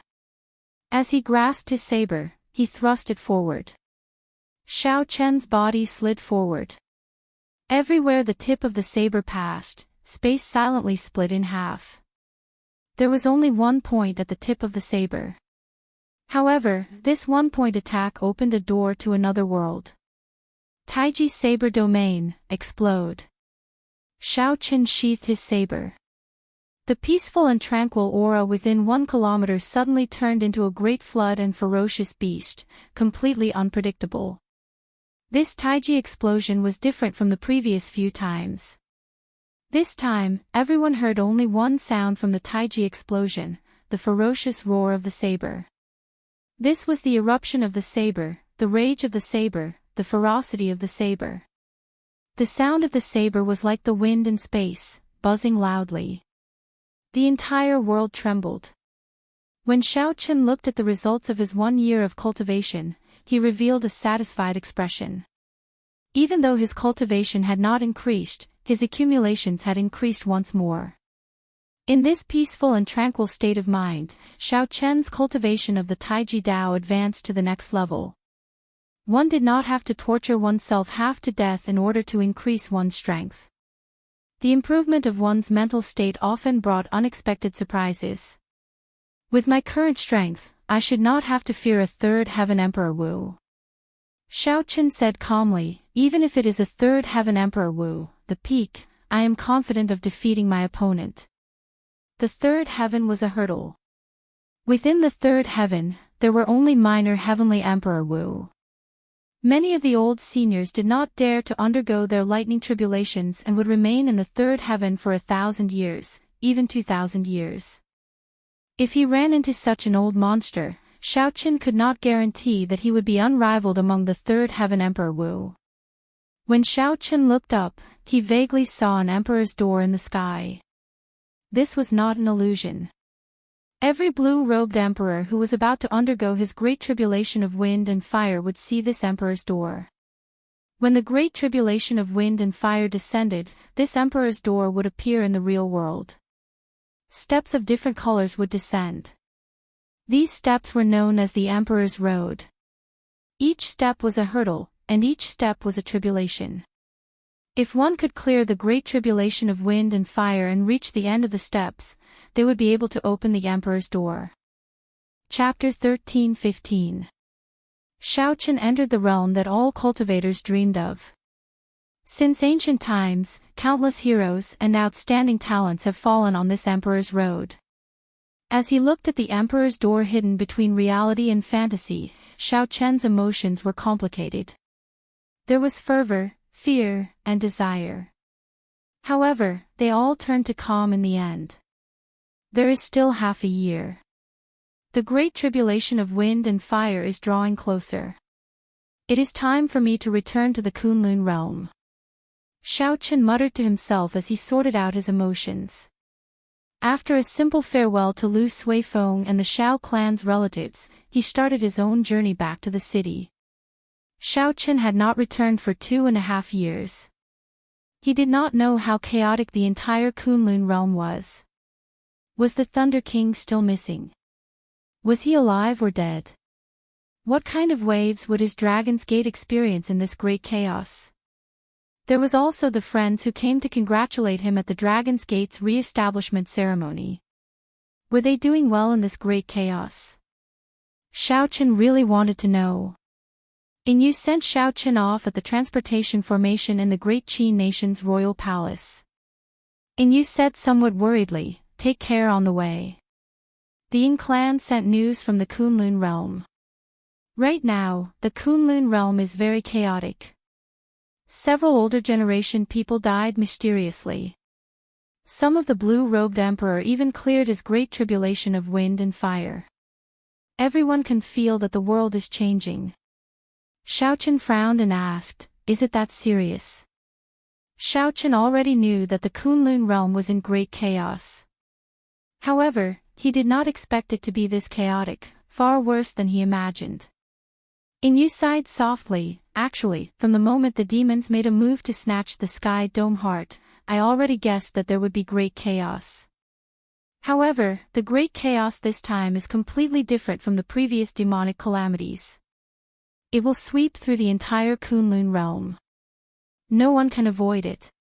As he grasped his saber, he thrust it forward. Xiaochen's body slid forward. Everywhere the tip of the saber passed, space silently split in half. There was only one point at the tip of the saber. However, this one-point attack opened a door to another world. Taiji saber domain, explode. Xiaochen sheathed his saber. The peaceful and tranquil aura within 1 kilometer suddenly turned into a great flood and ferocious beast, completely unpredictable. This Taiji explosion was different from the previous few times. This time, everyone heard only one sound from the Taiji explosion, the ferocious roar of the saber. This was the eruption of the saber, the rage of the saber, the ferocity of the saber. The sound of the saber was like the wind in space, buzzing loudly. The entire world trembled. When Xiaochen looked at the results of his 1 year of cultivation, he revealed a satisfied expression. Even though his cultivation had not increased, his accumulations had increased once more. In this peaceful and tranquil state of mind, Xiaochen's cultivation of the Taiji Dao advanced to the next level. One did not have to torture oneself half to death in order to increase one's strength. The improvement of one's mental state often brought unexpected surprises. With my current strength, I should not have to fear a third heaven Emperor Wu. Xiaochen said calmly, even if it is a third heaven Emperor Wu, the peak, I am confident of defeating my opponent. The third heaven was a hurdle. Within the third heaven, there were only minor heavenly Emperor Wu. Many of the old seniors did not dare to undergo their lightning tribulations and would remain in the third heaven for 1,000 years, even 2,000 years. If he ran into such an old monster, Xiaochen could not guarantee that he would be unrivaled among the third heaven Emperor Wu. When Xiaochen looked up, he vaguely saw an emperor's door in the sky. This was not an illusion. Every blue-robed emperor who was about to undergo his great tribulation of wind and fire would see this emperor's door. When the great tribulation of wind and fire descended, this emperor's door would appear in the real world. Steps of different colors would descend. These steps were known as the Emperor's Road. Each step was a hurdle, and each step was a tribulation. If one could clear the great tribulation of wind and fire and reach the end of the steps, they would be able to open the Emperor's door. Chapter 13-15. Xiaochen entered the realm that all cultivators dreamed of. Since ancient times, countless heroes and outstanding talents have fallen on this Emperor's road. As he looked at the Emperor's door hidden between reality and fantasy, Xiaochen's emotions were complicated. There was fervor, fear, and desire. However, they all turned to calm in the end. There is still half a year. The great tribulation of wind and fire is drawing closer. It is time for me to return to the Kunlun realm. Xiaochen muttered to himself as he sorted out his emotions. After a simple farewell to Lu Suifeng and the Shao clan's relatives, he started his own journey back to the city. Xiaochen had not returned for 2.5 years. He did not know how chaotic the entire Kunlun realm was. Was the Thunder King still missing? Was he alive or dead? What kind of waves would his Dragon's Gate experience in this great chaos? There was also the friends who came to congratulate him at the Dragon's Gate's re-establishment ceremony. Were they doing well in this great chaos? Xiaochen really wanted to know. Inyu sent Xiaochen off at the transportation formation in the Great Qi nation's royal palace. Inyu said somewhat worriedly, "Take care on the way." The Ying clan sent news from the Kunlun realm. Right now, the Kunlun realm is very chaotic. Several older generation people died mysteriously. Some of the blue-robed emperor even cleared his great tribulation of wind and fire. Everyone can feel that the world is changing. Xiaochen frowned and asked, "Is it that serious?" Xiaochen already knew that the Kunlun realm was in great chaos. However, he did not expect it to be this chaotic, far worse than he imagined. Inyu sighed softly. "Actually, from the moment the demons made a move to snatch the Sky Dome heart, I already guessed that there would be great chaos. However, the great chaos this time is completely different from the previous demonic calamities. It will sweep through the entire Kunlun realm. No one can avoid it."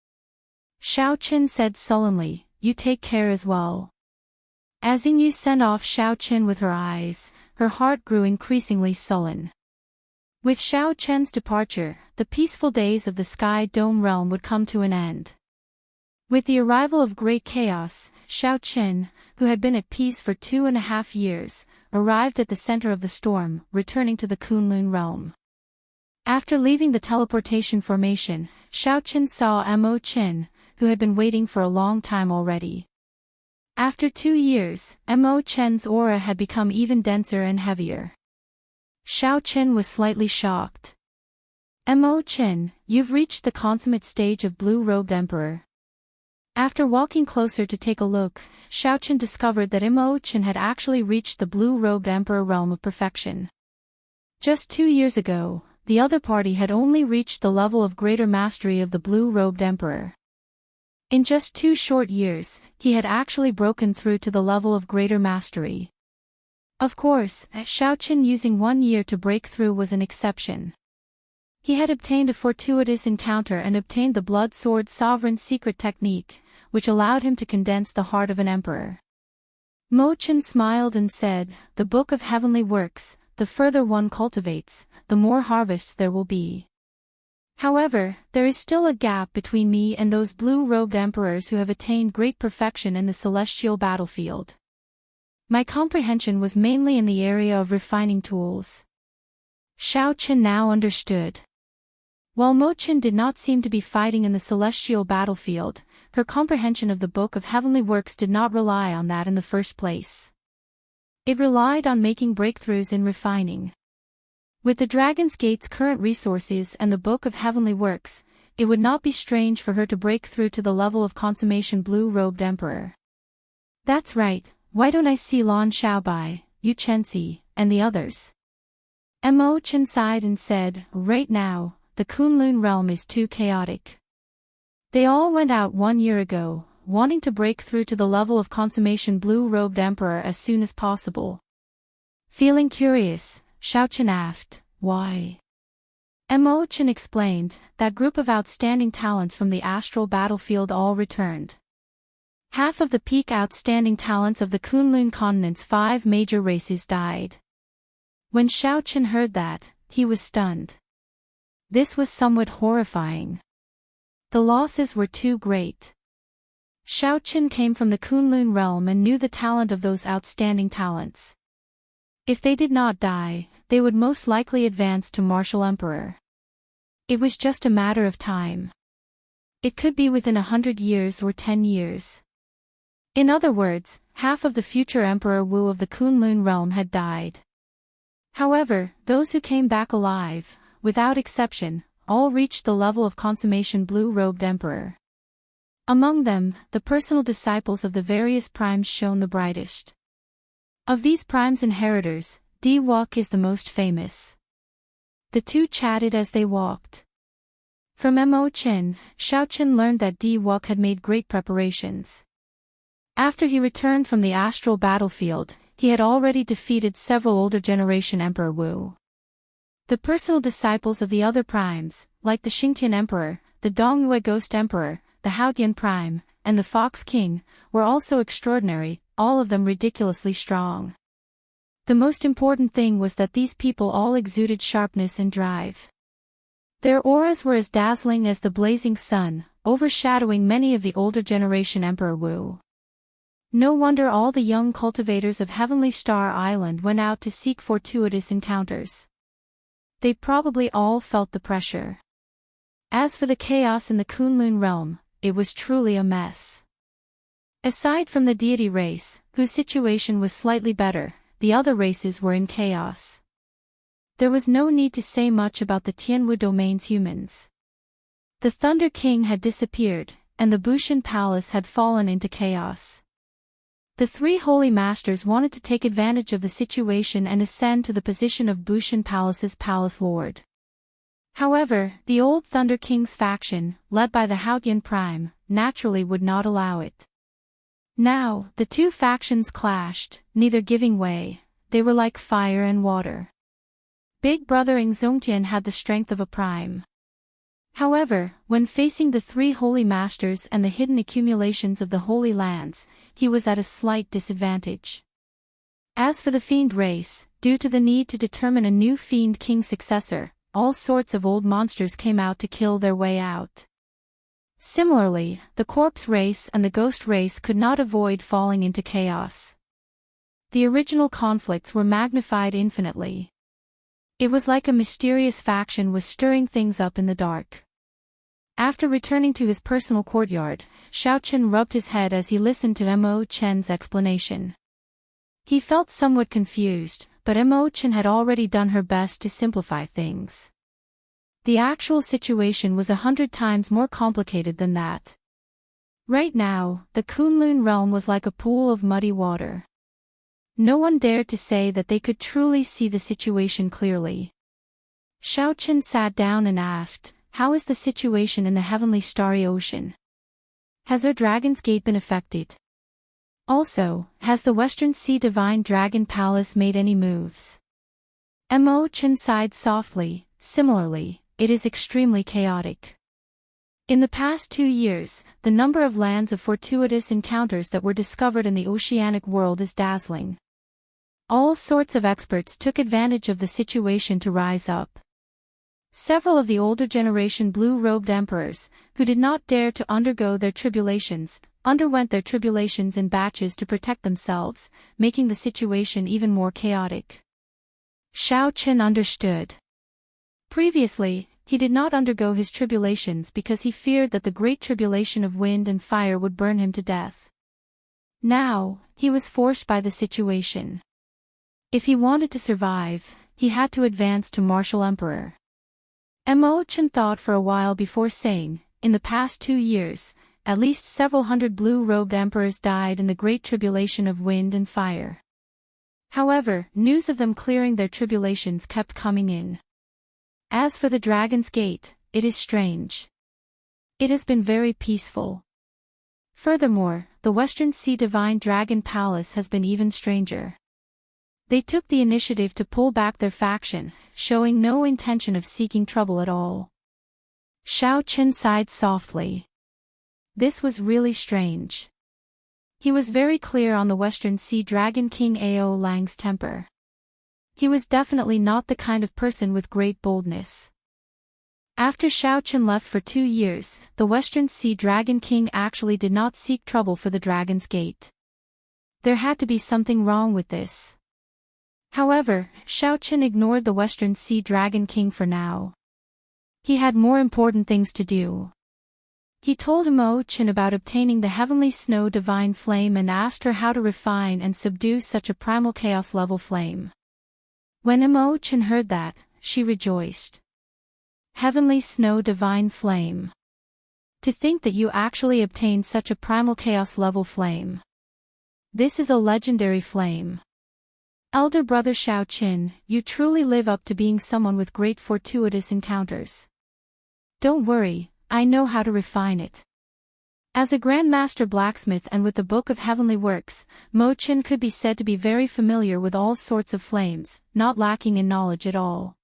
Xiaochen said sullenly, "You take care as well." As Inyu sent off Xiaochen with her eyes, her heart grew increasingly sullen. With Xiaochen's departure, the peaceful days of the Sky Dome realm would come to an end. With the arrival of great chaos, Xiaochen, who had been at peace for 2.5 years, arrived at the center of the storm, returning to the Kunlun realm. After leaving the teleportation formation, Xiaochen saw Mo Qin, who had been waiting for a long time already. After 2 years, Mo Qin's aura had become even denser and heavier. Xiaochen was slightly shocked. "Mo Qin, you've reached the consummate stage of blue-robed emperor." After walking closer to take a look, Xiaochen discovered that Mo Qin had actually reached the blue-robed emperor realm of perfection. Just 2 years ago, the other party had only reached the level of greater mastery of the blue-robed emperor. In just 2 short years, he had actually broken through to the level of greater mastery. Of course, Xiaochen using 1 year to break through was an exception. He had obtained a fortuitous encounter and obtained the Blood Sword Sovereign's secret technique, which allowed him to condense the heart of an emperor. Mo Qin smiled and said, "The Book of Heavenly Works, the further one cultivates, the more harvests there will be. However, there is still a gap between me and those blue-robed emperors who have attained great perfection in the celestial battlefield. My comprehension was mainly in the area of refining tools." Xiaochen now understood. While Mo Qin did not seem to be fighting in the celestial battlefield, her comprehension of the Book of Heavenly Works did not rely on that in the first place. It relied on making breakthroughs in refining. With the Dragon's Gate's current resources and the Book of Heavenly Works, it would not be strange for her to break through to the level of consummation blue-robed emperor. "That's right. Why don't I see Lan Xiaobai, Yu Chenxi, and the others?" Mo Qin sighed and said, "Right now, the Kunlun realm is too chaotic. They all went out 1 year ago, wanting to break through to the level of consummation blue-robed emperor as soon as possible." Feeling curious, Xiaochen asked, "Why?" Mo Qin explained, "That group of outstanding talents from the astral battlefield all returned. Half of the peak outstanding talents of the Kunlun continent's 5 major races died." When Xiaochen heard that, he was stunned. This was somewhat horrifying. The losses were too great. Xiaochen came from the Kunlun realm and knew the talent of those outstanding talents. If they did not die, they would most likely advance to Martial Emperor. It was just a matter of time. It could be within 100 years or 10 years. In other words, half of the future Emperor Wu of the Kunlun realm had died. However, those who came back alive, without exception, all reached the level of consummation blue-robed emperor. Among them, the personal disciples of the various primes shone the brightest. Of these primes inheritors, Wuxia is the most famous. The two chatted as they walked. From Xianxia, Xiaochen learned that Wuxia had made great preparations. After he returned from the astral battlefield, he had already defeated several older generation Emperor Wu. The personal disciples of the other primes, like the Xingtian Emperor, the Dongyue Ghost Emperor, the Haotian Prime, and the Fox King, were also extraordinary, all of them ridiculously strong. The most important thing was that these people all exuded sharpness and drive. Their auras were as dazzling as the blazing sun, overshadowing many of the older generation Emperor Wu. No wonder all the young cultivators of Heavenly Star Island went out to seek fortuitous encounters. They probably all felt the pressure. As for the chaos in the Kunlun realm, it was truly a mess. Aside from the deity race, whose situation was slightly better, the other races were in chaos. There was no need to say much about the Tianwu domain's humans. The Thunder King had disappeared, and the Bushan Palace had fallen into chaos. The three holy masters wanted to take advantage of the situation and ascend to the position of Bushan Palace's palace lord. However, the old Thunder King's faction, led by the Haotian Prime, naturally would not allow it. Now, the two factions clashed, neither giving way. They were like fire and water. Big brother Zongtian had the strength of a prime. However, when facing the three holy masters and the hidden accumulations of the holy lands, he was at a slight disadvantage. As for the fiend race, due to the need to determine a new fiend king successor, all sorts of old monsters came out to kill their way out. Similarly, the corpse race and the ghost race could not avoid falling into chaos. The original conflicts were magnified infinitely. It was like a mysterious faction was stirring things up in the dark. After returning to his personal courtyard, Xiaochen rubbed his head as he listened to Mo Chen's explanation. He felt somewhat confused, but Mo Chen had already done her best to simplify things. The actual situation was 100 times more complicated than that. Right now, the Kunlun realm was like a pool of muddy water. No one dared to say that they could truly see the situation clearly. Xiaochen sat down and asked, "How is the situation in the heavenly starry ocean? Has our Dragon's Gate been affected? Also, has the Western Sea Divine Dragon Palace made any moves?" Mo Chen sighed softly. Similarly, it is extremely chaotic. In the past 2 years, the number of lands of fortuitous encounters that were discovered in the oceanic world is dazzling. All sorts of experts took advantage of the situation to rise up. Several of the older generation blue-robed emperors, who did not dare to undergo their tribulations, underwent their tribulations in batches to protect themselves, making the situation even more chaotic. Xiaochen understood. Previously, he did not undergo his tribulations because he feared that the great tribulation of wind and fire would burn him to death. Now, he was forced by the situation. If he wanted to survive, he had to advance to martial emperor. Mo Chen thought for a while before saying, "In the past 2 years, at least several hundred blue-robed emperors died in the great tribulation of wind and fire." However, news of them clearing their tribulations kept coming in. As for the Dragon's Gate, it is strange. It has been very peaceful. Furthermore, the Western Sea Divine Dragon Palace has been even stranger. They took the initiative to pull back their faction, showing no intention of seeking trouble at all. Xiaochen sighed softly. This was really strange. He was very clear on the Western Sea Dragon King Ao Lang's temper. He was definitely not the kind of person with great boldness. After Xiaochen left for 2 years, the Western Sea Dragon King actually did not seek trouble for the Dragon's Gate. There had to be something wrong with this. However, Xiaochen ignored the Western Sea Dragon King for now. He had more important things to do. He told Mo Chen about obtaining the Heavenly Snow Divine Flame and asked her how to refine and subdue such a primal chaos-level flame. When Mo Chen heard that, she rejoiced. Heavenly Snow Divine Flame. To think that you actually obtained such a primal chaos level flame. This is a legendary flame. Elder brother Xiaoqin, you truly live up to being someone with great fortuitous encounters. Don't worry, I know how to refine it. As a Grandmaster blacksmith and with the Book of Heavenly Works, Mo Qin could be said to be very familiar with all sorts of flames, not lacking in knowledge at all.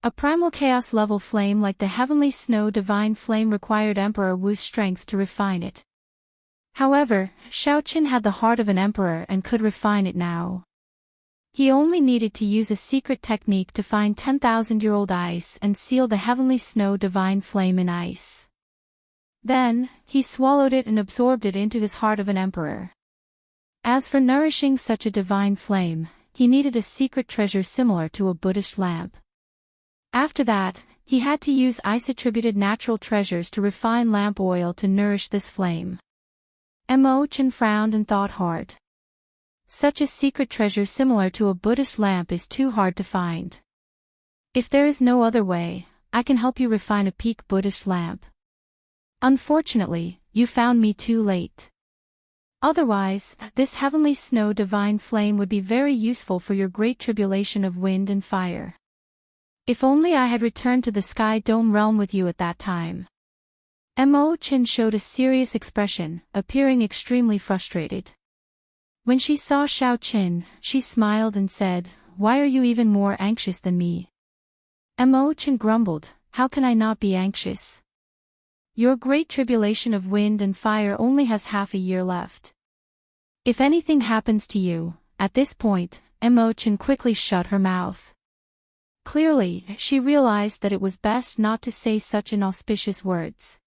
A primal chaos level flame like the Heavenly Snow Divine Flame required Emperor Wu's strength to refine it. However, Xiaoqin had the heart of an emperor and could refine it now. He only needed to use a secret technique to find 10,000-year-old ice and seal the Heavenly Snow Divine Flame in ice. Then, he swallowed it and absorbed it into his heart of an emperor. As for nourishing such a divine flame, he needed a secret treasure similar to a Buddhist lamp. After that, he had to use ice-attributed natural treasures to refine lamp oil to nourish this flame. Mo Qin frowned and thought hard. Such a secret treasure similar to a Buddhist lamp is too hard to find. If there is no other way, I can help you refine a peak Buddhist lamp. Unfortunately, you found me too late. Otherwise, this Heavenly Snow Divine Flame would be very useful for your great tribulation of wind and fire. If only I had returned to the Sky Dome realm with you at that time. Mo Qin showed a serious expression, appearing extremely frustrated. When she saw Xiaoqin, she smiled and said, "Why are you even more anxious than me?" Mo Qin grumbled, "How can I not be anxious? Your great tribulation of wind and fire only has half a year left. If anything happens to you," at this point, Mo Qin quickly shut her mouth. Clearly, she realized that it was best not to say such inauspicious words.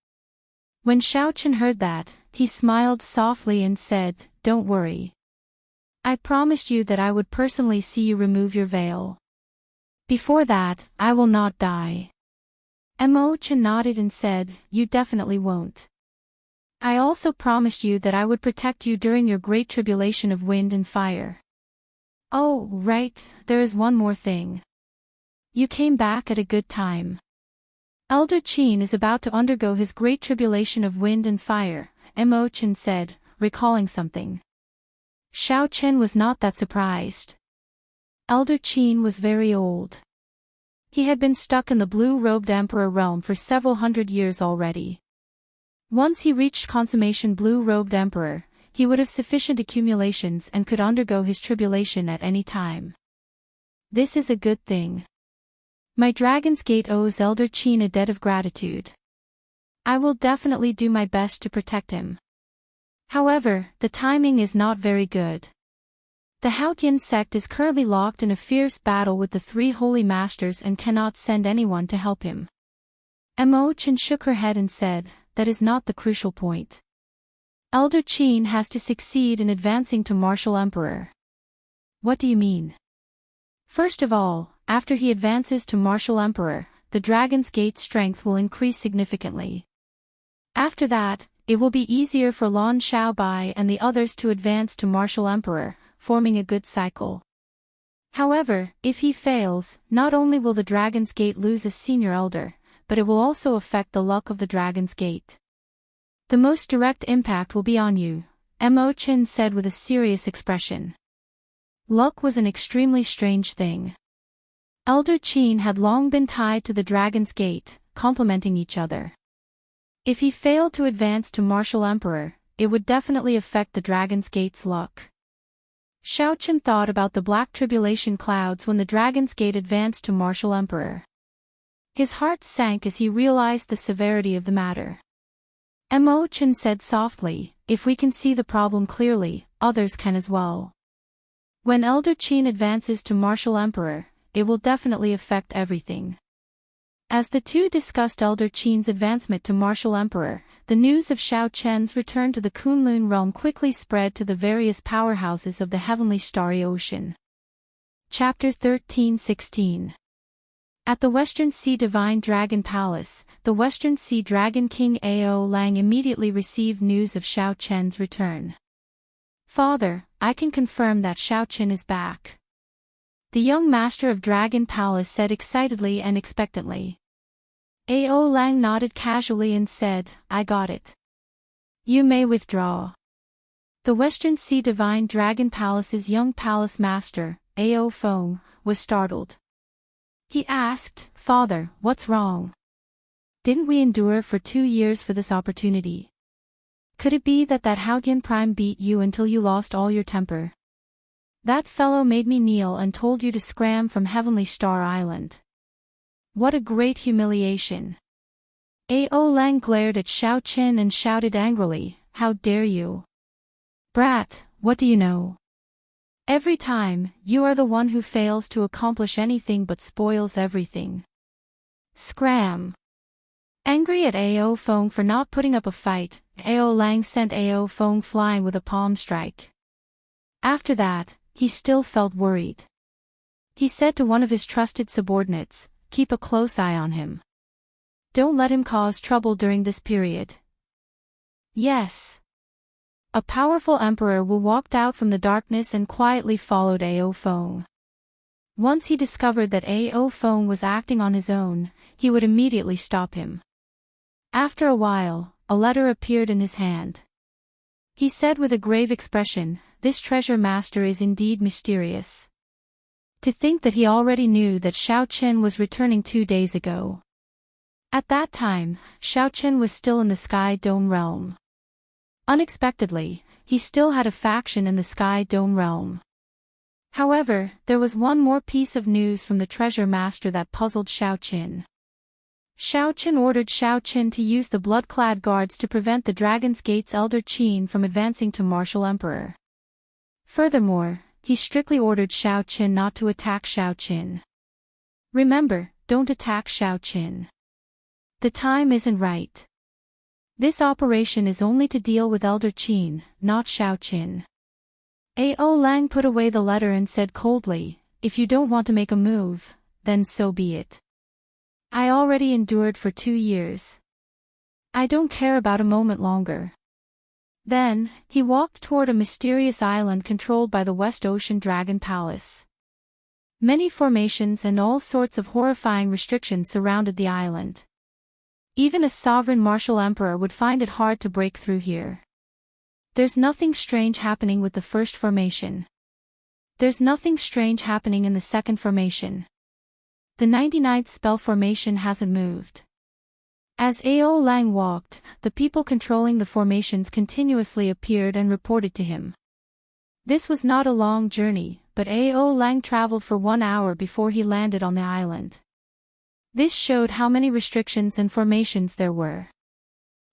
When Xiaoqin heard that, he smiled softly and said, "Don't worry. I promised you that I would personally see you remove your veil. Before that, I will not die." Mo Qin nodded and said, "You definitely won't. I also promised you that I would protect you during your great tribulation of wind and fire. Oh, right, there is one more thing. You came back at a good time. Elder Qin is about to undergo his great tribulation of wind and fire," Mo Qin said, recalling something. Xiaoqin was not that surprised. Elder Qin was very old. He had been stuck in the blue-robed emperor realm for several hundred years already. Once he reached consummation blue-robed emperor, he would have sufficient accumulations and could undergo his tribulation at any time. This is a good thing. My Dragon's Gate owes Elder Qin a debt of gratitude. I will definitely do my best to protect him. However, the timing is not very good. The Haotian sect is currently locked in a fierce battle with the three holy masters and cannot send anyone to help him. Mo Qin shook her head and said, "That is not the crucial point. Elder Qin has to succeed in advancing to martial emperor." "What do you mean?" "First of all, after he advances to martial emperor, the Dragon's Gate strength will increase significantly. After that, it will be easier for Lan Xiaobai and the others to advance to martial emperor, forming a good cycle. However, if he fails, not only will the Dragon's Gate lose a senior elder, but it will also affect the luck of the Dragon's Gate. The most direct impact will be on you," Mo Qin said with a serious expression. Luck was an extremely strange thing. Elder Qin had long been tied to the Dragon's Gate, complementing each other. If he failed to advance to martial emperor, it would definitely affect the Dragon's Gate's luck. Xiaoqin thought about the black tribulation clouds when the Dragon's Gate advanced to martial emperor. His heart sank as he realized the severity of the matter. Mo Qin said softly, "If we can see the problem clearly, others can as well. When Elder Qin advances to martial emperor, it will definitely affect everything." As the two discussed Elder Qin's advancement to martial emperor, the news of Xiaoqian's return to the Kunlun realm quickly spread to the various powerhouses of the heavenly starry ocean. Chapter 13-16. At the Western Sea Divine Dragon Palace, the Western Sea Dragon King Ao Lang immediately received news of Xiaoqian's return. "Father, I can confirm that Xiaoqian is back," the young master of Dragon Palace said excitedly and expectantly. Ao Lang nodded casually and said, "I got it. You may withdraw." The Western Sea Divine Dragon Palace's young palace master, Ao Feng, was startled. He asked, "Father, what's wrong? Didn't we endure for 2 years for this opportunity? Could it be that Haotian Prime beat you until you lost all your temper? That fellow made me kneel and told you to scram from Heavenly Star Island. What a great humiliation." Ao Lang glared at Xiao Qin and shouted angrily, "How dare you? Brat, what do you know? Every time, you are the one who fails to accomplish anything but spoils everything. Scram." Angry at Ao Feng for not putting up a fight, Ao Lang sent Ao Feng flying with a palm strike. After that, he still felt worried. He said to one of his trusted subordinates, "Keep a close eye on him. Don't let him cause trouble during this period." Yes. A powerful emperor Wu walked out from the darkness and quietly followed Ao Feng. Once he discovered that Ao Feng was acting on his own, he would immediately stop him. After a while, a letter appeared in his hand. He said with a grave expression, "This treasure master is indeed mysterious. To think that he already knew that Xiao Qin was returning 2 days ago." At that time, Xiao Qin was still in the Sky Dome realm. Unexpectedly, he still had a faction in the Sky Dome realm. However, there was one more piece of news from the treasure master that puzzled Xiao Qin. Xiao Qin ordered Xiao Qin to use the blood-clad guards to prevent the Dragon's Gate's elder Qin from advancing to Martial Emperor. Furthermore, he strictly ordered Xiao Qin not to attack Xiao Qin. Remember, don't attack Xiao Qin. The time isn't right. This operation is only to deal with Elder Qin, not Xiao Qin. Ao Lang put away the letter and said coldly, "If you don't want to make a move, then so be it. I already endured for 2 years. I don't care about a moment longer." Then, he walked toward a mysterious island controlled by the West Ocean Dragon Palace. Many formations and all sorts of horrifying restrictions surrounded the island. Even a sovereign martial emperor would find it hard to break through here. There's nothing strange happening with the first formation. There's nothing strange happening in the second formation. The 99th spell formation hasn't moved. As Ao Lang walked, the people controlling the formations continuously appeared and reported to him. This was not a long journey, but Ao Lang traveled for 1 hour before he landed on the island. This showed how many restrictions and formations there were.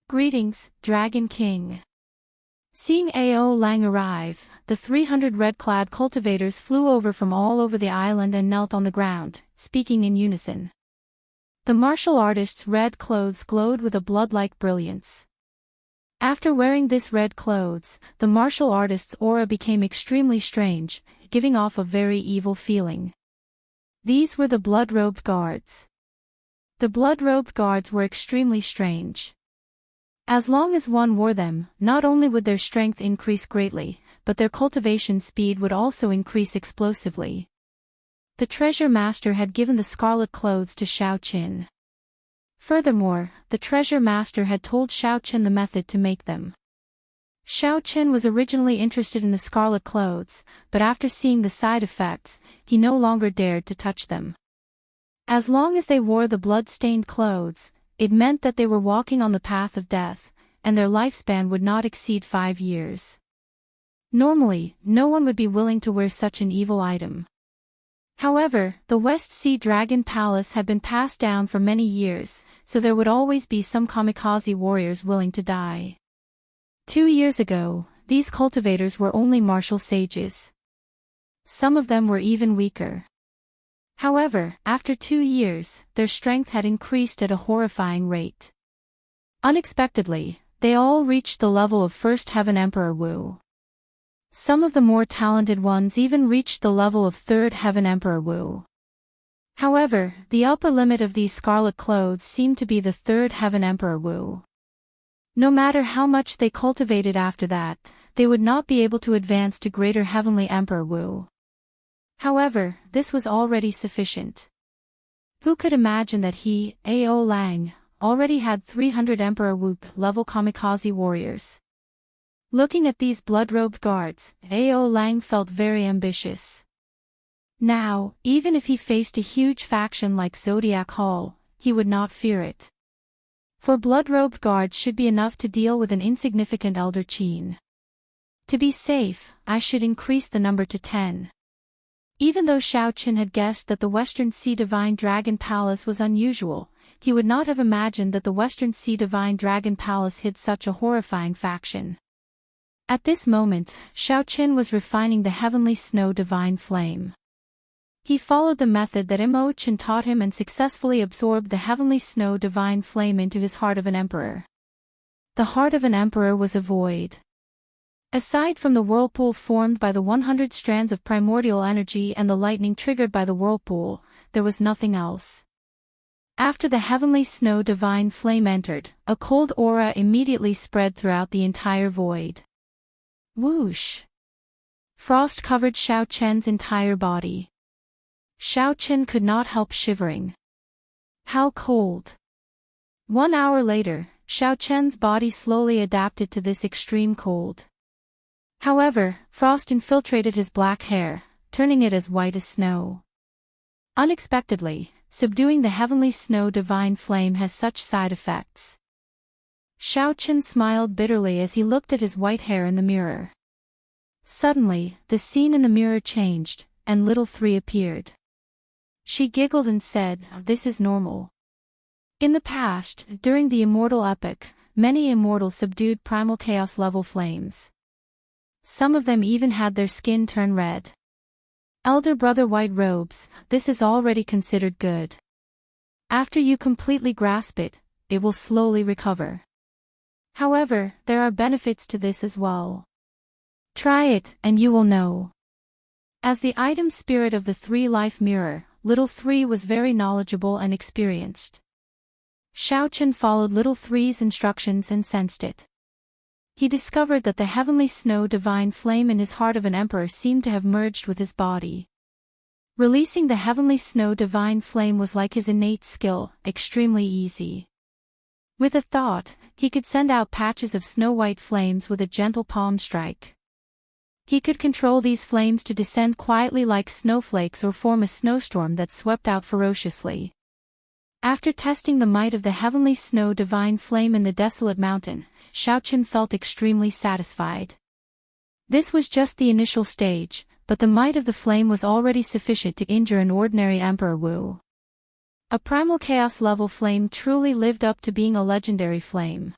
"Greetings, Dragon King." Seeing Ao Lang arrive, the 300 red-clad cultivators flew over from all over the island and knelt on the ground, speaking in unison. The martial artist's red clothes glowed with a blood-like brilliance. After wearing this red clothes, the martial artist's aura became extremely strange, giving off a very evil feeling. These were the blood-robed guards. The blood-robed guards were extremely strange. As long as one wore them, not only would their strength increase greatly, but their cultivation speed would also increase explosively. The treasure master had given the scarlet clothes to Xiao Qin. Furthermore, the treasure master had told Xiao Qin the method to make them. Xiao Qin was originally interested in the scarlet clothes, but after seeing the side effects, he no longer dared to touch them. As long as they wore the blood-stained clothes, it meant that they were walking on the path of death, and their lifespan would not exceed 5 years. Normally, no one would be willing to wear such an evil item. However, the West Sea Dragon Palace had been passed down for many years, so there would always be some kamikaze warriors willing to die. 2 years ago, these cultivators were only martial sages. Some of them were even weaker. However, after 2 years, their strength had increased at a horrifying rate. Unexpectedly, they all reached the level of First Heaven Emperor Wu. Some of the more talented ones even reached the level of Third Heaven Emperor Wu. However, the upper limit of these scarlet clothes seemed to be the Third Heaven Emperor Wu. No matter how much they cultivated after that, they would not be able to advance to Greater Heavenly Emperor Wu. However, this was already sufficient. Who could imagine that he, Ao Lang, already had 300 Emperor Wu-level kamikaze warriors? Looking at these blood-robed guards, Ao Lang felt very ambitious. Now, even if he faced a huge faction like Zodiac Hall, he would not fear it. For blood-robed guards should be enough to deal with an insignificant elder Qin. To be safe, I should increase the number to 10. Even though Xiao Qin had guessed that the Western Sea Divine Dragon Palace was unusual, he would not have imagined that the Western Sea Divine Dragon Palace hid such a horrifying faction. At this moment, Xiao Qin was refining the Heavenly Snow Divine Flame. He followed the method that Mo Chen taught him and successfully absorbed the Heavenly Snow Divine Flame into his heart of an emperor. The heart of an emperor was a void. Aside from the whirlpool formed by the 100 strands of primordial energy and the lightning triggered by the whirlpool, there was nothing else. After the Heavenly Snow Divine Flame entered, a cold aura immediately spread throughout the entire void. Whoosh! Frost covered Xiao Chen's entire body. Xiao Chen could not help shivering. How cold! 1 hour later, Xiao Chen's body slowly adapted to this extreme cold. However, frost infiltrated his black hair, turning it as white as snow. Unexpectedly, subduing the Heavenly Snow Divine Flame has such side effects. Xiao Chen smiled bitterly as he looked at his white hair in the mirror. Suddenly, the scene in the mirror changed, and little Three appeared. She giggled and said, "This is normal." In the past, during the Immortal epoch, many immortals subdued primal chaos level flames. Some of them even had their skin turn red. Elder Brother White Robes, this is already considered good. After you completely grasp it, it will slowly recover. However, there are benefits to this as well. Try it, and you will know. As the item spirit of the Three-Life Mirror, Little Three was very knowledgeable and experienced. Xiao Chen followed Little Three's instructions and sensed it. He discovered that the Heavenly Snow Divine Flame in his heart of an emperor seemed to have merged with his body. Releasing the Heavenly Snow Divine Flame was like his innate skill, extremely easy. With a thought, he could send out patches of snow-white flames with a gentle palm strike. He could control these flames to descend quietly like snowflakes or form a snowstorm that swept out ferociously. After testing the might of the Heavenly Snow Divine Flame in the desolate mountain, Xiao Chen felt extremely satisfied. This was just the initial stage, but the might of the flame was already sufficient to injure an ordinary Emperor Wu. A primal chaos level flame truly lived up to being a legendary flame.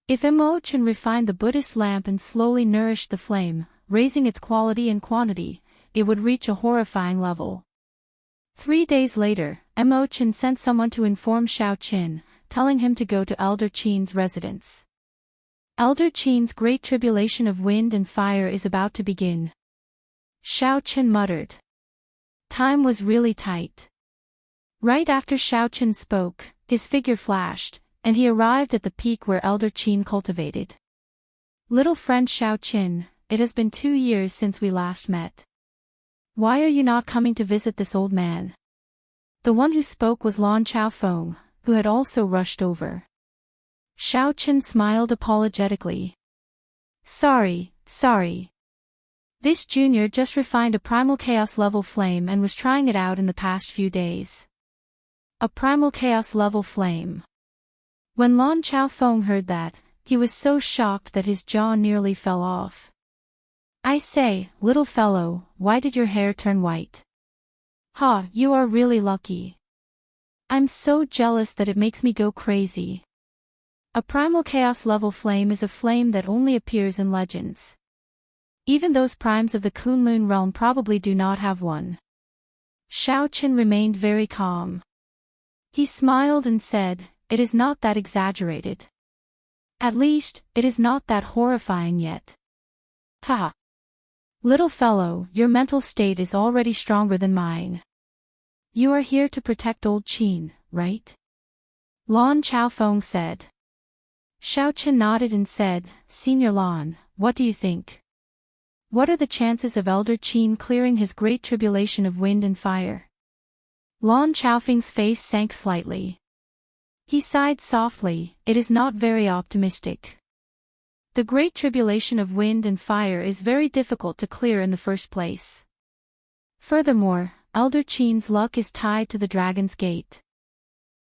If Mo Chen refined the Buddhist lamp and slowly nourished the flame, raising its quality and quantity, it would reach a horrifying level. 3 days later, Mo Chen sent someone to inform Xiao Qin, telling him to go to Elder Qin's residence. Elder Qin's great tribulation of wind and fire is about to begin. Xiao Qin muttered. Time was really tight. Right after Xiao Qin spoke, his figure flashed, and he arrived at the peak where Elder Qin cultivated. Little friend Xiao Qin, it has been 2 years since we last met. Why are you not coming to visit this old man? The one who spoke was Lan Chaofeng, who had also rushed over. Xiao Qin smiled apologetically. Sorry. This junior just refined a primal chaos level flame and was trying it out in the past few days. A primal chaos level flame. When Lan Chaofeng heard that, he was so shocked that his jaw nearly fell off. I say, little fellow, why did your hair turn white? Ha, you are really lucky. I'm so jealous that it makes me go crazy. A primal chaos level flame is a flame that only appears in legends. Even those primes of the Kunlun realm probably do not have one. Xiao Qin remained very calm. He smiled and said, it is not that exaggerated. At least, it is not that horrifying yet. Ha! Little fellow, your mental state is already stronger than mine. You are here to protect old Qin, right? Lan Chaofeng said. Xiao Qin nodded and said, Senior Lan, what do you think? What are the chances of Elder Qin clearing his great tribulation of wind and fire? Lon Chaofeng's face sank slightly. He sighed softly, it is not very optimistic. The great tribulation of wind and fire is very difficult to clear in the first place. Furthermore, Elder Qin's luck is tied to the Dragon's Gate.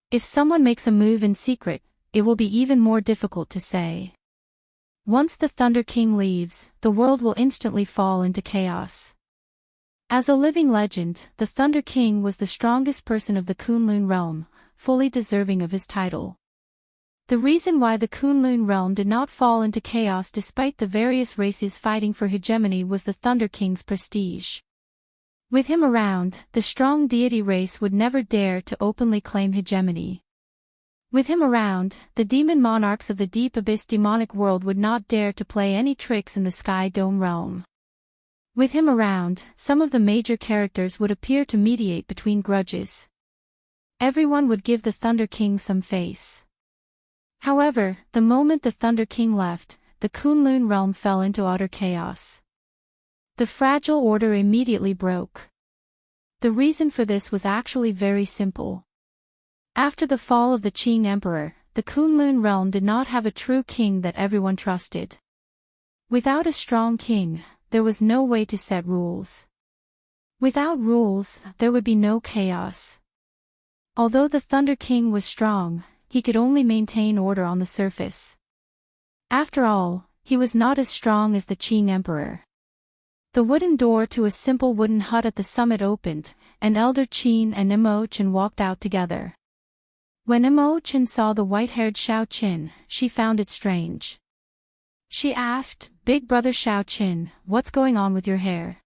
If someone makes a move in secret, it will be even more difficult to say. Once the Thunder King leaves, the world will instantly fall into chaos. As a living legend, the Thunder King was the strongest person of the Kunlun realm, fully deserving of his title. The reason why the Kunlun realm did not fall into chaos despite the various races fighting for hegemony was the Thunder King's prestige. With him around, the strong deity race would never dare to openly claim hegemony. With him around, the demon monarchs of the deep abyss demonic world would not dare to play any tricks in the Sky Dome realm. With him around, some of the major characters would appear to mediate between grudges. Everyone would give the Thunder King some face. However, the moment the Thunder King left, the Kunlun realm fell into utter chaos. The fragile order immediately broke. The reason for this was actually very simple. After the fall of the Qing Emperor, the Kunlun realm did not have a true king that everyone trusted. Without a strong king, there was no way to set rules. Without rules, there would be no chaos. Although the Thunder King was strong, he could only maintain order on the surface. After all, he was not as strong as the Qing Emperor. The wooden door to a simple wooden hut at the summit opened, and Elder Qin and Imochen walked out together. When Imochen saw the white-haired Xiaoqin, she found it strange. She asked, "Big brother Xiaoqin, what's going on with your hair?"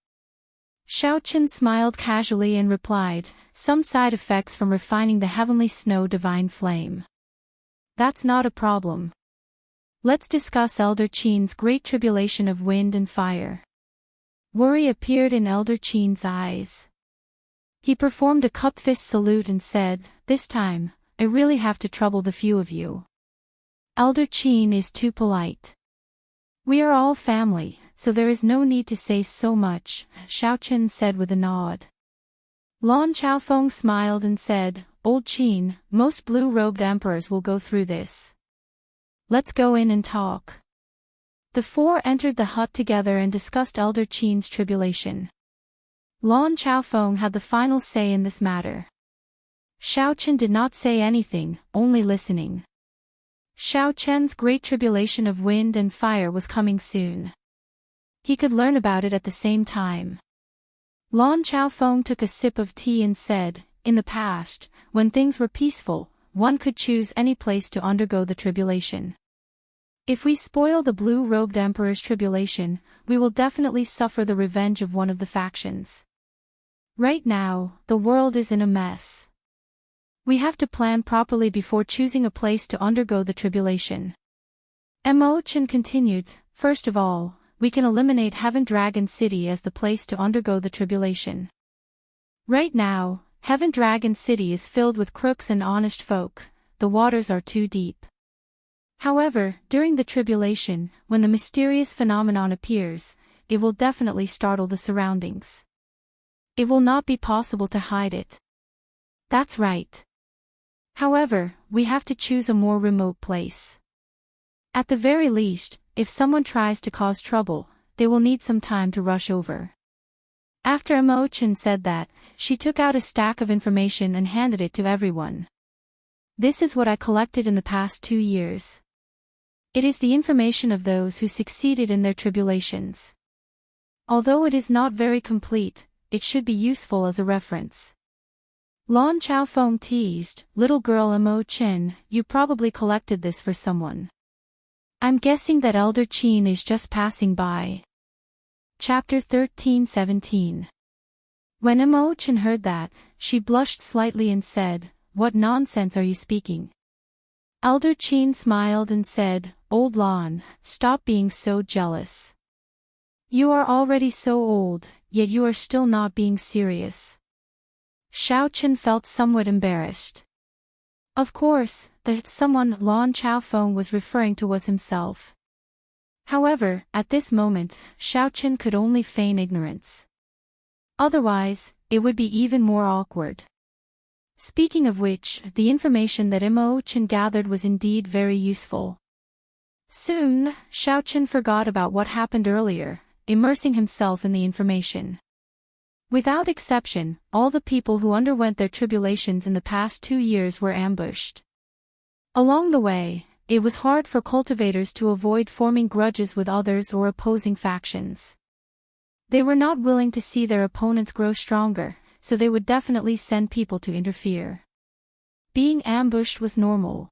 Xiaoqin smiled casually and replied, "Some side effects from refining the heavenly snow divine flame." "That's not a problem. Let's discuss Elder Qin's great tribulation of wind and fire." Worry appeared in Elder Qin's eyes. He performed a cupfist salute and said, "This time, I really have to trouble the few of you. Elder Qin is too polite. We are all family, so there is no need to say so much," Xiaoqin said with a nod. Lon Chaofeng smiled and said, "Old Qin, most blue-robed emperors will go through this. Let's go in and talk." The four entered the hut together and discussed Elder Qin's tribulation. Lon Chaofeng had the final say in this matter. Xiaoqin did not say anything, only listening. Xiaoqian's great tribulation of wind and fire was coming soon. He could learn about it at the same time. Lon Chaofeng took a sip of tea and said, "In the past, when things were peaceful, one could choose any place to undergo the tribulation. If we spoil the blue-robed emperor's tribulation, we will definitely suffer the revenge of one of the factions. Right now, the world is in a mess. We have to plan properly before choosing a place to undergo the tribulation." Imochen continued, "First of all, we can eliminate Heaven Dragon City as the place to undergo the tribulation. Right now, Heaven Dragon City is filled with crooks and honest folk, the waters are too deep. However, during the tribulation, when the mysterious phenomenon appears, it will definitely startle the surroundings. It will not be possible to hide it." "That's right. However, we have to choose a more remote place. At the very least, if someone tries to cause trouble, they will need some time to rush over." After Imochen said that, she took out a stack of information and handed it to everyone. "This is what I collected in the past 2 years. It is the information of those who succeeded in their tribulations. Although it is not very complete, it should be useful as a reference." Lon Chaofeng teased, "Little girl Imochen, you probably collected this for someone. I'm guessing that Elder Qin is just passing by." Chapter 13-17. When Imochen heard that, she blushed slightly and said, "What nonsense are you speaking?" Elder Qin smiled and said, "Old Lon, stop being so jealous. You are already so old, yet you are still not being serious." Xiaoqin felt somewhat embarrassed. Of course, the someone Lon Chaofeng was referring to was himself. However, at this moment, Xiaoqin could only feign ignorance. Otherwise, it would be even more awkward. Speaking of which, the information that Mo Chen gathered was indeed very useful. Soon, Xiao Chen forgot about what happened earlier, immersing himself in the information. Without exception, all the people who underwent their tribulations in the past 2 years were ambushed. Along the way, it was hard for cultivators to avoid forming grudges with others or opposing factions. They were not willing to see their opponents grow stronger, so they would definitely send people to interfere. Being ambushed was normal.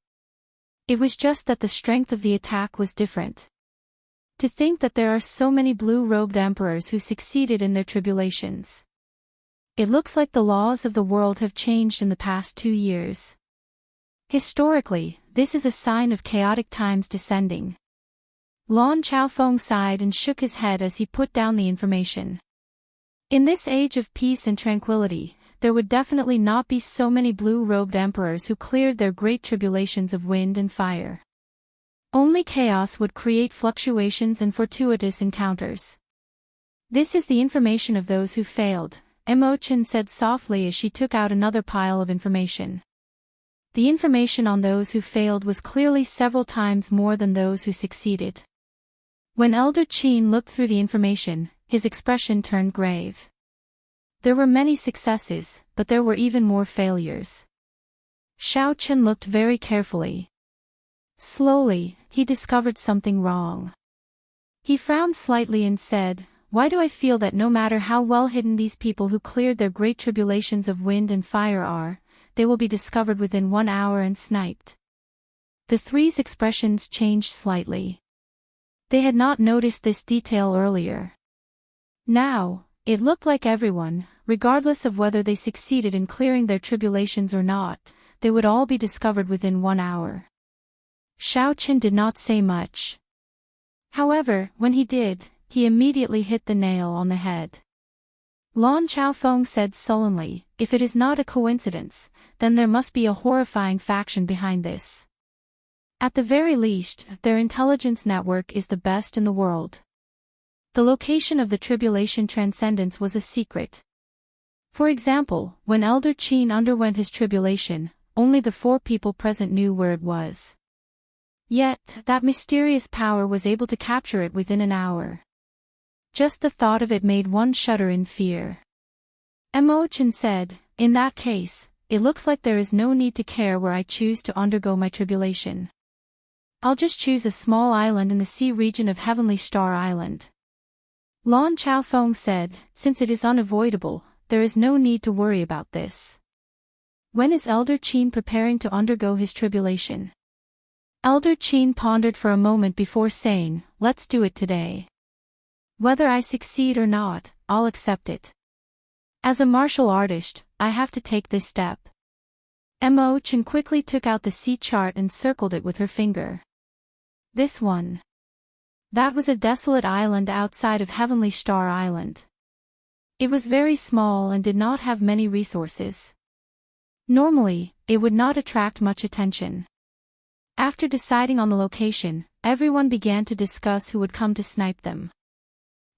It was just that the strength of the attack was different. To think that there are so many blue-robed emperors who succeeded in their tribulations. It looks like the laws of the world have changed in the past 2 years. Historically, this is a sign of chaotic times descending. Lon Chaofeng sighed and shook his head as he put down the information. In this age of peace and tranquility, there would definitely not be so many blue-robed emperors who cleared their great tribulations of wind and fire. Only chaos would create fluctuations and fortuitous encounters. This is the information of those who failed, Mo Chen said softly as she took out another pile of information. The information on those who failed was clearly several times more than those who succeeded. When Elder Qin looked through the information, his expression turned grave. There were many successes, but there were even more failures. Xiao Chen looked very carefully. Slowly, he discovered something wrong. He frowned slightly and said, "Why do I feel that no matter how well hidden these people who cleared their great tribulations of wind and fire are, they will be discovered within 1 hour and sniped?" The three's expressions changed slightly. They had not noticed this detail earlier. Now, it looked like everyone, regardless of whether they succeeded in clearing their tribulations or not, they would all be discovered within 1 hour. Xiao Chen did not say much. However, when he did, he immediately hit the nail on the head. Lon Chaofeng said sullenly, "If it is not a coincidence, then there must be a horrifying faction behind this. At the very least, their intelligence network is the best in the world." The location of the tribulation transcendence was a secret. For example, when Elder Qin underwent his tribulation, only the 4 people present knew where it was. Yet, that mysterious power was able to capture it within an hour. Just the thought of it made one shudder in fear. Mo Chen said, "In that case, it looks like there is no need to care where I choose to undergo my tribulation. I'll just choose a small island in the sea region of Heavenly Star Island." Lon Chaofeng said, "Since it is unavoidable, there is no need to worry about this. When is Elder Qin preparing to undergo his tribulation?" Elder Qin pondered for a moment before saying, "Let's do it today. Whether I succeed or not, I'll accept it. As a martial artist, I have to take this step." Mo Chen quickly took out the sea chart and circled it with her finger. This one. That was a desolate island outside of Heavenly Star Island. It was very small and did not have many resources. Normally, it would not attract much attention. After deciding on the location, everyone began to discuss who would come to snipe them.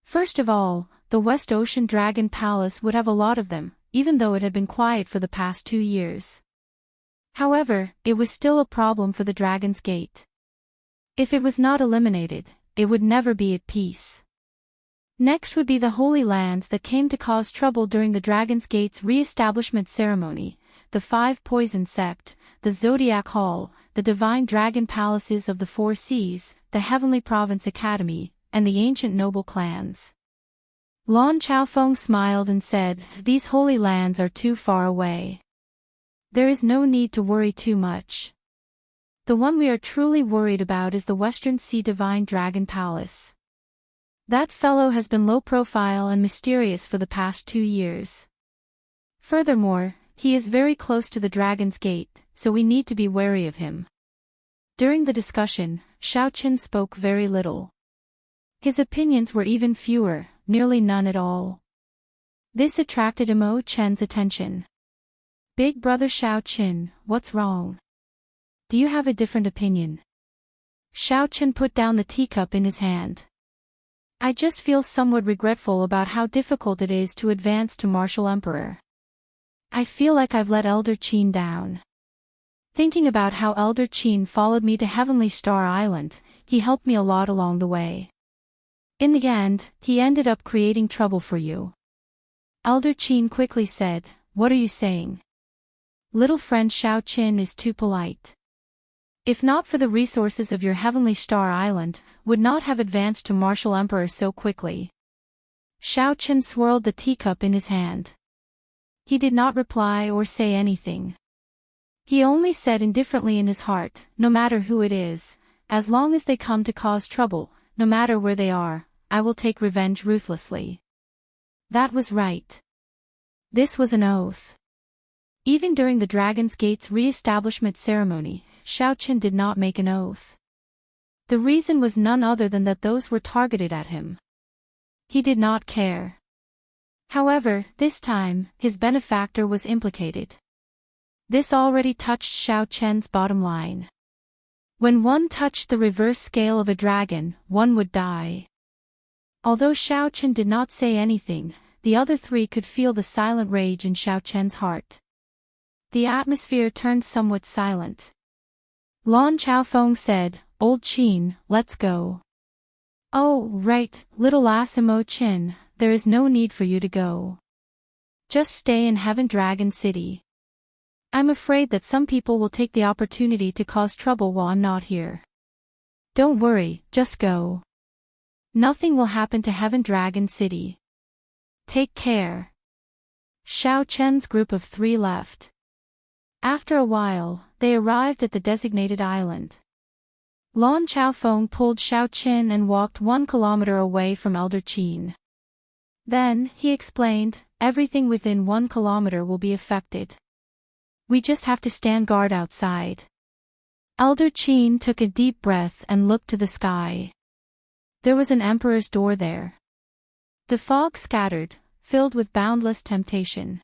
First of all, the West Ocean Dragon Palace would have a lot of them, even though it had been quiet for the past 2 years. However, it was still a problem for the Dragon's Gate. If it was not eliminated, it would never be at peace. Next would be the Holy Lands that came to cause trouble during the Dragon's Gate's re-establishment ceremony, the 5 Poison Sect, the Zodiac Hall, the Divine Dragon Palaces of the 4 Seas, the Heavenly Province Academy, and the ancient noble clans. Lon Chaofeng smiled and said, "These holy lands are too far away. There is no need to worry too much. The one we are truly worried about is the Western Sea Divine Dragon Palace. That fellow has been low profile and mysterious for the past 2 years. Furthermore, he is very close to the Dragon's Gate, so we need to be wary of him." During the discussion, Xiao Chen spoke very little. His opinions were even fewer, nearly none at all. This attracted Mo Chen's attention. "Big brother Xiao Chen, what's wrong? Do you have a different opinion?" Xiao Chen put down the teacup in his hand. "I just feel somewhat regretful about how difficult it is to advance to Martial Emperor. I feel like I've let Elder Qin down. Thinking about how Elder Qin followed me to Heavenly Star Island, he helped me a lot along the way. In the end, he ended up creating trouble for you. Elder Qin quickly said, "What are you saying? Little friend Xiao Qin is too polite. If not for the resources of your Heavenly Star Island, would not have advanced to Martial Emperor so quickly." Xiao Qin swirled the teacup in his hand. He did not reply or say anything. He only said indifferently in his heart, "No matter who it is, as long as they come to cause trouble, no matter where they are, I will take revenge ruthlessly." That was right. This was an oath. Even during the Dragon's Gate's re-establishment ceremony, Xiao Qin did not make an oath. The reason was none other than that those were targeted at him. He did not care. However, this time, his benefactor was implicated. This already touched Xiao Qian's bottom line. When one touched the reverse scale of a dragon, one would die. Although Xiao Qian did not say anything, the other three could feel the silent rage in Xiao Qian's heart. The atmosphere turned somewhat silent. Lan Chaofeng said, "Old Qin, let's go." "Oh, right, little Asimo Qin, there is no need for you to go. Just stay in Heaven Dragon City. I'm afraid that some people will take the opportunity to cause trouble while I'm not here. Don't worry, just go. Nothing will happen to Heaven Dragon City. Take care." Xiao Qian's group of three left. After a while, they arrived at the designated island. Lan Chaofeng pulled Xiao Qin and walked 1 kilometer away from Elder Qin. Then, he explained, "Everything within 1 kilometer will be affected. We just have to stand guard outside." Elder Qin took a deep breath and looked to the sky. There was an emperor's door there. The fog scattered, filled with boundless temptation.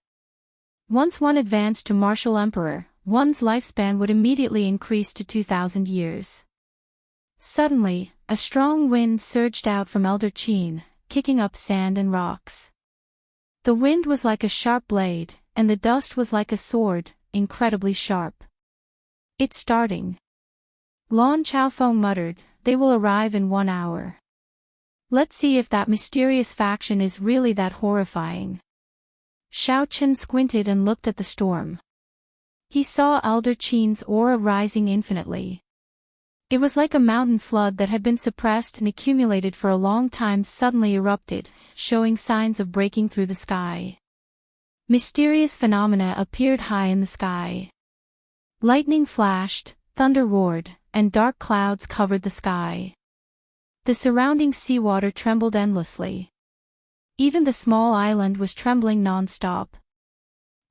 Once one advanced to Martial Emperor, one's lifespan would immediately increase to 2,000 years. Suddenly, a strong wind surged out from Elder Qin, kicking up sand and rocks. The wind was like a sharp blade, and the dust was like a sword, incredibly sharp. "It's starting." Lan Chaofeng muttered, "They will arrive in 1 hour. Let's see if that mysterious faction is really that horrifying." Xiao Qin squinted and looked at the storm. He saw Elder Qin's aura rising infinitely. It was like a mountain flood that had been suppressed and accumulated for a long time suddenly erupted, showing signs of breaking through the sky. Mysterious phenomena appeared high in the sky. Lightning flashed, thunder roared, and dark clouds covered the sky. The surrounding seawater trembled endlessly. Even the small island was trembling non-stop.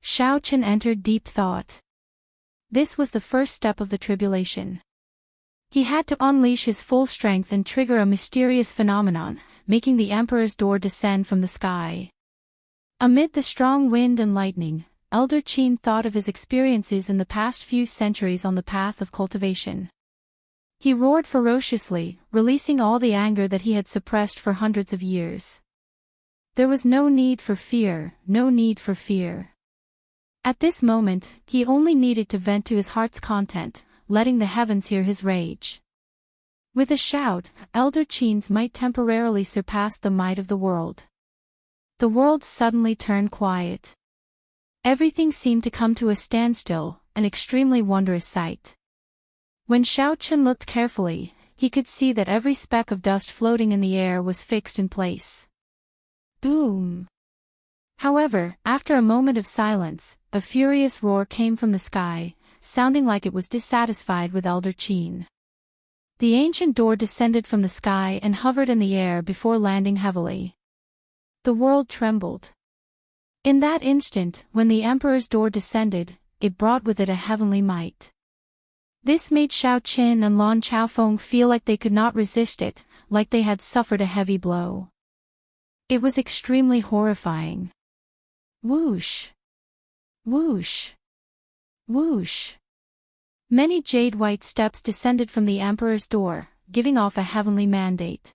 Xiao Qin entered deep thought. This was the first step of the tribulation. He had to unleash his full strength and trigger a mysterious phenomenon, making the Emperor's door descend from the sky. Amid the strong wind and lightning, Elder Qin thought of his experiences in the past few centuries on the path of cultivation. He roared ferociously, releasing all the anger that he had suppressed for hundreds of years. There was no need for fear, no need for fear. At this moment, he only needed to vent to his heart's content, letting the heavens hear his rage. With a shout, Elder Qin's might temporarily surpassed the might of the world. The world suddenly turned quiet. Everything seemed to come to a standstill, an extremely wondrous sight. When Xiao Qin looked carefully, he could see that every speck of dust floating in the air was fixed in place. Boom! However, after a moment of silence, a furious roar came from the sky, sounding like it was dissatisfied with Elder Qin. The ancient door descended from the sky and hovered in the air before landing heavily. The world trembled. In that instant, when the Emperor's door descended, it brought with it a heavenly might. This made Xiao Qin and Lan Chaofeng feel like they could not resist it, like they had suffered a heavy blow. It was extremely horrifying. Whoosh! Whoosh! Whoosh! Many jade-white steps descended from the Emperor's door, giving off a heavenly mandate.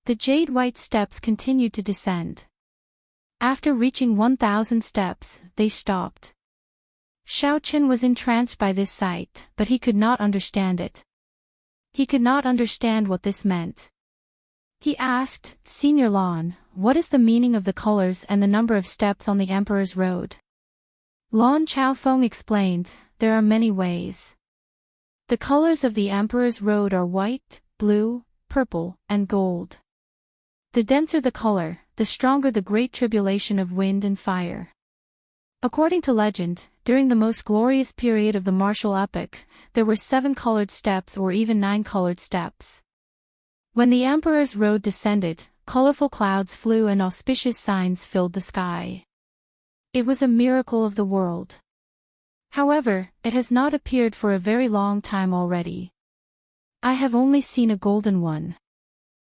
The jade-white steps continued to descend. After reaching 1,000 steps, they stopped. Xiaochen was entranced by this sight, but he could not understand it. He could not understand what this meant. He asked, "Senior Lan, what is the meaning of the colors and the number of steps on the Emperor's Road?" Lan Chaofeng explained, "There are many ways. The colors of the Emperor's Road are white, blue, purple, and gold. The denser the color, the stronger the great tribulation of wind and fire. According to legend, during the most glorious period of the martial epoch, there were 7 colored steps or even 9 colored steps. When the Emperor's Road descended, colorful clouds flew and auspicious signs filled the sky. It was a miracle of the world. However, it has not appeared for a very long time already. I have only seen a golden one.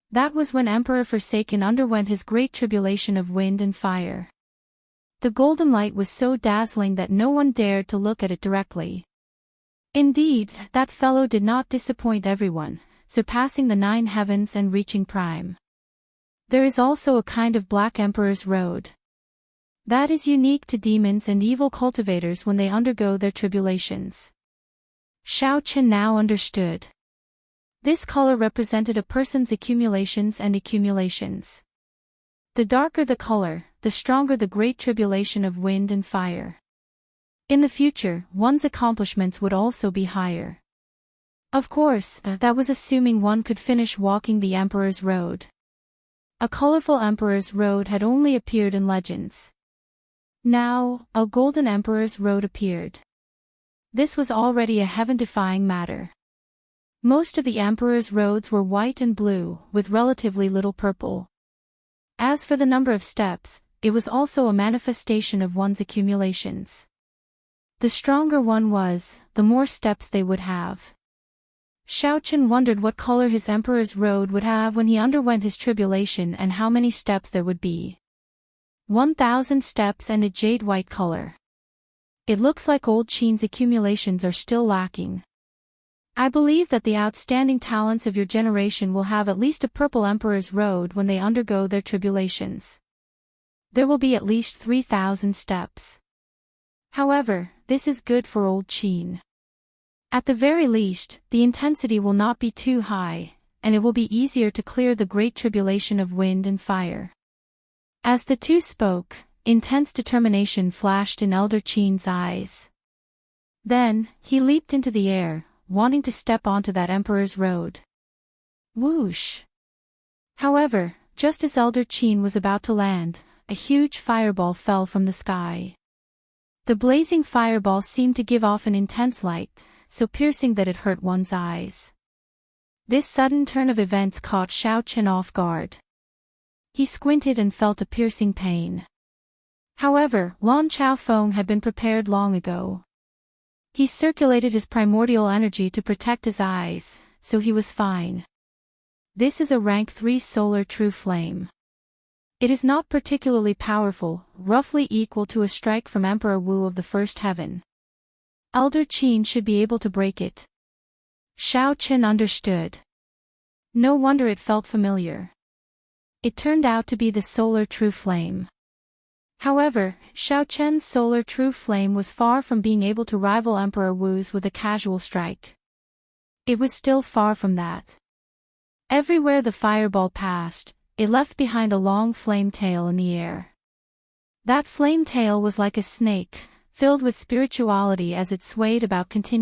That was when Emperor Forsaken underwent his great tribulation of wind and fire. The golden light was so dazzling that no one dared to look at it directly. Indeed, that fellow did not disappoint everyone, surpassing the 9 heavens and reaching prime. There is also a kind of Black Emperor's Road. That is unique to demons and evil cultivators when they undergo their tribulations." Xiaochen now understood. This color represented a person's accumulations and accumulations. The darker the color, the stronger the great tribulation of wind and fire. In the future, one's accomplishments would also be higher. Of course, that was assuming one could finish walking the Emperor's Road. A colorful Emperor's Road had only appeared in legends. Now, a golden Emperor's Road appeared. This was already a heaven-defying matter. Most of the Emperor's roads were white and blue, with relatively little purple. As for the number of steps, it was also a manifestation of one's accumulations. The stronger one was, the more steps they would have. Xiaochen wondered what color his Emperor's Road would have when he underwent his tribulation and how many steps there would be. 1,000 steps and a jade-white color. It looks like old Qin's accumulations are still lacking. I believe that the outstanding talents of your generation will have at least a purple Emperor's Road when they undergo their tribulations. There will be at least 3,000 steps. However, this is good for old Qin. At the very least, the intensity will not be too high, and it will be easier to clear the great tribulation of wind and fire." As the two spoke, intense determination flashed in Elder Qin's eyes. Then, he leaped into the air, wanting to step onto that Emperor's Road. Whoosh! However, just as Elder Qin was about to land, a huge fireball fell from the sky. The blazing fireball seemed to give off an intense light, so piercing that it hurt one's eyes. This sudden turn of events caught Xiaochen off guard. He squinted and felt a piercing pain. However, Lan Chaofeng had been prepared long ago. He circulated his primordial energy to protect his eyes, so he was fine. This is a rank 3 solar true flame. It is not particularly powerful, roughly equal to a strike from Emperor Wu of the First Heaven. Elder Qin should be able to break it. Xiaochen understood. No wonder it felt familiar. It turned out to be the solar true flame. However, Xiaochen's solar true flame was far from being able to rival Emperor Wu's with a casual strike. It was still far from that. Everywhere the fireball passed, it left behind a long flame tail in the air. That flame tail was like a snake, filled with spirituality as it swayed about continually.